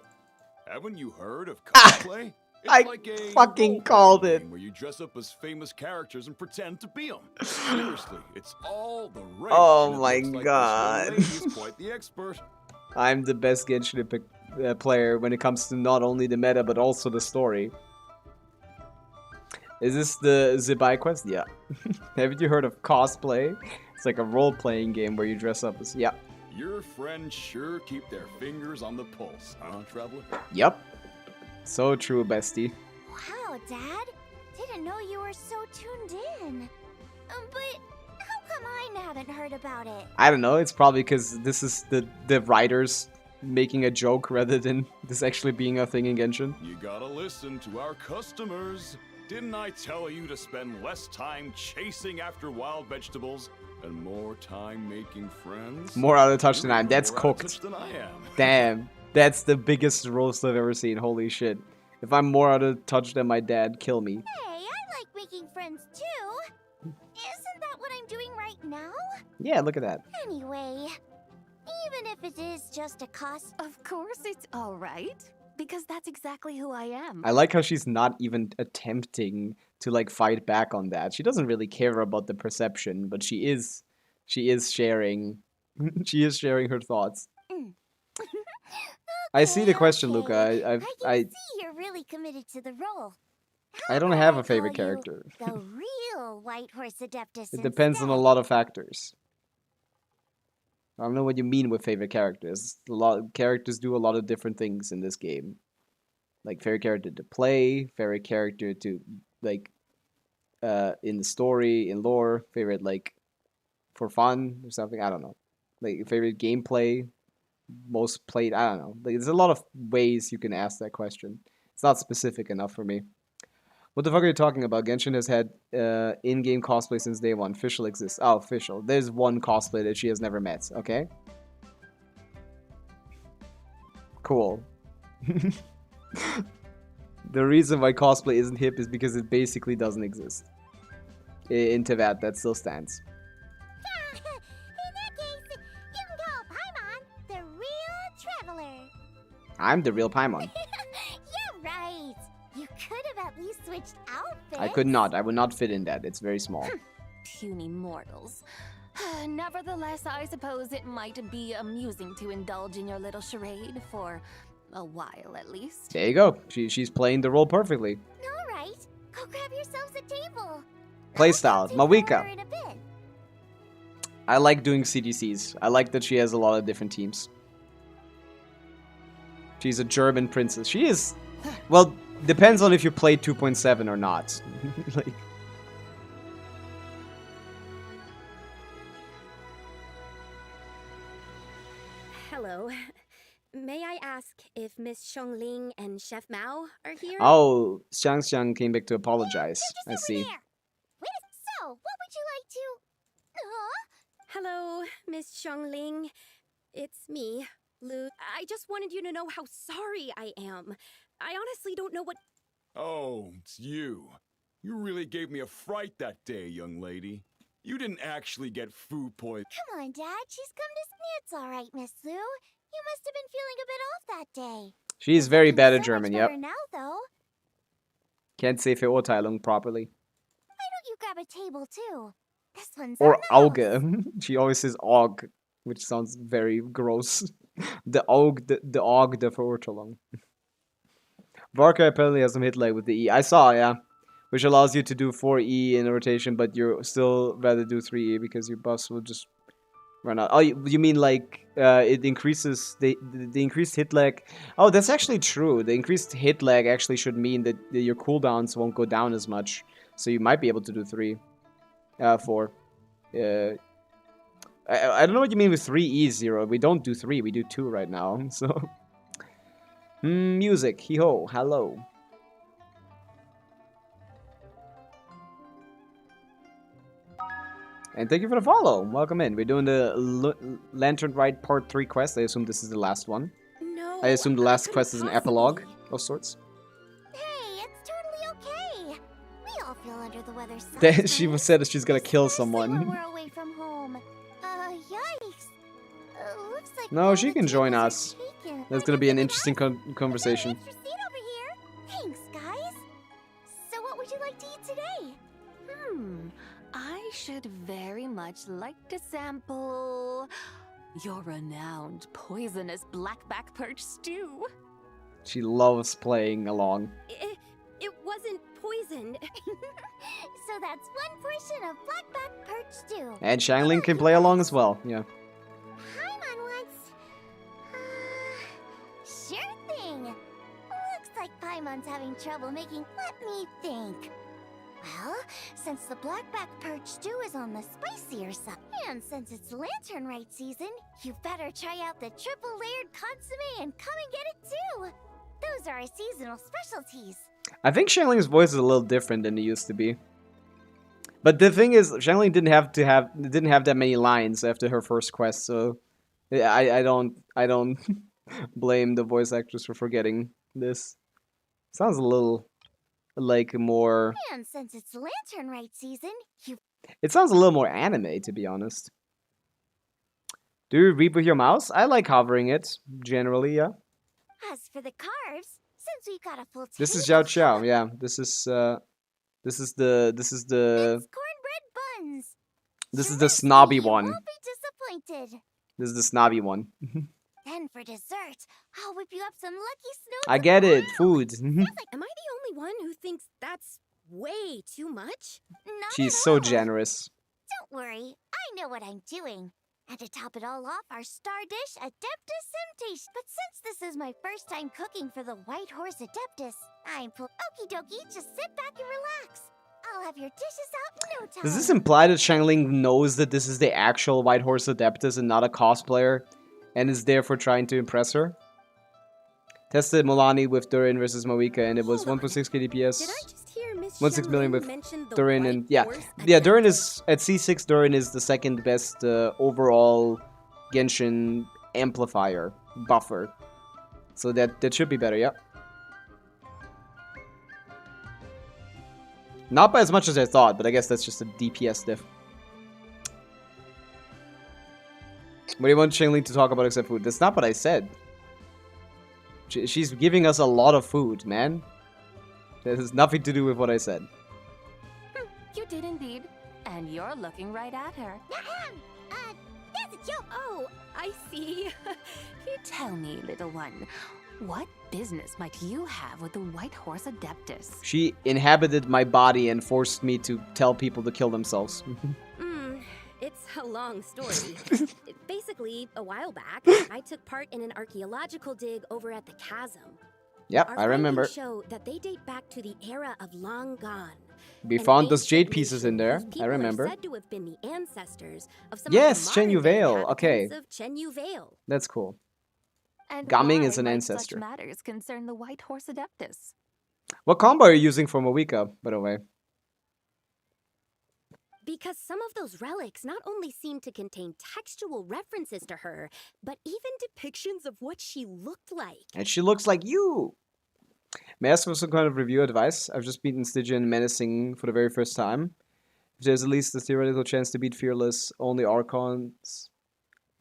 J: Haven't you heard of cosplay? It's
A: I
J: like a
A: fucking
J: role-playing
A: called it.
J: game where you dress up as famous characters and pretend to be them. Seriously, it's all the rage.
A: Oh
J: and it
A: my
J: looks like
A: God.
J: This young lady is quite the expert.
A: I'm the best Genshin Impact player when it comes to not only the meta but also the story. Is this the Zibai quest? Yeah. Haven't you heard of cosplay? It's like a role-playing game where you dress up as... Yeah.
J: Your friends sure keep their fingers on the pulse, huh, Traveler?
A: Yep. So true, bestie.
B: Wow, Dad. Didn't know you were so tuned in. But how come I haven't heard about it?
A: I don't know. It's probably because this is the writers making a joke rather than this actually being a thing in Genshin.
J: You gotta listen to our customers. Didn't I tell you to spend less time chasing after wild vegetables and more time making friends?
A: More out of touch than I am.
J: You're
A: That's
J: more out of
A: cooked.
J: touch than I am.
A: Damn. That's the biggest roast I've ever seen. Holy shit. If I'm more out of touch than my dad, kill me.
B: Hey, I like making friends too. Isn't that what I'm doing right now?
A: Yeah, look at that.
B: Anyway, even if it is just a cost.
I: Of course it's all right, because that's exactly who I am.
A: I like how she's not even attempting to like fight back on that. She doesn't really care about the perception, but she is sharing she is sharing her thoughts. I see the question,
B: Okay.
A: Luca.
B: I can see you're really committed to the role.
A: I don't
B: How
A: have
B: about
A: a favorite
B: call you
A: character.
B: The real White Horse Adeptus.
A: It depends on a
B: instead?
A: lot of factors. I don't know what you mean with favorite characters. A lot characters do a lot of different things in this game. Like favorite character to play, favorite character to like in the story, in lore, favorite like for fun or something. I don't know. Like favorite gameplay, most played. I don't know. Like there's a lot of ways you can ask that question. It's not specific enough for me. What the fuck are you talking about? Genshin has had in-game cosplay since day one. Official exists. Oh, official. There's one cosplay that she has never met. Okay. Cool. The reason why cosplay isn't hip is because it basically doesn't exist. In Tevat, that still stands.
B: In that case, you can call Paimon the real traveler.
A: I'm the real Paimon.
B: Yeah, right. You could switched outfits.
A: I could not. I would not fit in that. It's very small.
I: Puny mortals. Nevertheless, I suppose it might be amusing to indulge in your little charade for a while at least.
A: There you go. She's playing the role perfectly.
B: All right, go grab yourselves a table.
A: Playstyle, Pavica.
B: In a bit.
A: I like doing CDCs. I like that she has a lot of different teams. She's a German princess. She is... Well, depends on if you play 2.7 or not. Like...
K: Hello. May I ask if Miss Xiongling and Chef Mao are here?
A: Oh, Xiang came back to apologize. I see.
B: Wait, so, what would you like to... Huh?
K: Hello, Miss Xiongling. It's me, Lu. I just wanted you to know how sorry I am. I honestly don't know what...
J: Oh, it's you. You really gave me a fright that day, young lady. You didn't actually get food poisoning.
B: Come on, Dad. She's come to It's all right, Miss Lou. You must have been feeling a bit off that day.
A: She's very bad at
B: So
A: German,
B: much
A: yep.
B: better now, though.
A: Can't say Verurteilung properly.
B: Why don't you grab a table, too? This one's
A: Or
B: our nose.
A: Auge. She always says Aug, which sounds very gross. The Aug, the Aug, the Verurteilung. Varka apparently has some hit lag with the E. I saw, yeah. Which allows you to do 4E in a rotation, but you still rather do 3E because your buffs will just run out. Oh, you mean like it increases the increased hit lag? Oh, that's actually true. The increased hit lag actually should mean that your cooldowns won't go down as much. So you might be able to do 4. I don't know what you mean with 3E0. We don't do 3, we do 2 right now. So music, hee-ho, hello. And thank you for the follow. Welcome in. We're doing the Lantern Rite Part 3 quest. I assume this is the last one.
K: No.
A: I assume the last
K: couldn't
A: quest is an
K: possibly.
A: epilogue of sorts.
B: Hey, it's totally okay. We all feel under the weather sometimes.
A: She said that she's gonna kill
B: Especially when
A: someone.
B: we're away from home. Yikes. Looks like
A: No,
B: all
A: she
B: the
A: can join
B: tables are
A: us.
B: taken.
A: That's gonna be an interesting conversation.
B: Extra seat over here. Thanks, guys. So what would you like to eat today?
I: I should very much like to sample your renowned poisonous blackback perch stew.
A: She loves playing along.
K: It wasn't poisoned.
B: So that's one portion of blackback perch stew.
A: And Shangling can play along as well. Yeah.
B: Paimon wants... sure thing. Looks like Paimon's having trouble making... Let me think. Well, since the blackback perch stew is on the spicier side, and since it's Lantern Rite season, you better try out the triple layered consomme and come and get it too. Those are our seasonal specialties.
A: I think Shangling's voice is a little different than it used to be. But the thing is, Shangling didn't have that many lines after her first quest, so I don't blame the voice actress for forgetting this. Sounds a little like more.
B: And since it's Lantern Rite season, you...
A: It sounds a little more anime, to be honest. Do you read with your mouse? I like hovering it, generally, yeah.
B: As for the carbs, since we've got a full
A: This is
B: table
A: Xiao Xiao,
B: full-
A: yeah. This is the
B: It's cornbread buns.
A: this is
B: Trust
A: the
B: me,
A: snobby
B: you
A: one.
B: won't be disappointed.
A: This is the snobby one.
B: Then for dessert, I'll whip you up some Lucky Snow.
A: I get it, food.
K: Am I the only one who thinks that's way too much?
B: Not
A: She's
B: at
A: so
B: all.
A: generous.
B: Don't worry, I know what I'm doing. And to top it all off, our star dish, Adeptus Temptation. But since this is my first time cooking for the White Horse Adeptus, I'm okie dokie, just sit back and relax. I'll have your dishes out in no time.
A: Does this imply that Shangling knows that this is the actual White Horse Adeptus and not a cosplayer, and is therefore trying to impress her? Tested Molani with Durin versus Moika, and it was
K: Hold on.
A: 1.6 KDPS.
K: Did I just hear Miss
A: 1.6 million
K: Xiongling
A: with
K: mention the
A: Durin,
K: White
A: and yeah,
K: Horse
A: Durin
K: Adeptus?
A: is at C6. Durin is the second best overall Genshin amplifier buffer, so that should be better. Yeah, not by as much as I thought, but I guess that's just a DPS diff. What do you want Shangling to talk about except food? That's not what I said. She's giving us a lot of food, man. That has nothing to do with what I said.
I: You did indeed. And you're looking right at her.
B: That's a joke.
K: Oh, I see.
I: Tell me, little one, what business might you have with the White Horse Adeptus?
A: She inhabited my body and forced me to tell people to kill themselves.
K: It's a long story. Basically, a while back, I took part in an archaeological dig over at the chasm.
A: Yep,
K: Our
A: I remember.
K: findings show that they date back to the era of long gone.
A: We
K: An
A: found those
K: ancient
A: jade pieces in
K: nation
A: there.
K: whose
A: I
K: people
A: remember.
K: Are said to have been the ancestors of some
A: Yes,
K: of the
A: Chen Yu
K: modern-day
A: Vale. Okay.
K: inhabitants of Chen Yu Vale.
A: That's cool.
I: And
A: Gaming
I: why
A: is an
I: might
A: ancestor.
I: Such matters concern the White Horse Adeptus.
A: What combo are you using for Mawika, by the way?
K: Because some of those relics not only seem to contain textual references to her, but even depictions of what she looked like.
A: And she looks like you! May I ask for some kind of review advice? I've just beaten Stygian Menacing for the very first time. If there's at least a theoretical chance to beat Fearless, only Archons,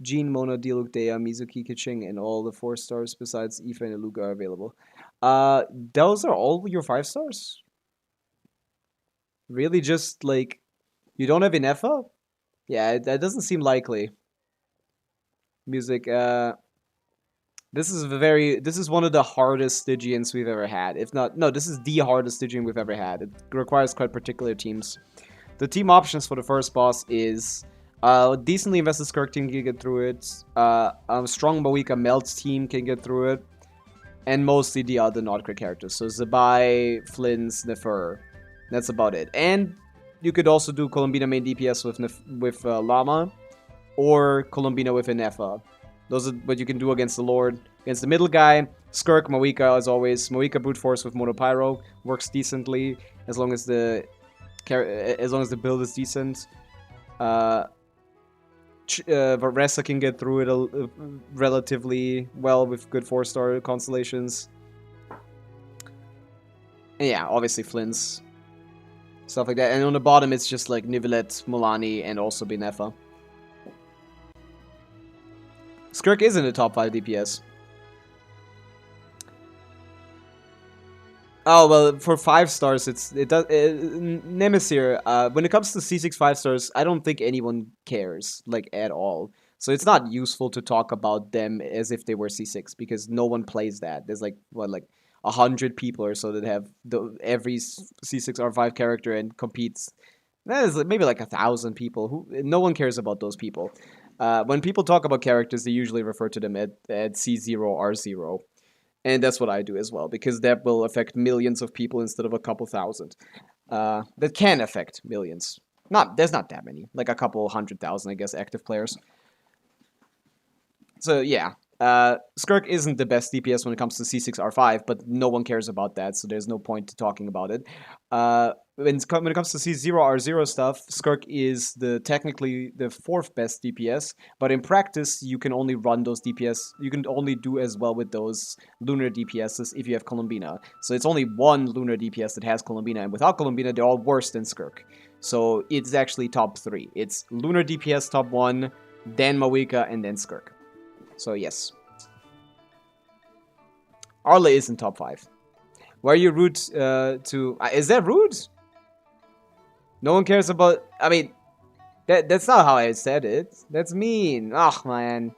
A: Jean, Mona, Diluc, Dea, Mizuki, Kiching, and all the 4 stars besides Aoife and Iluka are available. Those are all your 5 stars? Really just, like, you don't have Inefa? Yeah, that doesn't seem likely. Music, this is one of the hardest Stygians we've ever had. If not, no, this is the hardest Stygian we've ever had. It requires quite particular teams. The team options for the first boss is decently invested Skirk team can get through it. A strong Mawika Melts team can get through it. And mostly the other Nordcrit characters. So Zibai, Flins, Nefer. That's about it. And you could also do Columbina main DPS with Llama. Or Columbina with Inefa. Those are what you can do against the Lord. Against the middle guy, Skirk, Mawika as always. Mawika Brute Force with Monopyro works decently as long as the build is decent. Varessa can get through it relatively well with good 4-star constellations. And yeah, obviously Flint's. Stuff like that. And on the bottom it's just like Nivelette, Molani, and also Binefa. Skirk is in the top 5 DPS. Oh, well, for 5 stars, Nemesir, when it comes to C6 5 stars, I don't think anyone cares, like, at all. So it's not useful to talk about them as if they were C6, because no one plays that. There's, like, what, like, 100 people or so that have every C6 R5 character and competes. That is maybe like 1,000 people. No one cares about those people. When people talk about characters, they usually refer to them at C0, R0. And that's what I do as well, because that will affect millions of people instead of a couple thousand. That can affect millions. There's not that many. Like a couple 100,000, I guess, active players. So, yeah. Skirk isn't the best DPS when it comes to C6 R5, but no one cares about that, so there's no point to talking about it. When it comes to C0 R0 stuff, Skirk is technically the 4th best DPS, but in practice, you can only run those DPS, you can only do as well with those lunar DPSs if you have Columbina. So it's only one lunar DPS that has Columbina, and without Columbina, they're all worse than Skirk. So it's actually top 3. It's lunar DPS top 1, then Mawika, and then Skirk. So, yes. Arla is in top 5. Why are you rude to... is that rude? No one cares about... I mean, that's not how I said it. That's mean. Ugh, man.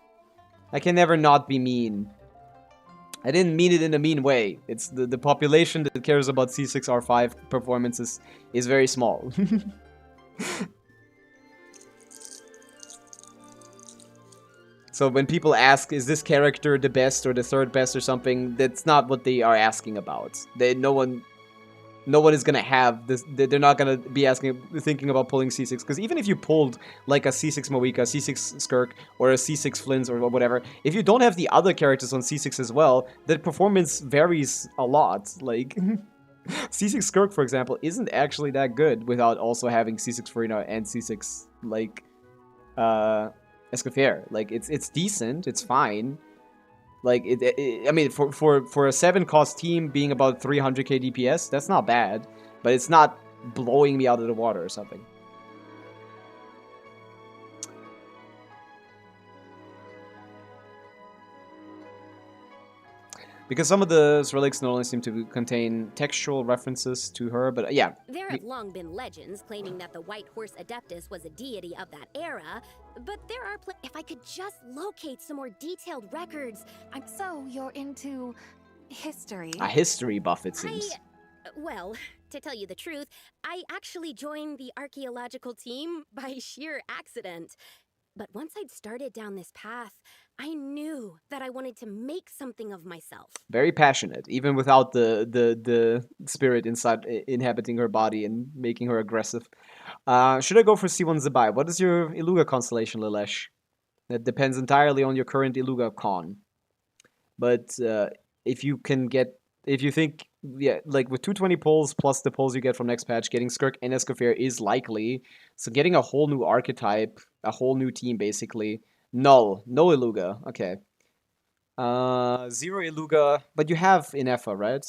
A: I can never not be mean. I didn't mean it in a mean way. It's the population that cares about C6 R5 performances is very small. So when people ask, is this character the best or the 3rd best or something, that's not what they are asking about. No one is gonna have this. They're not gonna be thinking about pulling C6, because even if you pulled like a C6 Mawika, C6 Skirk, or a C6 Flins or whatever, if you don't have the other characters on C6 as well, the performance varies a lot. Like C6 Skirk, for example, isn't actually that good without also having C6 Farina and C6 like Escoffier. Like it's decent, it's fine. Like I mean, for a 7-cost team being about 300k DPS, that's not bad, but it's not blowing me out of the water or something. Because some of the relics not only seem to contain textual references to her, but yeah.
K: There have long been legends claiming that the White Horse Adeptus was a deity of that era, but there are if I could just locate some more detailed records.
I: So you're into history?
A: A history buff, it seems.
K: Well, to tell you the truth, I actually joined the archaeological team by sheer accident. But once I'd started down this path, I knew that I wanted to make something of myself.
A: Very passionate, even without the spirit inside inhabiting her body and making her aggressive. Should I go for C1 Zibai? What is your Iluga constellation, Lilesh? That depends entirely on your current Iluga con. But if you think, yeah, like with 220 pulls plus the pulls you get from next patch, getting Skirk and Escoffier is likely. So getting a whole new archetype, a whole new team basically. No Iluga. Okay. 0 Iluga, but you have Inefa, right?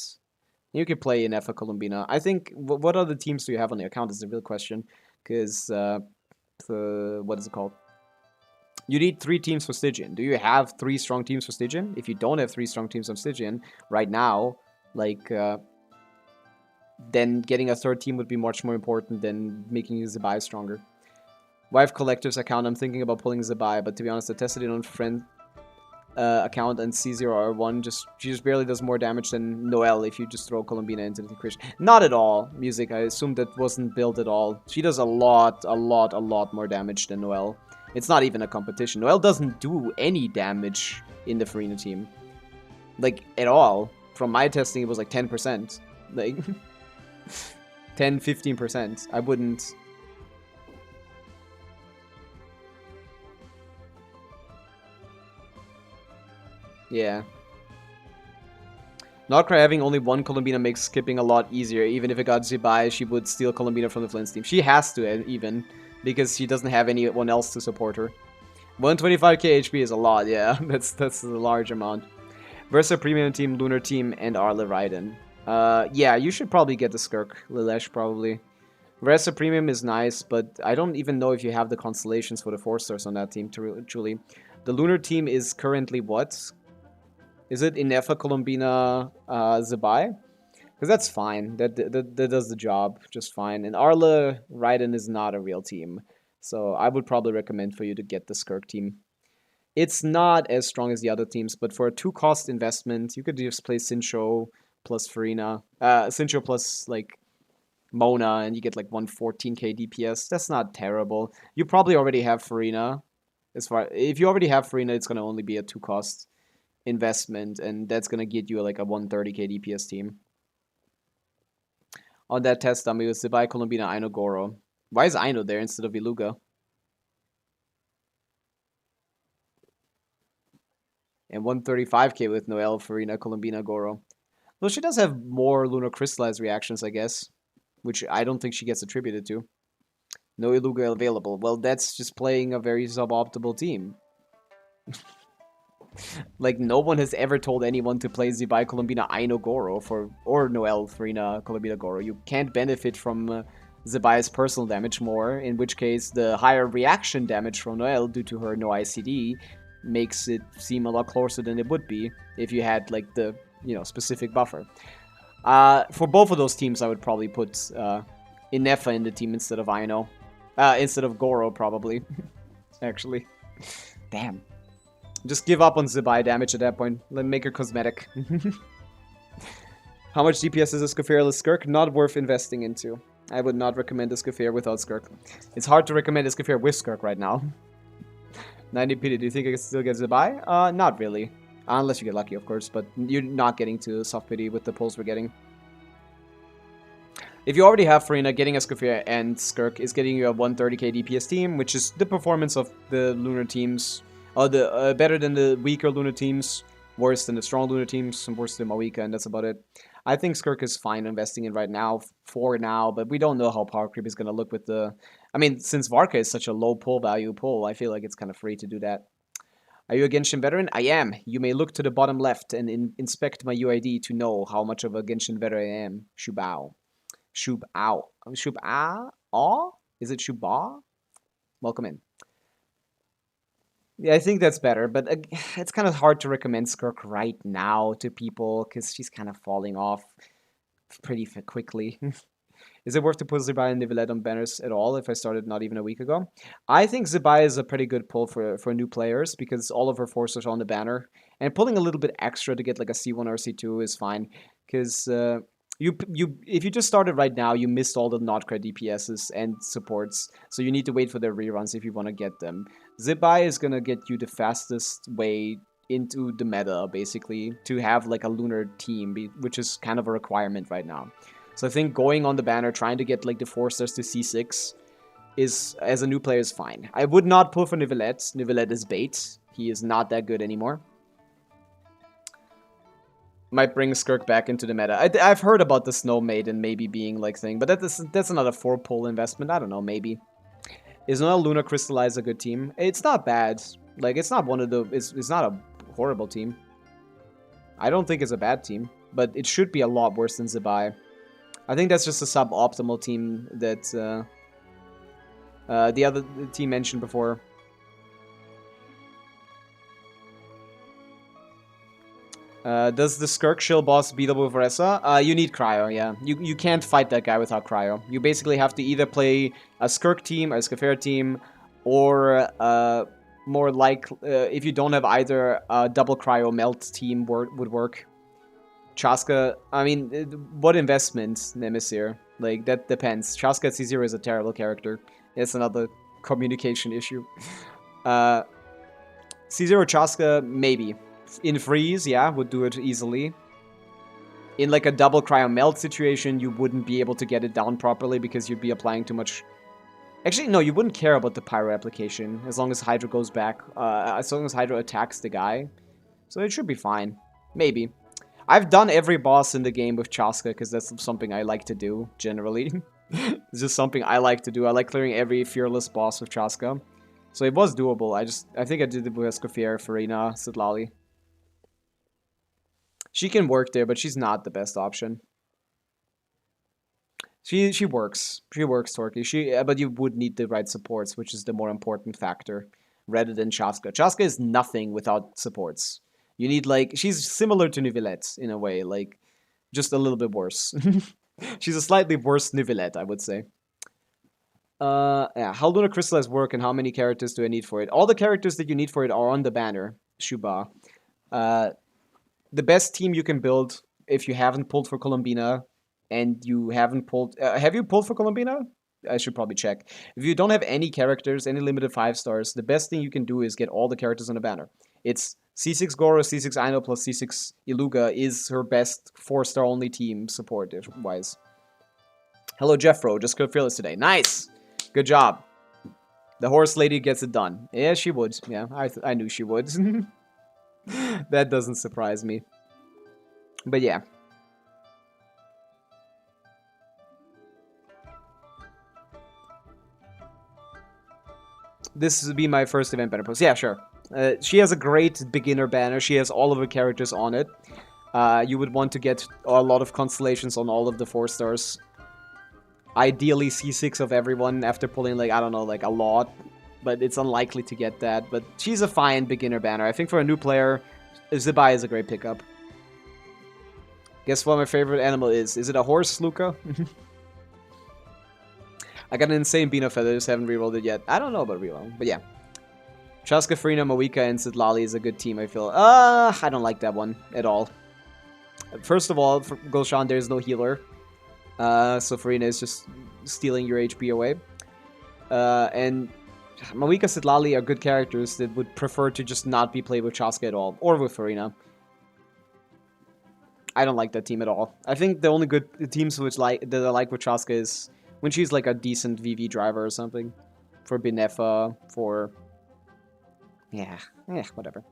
A: You can play Inefa Columbina. I think, what other teams do you have on the account is the real question. Because, what is it called? You need 3 teams for Stygian. Do you have 3 strong teams for Stygian? If you don't have 3 strong teams on Stygian right now, like, then getting a 3rd team would be much more important than making Zibai stronger. Wife Collector's account, I'm thinking about pulling Zibai, but to be honest, I tested it on friend account and C0R1, she just barely does more damage than Noelle if you just throw Columbina into the equation. Not at all. Music, I assume that wasn't built at all. She does a lot more damage than Noelle. It's not even a competition. Noelle doesn't do any damage in the Farina team. Like, at all. From my testing, it was like 10%. Like, 10-15%. I wouldn't... Yeah. Notcry having only 1 Columbina makes skipping a lot easier. Even if it got Zibai, she would steal Columbina from the Flint's team. She has to, even, because she doesn't have anyone else to support her. 125k HP is a lot, yeah. That's a large amount. Versa Premium Team, Lunar Team, and Arla Raiden. Yeah, you should probably get the Skirk, Lilesh, probably. Versa Premium is nice, but I don't even know if you have the constellations for the 4 stars on that team, truly. The Lunar Team is currently what? Is it Inefa, Columbina, Zibai? Because that's fine. That does the job just fine. And Arla Raiden is not a real team. So I would probably recommend for you to get the Skirk team. It's not as strong as the other teams, but for a 2-cost investment, you could just play Sincho plus Farina. Sincho plus, like, Mona, and you get, like, 114k DPS. That's not terrible. You probably already have Farina. If you already have Farina, it's going to only be a 2-cost investment, and that's gonna get you like a 130k DPS team. On that test dummy was Zibai, Columbina, Aino, Goro. Why is Aino there instead of Iluga? And 135k with Noelle, Farina, Columbina, Goro. Well, she does have more lunar crystallized reactions, I guess, which I don't think she gets attributed to. No Iluga available. Well, that's just playing a very suboptimal team. Like, no one has ever told anyone to play Zibai, Columbina, Aino, Goro or Noelle, Farina, Columbina, Goro. You can't benefit from Zibai's personal damage more, in which case the higher reaction damage from Noelle due to her no ICD makes it seem a lot closer than it would be if you had, like, the, specific buffer. For both of those teams, I would probably put Inefa in the team instead of Aino. Instead of Goro, probably. Actually. Damn. Just give up on Zibai damage at that point. Let make her cosmetic. How much DPS is a Escoffier Skirk? Not worth investing into. I would not recommend Escoffier without Skirk. It's hard to recommend Escoffier with Skirk right now. 90 PD, do you think I can still get Zibai? Not really. Unless you get lucky, of course, but you're not getting to soft pity with the pulls we're getting. If you already have Farina, getting Escoffier and Skirk is getting you a 130k DPS team, which is the performance of the lunar teams. Better than the weaker lunar teams, worse than the strong lunar teams, and worse than Mawika, and that's about it. I think Skirk is fine investing in right now, for now, but we don't know how power creep is going to look with the... I mean, since Varka is such a low pull value pull, I feel like it's kind of free to do that. Are you a Genshin veteran? I am. You may look to the bottom left and inspect my UID to know how much of a Genshin veteran I am. Shubao. Shubao. Shubao? Is it Shubao? Welcome in. Yeah, I think that's better, but it's kind of hard to recommend Skirk right now to people because she's kind of falling off pretty quickly. Is it worth to put Zibai and Nivelette on banners at all if I started not even a week ago? I think Zibai is a pretty good pull for new players because all of her forces are on the banner. And pulling a little bit extra to get like a C1 or C2 is fine. Because if you just started right now, you missed all the Notcred DPSs and supports. So you need to wait for their reruns if you want to get them. Zibai is going to get you the fastest way into the meta, basically, to have like a lunar team, which is kind of a requirement right now. So I think going on the banner, trying to get like the 4 stars to C6 is, as a new player, is fine. I would not pull for Nivelette. Nivelette is bait. He is not that good anymore. Might bring Skirk back into the meta. I've heard about the Snow Maiden maybe being like thing, but that's another 4 pull investment. I don't know, maybe. Is not Luna Crystallize a good team? It's not bad. Like, it's not one of the... It's not a horrible team. I don't think it's a bad team, but it should be a lot worse than Zibai. I think that's just a suboptimal team that the other team mentioned before. Does the Skirk shill boss beatable with Oresa? You need Cryo, yeah. You can't fight that guy without Cryo. You basically have to either play a Skirk team, a Skafera team, or more like, if you don't have either, a double Cryo Melt team would work. Chaska, I mean, what investment, Nemesis? Like, that depends. Chaska at C0 is a terrible character. It's another communication issue. C0 Chaska, maybe. In freeze, yeah, would do it easily. In like a double cryo melt situation, you wouldn't be able to get it down properly because you'd be applying too much. Actually, no, you wouldn't care about the pyro application as long as Hydra goes back, as long as Hydra attacks the guy. So it should be fine. Maybe. I've done every boss in the game with Chaska because that's something I like to do, generally. It's just something I like to do. I like clearing every fearless boss with Chaska. So it was doable. I think I did it with Escoffier, Farina, Sitlali. She can work there, but she's not the best option. She works. She works, Torky. But you would need the right supports, which is the more important factor, rather than Chaska. Chaska is nothing without supports. You need, like... She's similar to Nivelette, in a way. Like, just a little bit worse. She's a slightly worse Nivelette, I would say. Yeah. How Lunar Crystallize work and how many characters do I need for it? All the characters that you need for it are on the banner, Shuba. The best team you can build if you haven't pulled for Columbina and you haven't pulled... have you pulled for Columbina? I should probably check. If you don't have any characters, any limited 5 stars, the best thing you can do is get all the characters on the banner. It's C6 Goro, C6 Aino plus C6 Iluga is her best 4-star only team support-wise. Hello, Jeffro. Just got fearless today. Nice! Good job. The horse lady gets it done. Yeah, she would. Yeah, I knew she would. That doesn't surprise me. But yeah. This would be my first event banner post. Yeah, sure. She has a great beginner banner. She has all of her characters on it. You would want to get a lot of constellations on all of the 4 stars. Ideally C6 of everyone after pulling, like, I don't know, like a lot. But it's unlikely to get that. But she's a fine beginner banner. I think for a new player, Zibai is a great pickup. Guess what my favorite animal is? Is it a horse, Luca? I got an insane bean of feathers, haven't rerolled it yet. I don't know about reroll, but yeah. Chaska, Farina, Mawika, and Sitlali is a good team, I feel. I don't like that one at all. First of all, for Gulshan, there's no healer. So Farina is just stealing your HP away. And Mawika, Sitlali are good characters that would prefer to just not be played with Chaska at all, or with Farina. I don't like that team at all. I think the only good teams that I like with Chaska is when she's like a decent VV driver or something. For Binefa, for... Yeah, whatever.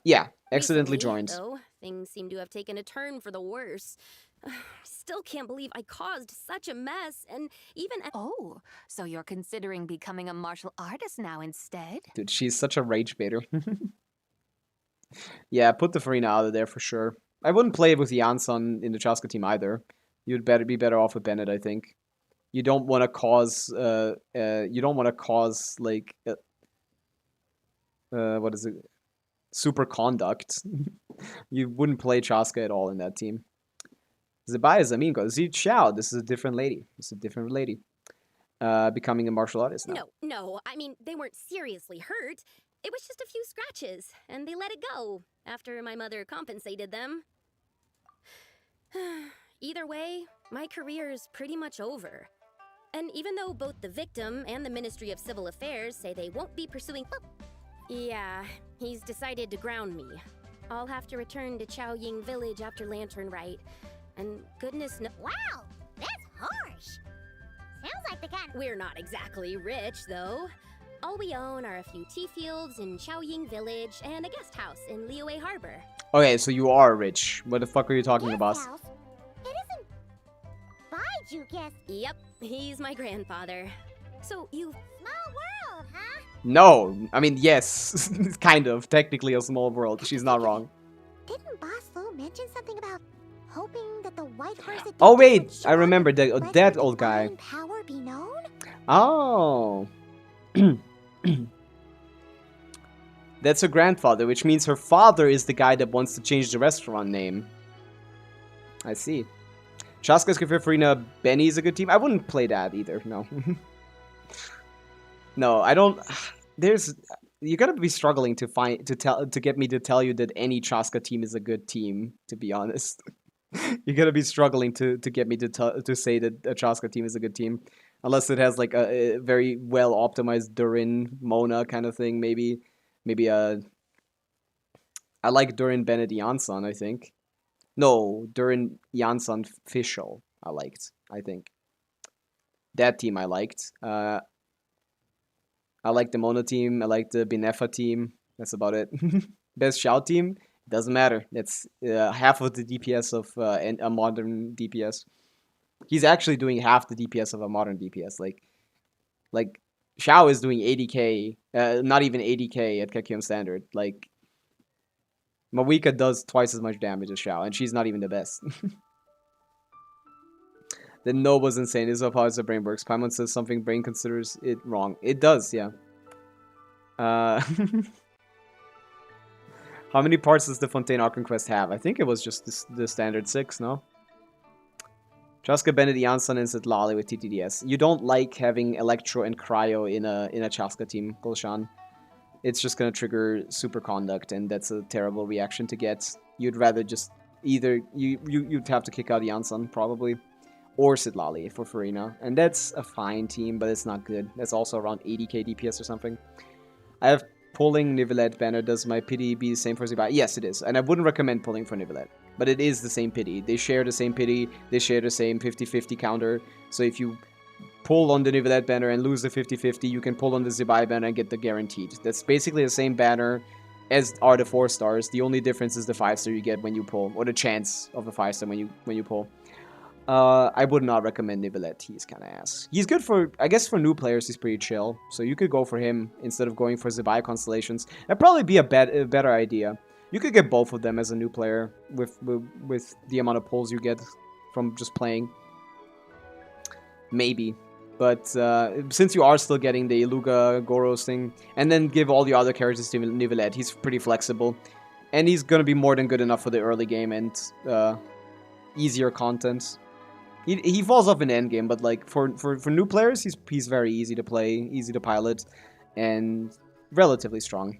A: Yeah, accidentally
K: Recently,
A: joined.
K: Though, things seem to have taken a turn for the worse. Still can't believe I caused such a mess, and even...
I: Oh, so you're considering becoming a martial artist now instead?
A: Dude, she's such a rage baiter. Yeah, put the Farina out of there for sure. I wouldn't play with Jansson in the Chaska team either. You'd be better off with Bennett, I think. You don't want to cause, like... what is it? Super conduct. You wouldn't play Chaska at all in that team. Zibai is Aminko. See, Xiao, this is a different lady. This is a different lady. Becoming a martial artist now.
K: No, I mean, they weren't seriously hurt. It was just a few scratches, and they let it go after my mother compensated them. Either way, my career's pretty much over. And even though both the victim and the Ministry of Civil Affairs say they won't be pursuing... Yeah, he's decided to ground me. I'll have to return to Chaoying Village after Lantern Rite. And goodness no...
B: Wow, that's harsh. Sounds like the kind...
K: We're not exactly rich, though. All we own are a few tea fields in Chaoying Village and a guest house in Liyue Harbor.
A: Okay, so you are rich. What the fuck are you talking
B: Guest
A: about?
B: house? It isn't... Baiju guest...
K: Yep, he's my grandfather. So you...
B: Small world, huh?
A: No, I mean, yes. Kind of. Technically a small world. She's not wrong.
B: Didn't Boss Fu mention something about hoping that the white horse...
A: Oh, wait. I remember that old guy.
B: Power be known?
A: Oh. That's her grandfather, which means her father is the guy that wants to change the restaurant name. I see. Chaska's Farina Benny is a good team. I wouldn't play that either, no. No, I don't... There's... You're gonna be struggling to get me to tell you that any Chaska team is a good team, to be honest. You're gonna be struggling to get me to say that a Chaska team is a good team. Unless it has like a very well optimized Durin Mona kind of thing, maybe I like Durin Bennett Jansson, I think. No, Durin Jansson Fischl I liked, I think. That team I liked. I like the Mona team, I like the Binefa team. That's about it. Best Xiao team? Doesn't matter. That's half of the DPS of a modern DPS. He's actually doing half the DPS of a modern DPS. Like Xiao is doing 80k, not even 80k at Kekium standard. Like Pavica does twice as much damage as Xiao, and she's not even the best. The Nova's insane. This is how the brain works. Paimon says something, brain considers it wrong. It does, yeah. How many parts does the Fontaine Archon quest have? I think it was just the standard 6, no? Chaska, Bennett, Jansson, and Zitlali with TTDS. You don't like having Electro and Cryo in a Chaska team, Gulshan. It's just gonna trigger super conduct, and that's a terrible reaction to get. You'd rather just either you'd have to kick out Jansson probably, or Zitlali for Farina, and that's a fine team, but it's not good. That's also around 80k DPS or something. I have pulling Nivelette banner. Does my pity be the same for Zibai? Yes, it is, and I wouldn't recommend pulling for Nivelette. But it is the same pity. They share the same pity. They share the same 50-50 counter. So if you pull on the Nivelette banner and lose the 50-50, you can pull on the Zibai banner and get the guaranteed. That's basically the same banner as are the 4 stars. The only difference is the 5-star you get when you pull, or the chance of a 5-star when you pull. I would not recommend Nivelette. He's kind of ass. He's good for, I guess for new players, he's pretty chill. So you could go for him instead of going for Zibai Constellations. That'd probably be a better idea. You could get both of them as a new player with the amount of pulls you get from just playing. Maybe. But since you are still getting the Iluga Goros thing, and then give all the other characters to Nivelette, he's pretty flexible. And he's going to be more than good enough for the early game and easier content. He falls off in the end game, but like for new players, he's very easy to play, easy to pilot, and relatively strong.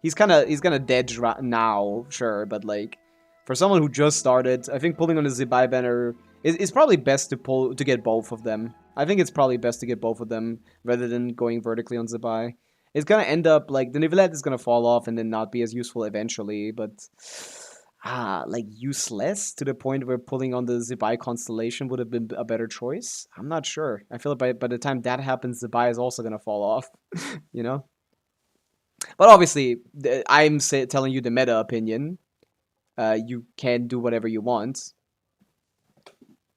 A: He's gonna dead now, sure, but like for someone who just started, I think pulling on the Zibai banner is probably best to get both of them. I think it's probably best to get both of them rather than going vertically on Zibai. It's gonna end up like the Nivelette is gonna fall off and then not be as useful eventually, but like useless to the point where pulling on the Zibai constellation would have been a better choice. I'm not sure. I feel like by the time that happens, Zibai is also gonna fall off, you know. But obviously, I'm telling you the meta opinion. You can do whatever you want.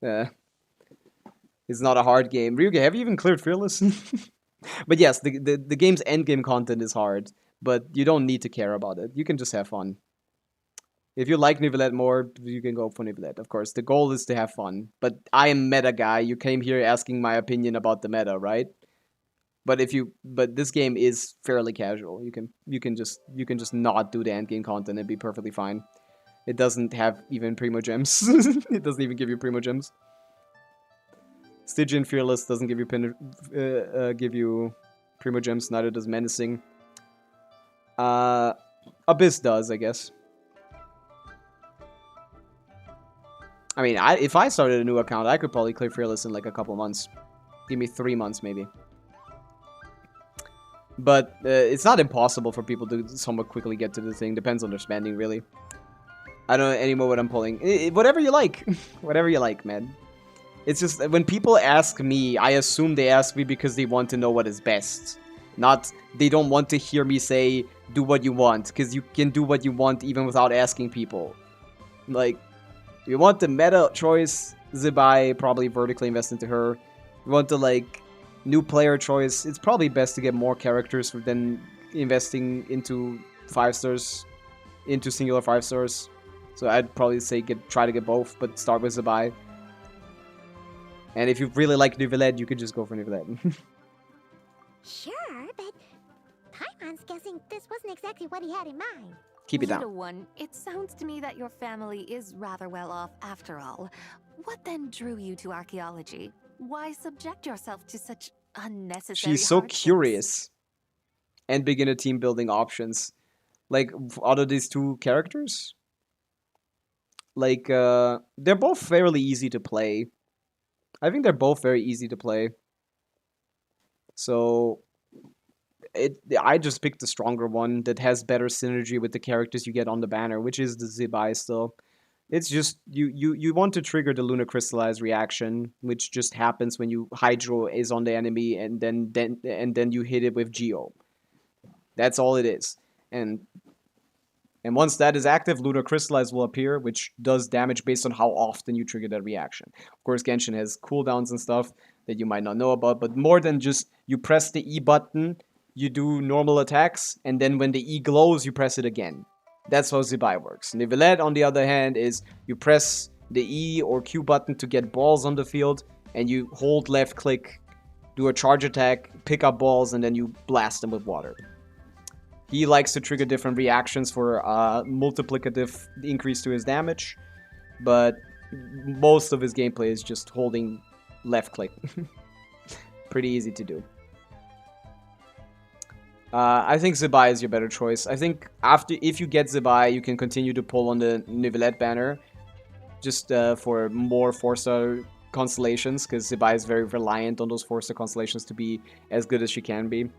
A: It's not a hard game. Ryuga, have you even cleared Fearless? But yes, the game's endgame content is hard, but you don't need to care about it. You can just have fun. If you like Nivelette more, you can go for Nivelette, of course. The goal is to have fun. But I am meta guy. You came here asking my opinion about the meta, right? But this game is fairly casual. You can just not do the end game content and be perfectly fine. It doesn't have even primo gems. It doesn't even give you primo gems. Stygian Fearless doesn't give you primo gems. Neither does Menacing. Abyss does, I guess. I mean, if I started a new account, I could probably clear Fearless in like a couple months. Give me 3 months, maybe. But it's not impossible for people to somewhat quickly get to the thing. Depends on their spending, really. I don't know anymore what I'm pulling. Whatever you like. Whatever you like, man. It's just, when people ask me, I assume they ask me because they want to know what is best. Not, they don't want to hear me say, do what you want. Because you can do what you want even without asking people. Like, you want the meta choice, Zibai, probably vertically invest into her. You want the, like, new player choice, it's probably best to get more characters than investing into 5 stars, into singular 5 stars. So I'd probably say try to get both, but start with Zibai. And if you really like Neuvillette, you could just go for Neuvillette.
B: Sure, but Paimon's guessing this wasn't exactly what he had in mind.
A: Keep it
I: Little
A: down.
I: one, it sounds to me that your family is rather well off after all. What then drew you to archaeology? Why subject yourself to such unnecessary
A: She's so
I: hardships?
A: curious. And beginner team building options. Like, out of these two characters, like, they're both fairly easy to play. I think they're both very easy to play. So, I just picked the stronger one that has better synergy with the characters you get on the banner, which is the Zibai still. It's just, you want to trigger the Lunar Crystallize reaction, which just happens when you Hydro is on the enemy and then you hit it with Geo. That's all it is. And once that is active, Lunar Crystallize will appear, which does damage based on how often you trigger that reaction. Of course, Genshin has cooldowns and stuff that you might not know about, but more than just you press the E button, you do normal attacks, and then when the E glows, you press it again. That's how Zibai works. Neuvillette, on the other hand, is you press the E or Q button to get balls on the field, and you hold left click, do a charge attack, pick up balls, and then you blast them with water. He likes to trigger different reactions for multiplicative increase to his damage, but most of his gameplay is just holding left click. Pretty easy to do. I think Zibai is your better choice. I think if you get Zibai, you can continue to pull on the Neuvillette banner just for more 4-star constellations, because Zibai is very reliant on those 4-star constellations to be as good as she can be.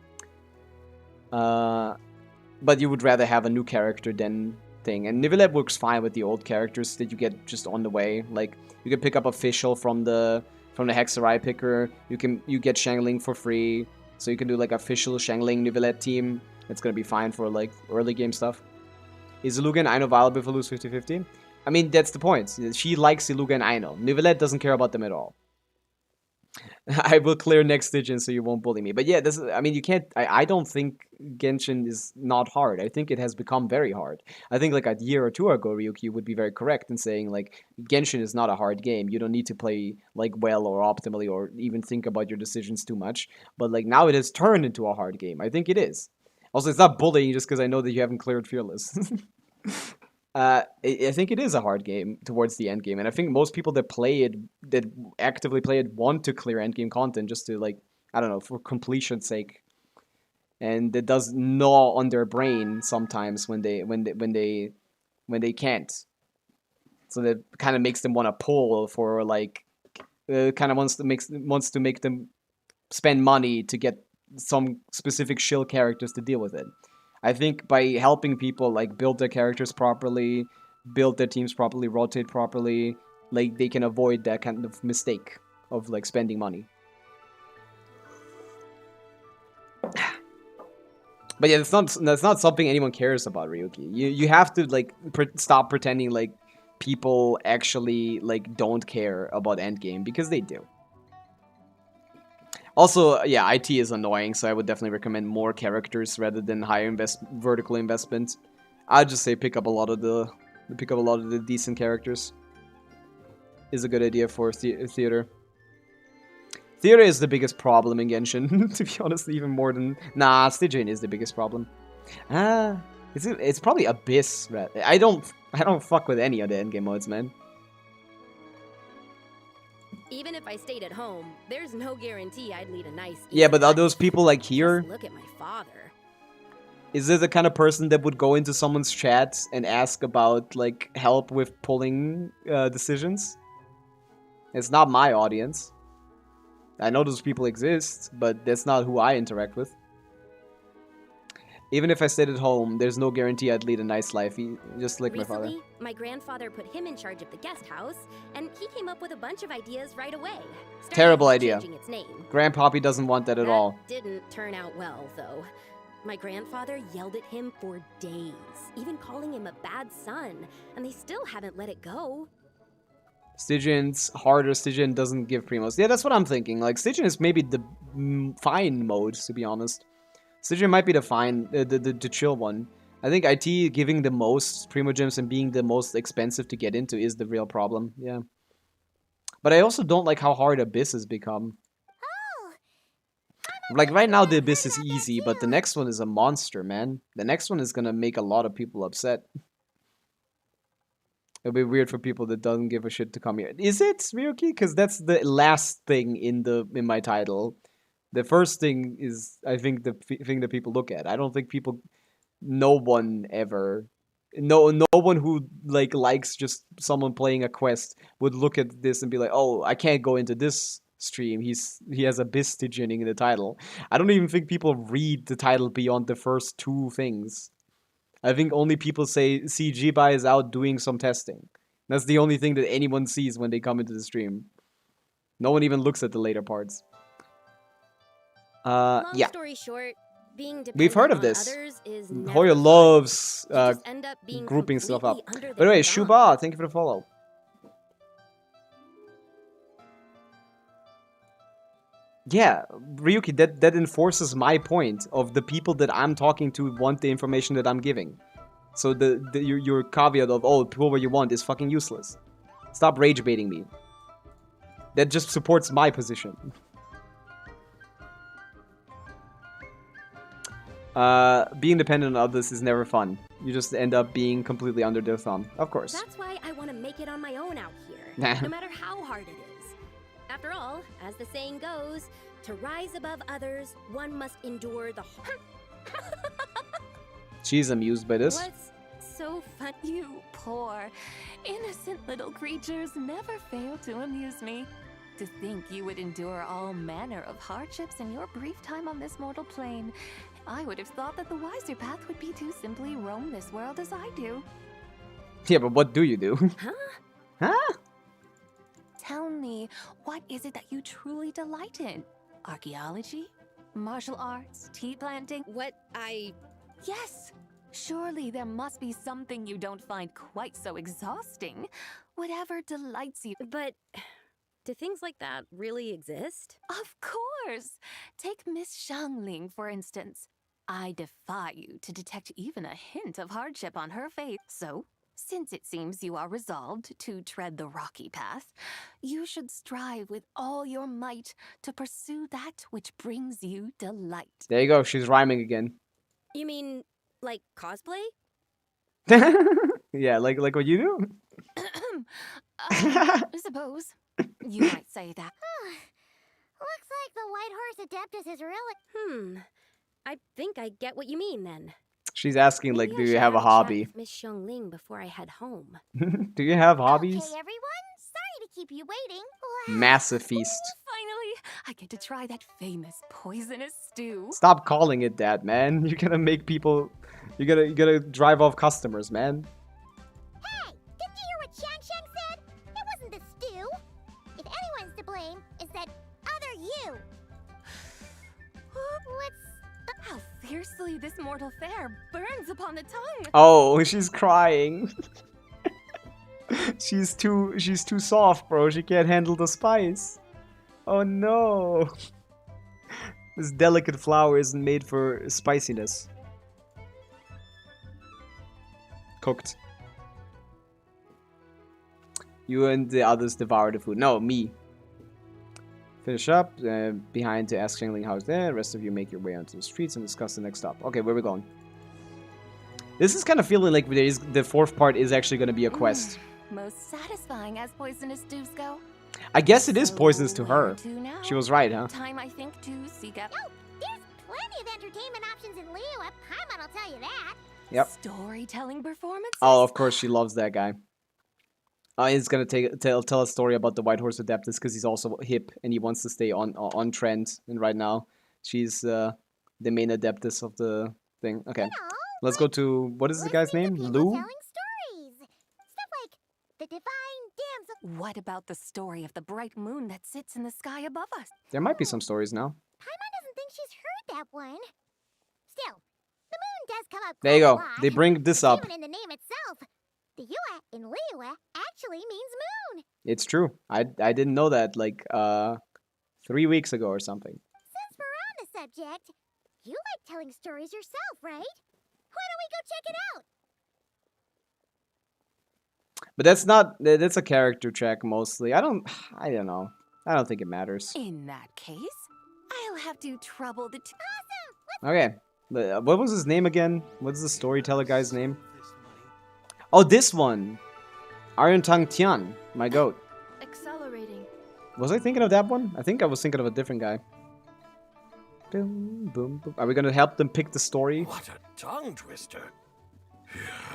A: But you would rather have a new character than thing. And Neuvillette works fine with the old characters that you get just on the way. Like, you can pick up Official from the Hexarai picker. You get Shangling for free. So you can do like Official Shangling Neuvillette team. That's gonna be fine for like early game stuff. Is Iluga and Aino viable if we lose 50-50? I mean, that's the point. She likes Iluga and Aino. Neuvillette doesn't care about them at all. I will clear next Stygian so you won't bully me. But yeah, I mean, you can't... I don't think Genshin is not hard. I think it has become very hard. I think like a year or two ago, Ryuki would be very correct in saying like, Genshin is not a hard game. You don't need to play like well or optimally or even think about your decisions too much. But like now it has turned into a hard game. I think it is. Also, it's not bullying just because I know that you haven't cleared Fearless. I think it is a hard game towards the end game, and I think most people that play it, that actively play it, want to clear end game content just to like, I don't know, for completion's sake. And it does gnaw on their brain sometimes when they can't. So that kind of makes them want to pull for like, kind of wants to make them spend money to get some specific shill characters to deal with it. I think by helping people like build their characters properly, build their teams properly, rotate properly, like they can avoid that kind of mistake of like spending money. But yeah, that's not something anyone cares about, Ryuki. You have to like stop pretending like people actually like don't care about endgame, because they do. Also, yeah, IT is annoying, so I would definitely recommend more characters rather than higher vertical investment. I'd just say pick up a lot of the decent characters. Is a good idea for theater. Theory is the biggest problem in Genshin, to be honest, even more than... Nah, Stygian is the biggest problem. It's probably Abyss. Right? I don't fuck with any of the endgame modes, man.
K: Even if I stayed at home, there's no guarantee I'd lead a nice.
A: Yeah, but are those people like here?
K: Just look at my father.
A: Is this the kind of person that would go into someone's chat and ask about like help with pulling decisions? It's not my audience. I know those people exist, but that's not who I interact with. Even if I stayed at home, there's no guarantee I'd lead a nice life, just like my father.
K: Recently, my grandfather put him in charge of the guest house, and he came up with a bunch of ideas right away.
A: Terrible idea.
K: Changing its name.
A: Grandpappy doesn't want that at all.
K: Didn't turn out well, though. My grandfather yelled at him for days, even calling him a bad son, and they still haven't let it go.
A: Stygian's harder. Stygian doesn't give primos. Yeah, that's what I'm thinking. Like, Stygian is maybe the fine mode, to be honest. Stygian might be the fine, the chill one. I think IT giving the most primogems and being the most expensive to get into is the real problem. Yeah. But I also don't like how hard Abyss has become. Like, right now the Abyss is easy, but the next one is a monster, man. The next one is gonna make a lot of people upset. It'll be weird for people that doesn't give a shit to come here. Is it, Ryuki? Because that's the last thing in my title. The first thing is, I think, the thing that people look at. I don't think people... No one ever... No one who, like, likes just someone playing a quest would look at this and be like, oh, I can't go into this stream. He has Abysstygianing in the title. I don't even think people read the title beyond the first two things. I think only people see Zibai is out doing some testing. That's the only thing that anyone sees when they come into the stream. No one even looks at the later parts.
K: Long
A: yeah.
K: story short, being
A: we've heard of
K: on
A: this.
K: others is
A: Hoya loves
K: end up being
A: grouping stuff up.
K: completely under
A: By the way,
K: their
A: Shuba, thank you for the follow. Yeah, Ryuki, that enforces my point of the people that I'm talking to want the information that I'm giving. So your caveat of, oh, pull what you want is fucking useless. Stop rage baiting me. That just supports my position. Being dependent on others is never fun. You just end up being completely under their thumb. Of course.
K: That's why I want to make it on my own out here, no matter how hard it is. After all, as the saying goes, to rise above others, one must endure the
A: She's amused by this.
K: What's so fun?
I: You poor, innocent little creatures never fail to amuse me. To think you would endure all manner of hardships in your brief time on this mortal plane. I would have thought that the wiser path would be to simply roam this world as I do.
A: Yeah, but what do you do?
K: Huh?
A: Huh?
I: Tell me, what is it that you truly delight in? Archaeology? Martial arts? Tea planting? Yes! Surely there must be something you don't find quite so exhausting. Whatever delights you.
K: But do things like that really exist?
I: Of course! Take Miss Xiangling, for instance. I defy you to detect even a hint of hardship on her face. So, since it seems you are resolved to tread the rocky path, you should strive with all your might to pursue that which brings you delight.
A: There you go, she's rhyming again.
K: You mean, like cosplay?
A: Yeah, like what you do?
I: I suppose you might say that.
B: Looks like the White Horse Adeptus is really...
K: I think I get what you mean then.
A: She's asking, like,
K: Maybe
A: do
K: I
A: you
K: should
A: have a
K: chat
A: hobby?
K: with Miss Xiangling before I head home.
A: Do you have hobbies?
B: Okay, everyone. Sorry to keep you waiting.
A: Massive feast.
I: Finally, I get to try that famous poisonous stew.
A: Stop calling it that, man. You're gonna make people... You're gonna drive off customers, man.
B: Hey, didn't you hear what Shang said? It wasn't the stew. If anyone's to blame, it's that other you.
I: How fiercely this mortal fare burns upon the tongue.
A: Oh, she's crying. she's too soft, bro. She can't handle the spice. Oh no. This delicate flour isn't made for spiciness. Cooked. You and the others devour the food. No, me. Finish up. Behind to ask Xiangling how it's there. The rest of you make your way onto the streets and discuss the next stop. Okay, where are we going? This is kind of feeling like the fourth part is actually going to be a quest.
I: Most satisfying as poisonous dews go.
A: I guess it is
I: So
A: poisonous to
I: where
A: her.
I: to now?
A: She was right, huh?
I: Time, I think, to seek out
B: Oh, there's plenty of entertainment options in Liyue. Paimon will tell you that.
A: Yep.
I: storytelling performances.
A: Oh, of course she loves that guy. He's gonna tell a story about the White Horse Adeptus because he's also hip and he wants to stay on trend. And right now, she's the main Adeptus of the thing. Okay, let's go to what is the guy's name? Lou.
B: Telling stories. Stuff like the divine damsel.
I: What about the story of the bright moon that sits in the sky above us?
A: There might be some stories now.
B: Paimon doesn't think she's heard that one. Still, the moon does come up.
A: There you
B: quite a
A: go.
B: lot.
A: They bring this up.
B: Even in the name itself, the Yue in Liyue actually means moon.
A: It's true. I didn't know that like 3 weeks ago or something.
B: Since we're on the subject, you like telling stories yourself, right? Why don't we go check it out?
A: But that's a character check mostly. I don't know. I don't think it matters.
I: In that case, I'll have to trouble the.
A: Okay. But, what was his name again? What's the storyteller guy's name? Oh, this one. Iron Tongue Tian, my goat.
L: Accelerating.
A: Was I thinking of that one? I think I was thinking of a different guy. Boom, boom, boom. Are we gonna help them pick the story?
M: What a tongue twister.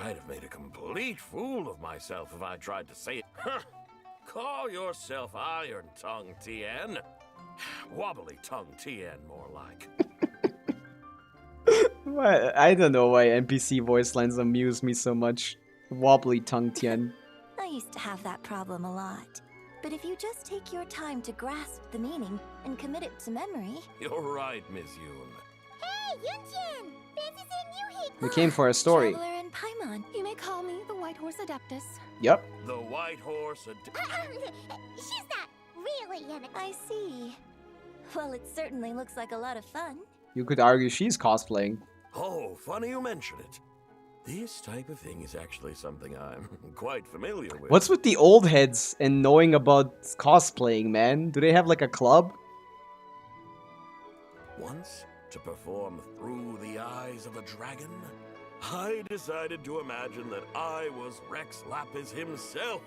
M: I'd have made a complete fool of myself if I tried to say it. Call yourself Iron Tongue Tien. Wobbly Tongue Tien, more like.
A: What? I don't know why NPC voice lines amuse me so much. Wobbly Tongue Tien.
N: I used to have that problem a lot. But if you just take your time to grasp the meaning and commit it to memory...
M: You're right, Miss Yoon.
B: Hey, Yunjin! Fancy seeing you here.
A: We came for a story.
N: Traveler and Paimon.
I: You may call me the White Horse Adeptus.
A: Yep.
M: The White Horse
B: She's not really an...
N: I see. Well, it certainly looks like a lot of fun.
A: You could argue she's cosplaying.
M: Oh, funny you mention it. This type of thing is actually something I'm quite familiar with.
A: What's with the old heads and knowing about cosplaying, man? Do they have like a club?
M: Once, to perform Through the Eyes of a Dragon, I decided to imagine that I was Rex Lapis himself.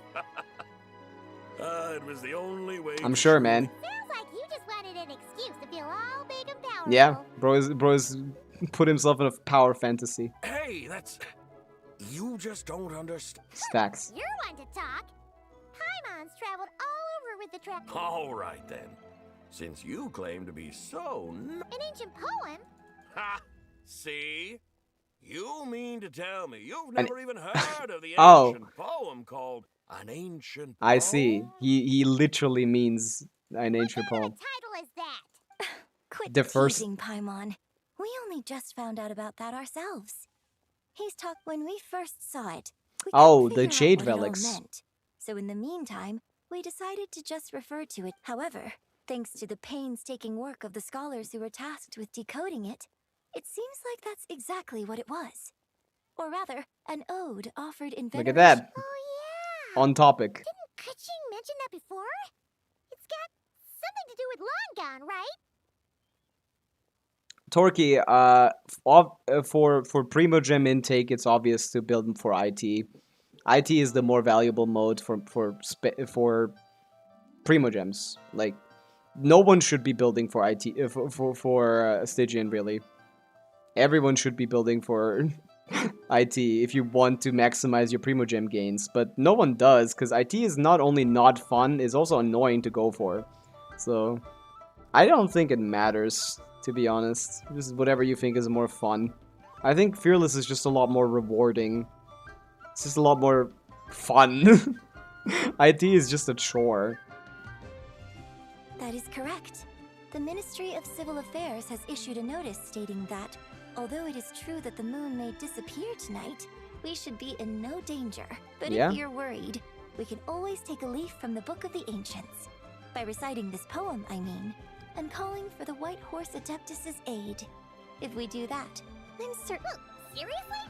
M: It was the only way.
A: I'm sure, man.
B: Sounds like you just wanted an excuse to feel all big and powerful.
A: Yeah, bro's put himself in a power fantasy.
M: Hey, that's... You just don't understand.
A: Stacks.
B: You're one to talk. Paimon's traveled all over with the track.
M: All right, then. Since you claim to be so...
B: An ancient poem?
M: Ha! See? You mean to tell me you've never even heard of the
A: Oh.
M: ancient poem called An Ancient Poem?
A: I see. He literally means an ancient poem.
B: What title is that?
N: Quit
A: The first-
N: teasing, Paimon. We only just found out about that ourselves. He's talked when we first saw it. We
A: Oh,
N: couldn't
A: the
N: figure out
A: Jade
N: what it all
A: Relics.
N: meant. So in the meantime, we decided to just refer to it. However, thanks to the painstaking work of the scholars who were tasked with decoding it, it seems like that's exactly what it was. Or rather, an ode offered in
A: Look at
N: veneration.
A: that. On topic.
B: Didn't Kuching mention that before? It's got something to do with Longon, right?
A: Torky, for Primogem intake, it's obvious to build them for IT. IT is the more valuable mode for Primogems. Like, no one should be building for IT for Stygian, really. Everyone should be building for IT if you want to maximize your Primogem gains, but no one does because IT is not only not fun, it's also annoying to go for. So, I don't think it matters. To be honest, just whatever you think is more fun. I think Fearless is just a lot more rewarding. It's just a lot more fun. IT is just a chore.
N: That is correct. The Ministry of Civil Affairs has issued a notice stating that, although it is true that the moon may disappear tonight, we should be in no danger. But
A: Yeah.
N: if you're worried, we can always take a leaf from the Book of the Ancients. By reciting this poem, I mean, and calling for the White Horse Adeptus' aid. If we do that, I'm certain...
B: Seriously?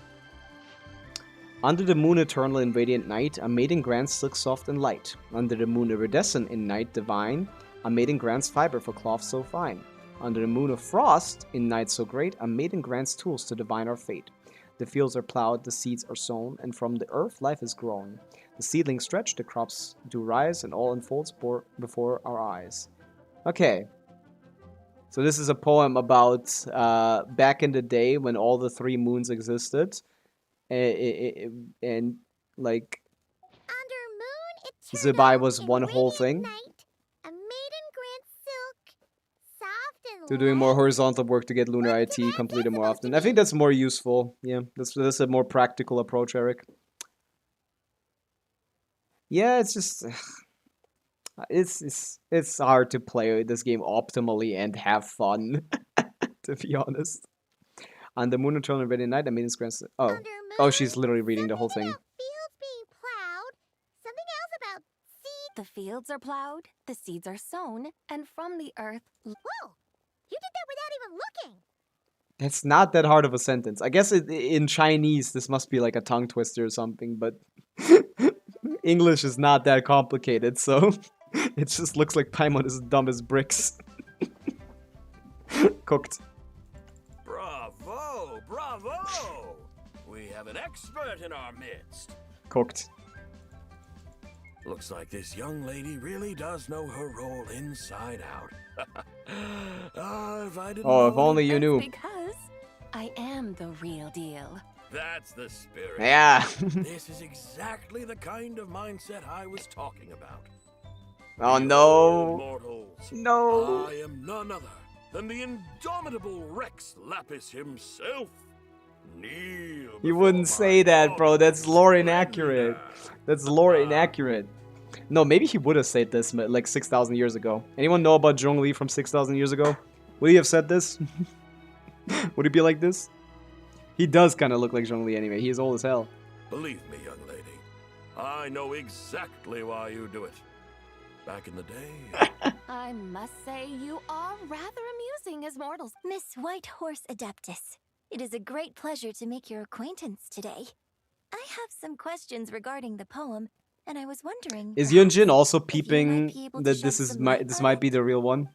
A: Under the moon eternal in radiant night, a maiden grants silk soft and light. Under the moon iridescent in night divine, A maiden grants fiber for cloth so fine. Under the moon of frost, in night so great, a maiden grants tools to divine our fate. The fields are plowed, the seeds are sown, and from the earth life is grown. The seedlings stretch, the crops do rise, and all unfolds before our eyes. Okay. So this is a poem about back in the day when all the 3 moons existed. And like...
B: Under moon
A: Zibai
B: eternal,
A: was
B: in
A: one whole
B: radiant
A: thing.
B: night, a maiden grants silk, soft and
A: To doing more
B: light.
A: horizontal work to get Lunar IT completed more often. I think that's more useful. Yeah, that's a more practical approach, Eric. Yeah, it's just it's hard to play this game optimally and have fun, to be honest. On the moon eternal ready night, I mean it's grand. Oh, she's literally reading the whole thing.
B: Fields being plowed, something else about seeds.
I: The fields are plowed, the seeds are sown, and from the earth.
B: Whoa! You did that without even looking.
A: It's not that hard of a sentence. I guess in Chinese this must be like a tongue twister or something, but English is not that complicated, so it just looks like Paimon is dumb as bricks. Cooked.
M: Bravo! Bravo! We have an expert in our midst.
A: Cooked.
M: Looks like this young lady really does know her role inside out. If I didn't
A: Oh,
M: know
A: if only you knew.
I: Because I am the real deal.
M: That's the spirit.
A: Yeah.
M: This is exactly the kind of mindset I was talking about.
A: Oh no.
M: Mortals,
A: No.
M: I am none other than the indomitable Rex Lapis himself. Kneel.
A: You wouldn't say that, bro. That's lore inaccurate. That's lore inaccurate. No, maybe he would have said this like 6,000 years ago. Anyone know about Zhongli from 6,000 years ago? Would he have said this? Would he be like this? He does kind of look like Zhongli anyway. He is old as hell.
M: Believe me, young lady, I know exactly why you do it. Back in the day.
I: I must say you are rather amusing as mortals.
N: Miss White Horse Adeptus, it is a great pleasure to make your acquaintance today. I have some questions regarding the poem, and I was wondering...
A: Is Yunjin also
N: if you might
A: peeping
N: be able to
A: that
N: shed
A: this is
N: some light
A: this
N: on
A: might
N: it?
A: be the real one?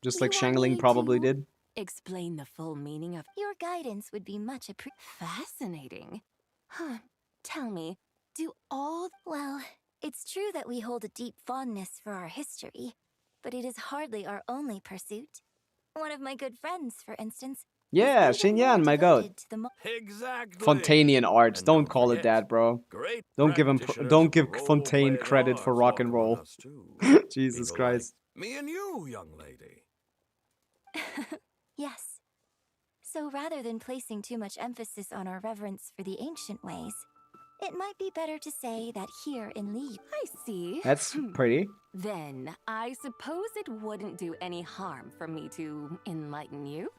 A: Just like
N: You want
A: Shangling
N: me
A: probably
N: to-
A: did?
I: Explain the full meaning of
N: Your guidance would be much appreciated.
I: fascinating. Huh. Tell me, do all
N: Well, it's true that we hold a deep fondness for our history, but it is hardly our only pursuit. One of my good friends, for instance...
A: Yeah,
N: is even more
A: Xinyan, my god.
N: devoted to the
M: Exactly.
A: Fontanian art.
M: And
A: Don't call it
M: forget,
A: that, bro.
M: great
A: Don't give him.
M: practitioners
A: Don't
M: of
A: give
M: the role
A: Fontaine
M: played
A: credit for
M: are
A: rock and
M: flock
A: roll.
M: among us too.
A: Jesus
M: People
A: Christ.
M: like me and you, young lady.
N: Yes. So rather than placing too much emphasis on our reverence for the ancient ways, it might be better to say that here in Li...
I: I see.
A: That's pretty.
I: Then I suppose it wouldn't do any harm for me to enlighten you.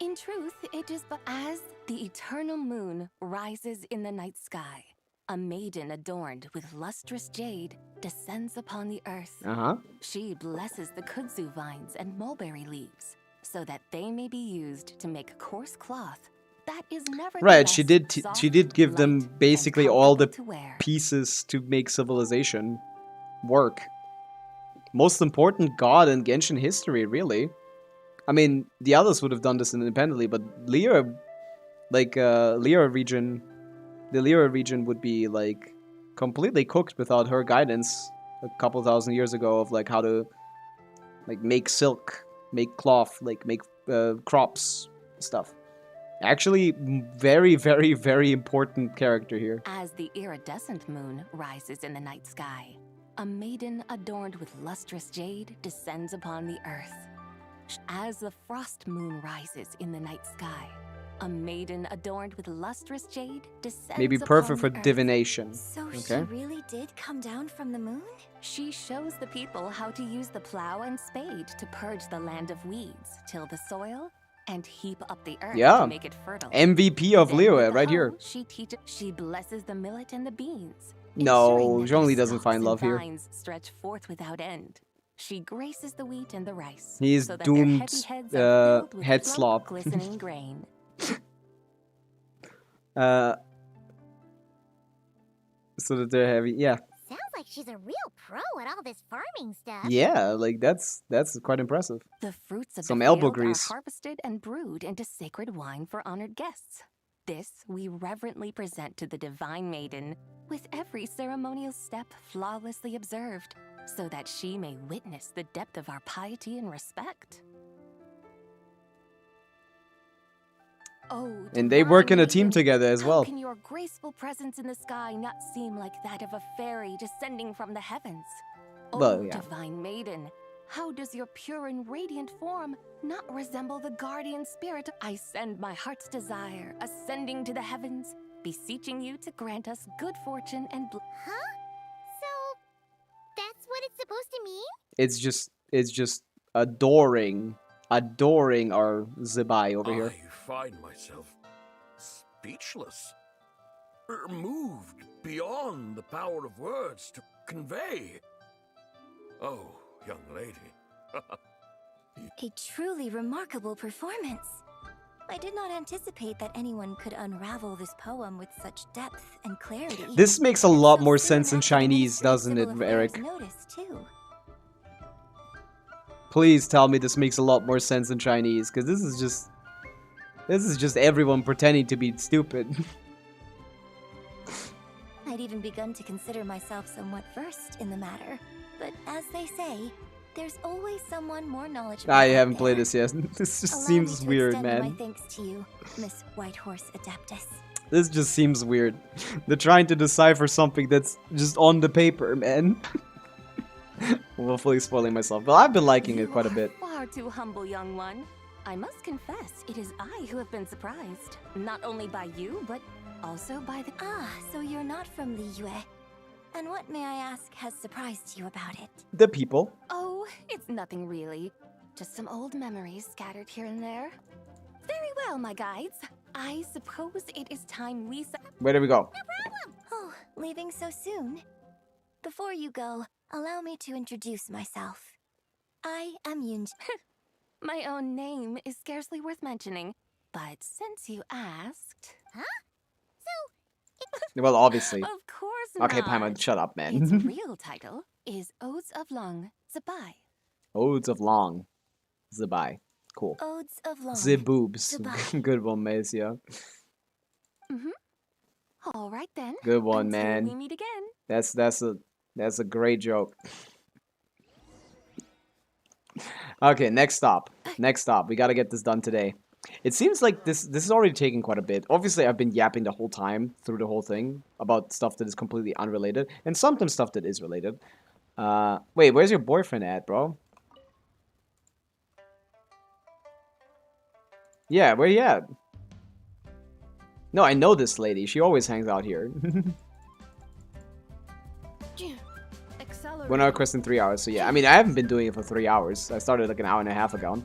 I: In truth, it is but as the eternal moon rises in the night sky, a maiden adorned with lustrous jade descends upon the earth.
A: Uh-huh.
I: She blesses the kudzu vines and mulberry leaves, so that they may be used to make coarse cloth that is never
A: Right, she did give them basically all the pieces to make civilization work. Most important god in Genshin history, really. I mean, the others would have done this independently, but Lyra, like, Lyra region, the Lyra region would be, like, completely cooked without her guidance a couple thousand years ago of, like, how to, like, make silk, make cloth, like, make crops, stuff. Actually, very, very, very important character here.
I: As the iridescent moon rises in the night sky, a maiden adorned with lustrous jade descends upon the earth. As the frost moon rises in the night sky, a maiden adorned with lustrous jade descends
A: Maybe
I: upon
A: perfect for
I: the earth.
A: divination.
N: So
A: Okay.
N: she really did come down from the moon?
I: She shows the people how to use the plow and spade to purge the land of weeds, till the soil, and heap up the earth
A: Yeah.
I: to make it fertile.
A: MVP of
I: Then
A: Liyue,
I: with the
A: right here.
I: hoe, she blesses the millet and the beans.
A: No,
I: ensuring that
A: Zhongli
I: the
A: doesn't
I: stalks
A: find
I: and
A: love here.
I: vines stretch forth without end. She graces the wheat and the rice.
A: He is
I: so that
A: doomed,
I: their heavy heads are filled with
A: head
I: plump,
A: slop.
I: glistening grain.
A: So that they're heavy. Yeah.
B: Sounds like she's a real pro at all this farming stuff.
A: Yeah, like that's quite impressive.
I: The fruits of
A: Some
I: the
A: elbow
I: field
A: grease.
I: are harvested and brewed into sacred wine for honored guests. This we reverently present to the divine maiden, with every ceremonial step flawlessly observed, so that she may witness the depth of our piety and respect. Oh,
A: And they work in a
I: divine
A: team
I: maiden,
A: together as
I: how
A: well.
I: can your graceful presence in the sky not seem like that of a fairy descending from the heavens?
A: Well,
I: Oh,
A: yeah.
I: divine maiden, how does your pure and radiant form not resemble the guardian spirit? I send my heart's desire, ascending to the heavens, beseeching you to grant us good fortune and
B: Huh? So, that's what it's supposed to mean?
A: It's just adoring our Zibai over here.
M: I find myself speechless, moved beyond the power of words to convey. Oh, young lady.
N: A truly remarkable performance. I did not anticipate that anyone could unravel this poem with such depth and clarity.
A: This makes a lot more sense in Chinese, doesn't it, Eric?
N: Notice too.
A: Please tell me this makes a lot more sense in Chinese, because this is just everyone pretending to be stupid.
N: I'd even begun to consider myself somewhat versed in the matter, but as they say, there's always someone more knowledgeable.
A: I
N: out
A: haven't
N: there.
A: played this yet. This just
N: Allow
A: seems
N: me to
A: weird,
N: extend my
A: man.
N: thanks to you, Miss Whitehorse Adeptus.
A: This just seems weird. They're trying to decipher something that's just on the paper, man. Hopefully spoiling myself, but I've been liking it quite a bit.
I: Far too humble, young one. I must confess, it is I who have been surprised. Not only by you, but also by the...
N: Ah, so you're not from Liyue. And what, may I ask, has surprised you about it?
A: The people.
I: Oh, it's nothing really. Just some old memories scattered here and there. Very well, my guides. I suppose it is time we...
A: Where do we go?
N: Oh, leaving so soon? Before you go, allow me to introduce myself. I am Yunji.
I: My own name is scarcely worth mentioning, but since you asked...
B: Huh?
A: Well, obviously.
I: Of course
A: Okay,
I: not.
A: Paimon, shut up,
I: Its
A: man.
I: real title is Odes of Long Zibai.
A: Odes of Long. Zibai. Cool.
N: Odes of Long.
A: Ziboobs.
N: Zibai.
A: Good one, Macia.
I: All right then.
A: Good one,
I: Until
A: man.
I: we meet again.
A: That's a great joke. Okay, next stop. Next stop. We gotta get this done today. It seems like this is already taking quite a bit. Obviously, I've been yapping the whole time through the whole thing about stuff that is completely unrelated, and sometimes stuff that is related. Wait, where's your boyfriend at, bro? Yeah, where you at? No, I know this lady. She always hangs out here. 1 hour quest in 3 hours. So yeah, I mean, I haven't been doing it for 3 hours. I started like an hour and a half ago.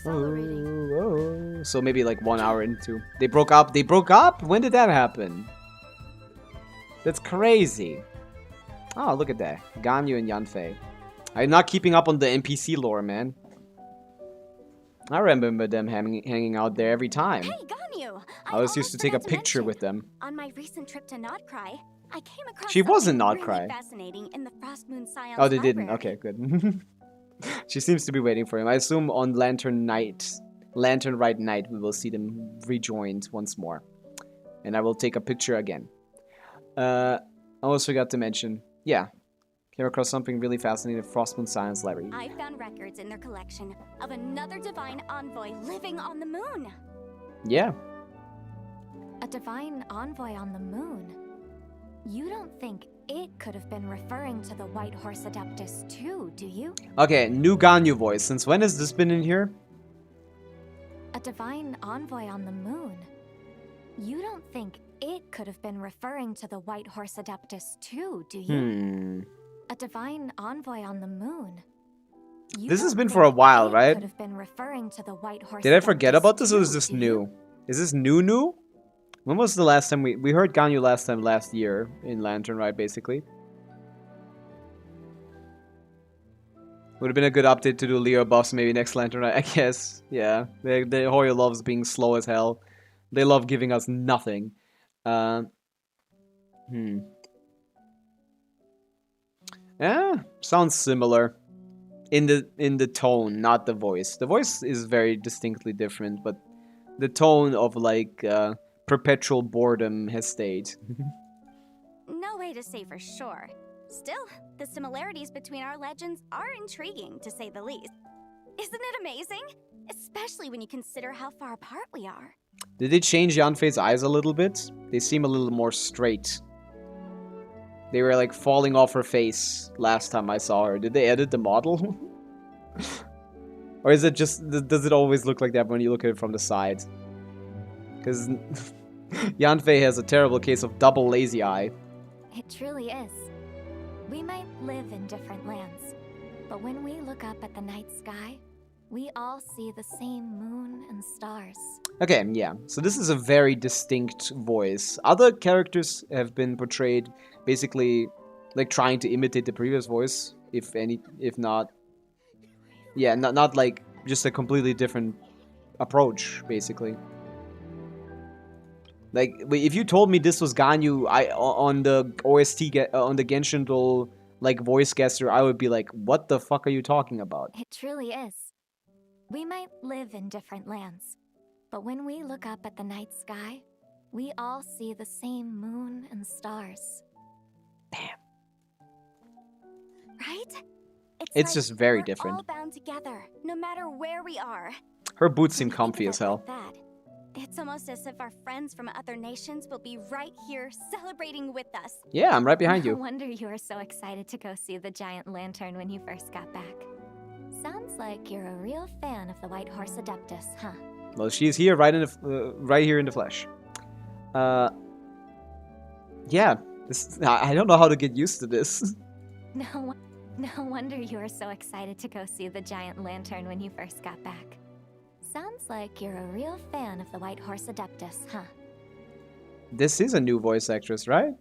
A: Oh, so maybe like 1 hour into. They broke up. They broke up? When did that happen? That's crazy. Oh, look at that. Ganyu and Yanfei. I'm not keeping up on the NPC lore, man. I remember them hanging out there every time.
B: Hey, Ganyu!
A: I was used to take a picture with them.
B: On my recent trip to Notcry, I came across
A: She was in
B: something
A: Notcry.
B: really fascinating in the Frost Moon Science
A: Oh, they didn't.
B: Library.
A: Okay, good. She seems to be waiting for him. I assume on Lantern Rite Night, we will see them rejoined once more. And I will take a picture again. I almost forgot to mention, yeah, came across something really fascinating in Frostmoon Science Library.
B: I found records in their collection of another divine envoy living on the moon.
A: Yeah.
B: A divine envoy on the moon? You don't think it could have been referring to the White Horse Adeptus too, do you?
A: Okay, new Ganyu voice. Since when has this been in here?
B: A divine envoy on the moon? You don't think it could have been referring to the White Horse Adeptus too, do you? A divine envoy on the moon?
A: This has been for a while, right?
B: Could have been referring to the White Horse
A: Did I forget
B: Adeptus
A: about this, or is
B: too,
A: this
B: do you?
A: new? Is this new? When was the last time we heard Ganyu last time last year in Lantern Rite, basically? Would have been a good update to do Leo buffs maybe next Lantern Rite, I guess. Yeah, Hoyo loves being slow as hell. They love giving us nothing. Yeah, sounds similar. In the tone, not the voice. The voice is very distinctly different, but the tone of like perpetual boredom has stayed.
B: No way to say for sure. Still, the similarities between our legends are intriguing, to say the least. Isn't it amazing? Especially when you consider how far apart we are.
A: Did they change Yanfei's eyes a little bit? They seem a little more straight. They were like falling off her face last time I saw her. Did they edit the model? Or is it just, does it always look like that when you look at it from the side? Because Yanfei has a terrible case of double lazy eye.
N: It truly is. We might live in different lands, but when we look up at the night sky, we all see the same moon and stars.
A: Okay, yeah. So this is a very distinct voice. Other characters have been portrayed basically like trying to imitate the previous voice, if not. Yeah, not like just a completely different approach, basically. Like, if you told me this was Ganyu on the OST on the Genshin Duel like voice guesser, I would be like, what the fuck are you talking about?
N: It truly is. We might live in different lands, but when we look up at the night sky, we all see the same moon and stars.
A: Damn.
B: Right?
A: It's
B: like
A: just very
B: we're
A: different.
B: all bound together, no matter where we are.
A: Her boots seem comfy as hell.
B: That. It's almost as if our friends from other nations will be right here celebrating with us.
A: Yeah, I'm right behind
N: No
A: you.
N: wonder you were so excited to go see the giant lantern when you first got back. Sounds like you're a real fan of the White Horse Adeptus, huh?
A: Well, she's here right in the right here in the flesh. Yeah, I don't know how to get used to this.
N: No wonder you were so excited to go see the giant lantern when you first got back. Sounds like you're a real fan of the White Horse Adeptus, huh?
A: This is a new voice actress, right?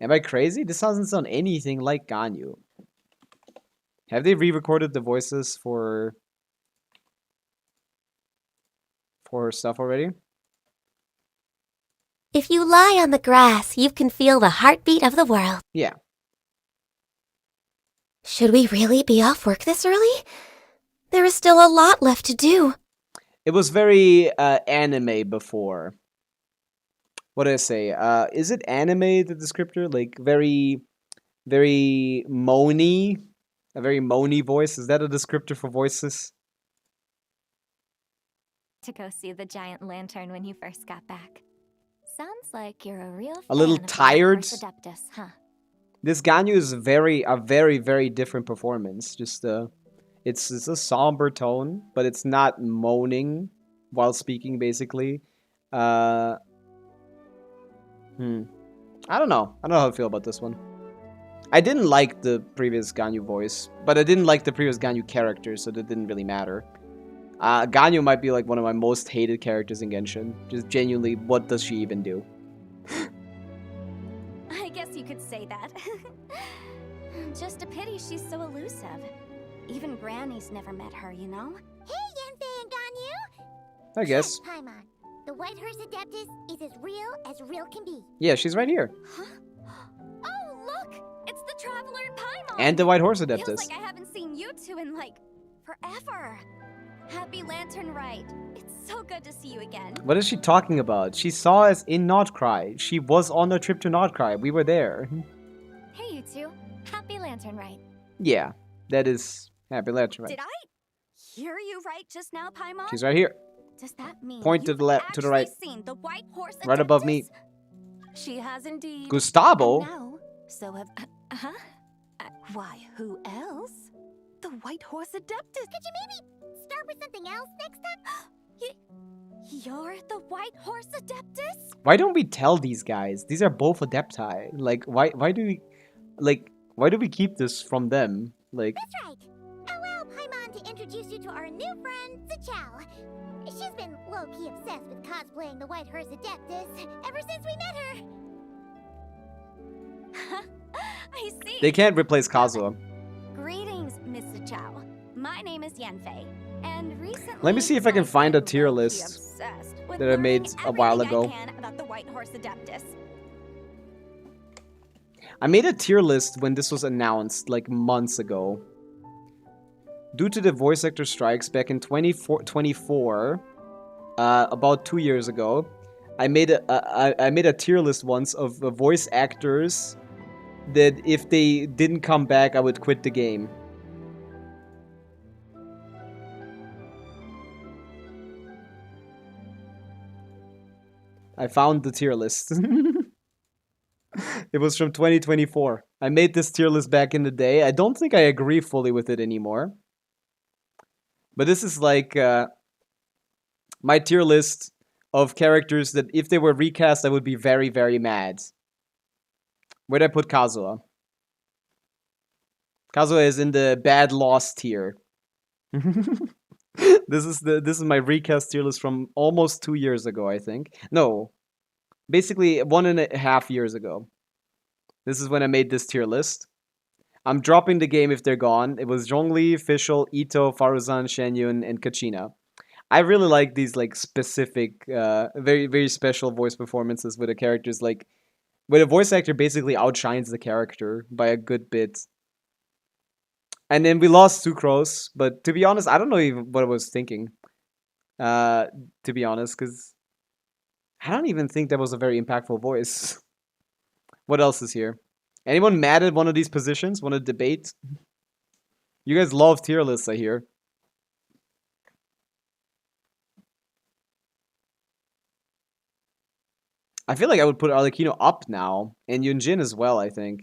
A: Am I crazy? This doesn't sound anything like Ganyu. Have they re-recorded the voices for her stuff already?
B: If you lie on the grass, you can feel the heartbeat of the world.
A: Yeah.
B: Should we really be off work this early? There is still a lot left to do.
A: It was very anime before. What did I say? Is it anime, the descriptor? Like very, very moany? A very moany voice? Is that a descriptor for voices?
N: To go see the giant lantern when you first got back. Sounds like you're a real
A: A little
N: fan of the
A: tired?
N: White Horse Adeptus, huh?
A: This Ganyu is a very, very different performance. Just it's a somber tone, but it's not moaning while speaking, basically. I don't know. I don't know how to feel about this one. I didn't like the previous Ganyu voice, but I didn't like the previous Ganyu character, so that didn't really matter. Ganyu might be like one of my most hated characters in Genshin. Just genuinely, what does she even do?
B: I guess you could say that. Just a pity she's so elusive. Even Granny's never met her, you know? Hey, Yanfei and Ganyu!
A: I guess.
B: Paimon, the White Horse Adeptus is as real can be.
A: Yeah, she's right here.
B: Huh? Oh, look! It's the Traveler and Paimon!
A: And the White Horse
B: Feels
A: Adeptus.
B: like I haven't seen you two in, like, forever. Happy Lantern Rite. It's so good to see you again.
A: What is she talking about? She saw us in Notcry. She was on a trip to Notcry. We were there.
N: Hey, you two. Happy Lantern Rite.
A: Yeah, that is Happy Lantern Rite.
B: Did I hear you right just now, Paimon?
A: She's right here.
B: Does that mean
A: Point to
B: you've
A: the left, to the right.
B: actually seen the White Horse
A: Right above
B: Adeptus?
A: me.
N: She has indeed.
A: Gustavo?
N: And now, so have... why, who else? The White Horse Adeptus.
B: Could you maybe start with something else next time? You're the White Horse Adeptus?
A: Why don't we tell these guys? These are both Adepti. Like, why do we keep this from them? Like,
B: That's right. Allow Paimon to introduce you to our new friend, Zichao. She's been low-key obsessed with cosplaying the White Horse Adeptus ever since we met her. I see.
A: they can't replace Kazuha.
B: Greetings, Miss Zichao. My name is Yanfei, and recently
A: Let me see if I can find a tier list that I made a while ago.
B: about the White Horse Adeptus.
A: I made a tier list when this was announced, like months ago. Due to the voice actor strikes back in 2024, about 2 years ago, I made a tier list once of voice actors that if they didn't come back, I would quit the game. I found the tier list. It was from 2024. I made this tier list back in the day. I don't think I agree fully with it anymore. But this is like my tier list of characters that if they were recast, I would be very, very mad. Where'd I put Kazuha? Kazuha is in the bad loss tier. This is my recast tier list from almost 2 years ago, I think. No, basically 1.5 years ago. This is when I made this tier list. I'm dropping the game if they're gone. It was Zhongli, Fischl, Ito, Faruzan, Shenyun, and Kachina. I really like these like specific, very, very special voice performances with the characters, like where the voice actor basically outshines the character by a good bit. And then we lost Sucrose, but to be honest, I don't know even what I was thinking. To be honest, because I don't even think that was a very impactful voice. What else is here? Anyone mad at one of these positions? Want to debate? You guys love tier lists, I hear. I feel like I would put Arlecchino up now, and Yunjin as well, I think.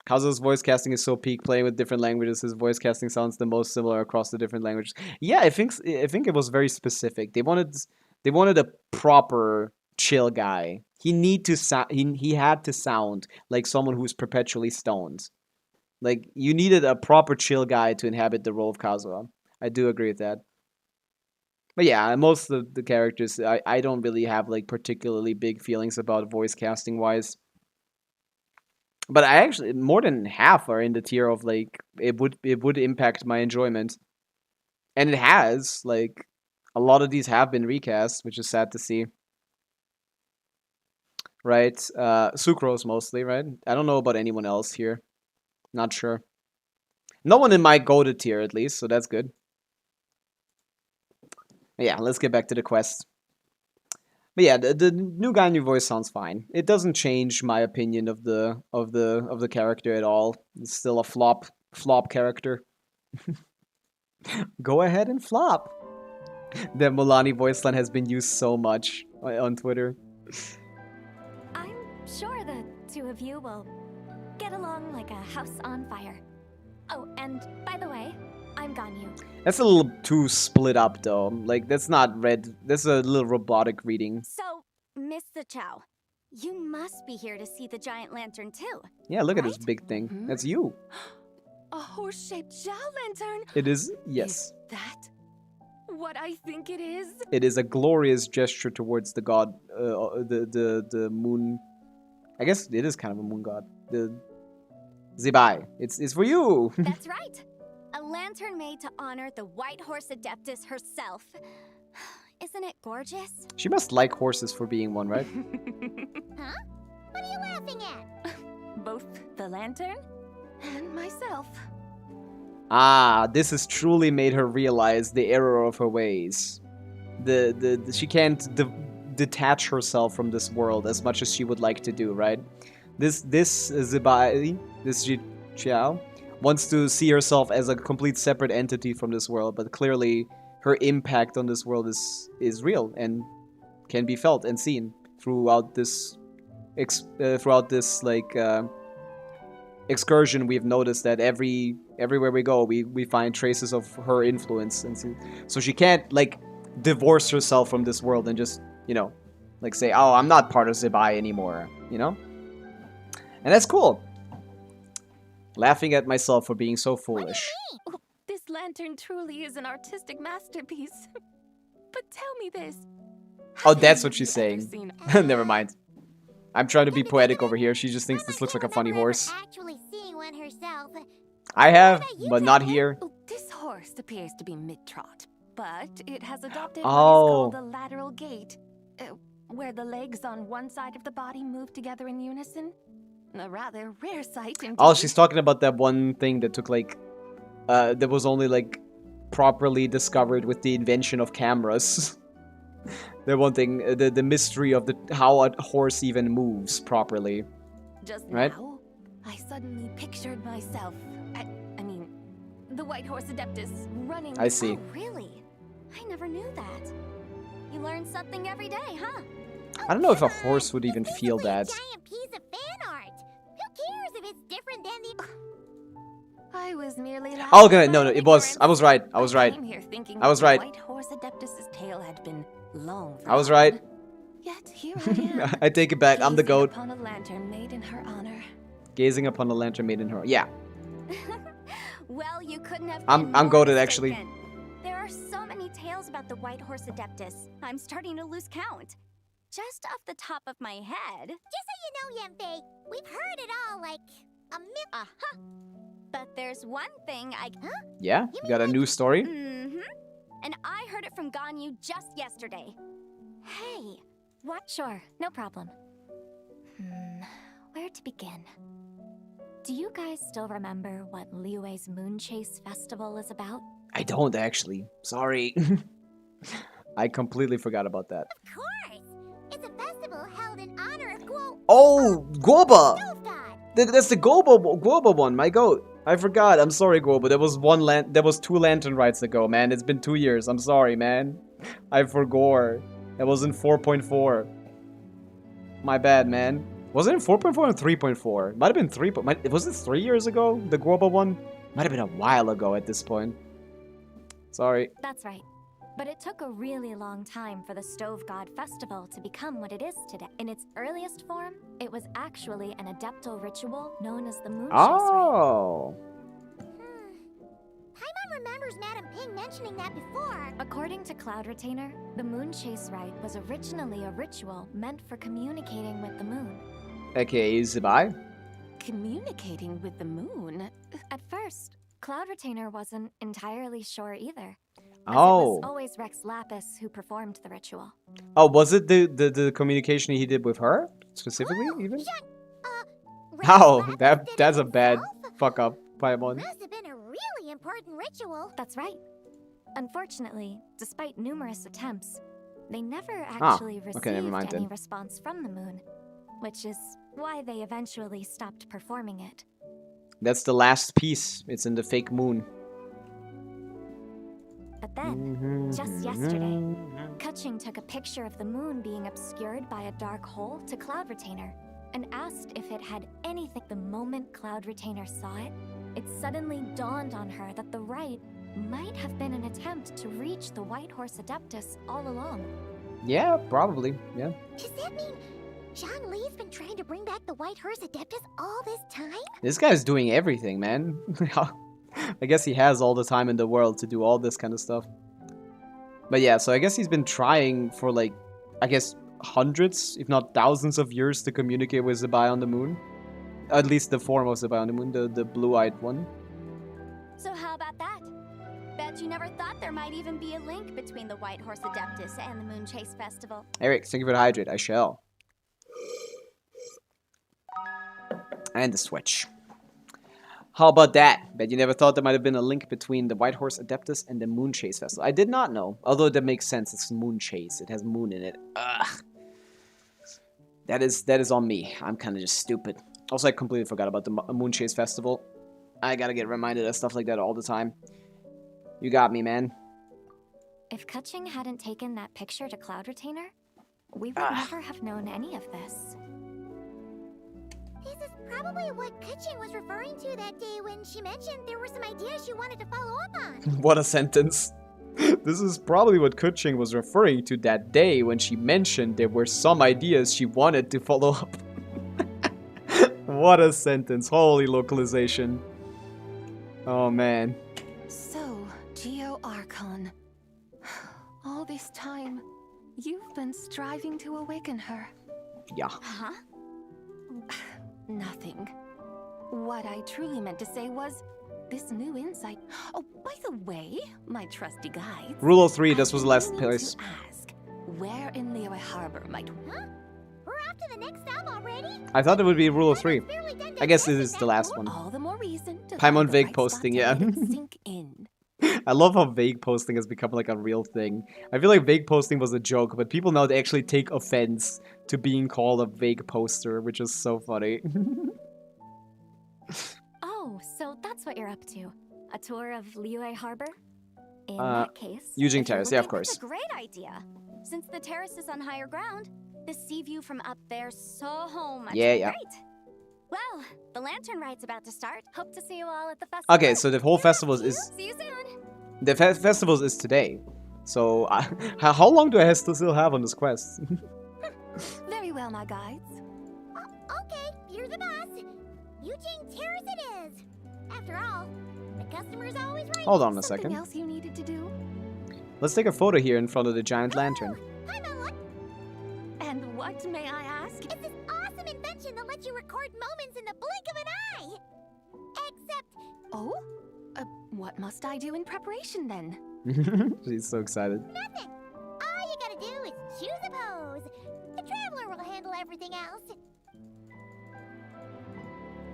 A: Kazu's voice casting is so peak. Playing with different languages, his voice casting sounds the most similar across the different languages. Yeah, I think it was very specific. They wanted a proper chill guy. He had to sound like someone who's perpetually stoned. Like you needed a proper chill guy to inhabit the role of Kazuha. I do agree with that. But yeah, most of the characters I don't really have like particularly big feelings about voice casting wise. But I actually more than half are in the tier of like it would impact my enjoyment. And it has, like a lot of these have been recast, which is sad to see. Right? Sucrose mostly, right? I don't know about anyone else here. Not sure. No one in my go-to tier at least, so that's good. Yeah, let's get back to the quest. But yeah, the new guy, new voice sounds fine. It doesn't change my opinion of the character at all. It's still a flop character. Go ahead and flop. The Mulani voice line has been used so much on Twitter.
N: I'm sure the two of you will get along like a house on fire. Oh, and by the way, I'm Ganyu.
A: That's a little too split up though. Like that's not red. That's a little robotic reading.
N: So, Mr. Chow, you must be here to see the giant lantern too.
A: Yeah, look at this big thing. That's you.
I: A horse-shaped Zhao lantern.
A: It is, yes.
I: Is that what I think it is?
A: It is a glorious gesture towards the god, the moon. I guess it is kind of a moon god. The Zibai. It's for you.
N: That's right. A lantern made to honor the White Horse Adeptus herself. Isn't it gorgeous?
A: She must like horses for being one, right?
B: Huh? What are you laughing at?
I: Both the lantern and myself.
A: Ah, this has truly made her realize the error of her ways. She can't detach herself from this world as much as she would like to do, right? This Zibai, this Xiao, wants to see herself as a complete separate entity from this world, but clearly her impact on this world is real and can be felt and seen throughout this excursion. We've noticed that everywhere we go, we find traces of her influence, and so she can't like divorce herself from this world and just like say, oh, I'm not part of Zibai anymore, and that's cool. Laughing at myself for being so foolish.
I: Oh, this lantern truly is an artistic masterpiece. But tell me this.
A: Oh, that's what she's saying. Never mind. I'm trying to be poetic over here. She just thinks this looks like a funny horse.
B: Actually seeing one herself.
A: I have, but not here.
I: Oh, this horse appears to be mid-trot, but it has adopted what is
A: Oh.
I: called the lateral gait. where the legs on one side of the body move together in unison. A rather rare sight indeed.
A: Oh, she's talking about that one thing that took like, that was only like properly discovered with the invention of cameras. The one thing, the mystery of how a horse even moves properly.
I: Just
A: right?
I: now, I suddenly pictured myself. I mean, the White Horse Adeptus running.
A: I see.
B: Oh, really? I never knew that. You learn something every day, huh?
A: I don't know if a horse would even feel that.
B: Giant piece of fan art. Who cares if it's different than the...
I: I was merely laughing.
A: Oh, okay, no, it was. I was right. I was right.
I: Came here thinking
A: I was
I: that
A: right.
I: the White Horse Adeptus's tail had been long.
A: I was right.
I: Yet here I am.
A: I take it back. I'm the goat.
I: Upon a lantern made in her honor.
A: Gazing upon a lantern made in her. Yeah.
B: Well, you couldn't have.
A: I'm goated actually.
B: There are so many tales about the White Horse Adeptus. I'm starting to lose count. Just off the top of my head. Just so you know, Yempe, we've heard it all like a myth. Uh-huh. But there's one thing I... Huh?
A: Yeah? You got a new story?
B: Mm-hmm. And I heard it from Ganyu just yesterday. Hey, what?
N: Sure, no problem. Where to begin? Do you guys still remember what Liyue's Moon Chase Festival is about?
A: I don't actually. Sorry. I completely forgot about that.
B: Of course! It's a festival held in honor of
A: Oh, Guoba! That's the Guoba one, my goat. I forgot. I'm sorry, Guoba. There was 2 lantern rides ago, man. It's been 2 years. I'm sorry, man. I forgot. That was in 4.4. My bad, man. Was it in 4.4 or 3.4? Might have been 3. Was it 3 years ago? The Guoba one? Might have been a while ago at this point. Sorry.
N: That's right. But it took a really long time for the Stove God Festival to become what it is today. In its earliest form, it was actually an adeptal ritual known as the Moon Chase
A: Oh.
B: Paimon remembers Madam Ping mentioning that before.
N: According to Cloud Retainer, the Moon Chase Rite was originally a ritual meant for communicating with the moon.
A: Okay, Zibai?
I: Communicating with the moon?
N: At first, Cloud Retainer wasn't entirely sure either.
A: Oh.
N: It was always Rex Lapis who performed the ritual.
A: Oh, was it the communication he did with her? Specifically, even? How? That's a bad fuck up, Paimon.
B: Must have been a really important ritual.
N: That's right. Unfortunately, despite numerous attempts, they never actually received any response from the moon, which is why they eventually stopped performing it.
A: That's the last piece. It's in the fake moon.
N: But then, just yesterday, Kuching took a picture of the moon being obscured by a dark hole to Cloud Retainer and asked if it had anything. The moment Cloud Retainer saw it, it suddenly dawned on her that the rite might have been an attempt to reach the White Horse Adeptus all along.
A: Yeah, probably. Yeah.
B: Does that mean Zhang Li's been trying to bring back the White Horse Adeptus all this time?
A: This guy's doing everything, man. I guess he has all the time in the world to do all this kind of stuff. But yeah, so I guess he's been trying for like, I guess hundreds, if not thousands of years to communicate with Zibai on the moon. At least the form of Zibai on the moon, the blue-eyed one.
B: So how about that? Bet you never thought there might even be a link between the White Horse Adeptus and the Moon Chase Festival.
A: Eric, thank you for the hydrate. I shall. And the switch. How about that? Bet you never thought there might have been a link between the White Horse Adeptus and the Moon Chase Festival. I did not know. Although that makes sense. It's Moon Chase. It has moon in it. Ugh. That is on me. I'm kind of just stupid. Also, I completely forgot about the Moon Chase Festival. I gotta get reminded of stuff like that all the time. You got me, man.
N: If Kuching hadn't taken that picture to Cloud Retainer, we would never have known any of this.
B: This is probably what Kuching was referring to that day when she mentioned there were some ideas she wanted to follow up on.
A: What a sentence. This is probably what Kuching was referring to that day when she mentioned there were some ideas she wanted to follow up. What a sentence. Holy localization. Oh, man.
I: So, Geo Archon. All this time, you've been striving to awaken her.
A: Yeah.
I: Huh? Nothing. What I truly meant to say was this new insight. Oh, by the way, my trusty guides.
A: Rule of 3, this was the last place.
I: Ask, Where in Liyue Harbor might...
B: Huh? We're off to the next stop already?
A: I thought it would be rule of 3. I guess this is the last one.
I: All the more reason to
A: Paimon
I: find the
A: vague
I: right
A: posting,
I: spot to
A: yeah.
I: let it sink in.
A: I love how vague posting has become like a real thing. I feel like vague posting was a joke, but people now actually take offense to being called a vague poster, which is so funny.
N: Oh, so that's what you're up to. A tour of Liyue Harbor? In that case,
A: Yujing
N: if you're
A: Terrace, yeah, of
N: looking-
A: course.
N: That's a great idea. Since the terrace is on higher ground, the sea view from up there's so much
A: Yeah.
N: great. Well, the lantern ride's about to start. Hope to see you all at the festival.
A: Okay, so the whole festival is...
N: See you soon.
A: The festival is today. So, how long do I still have on this quest?
I: Very well, my guides.
B: Okay, you're the boss. Eugene Terrace it is. After all, the customer's always right.
A: Hold on a
I: Something
A: second.
I: else you needed to do?
A: Let's take a photo here in front of the giant lantern.
I: And what, may I ask?
B: It's this awesome invention that lets you record moments in the blink of an eye. Except...
I: Oh? What must I do in preparation then?
A: She's so excited.
B: nothing. All you gotta do is choose a pose. The traveler will handle everything else.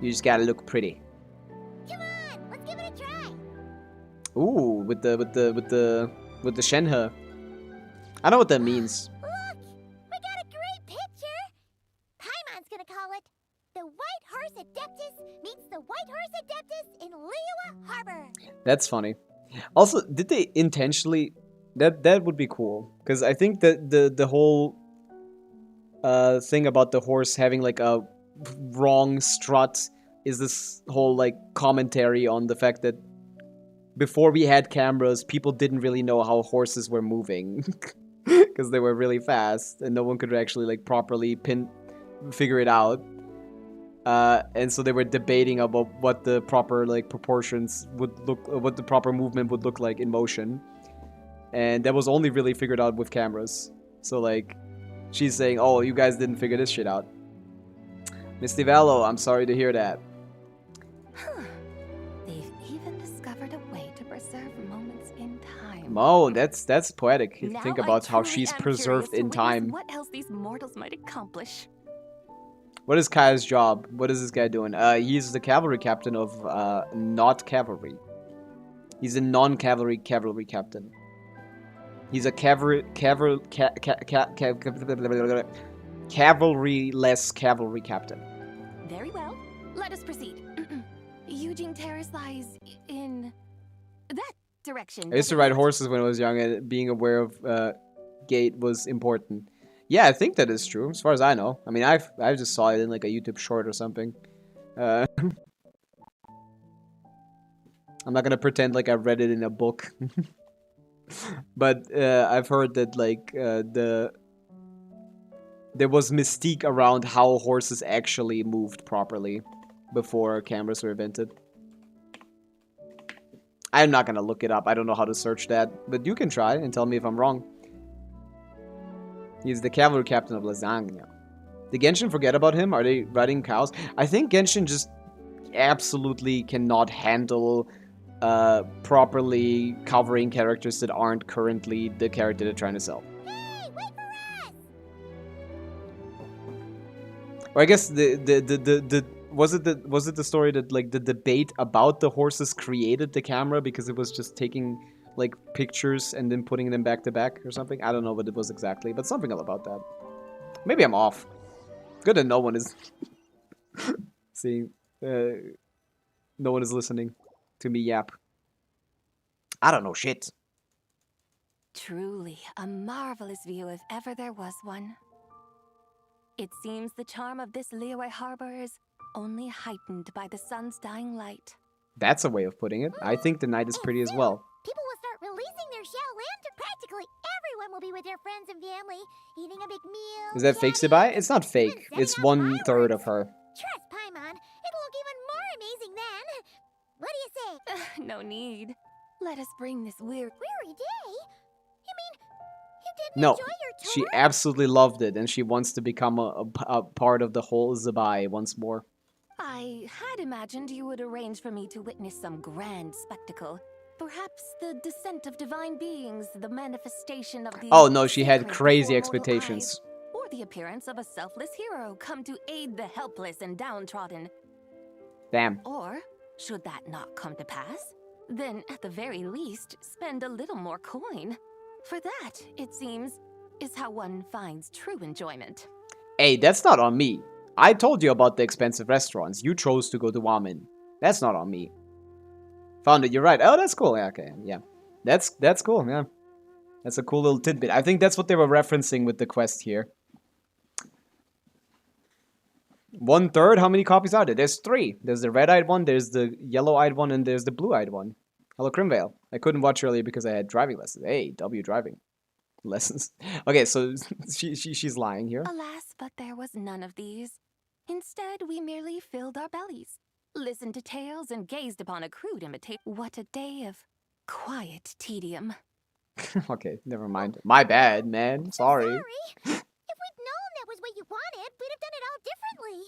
A: You just gotta look pretty.
B: Come on, let's give it a try.
A: Ooh, with the Shenhe. I know what that means.
B: Look, we got a great picture. Paimon's gonna call it The White Horse Adeptus meets the White Horse Adeptus in Liyue Harbor.
A: That's funny. Also, did they intentionally... That would be cool. Because I think that the whole thing about the horse having like a wrong strut is this whole like commentary on the fact that before we had cameras, people didn't really know how horses were moving. Because they were really fast and no one could actually like properly figure it out. And so they were debating about what the proper like proportions would look, what the proper movement would look like in motion, and that was only really figured out with cameras. So like, she's saying, "Oh, you guys didn't figure this shit out." Misty Vallo, I'm sorry to hear that.
I: They've even discovered a way to preserve moments in time.
A: Oh, that's poetic. If you
I: Now
A: think
I: I
A: about how
I: truly
A: she's
I: am
A: preserved
I: curious
A: in
I: to witness
A: time.
I: What else these mortals might accomplish?
A: What is Kai's job? What is this guy doing? He's the cavalry captain of not cavalry. He's a non-cavalry cavalry captain. He's a cavalry-less cavalry captain.
I: Very well. Let us proceed. Eugene Terrace lies in that direction.
A: I used to ride horses when I was young, and being aware of gait was important. Yeah, I think that is true, as far as I know. I mean, I just saw it in like a YouTube short or something. I'm not gonna pretend like I read it in a book. But I've heard that like there was mystique around how horses actually moved properly before cameras were invented. I'm not gonna look it up. I don't know how to search that, but you can try and tell me if I'm wrong. He's the cavalry captain of Lasagna. Did Genshin forget about him? Are they riding cows? I think Genshin just absolutely cannot handle properly covering characters that aren't currently the character they're trying to sell.
B: Hey, wait for us!
A: Or I guess was it the story that like the debate about the horses created the camera because it was just taking like pictures and then putting them back to back or something? I don't know what it was exactly, but something about that. Maybe I'm off. Good that no one is seeing. No one is listening to me yap. I don't know shit.
I: Truly, a marvelous view if ever there was one. It seems the charm of this Liyue Harbor is only heightened by the sun's dying light.
A: That's a way of putting it. I think the night is pretty as well.
B: People will start releasing their shell lantern. Practically everyone will be with their friends and family, eating a big meal.
A: Is that fake Zibai? It's not fake. It's 1/3 of her.
B: Trust Paimon, it'll look even more amazing then. What do you say?
I: No need. Let us bring this weary
B: day? You mean you didn't
A: No,
B: enjoy your tour?
A: she absolutely loved it, and she wants to become a part of the whole Zibai once more.
I: I had imagined you would arrange for me to witness some grand spectacle. Perhaps the descent of divine beings, the manifestation of the
A: Oh no, she had
I: sacred
A: crazy
I: before mortal
A: expectations.
I: eyes, or the appearance of a selfless hero come to aid the helpless and downtrodden.
A: Damn.
I: Or, should that not come to pass, then at the very least, spend a little more coin. For that, it seems, is how one finds true enjoyment.
A: Hey, that's not on me. I told you about the expensive restaurants. You chose to go to Wamin. That's not on me. Found it, you're right. Oh, that's cool. Yeah, okay, yeah. That's cool, yeah. That's a cool little tidbit. I think that's what they were referencing with the quest here. 1/3? How many copies are there? There's 3. There's the red-eyed one, there's the yellow-eyed one, and there's the blue-eyed one. Hello, Crimvale. I couldn't watch earlier because I had driving lessons. Hey, W driving lessons. Okay, so she's lying here.
I: Alas, but there was none of these. Instead, we merely filled our bellies, listened to tales, and gazed upon a crude imitation. What a day of quiet tedium.
A: Okay, never mind. My bad, man. Sorry.
B: If we'd known that was what you wanted, we'd have done it all differently.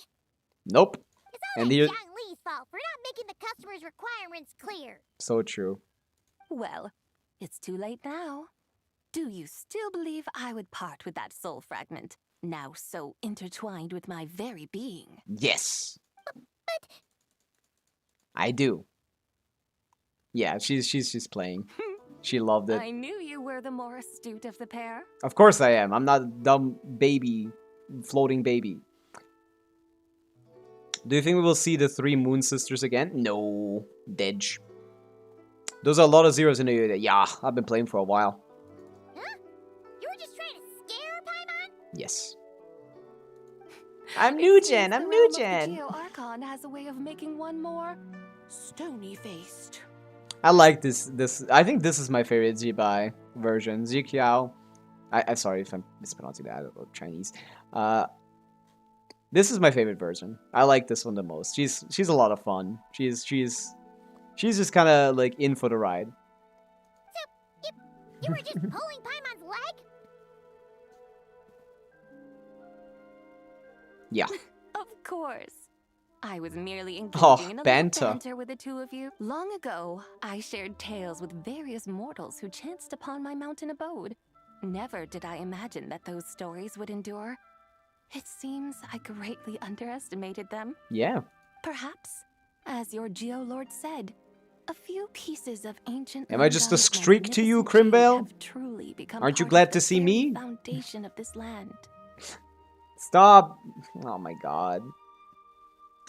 A: Nope.
B: It's all
A: And
B: that
A: here...
B: John Lee's fault for not making the customer's requirements clear.
A: So true.
I: Well, it's too late now. Do you still believe I would part with that soul fragment, now so intertwined with my very being?
A: Yes.
B: But
A: I do. Yeah, she's playing. She loved it.
I: I knew you were the more astute of the pair.
A: Of course I am. I'm not a dumb baby, floating baby. Do you think we will see the 3 Moon Sisters again? No. Dej. Those are a lot of zeros in the UID. Yeah, I've been playing for a while.
B: huh? You were just trying to scare Paimon?
A: Yes. I'm new gen. I'm new gen.
I: Geo Archon has a way of making one more stony-faced.
A: I like this. I think this is my favorite Zibai version. Ziqiao. I'm sorry if I'm mispronouncing that. I don't know Chinese. This is my favorite version. I like this one the most. She's a lot of fun. She's just kind of like in for the ride.
B: So, you were just pulling Paimon's leg?
A: Yeah.
I: Of course. I was merely engaging in a little banter with the two of you. Long ago, I shared tales with various mortals who chanced upon my mountain abode. Never did I imagine that those stories would endure. It seems I greatly underestimated them.
A: Yeah.
I: Perhaps, as your Geolord said, a few pieces of ancient...
A: Am I just a streak to you, Crimvale? Aren't you glad to see me?
I: Foundation of this land.
A: Stop. Oh my god.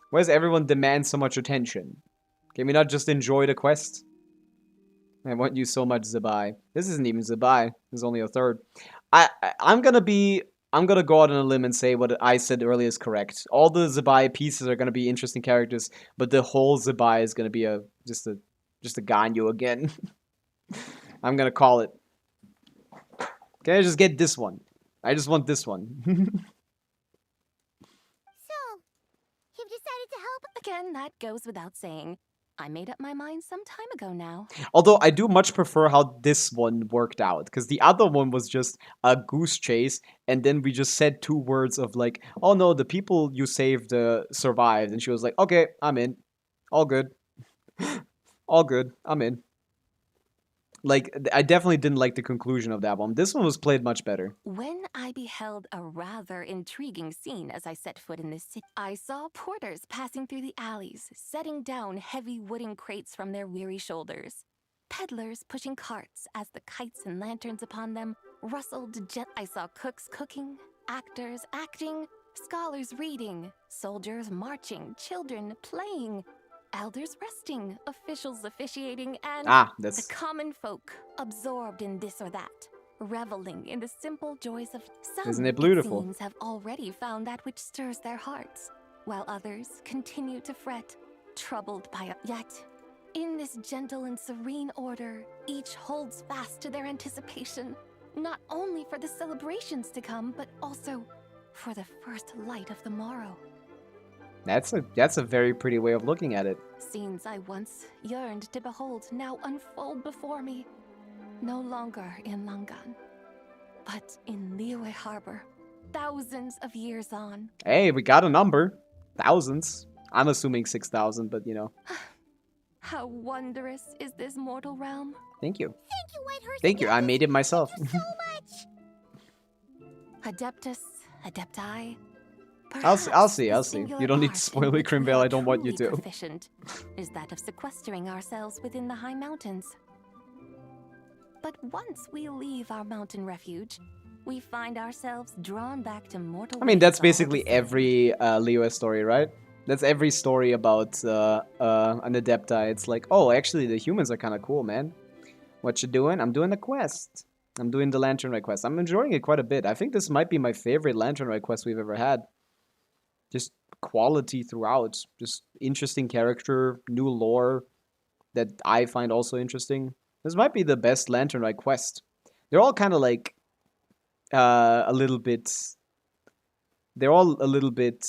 A: Why does everyone demand so much attention? Can we not just enjoy the quest? I want you so much, Zibai. This isn't even Zibai. This is only a 3rd. I'm gonna go out on a limb and say what I said earlier is correct. All the Zibai pieces are gonna be interesting characters, but the whole Zibai is gonna be just a Ganyu again. I'm gonna call it. Can I just get this one? I just want this one.
B: You've decided to help?
I: Again, that goes without saying. I made up my mind some time ago now.
A: Although I do much prefer how this one worked out, because the other one was just a goose chase, and then we just said 2 words of like, oh no, the people you saved survived, and she was like, okay, I'm in. All good. All good. I'm in. Like, I definitely didn't like the conclusion of that one. This one was played much better.
I: When I beheld a rather intriguing scene as I set foot in this city, I saw porters passing through the alleys, setting down heavy wooden crates from their weary shoulders. Peddlers pushing carts as the kites and lanterns upon them rustled gently. I saw cooks cooking, actors acting, scholars reading, soldiers marching, children playing, elders resting, officials officiating, and the common folk absorbed in this or that, reveling in the simple joys of some.
A: Isn't it beautiful?
I: It seems have already found that which stirs their hearts, while others continue to fret, troubled by a... Yet, in this gentle and serene order, each holds fast to their anticipation, not only for the celebrations to come, but also for the first light of the morrow.
A: That's a very pretty way of looking at it.
I: Scenes I once yearned to behold now unfold before me, no longer in Langan, but in Liyue Harbor, thousands of years on.
A: Hey, we got a number. Thousands. I'm assuming 6,000, but you know.
I: How wondrous is this mortal realm?
A: Thank you.
B: Thank you, Whitehurst.
A: Thank you. I made it myself.
B: Thank you so much.
I: Adeptus, Adepti.
A: I'll see.
I: Perhaps
A: You
I: the
A: don't
I: singular
A: need to
I: art
A: spoil
I: in
A: it,
I: which we
A: Crimvale.
I: are
A: I don't want you
I: truly
A: to.
I: proficient is that of sequestering ourselves within the high mountains. But once we leave our mountain refuge, we find ourselves drawn back to mortal.
A: I mean, that's
I: ways all
A: basically
I: the same.
A: every Liyue story, right? That's every story about an Adepti. It's like, oh, actually, the humans are kind of cool, man. What you doing? I'm doing a quest. I'm doing the Lantern Rite quest. I'm enjoying it quite a bit. I think this might be my favorite Lantern Rite quest we've ever had. Just quality throughout. Just interesting character, new lore that I find also interesting. This might be the best Lantern Rite quest. They're all kind of like a little bit. They're all a little bit.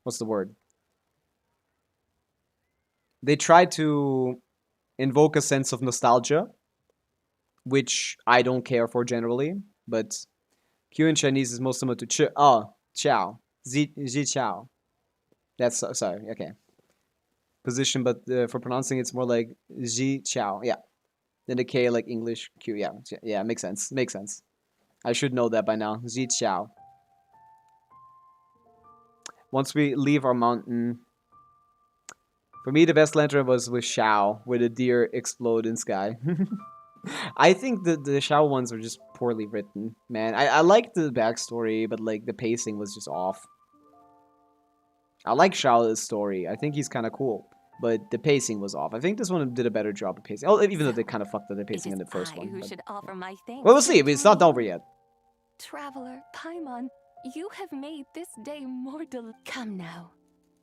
A: What's the word? They try to invoke a sense of nostalgia, which I don't care for generally, but Q in Chinese is most similar to Qiao. Zi Qiao. That's, sorry, okay. Position, but for pronouncing it's more like Zi Qiao, yeah. Then the K like English, Q, yeah, makes sense, makes sense. I should know that by now, Zi Qiao. Once we leave our mountain, for me the best lantern was with Xiao, where the deer explode in sky. I think the Xiao ones were just poorly written, man. I like the backstory, but like the pacing was just off. I like Xiao's story. I think he's kind of cool, but the pacing was off. I think this one did a better job of pacing. Oh, even though they kind of fucked up the pacing in the first one.
I: Who
A: But...
I: should offer my thanks?
A: Well, we'll see. It's not over yet.
I: Traveler, Paimon, you have made this day more Come now,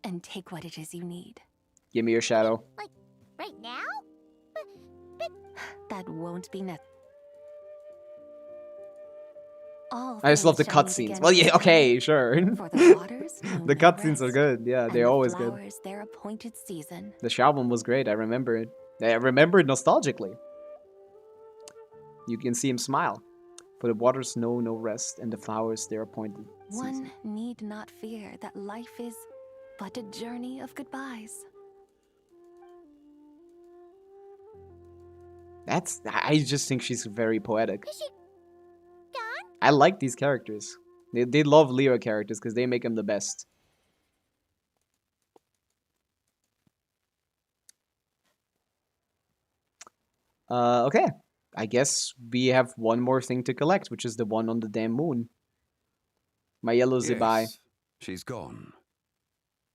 I: and take what it is you need.
A: Give me your shadow.
B: Like, right now?
I: That won't be necessary.
A: I just love the cutscenes. Well, yeah, okay, sure.
I: The waters,
A: the cutscenes are good. Yeah, they're always good.
I: Their appointed season.
A: The Xiao one was great. I remember it. I remember it nostalgically. You can see him smile. For the waters know no rest, and the flowers their appointed season.
I: One need not fear that life is but a journey of goodbyes.
A: I just think she's very poetic.
B: Is she gone?
A: I like these characters. They love Liyue characters because they make them the best. Okay. I guess we have one more thing to collect, which is the one on the damn moon. My yellow Zibai.
G: Yes, she's gone.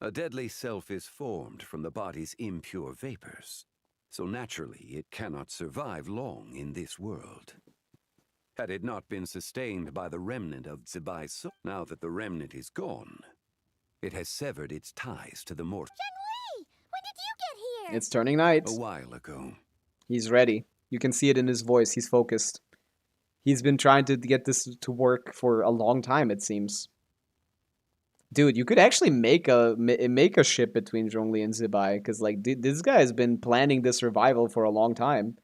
G: A deadly self is formed from the body's impure vapors, so naturally it cannot survive long in this world. Had it not been sustained by the remnant of Zibai's soul, now that the remnant is gone, it has severed its ties to the mortal.
B: Zhenhui! When did you get here?
A: It's turning night.
G: A while ago.
A: He's ready. You can see it in his voice. He's focused. He's been trying to get this to work for a long time, it seems. Dude, you could actually make a ship between Zhongli and Zibai, because like this guy has been planning this revival for a long time.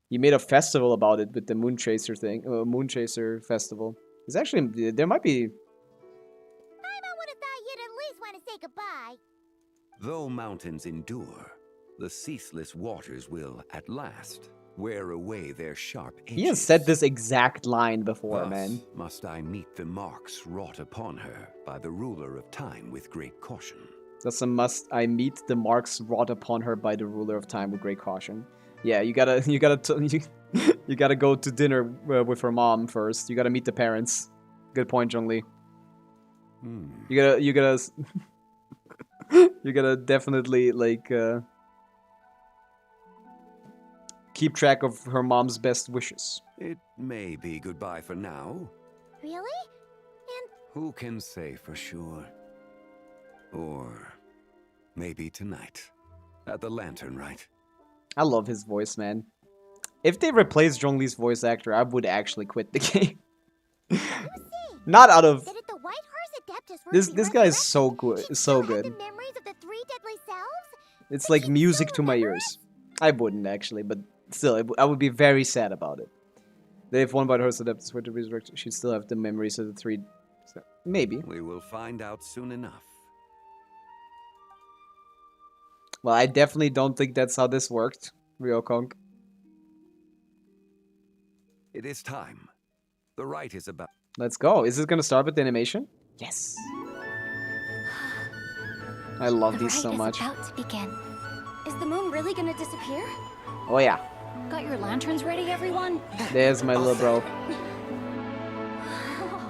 A: He made a festival about it with the Moon Chaser thing, Moon Chaser festival. It's actually there might be.
B: I would have thought you'd at least want to say goodbye.
G: Though mountains endure, the ceaseless waters will, at last, wear away their sharp edges.
A: He has said this exact line before,
G: Thus
A: man.
G: must I meet the marks wrought upon her by the ruler of time with great caution.
A: Thus must I meet the marks wrought upon her by the ruler of time with great caution. Yeah, you gotta go to dinner with her mom first. You gotta meet the parents. Good point, Zhongli. You gotta you gotta definitely like keep track of her mom's best wishes.
G: It may be goodbye for now.
B: Really? And
G: Who can say for sure? Or maybe tonight at the Lantern Rite.
A: I love his voice, man. If they replaced Zhongli's voice actor, I would actually quit the game. Not out of
B: did it the Whitehurst Adeptus were
A: this guy is so good, so good.
B: the memories of the three deadly selves?
A: It's like music to my ears. I wouldn't actually, but still, I would be very sad about it. If one Whitehurst Adeptus were to resurrect, she'd still have the memories of the three. So, maybe.
G: We will find out soon enough.
A: Well, I definitely don't think that's how this worked, Ryokong.
G: It is time. The rite is about.
A: Let's go. Is this gonna start with the animation? Yes. I love these so much.
N: About to begin.
B: Is the moon really gonna disappear?
A: Oh yeah.
B: Got your lanterns ready, everyone?
A: There's my little bro.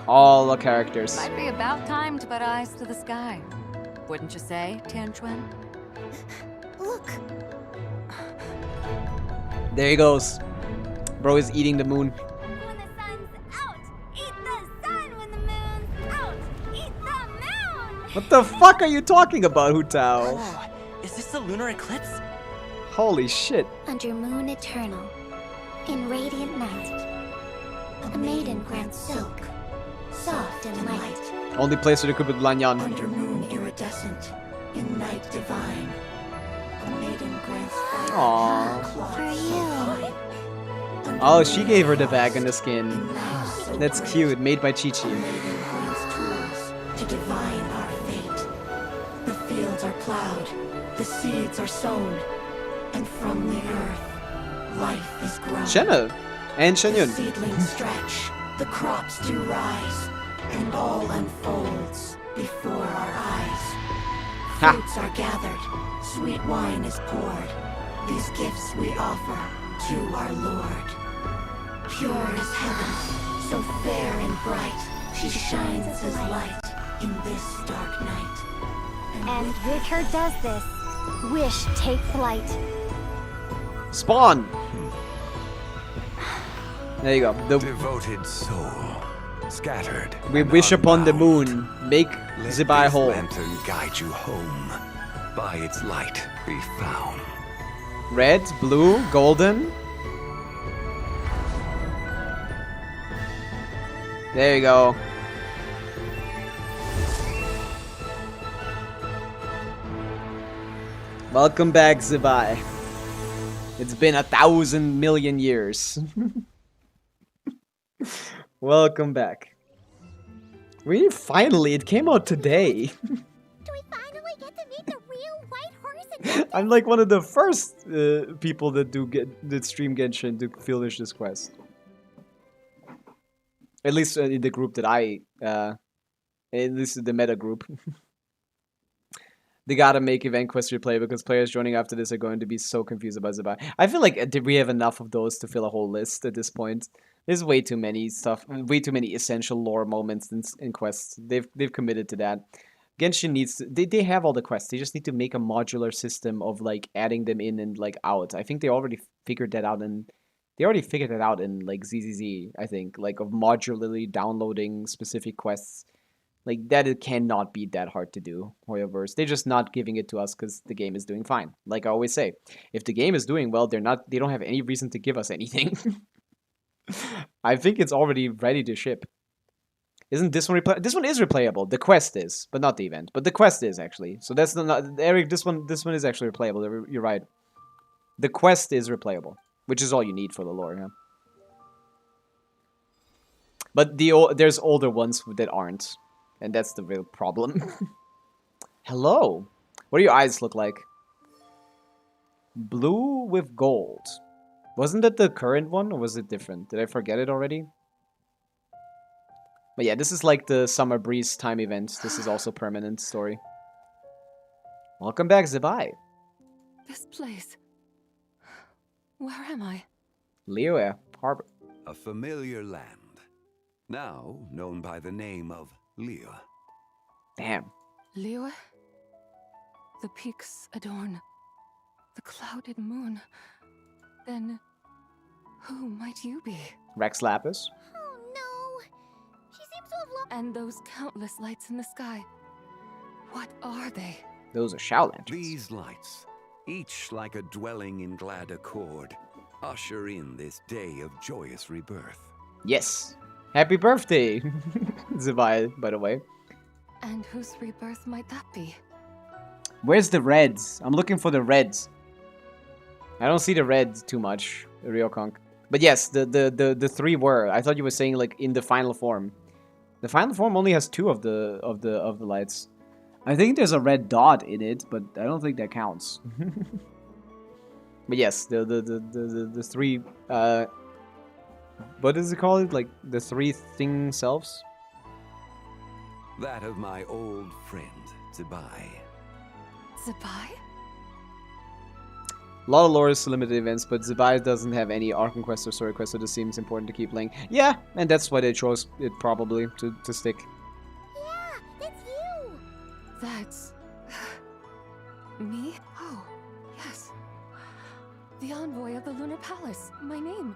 A: All the characters.
L: Might be about time to put eyes to the sky. Wouldn't you say, Tianchuan?
B: Look.
A: There he goes. Bro is eating the moon.
B: When the sun's out, eat the sun. When the moon's out, eat the moon.
A: What the fuck are you talking about, Hu Tao?
O: Oh, is this the lunar eclipse?
A: Holy shit.
N: Under moon eternal, in radiant night, a maiden grants silk, soft and light.
A: Only place where they could put Lanyan.
P: Under moon iridescent, in night divine, a maiden grants
A: Aww.
N: For you.
A: Oh, she gave her the bag and the skin. That's cute, made by Chi Chi.
P: to divine our fate. The fields are plowed, the seeds are sown, and from the earth, life is grown.
A: Shenna and Shenyun.
P: The seedlings stretch, the crops do rise, and all unfolds before our eyes.
A: Ha.
P: Fruits are gathered, sweet wine is poured. These gifts we offer to our Lord. Pure is heaven, so fair and bright, she shines as light in this dark night.
B: And Richard does this. Wish take flight.
A: Spawn! There you go. The
G: devoted soul, scattered.
A: We wish upon the moon. Make Zibai whole.
G: Lantern guide you home. By its light be found.
A: Red, blue, golden. There you go. Welcome back, Zibai. It's been 1,000 million years. Welcome back. We finally, it came out today.
B: Do we finally get to meet the real white horse?
A: I'm like one of the first people that stream Genshin to finish this quest. At least in the group that at least the meta group. They gotta make event quest replay because players joining after this are going to be so confused about Zibai. I feel like we have enough of those to fill a whole list at this point. There's way too many way too many essential lore moments in quests. They've committed to that. Genshin needs to, they have all the quests. They just need to make a modular system of like adding them in and like out. I think they already figured that out in like ZZZ, I think, like of modularly downloading specific quests. Like that it cannot be that hard to do, Hoyoverse. They're just not giving it to us because the game is doing fine. Like I always say, if the game is doing well, they don't have any reason to give us anything. I think it's already ready to ship. Isn't this one this one is replayable? The quest is, but not the event. But the quest is actually. So that's not Eric. This one is actually replayable. You're right. The quest is replayable, which is all you need for the lore. Yeah. But there's older ones that aren't, and that's the real problem. Hello. What do your eyes look like? Blue with gold. Wasn't that the current one, or was it different? Did I forget it already? But yeah, this is like the Summer Breeze time event. This is also permanent story. Welcome back, Zibai.
I: This place. Where am I?
A: Liyue Harbor.
G: A familiar land, now known by the name of Liyue.
A: Damn.
I: Liyue? The peaks adorn the clouded moon. Then, who might you be?
A: Rex Lapis.
B: Oh no! She seems to have lost.
I: And those countless lights in the sky. What are they?
A: Those are Shaolanterns.
G: These lights, each like a dwelling in glad accord, usher in this day of joyous rebirth.
A: Yes. Happy birthday, Zibai, by the way.
I: And whose rebirth might that be?
A: Where's the reds? I'm looking for the reds. I don't see the red too much, Ryokong. But yes, the three were. I thought you were saying like in the final form. The final form only has two of the lights. I think there's a red dot in it, but I don't think that counts. But yes, the three what is it called? Like the three thing selves?
G: That of my old friend, Zibai.
I: Zibai?
A: A lot of lore is limited events, but Zibai doesn't have any Archon quest or story quest, so this seems important to keep playing. Yeah, and that's why they chose it probably to stick.
B: Yeah, that's you!
I: That's... me? Oh, yes. The envoy of the Lunar Palace. My name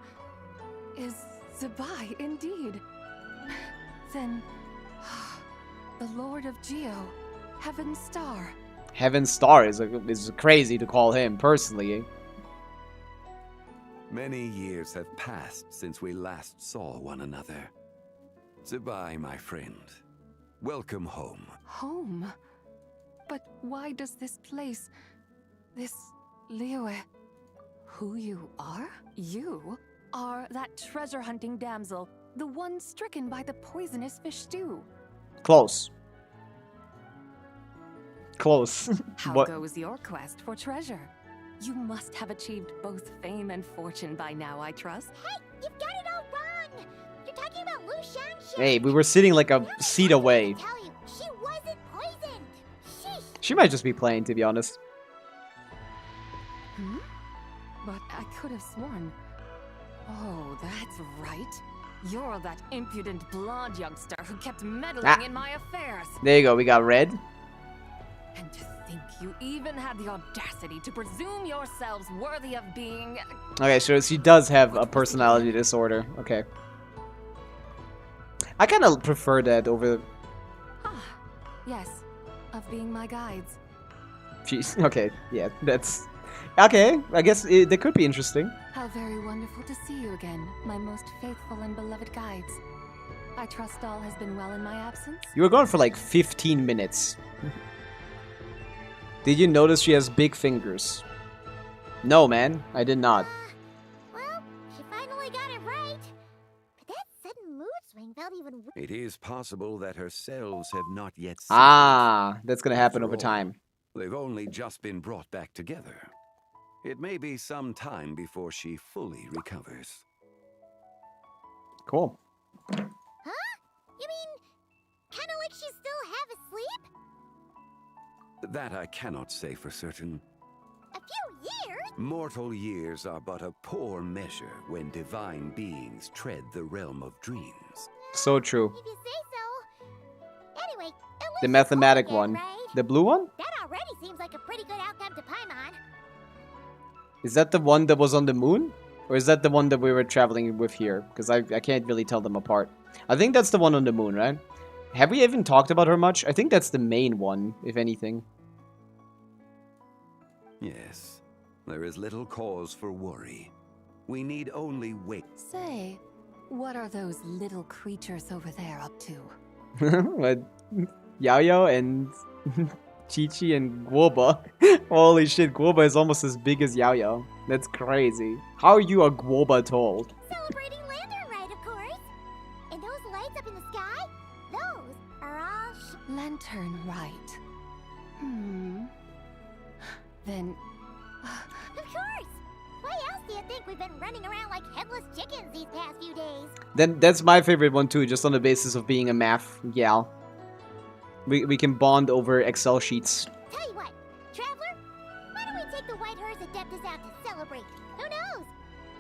I: is Zibai, indeed. Then... the Lord of Geo, Heaven's Star.
A: Heaven's Star is crazy to call him, personally.
G: Many years have passed since we last saw one another. Zibai, my friend. Welcome home.
I: Home? But why does this place... this... Liyue... Who you are? You are that treasure-hunting damsel, the one stricken by the poisonous fish stew.
A: Close. Close.
I: How
A: What?
I: goes your quest for treasure? You must have achieved both fame and fortune by now, I trust.
B: Hey, you've got it all wrong! You're talking about Lu Shanshan.
A: Hey, we were sitting like a seat away.
B: Tell you, she wasn't poisoned. Sheesh.
A: She might just be playing, to be honest.
I: Hmm? But I could have sworn... Oh, that's right. You're that impudent blonde youngster who kept meddling in my affairs.
A: There you go, we got red.
I: And to think you even had the audacity to presume yourselves worthy of being...
A: Okay, so she does have a personality disorder. Okay. I kind of prefer that over...
I: Ah, yes, of being my guides.
A: Jeez, okay, yeah, that's... Okay, I guess that could be interesting.
I: How very wonderful to see you again, my most faithful and beloved guides. I trust all has been well in my absence?
A: You were gone for like 15 minutes. Did you notice she has big fingers? No, man, I did not.
B: Well, she finally got it right. But that sudden mood swing felt even worse.
G: It is possible that her cells have not yet settled.
A: Ah, that's gonna happen over
G: After all,
A: time.
G: They've only just been brought back together. It may be some time before she fully recovers.
A: Cool.
B: Huh? You mean, kind of like she's still half asleep?
G: That I cannot say for certain.
B: A few years?
G: Mortal years are but a poor measure when divine beings tread the realm of dreams.
A: So true.
B: If you say so. Anyway, at least
A: The
B: it's
A: mathematic
B: all again,
A: one.
B: right?
A: The blue one?
B: That already seems like a pretty good outcome to Paimon.
A: Is that the one that was on the moon? Or is that the one that we were traveling with here? Because I can't really tell them apart. I think that's the one on the moon, right? Have we even talked about her much? I think that's the main one, if anything.
G: Yes, there is little cause for worry. We need only wait.
I: Say, what are those little creatures over there up to?
A: What? Yao and Chi-Chi and Guoba. Holy shit, Guoba is almost as big as Yao. That's crazy. How are you a Guoba tall?
B: Celebrating Lantern Rite, of course. And those lights up in the sky, those are all
I: Lantern Rite. Then...
B: Of course! Why else do you think we've been running around like headless chickens these past few days?
A: Then that's my favorite one too, just on the basis of being a math gal. We can bond over Excel sheets.
B: Tell you what, Traveler, why don't we take the White Horse Adeptus out to celebrate? Who knows?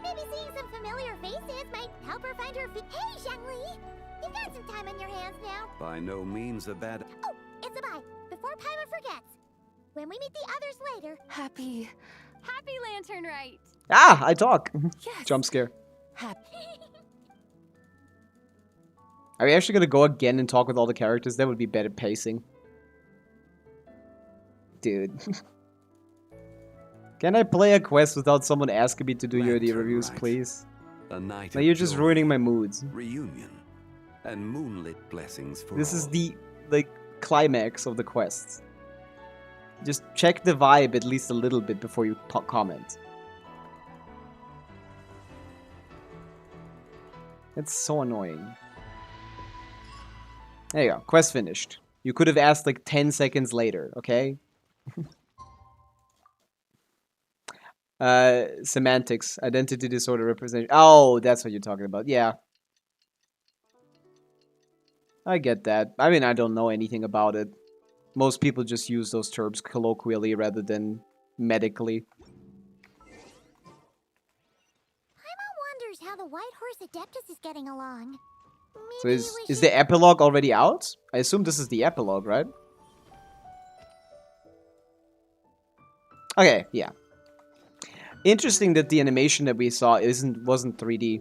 B: Maybe seeing some familiar faces might help her find her feet. Hey, Zhangli! You've got some time on your hands now.
G: By no means a bad...
B: Oh, it's a bye. Before Paimon forgets. When we meet the others later...
I: Happy
D: Lantern Rite.
A: Ah, I talk.
I: Yes.
A: Jump scare.
I: Happy.
A: Are we actually gonna go again and talk with all the characters? That would be better pacing. Dude. Can I play a quest without someone asking me to do UID reviews, please?
G: A night
A: Now
G: of
A: you're just
G: joy,
A: ruining my moods.
G: reunion, and moonlit blessings for
A: This
G: all.
A: is the, like, climax of the quests. Just check the vibe at least a little bit before you comment. That's so annoying. There you go. Quest finished. You could have asked like 10 seconds later, okay? Semantics, identity disorder representation. Oh, that's what you're talking about. Yeah. I get that. I mean, I don't know anything about it. Most people just use those terms colloquially rather than medically.
B: Paimon wonders how the White Horse Adeptus is getting along.
A: So is the epilogue already out? I assume this is the epilogue, right? Okay, yeah. Interesting that the animation that we saw wasn't 3D.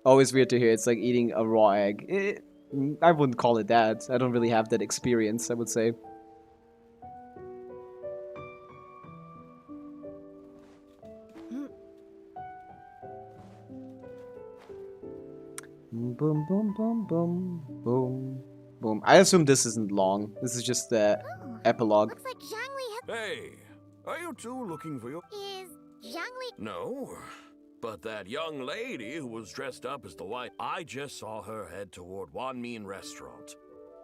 A: Always weird to hear. It's like eating a raw egg. I wouldn't call it that. I don't really have that experience, I would say. Boom, boom, boom, boom, boom, boom. I assume this isn't long. This is just the epilogue.
B: Looks like Zhangli
M: Hey, are you two looking for your...
B: is Zhangli.
M: No, but that young lady who was dressed up as the White... I just saw her head toward Wanmin restaurant.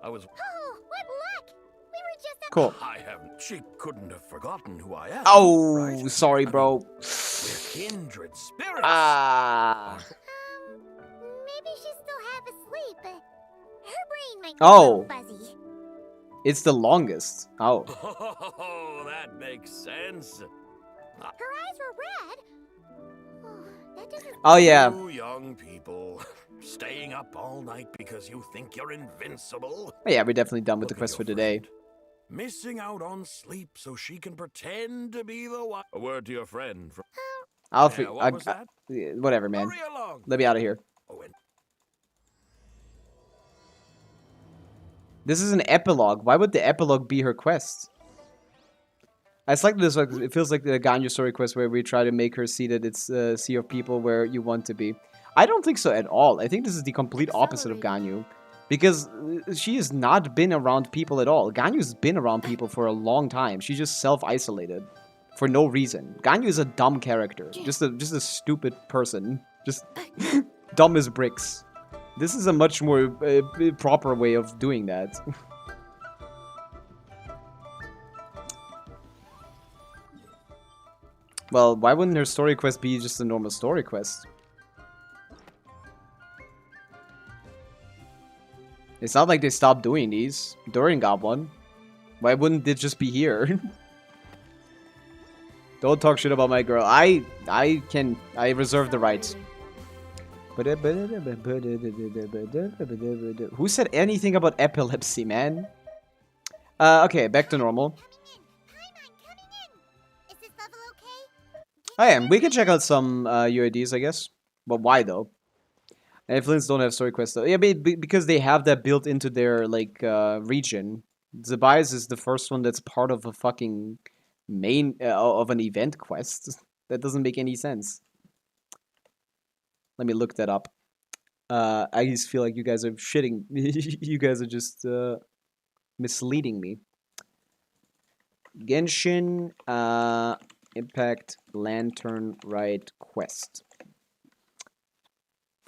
M: I was...
B: Oh, what luck! We were just at
A: Cool.
M: I haven't... She couldn't have forgotten who I am.
A: Oh,
M: right?
A: sorry, bro.
M: We're kindred spirits.
A: Ah.
B: Maybe she's still half asleep, but her brain might be
A: Oh.
B: a little fuzzy.
A: It's the longest. Oh.
M: Oh, that makes sense.
B: Her eyes were red. Oh, that doesn't.
A: Oh, yeah.
M: You young people, staying up all night because you think you're invincible.
A: Oh, yeah, we're definitely done with the quest for today.
M: Missing out on sleep so she can pretend to be the one. A word to your friend.
A: I'll
M: what was that?
A: whatever, man.
M: Hurry along.
A: Let me out of here.
M: Oh, and
A: This is an epilogue. Why would the epilogue be her quest? It's like this. Like, it feels like the Ganyu story quest where we try to make her see that it's a sea of people where you want to be. I don't think so at all. I think this is the complete opposite of Ganyu. Because she has not been around people at all. Ganyu's been around people for a long time. She just self-isolated. For no reason. Ganyu is a dumb character. Just a stupid person. Just dumb as bricks. This is a much more proper way of doing that. Well, why wouldn't her story quest be just a normal story quest? It's not like they stopped doing these. Durin got one. Why wouldn't it just be here? Don't talk shit about my girl. I reserve the right. Who said anything about epilepsy, man? Okay, back to normal. Oh yeah, we can check out some UIDs, I guess. But why though? And Flint's don't have story quests though. Yeah, because they have that built into their like region. Zibai's is the first one that's part of a fucking main of an event quest. That doesn't make any sense. Let me look that up. I just feel like you guys are shitting. You guys are just misleading me. Genshin Impact Lantern Ride Quest.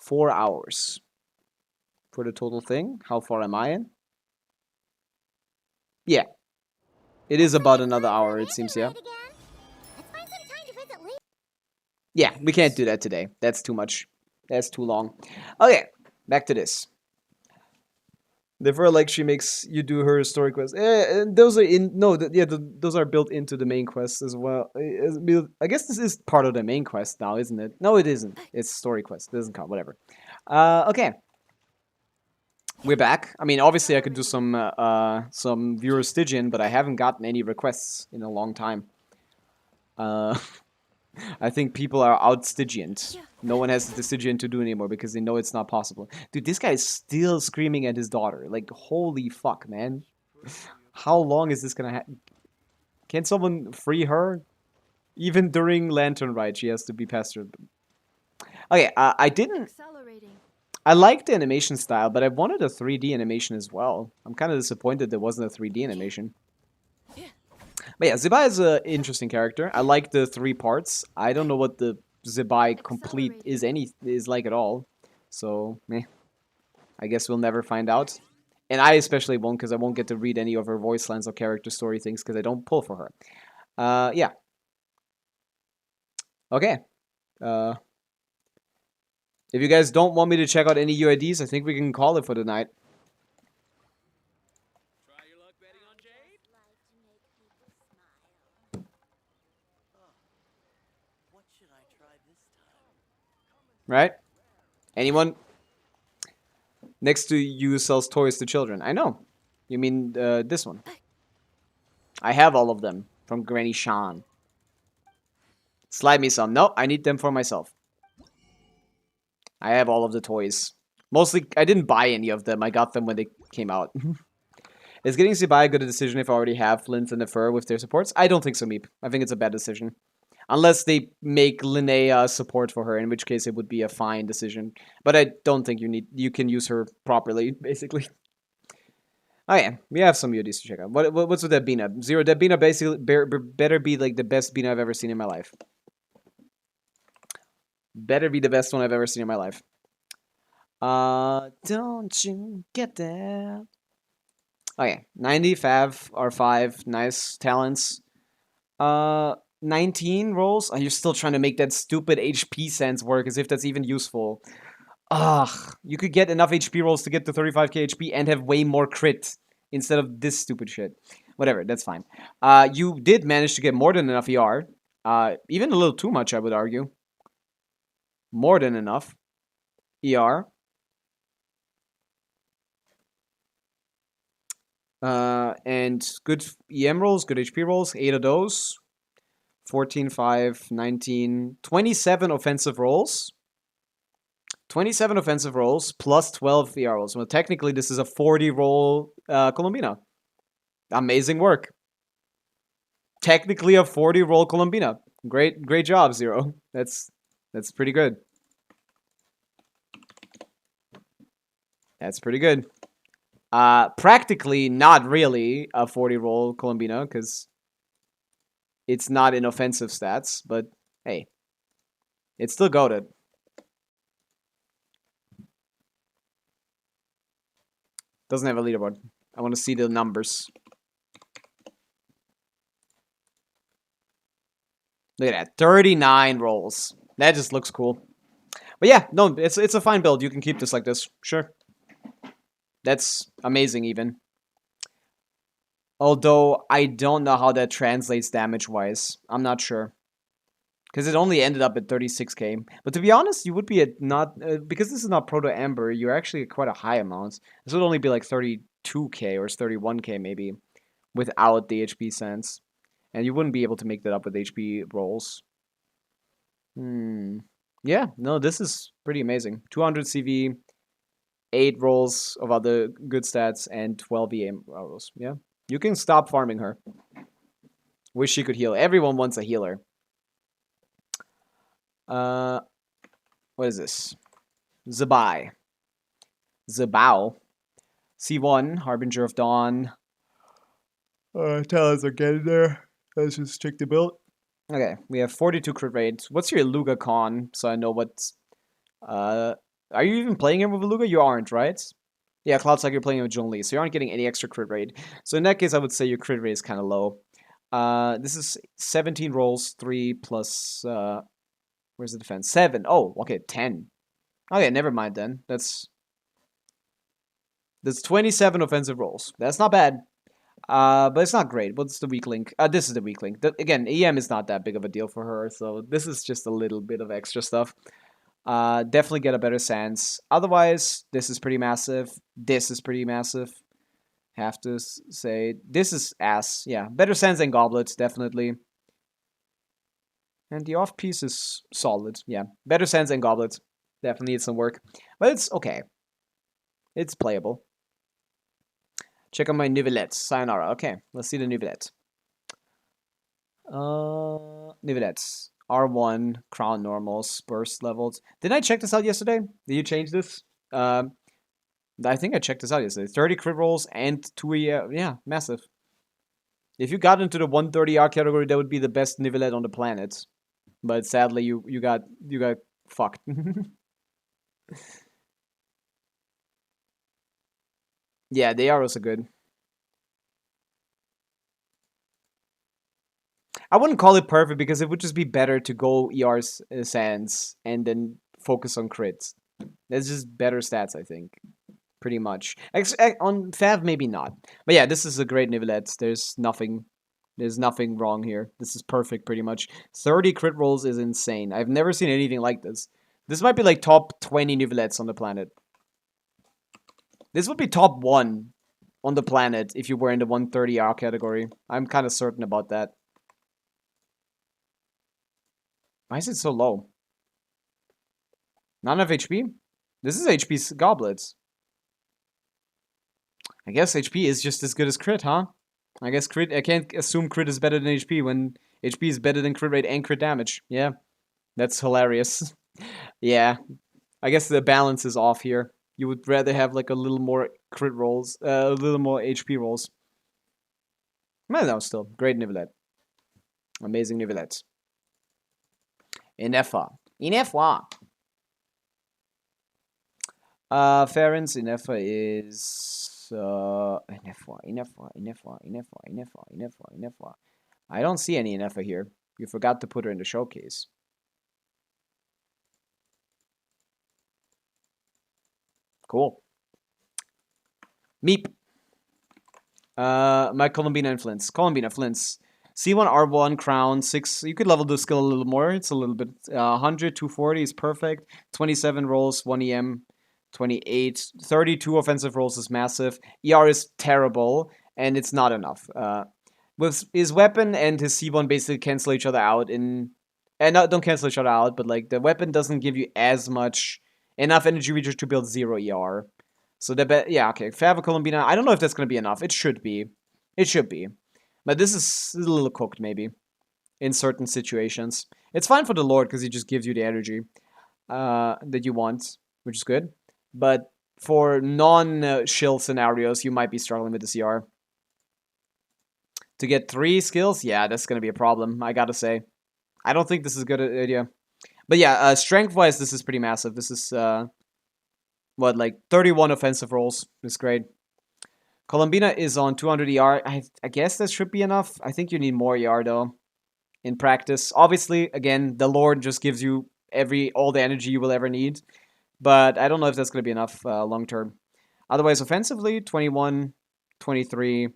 A: 4 hours for the total thing. How far am I in? Yeah. It is about another hour, it seems, yeah. Yeah, we can't do that today. That's too much. That's too long. Okay, back to this. Therefore, like, she makes you do her story quests. Those are in... No, those are built into the main quest as well. I guess this is part of the main quest now, isn't it? No, it isn't. It's story quest. It doesn't count. Whatever. Okay. We're back. I mean, obviously, I could do some viewer Stygian, but I haven't gotten any requests in a long time. I think people are out Stygianed. No one has the Stygian to do anymore because they know it's not possible. Dude, this guy is still screaming at his daughter. Like, holy fuck, man. How long is this gonna happen? Can someone free her? Even during Lantern Ride, she has to be pestered. Okay, I didn't... I liked the animation style, but I wanted a 3D animation as well. I'm kind of disappointed there wasn't a 3D animation. But yeah, Zibai is an interesting character. I like the 3 parts. I don't know what the Zibai complete is like at all. So, meh. I guess we'll never find out. And I especially won't, because I won't get to read any of her voice lines or character story things, because I don't pull for her. Yeah. Okay. If you guys don't want me to check out any UIDs, I think we can call it for the night. Right? Anyone next to you sells toys to children? I know. You mean this one? I have all of them from Granny Shan. Slide me some. No, I need them for myself. I have all of the toys. Mostly, I didn't buy any of them. I got them when they came out. Is getting Zibai a good decision if I already have Flint and the Fur with their supports? I don't think so, Meep. I think it's a bad decision. Unless they make Linnea support for her, in which case it would be a fine decision. But I don't think you can use her properly, basically. Oh yeah, we have some UDs to check out. What's with that Bina? Zero. That Bina basically better be like the best Bina I've ever seen in my life. Better be the best one I've ever seen in my life. Don't you get that? Okay, 90 Fav R5, nice talents. 19 rolls. You're still trying to make that stupid HP sense work as if that's even useful. Ugh, you could get enough HP rolls to get to 35k HP and have way more crit instead of this stupid shit. Whatever, that's fine. You did manage to get more than enough ER. Even a little too much, I would argue. More than enough ER. And good EM rolls, good HP rolls, 8 of those. 14, 5, 19, 27 offensive rolls. 27 offensive rolls plus 12 ER rolls. Well, technically, this is a 40 roll Colombina. Amazing work. Technically a 40 roll Colombina. Great job, Zero. That's pretty good. That's pretty good. Practically not really a 40 roll Colombina, because it's not in offensive stats, but hey, it's still goated. Doesn't have a leaderboard. I want to see the numbers. Look at that, 39 rolls. That just looks cool. But yeah, no, it's a fine build. You can keep this like this, sure. That's amazing even. Although, I don't know how that translates damage-wise. I'm not sure. Because it only ended up at 36k. But to be honest, you would be at not... because this is not Proto-Amber, you're actually at quite a high amount. This would only be like 32k or 31k maybe. Without the HP sense. And you wouldn't be able to make that up with HP rolls. Yeah, no, this is pretty amazing. 200 CV, 8 rolls of other good stats, and 12 EM rolls. Yeah. You can stop farming her. Wish she could heal. Everyone wants a healer. What is this? Zibai. Zibao. C1, Harbinger of Dawn. Talents are getting there. Let's just check the build. Okay, we have 42 crit rate. What's your Luga con? So I know what's... are you even playing it with Luga? You aren't, right? Yeah, Cloud's like you're playing with Zhongli, so you aren't getting any extra crit rate. So in that case, I would say your crit rate is kind of low. This is 17 rolls, 3 plus... where's the defense? 7. Oh, okay, 10. Okay, never mind then. That's 27 offensive rolls. That's not bad. But it's not great. What's the weak link? This is the weak link. Again, EM is not that big of a deal for her, so this is just a little bit of extra stuff. Definitely get a better sense. Otherwise, this is pretty massive. This is pretty massive. Have to say, this is ass. Yeah, better sense than goblets, definitely. And the off piece is solid. Yeah, better sense than goblets. Definitely needs some work, but it's okay. It's playable. Check out my Nivelette. Sayonara. Okay, let's see the Nivelette. Nivelette. R1, crown normals, burst levels. Didn't I check this out yesterday? Did you change this? I think I checked this out yesterday. 30 crit rolls and 2 yeah, massive. If you got into the 130 R category, that would be the best Nivelette on the planet. But sadly, you got fucked. Yeah, they are also good. I wouldn't call it perfect because it would just be better to go ER Sands and then focus on crits. That's just better stats, I think. Pretty much. On Fav, maybe not. But yeah, this is a great Nivelette. There's nothing wrong here. This is perfect, pretty much. 30 crit rolls is insane. I've never seen anything like this. This might be like top 20 Nivelettes on the planet. This would be top 1 on the planet if you were in the 130 R category. I'm kind of certain about that. Why is it so low? Not enough HP? This is HP's goblets. I guess HP is just as good as crit, huh? I guess crit. I can't assume crit is better than HP when HP is better than crit rate and crit damage. Yeah, that's hilarious. Yeah, I guess the balance is off here. You would rather have like a little more crit rolls, a little more HP rolls. Well, no, still great Nivelette. Amazing Nivelette. Inefa. Ferens Inefa is Inefa. I don't see any Inefa here. You forgot to put her in the showcase. Cool. Meep. My Columbina influence. Columbina Flints. C1, R1, Crown, 6. You could level the skill a little more. It's a little bit. 100, 240 is perfect. 27 rolls, 1 EM. 28. 32 offensive rolls is massive. ER is terrible, and it's not enough. With his weapon and his C1 basically cancel each other out in... And don't cancel each other out, but like the weapon doesn't give you as much... Enough energy research to build 0 ER. So yeah, okay. Fava Columbina, I don't know if that's going to be enough. It should be. It should be. But this is a little cooked, maybe. In certain situations. It's fine for the Lord, because he just gives you the energy that you want, which is good. But for non-shield scenarios, you might be struggling with the CR. To get 3 skills? Yeah, that's going to be a problem, I gotta say. I don't think this is a good idea. But yeah, strength-wise, this is pretty massive. This is, what, like 31 offensive rolls. It's great. Columbina is on 200 ER. I guess that should be enough. I think you need more ER, though, in practice. Obviously, again, the Lord just gives you all the energy you will ever need. But I don't know if that's going to be enough long-term. Otherwise, offensively, 21, 23,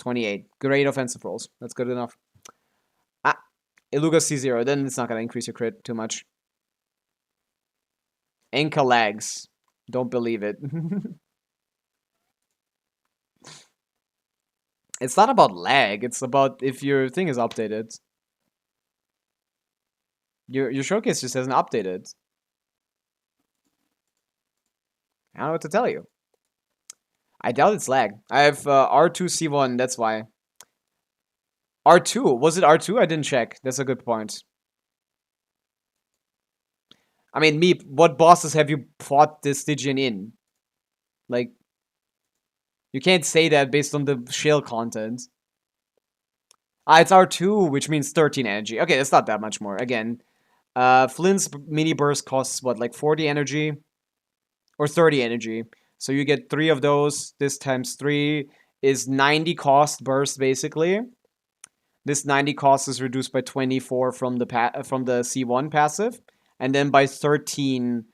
A: 28. Great offensive rolls. That's good enough. Iluga C0, then it's not going to increase your crit too much. Enka lags. Don't believe it. It's not about lag, it's about if your thing is updated. Your showcase just hasn't updated. I don't know what to tell you. I doubt it's lag. I have R2 C1, that's why. R2? Was it R2? I didn't check. That's a good point. I mean, Meep, what bosses have you fought this Stygian in? Like, you can't say that based on the shell content. It's R2, which means 13 energy. Okay, that's not that much more. Again, Flint's mini burst costs, what, like 40 energy? Or 30 energy. So you get 3 of those. This times 3 is 90 cost burst, basically. This 90 cost is reduced by 24 from the C1 passive, and then by 13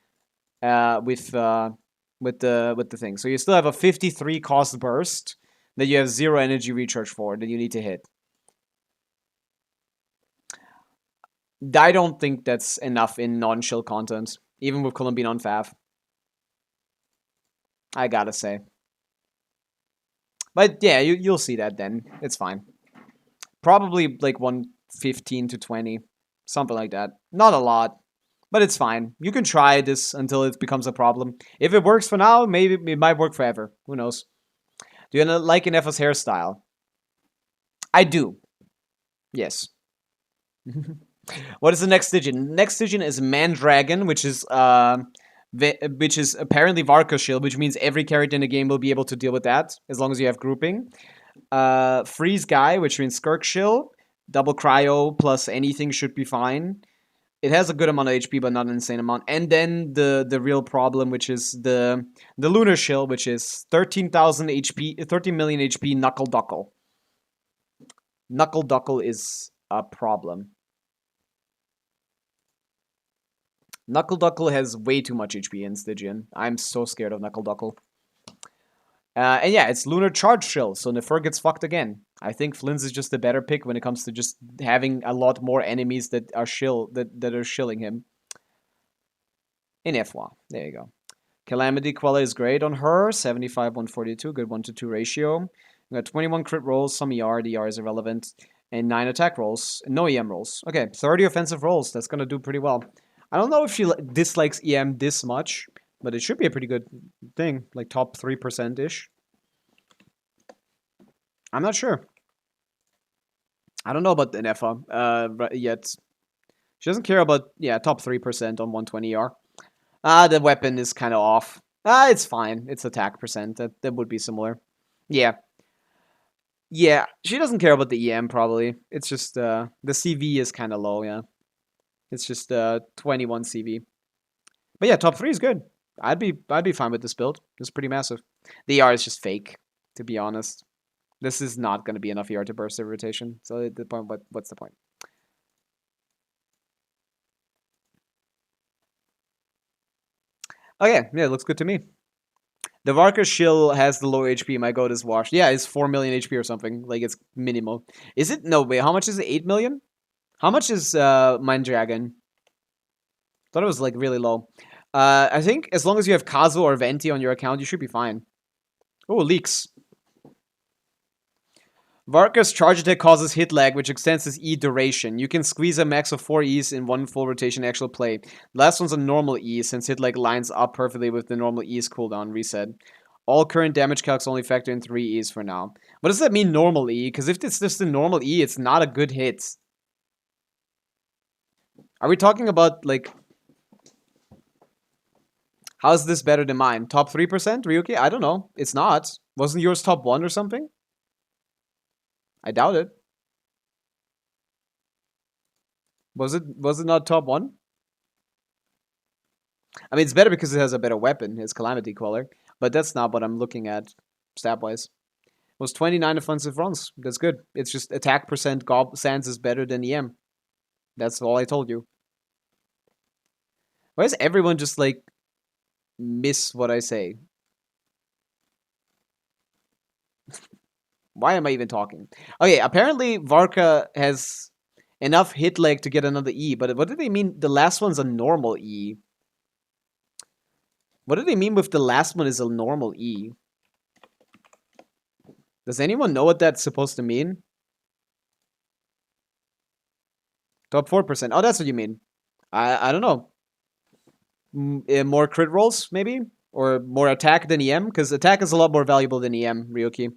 A: with the thing. So you still have a 53 cost burst that you have 0 energy recharge for that you need to hit. I don't think that's enough in non-shield content, even with Columbine on Fav. I gotta say. But yeah, you'll see that then. It's fine. Probably like 115 to 20. Something like that. Not a lot. But it's fine. You can try this until it becomes a problem. If it works for now, maybe it might work forever. Who knows? Do you like Inefa's hairstyle? I do. Yes. What is the next Stygian? Next Stygian is Mandragon, which is apparently Varka's shield, which means every character in the game will be able to deal with that, as long as you have grouping. Freeze Guy, which means Skirk shield. Double Cryo plus anything should be fine. It has a good amount of HP, but not an insane amount. And then the real problem, which is the Lunar Shield, which is 13,000 HP, 13 million HP Knuckle Duckle. Knuckle Duckle is a problem. Knuckle Duckle has way too much HP in Stygian. I'm so scared of Knuckle Duckle. And yeah, it's Lunar Charge Shield, so Nefer gets fucked again. I think Flynn's is just a better pick when it comes to just having a lot more enemies that are shilling him. In F1, there you go. Calamity Queller is great on her, 75, 142, good 1-to-2 ratio. We got 21 crit rolls, some ER, the ER is irrelevant, and 9 attack rolls, no EM rolls. Okay, 30 offensive rolls, that's gonna do pretty well. I don't know if she dislikes EM this much, but it should be a pretty good thing, like top 3%-ish. I'm not sure. I don't know about the Nefa yet. She doesn't care about, yeah, top 3% on 120 ER. The weapon is kind of off. It's fine. It's attack percent. That would be similar. Yeah. Yeah, she doesn't care about the EM, probably. It's just, the CV is kind of low, yeah. It's just, 21 CV. But yeah, top 3 is good. I'd be fine with this build. It's pretty massive. The ER is just fake, to be honest. This is not going to be enough ER to burst the rotation. So at the point, what's the point? Okay, yeah, it looks good to me. The Varka Shill has the low HP. My goat is washed. Yeah, it's 4 million HP or something. Like, it's minimal. Is it? No, wait, how much is it? 8 million? How much is Mind Dragon? Thought it was, like, really low. I think as long as you have Kazu or Venti on your account, you should be fine. Oh, leaks. Varka's charge attack causes hit lag, which extends his E duration. You can squeeze a max of 4 E's in one full rotation actual play. The last one's a normal E, since hit lag lines up perfectly with the normal E's cooldown reset. All current damage calcs only factor in 3 E's for now. What does that mean, normal E? Because if it's just a normal E, it's not a good hit. Are we talking about, like... How's this better than mine? Top 3%, Ryuki? I don't know. It's not. Wasn't yours top 1 or something? I doubt it. Was it not top 1? I mean, it's better because it has a better weapon, his Calamity Queller. But that's not what I'm looking at, stat-wise. It was 29 offensive runs. That's good. It's just attack percent Sans is better than EM. That's all I told you. Why does everyone just, like, miss what I say? Why am I even talking? Okay, apparently Varka has enough hit lag to get another E, but what do they mean? The last one's a normal E. What do they mean with the last one is a normal E? Does anyone know what that's supposed to mean? Top 4%. Oh, that's what you mean. I don't know. More crit rolls, maybe? Or more attack than EM? Because attack is a lot more valuable than EM, Ryuki.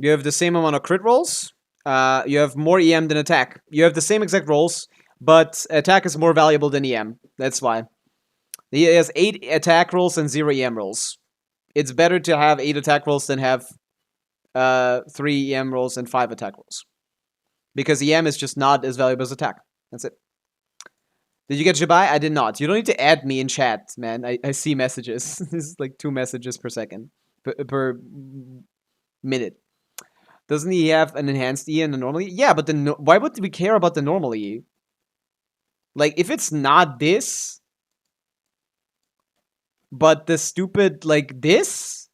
A: You have the same amount of crit rolls. You have more EM than attack. You have the same exact rolls, but attack is more valuable than EM. That's why. He has 8 attack rolls and 0 EM rolls. It's better to have 8 attack rolls than have 3 EM rolls and 5 attack rolls. Because EM is just not as valuable as attack. That's it. Did you get Zibai? I did not. You don't need to add me in chat, man. I see messages. This is like 2 messages per second. Per minute. Doesn't he have an enhanced E and a normal E? Yeah, but why would we care about the normal E? Like, if it's not this, but the stupid, like, this,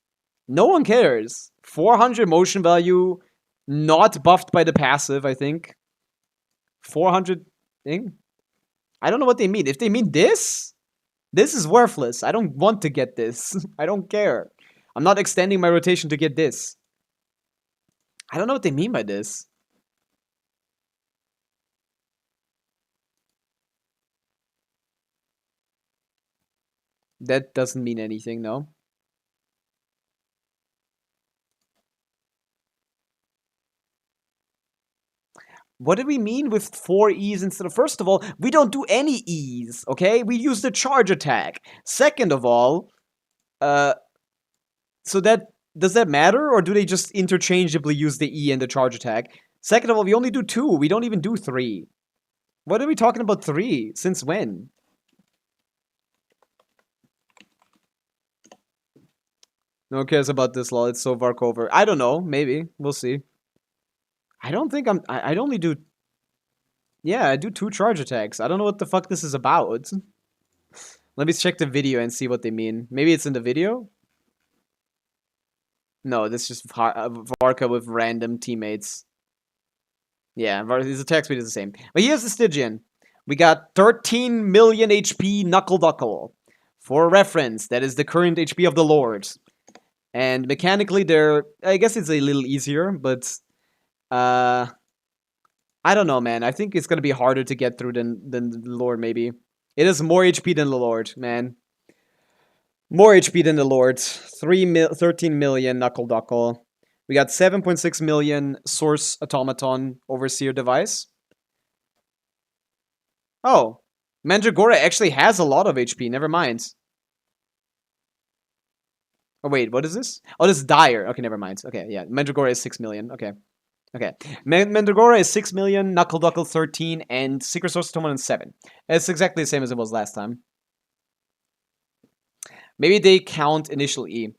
A: no one cares. 400 motion value, not buffed by the passive, I think. 400 thing? I don't know what they mean. If they mean this is worthless. I don't want to get this. I don't care. I'm not extending my rotation to get this. I don't know what they mean by this. That doesn't mean anything, no. What do we mean with 4 E's instead of... First of all, we don't do any E's, okay? We use the charge attack. Second of all, so that does that matter, or do they just interchangeably use the E and the charge attack? Second of all, we only do 2. We don't even do 3. What are we talking about 3? Since when? No one cares about this, lol. It's so far over. I don't know. Maybe. We'll see. I don't think I'd only do... Yeah, I do 2 charge attacks. I don't know what the fuck this is about. Let me check the video and see what they mean. Maybe it's in the video? No, this is just Varka with random teammates. Yeah, his attack speed is the same. But here's the Stygian. We got 13 million HP Knuckle Duckle. For reference, that is the current HP of the Lord. And mechanically, I guess it's a little easier, but I don't know, man. I think it's gonna be harder to get through than the Lord, maybe. It has more HP than the Lord, man. More HP than the Lord. 13 million Knuckle Duckle. We got 7.6 million Source Automaton Overseer Device. Oh, Mandragora actually has a lot of HP. Never mind. Oh, wait, what is this? Oh, this is Dire. Okay, never mind. Okay, yeah. Mandragora is 6 million. Okay. Okay. Mandragora is 6 million, Knuckle Duckle 13, and Secret Source Automaton 7. It's exactly the same as it was last time. Maybe they count initial E.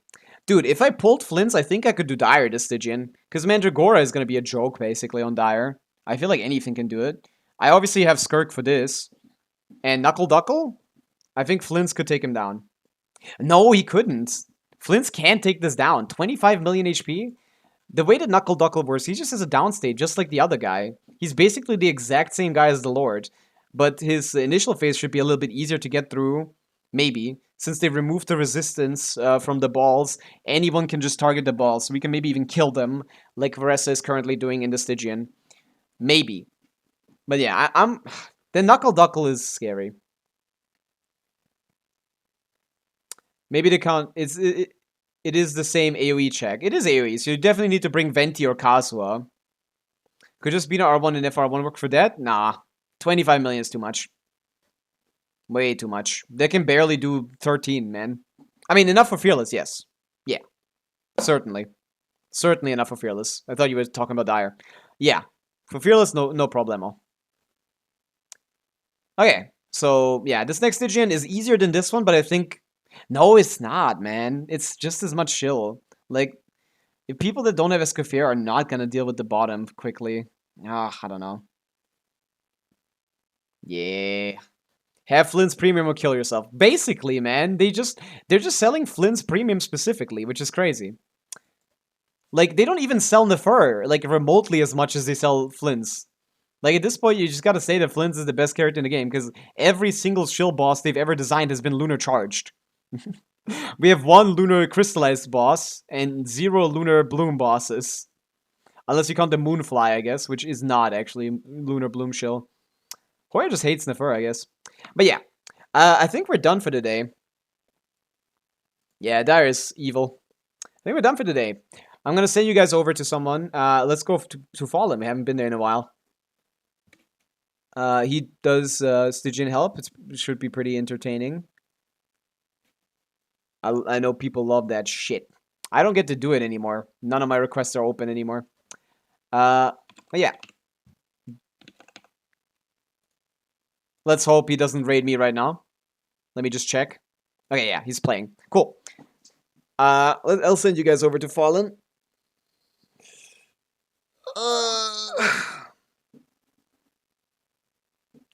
A: Dude, if I pulled Flints, I think I could do Dire this Stygian. Because Mandragora is going to be a joke, basically, on Dire. I feel like anything can do it. I obviously have Skirk for this. And Knuckle Duckle? I think Flints could take him down. No, he couldn't. Flints can't take this down. 25 million HP? The way that Knuckle Duckle works, he just has a downstate, just like the other guy. He's basically the exact same guy as the Lord. But his initial phase should be a little bit easier to get through. Maybe. Since they removed the resistance from the balls, anyone can just target the balls. So we can maybe even kill them, like Varessa is currently doing in the Stygian. Maybe. But yeah, the Knuckle Duckle is scary. Maybe the count... It is the same AoE check. It is AoE, so you definitely need to bring Venti or Kazuha. Could just be an R1 and FR1 work for that? Nah. 25 million is too much. Way too much. They can barely do 13, man. I mean, enough for Fearless, yes. Yeah. Certainly. Certainly enough for Fearless. I thought you were talking about Dire. Yeah. For Fearless, no problemo. Okay. So, yeah, this next Stygian is easier than this one, but I think... No, it's not, man. It's just as much chill. Like, if people that don't have Escoffier are not gonna deal with the bottom quickly. I don't know. Yeah. Have Flint's Premium or kill yourself. Basically, man, they're just selling Flint's Premium specifically, which is crazy. Like, they don't even sell Nefer, like, remotely as much as they sell Flint's. Like, at this point, you just gotta say that Flint's is the best character in the game, because every single shill boss they've ever designed has been lunar charged. We have 1 lunar crystallized boss, and 0 lunar bloom bosses. Unless you count the Moonfly, I guess, which is not actually lunar bloom shill. Hoya just hates Nefer, I guess. But yeah, I think we're done for today. Yeah, Dire is evil. I think we're done for today. I'm gonna send you guys over to someone. Let's go to Fallen. We haven't been there in a while. He does Stygian help. It should be pretty entertaining. I know people love that shit. I don't get to do it anymore. None of my requests are open anymore. But yeah. Let's hope he doesn't raid me right now. Let me just check. Okay, yeah, he's playing. Cool. I'll send you guys over to Fallen.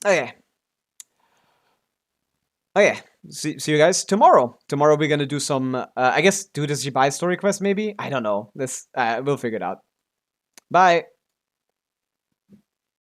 A: Okay. Okay. See you guys tomorrow. Tomorrow we're gonna do some, I guess, do this Zibai story quest maybe? I don't know. We'll figure it out. Bye.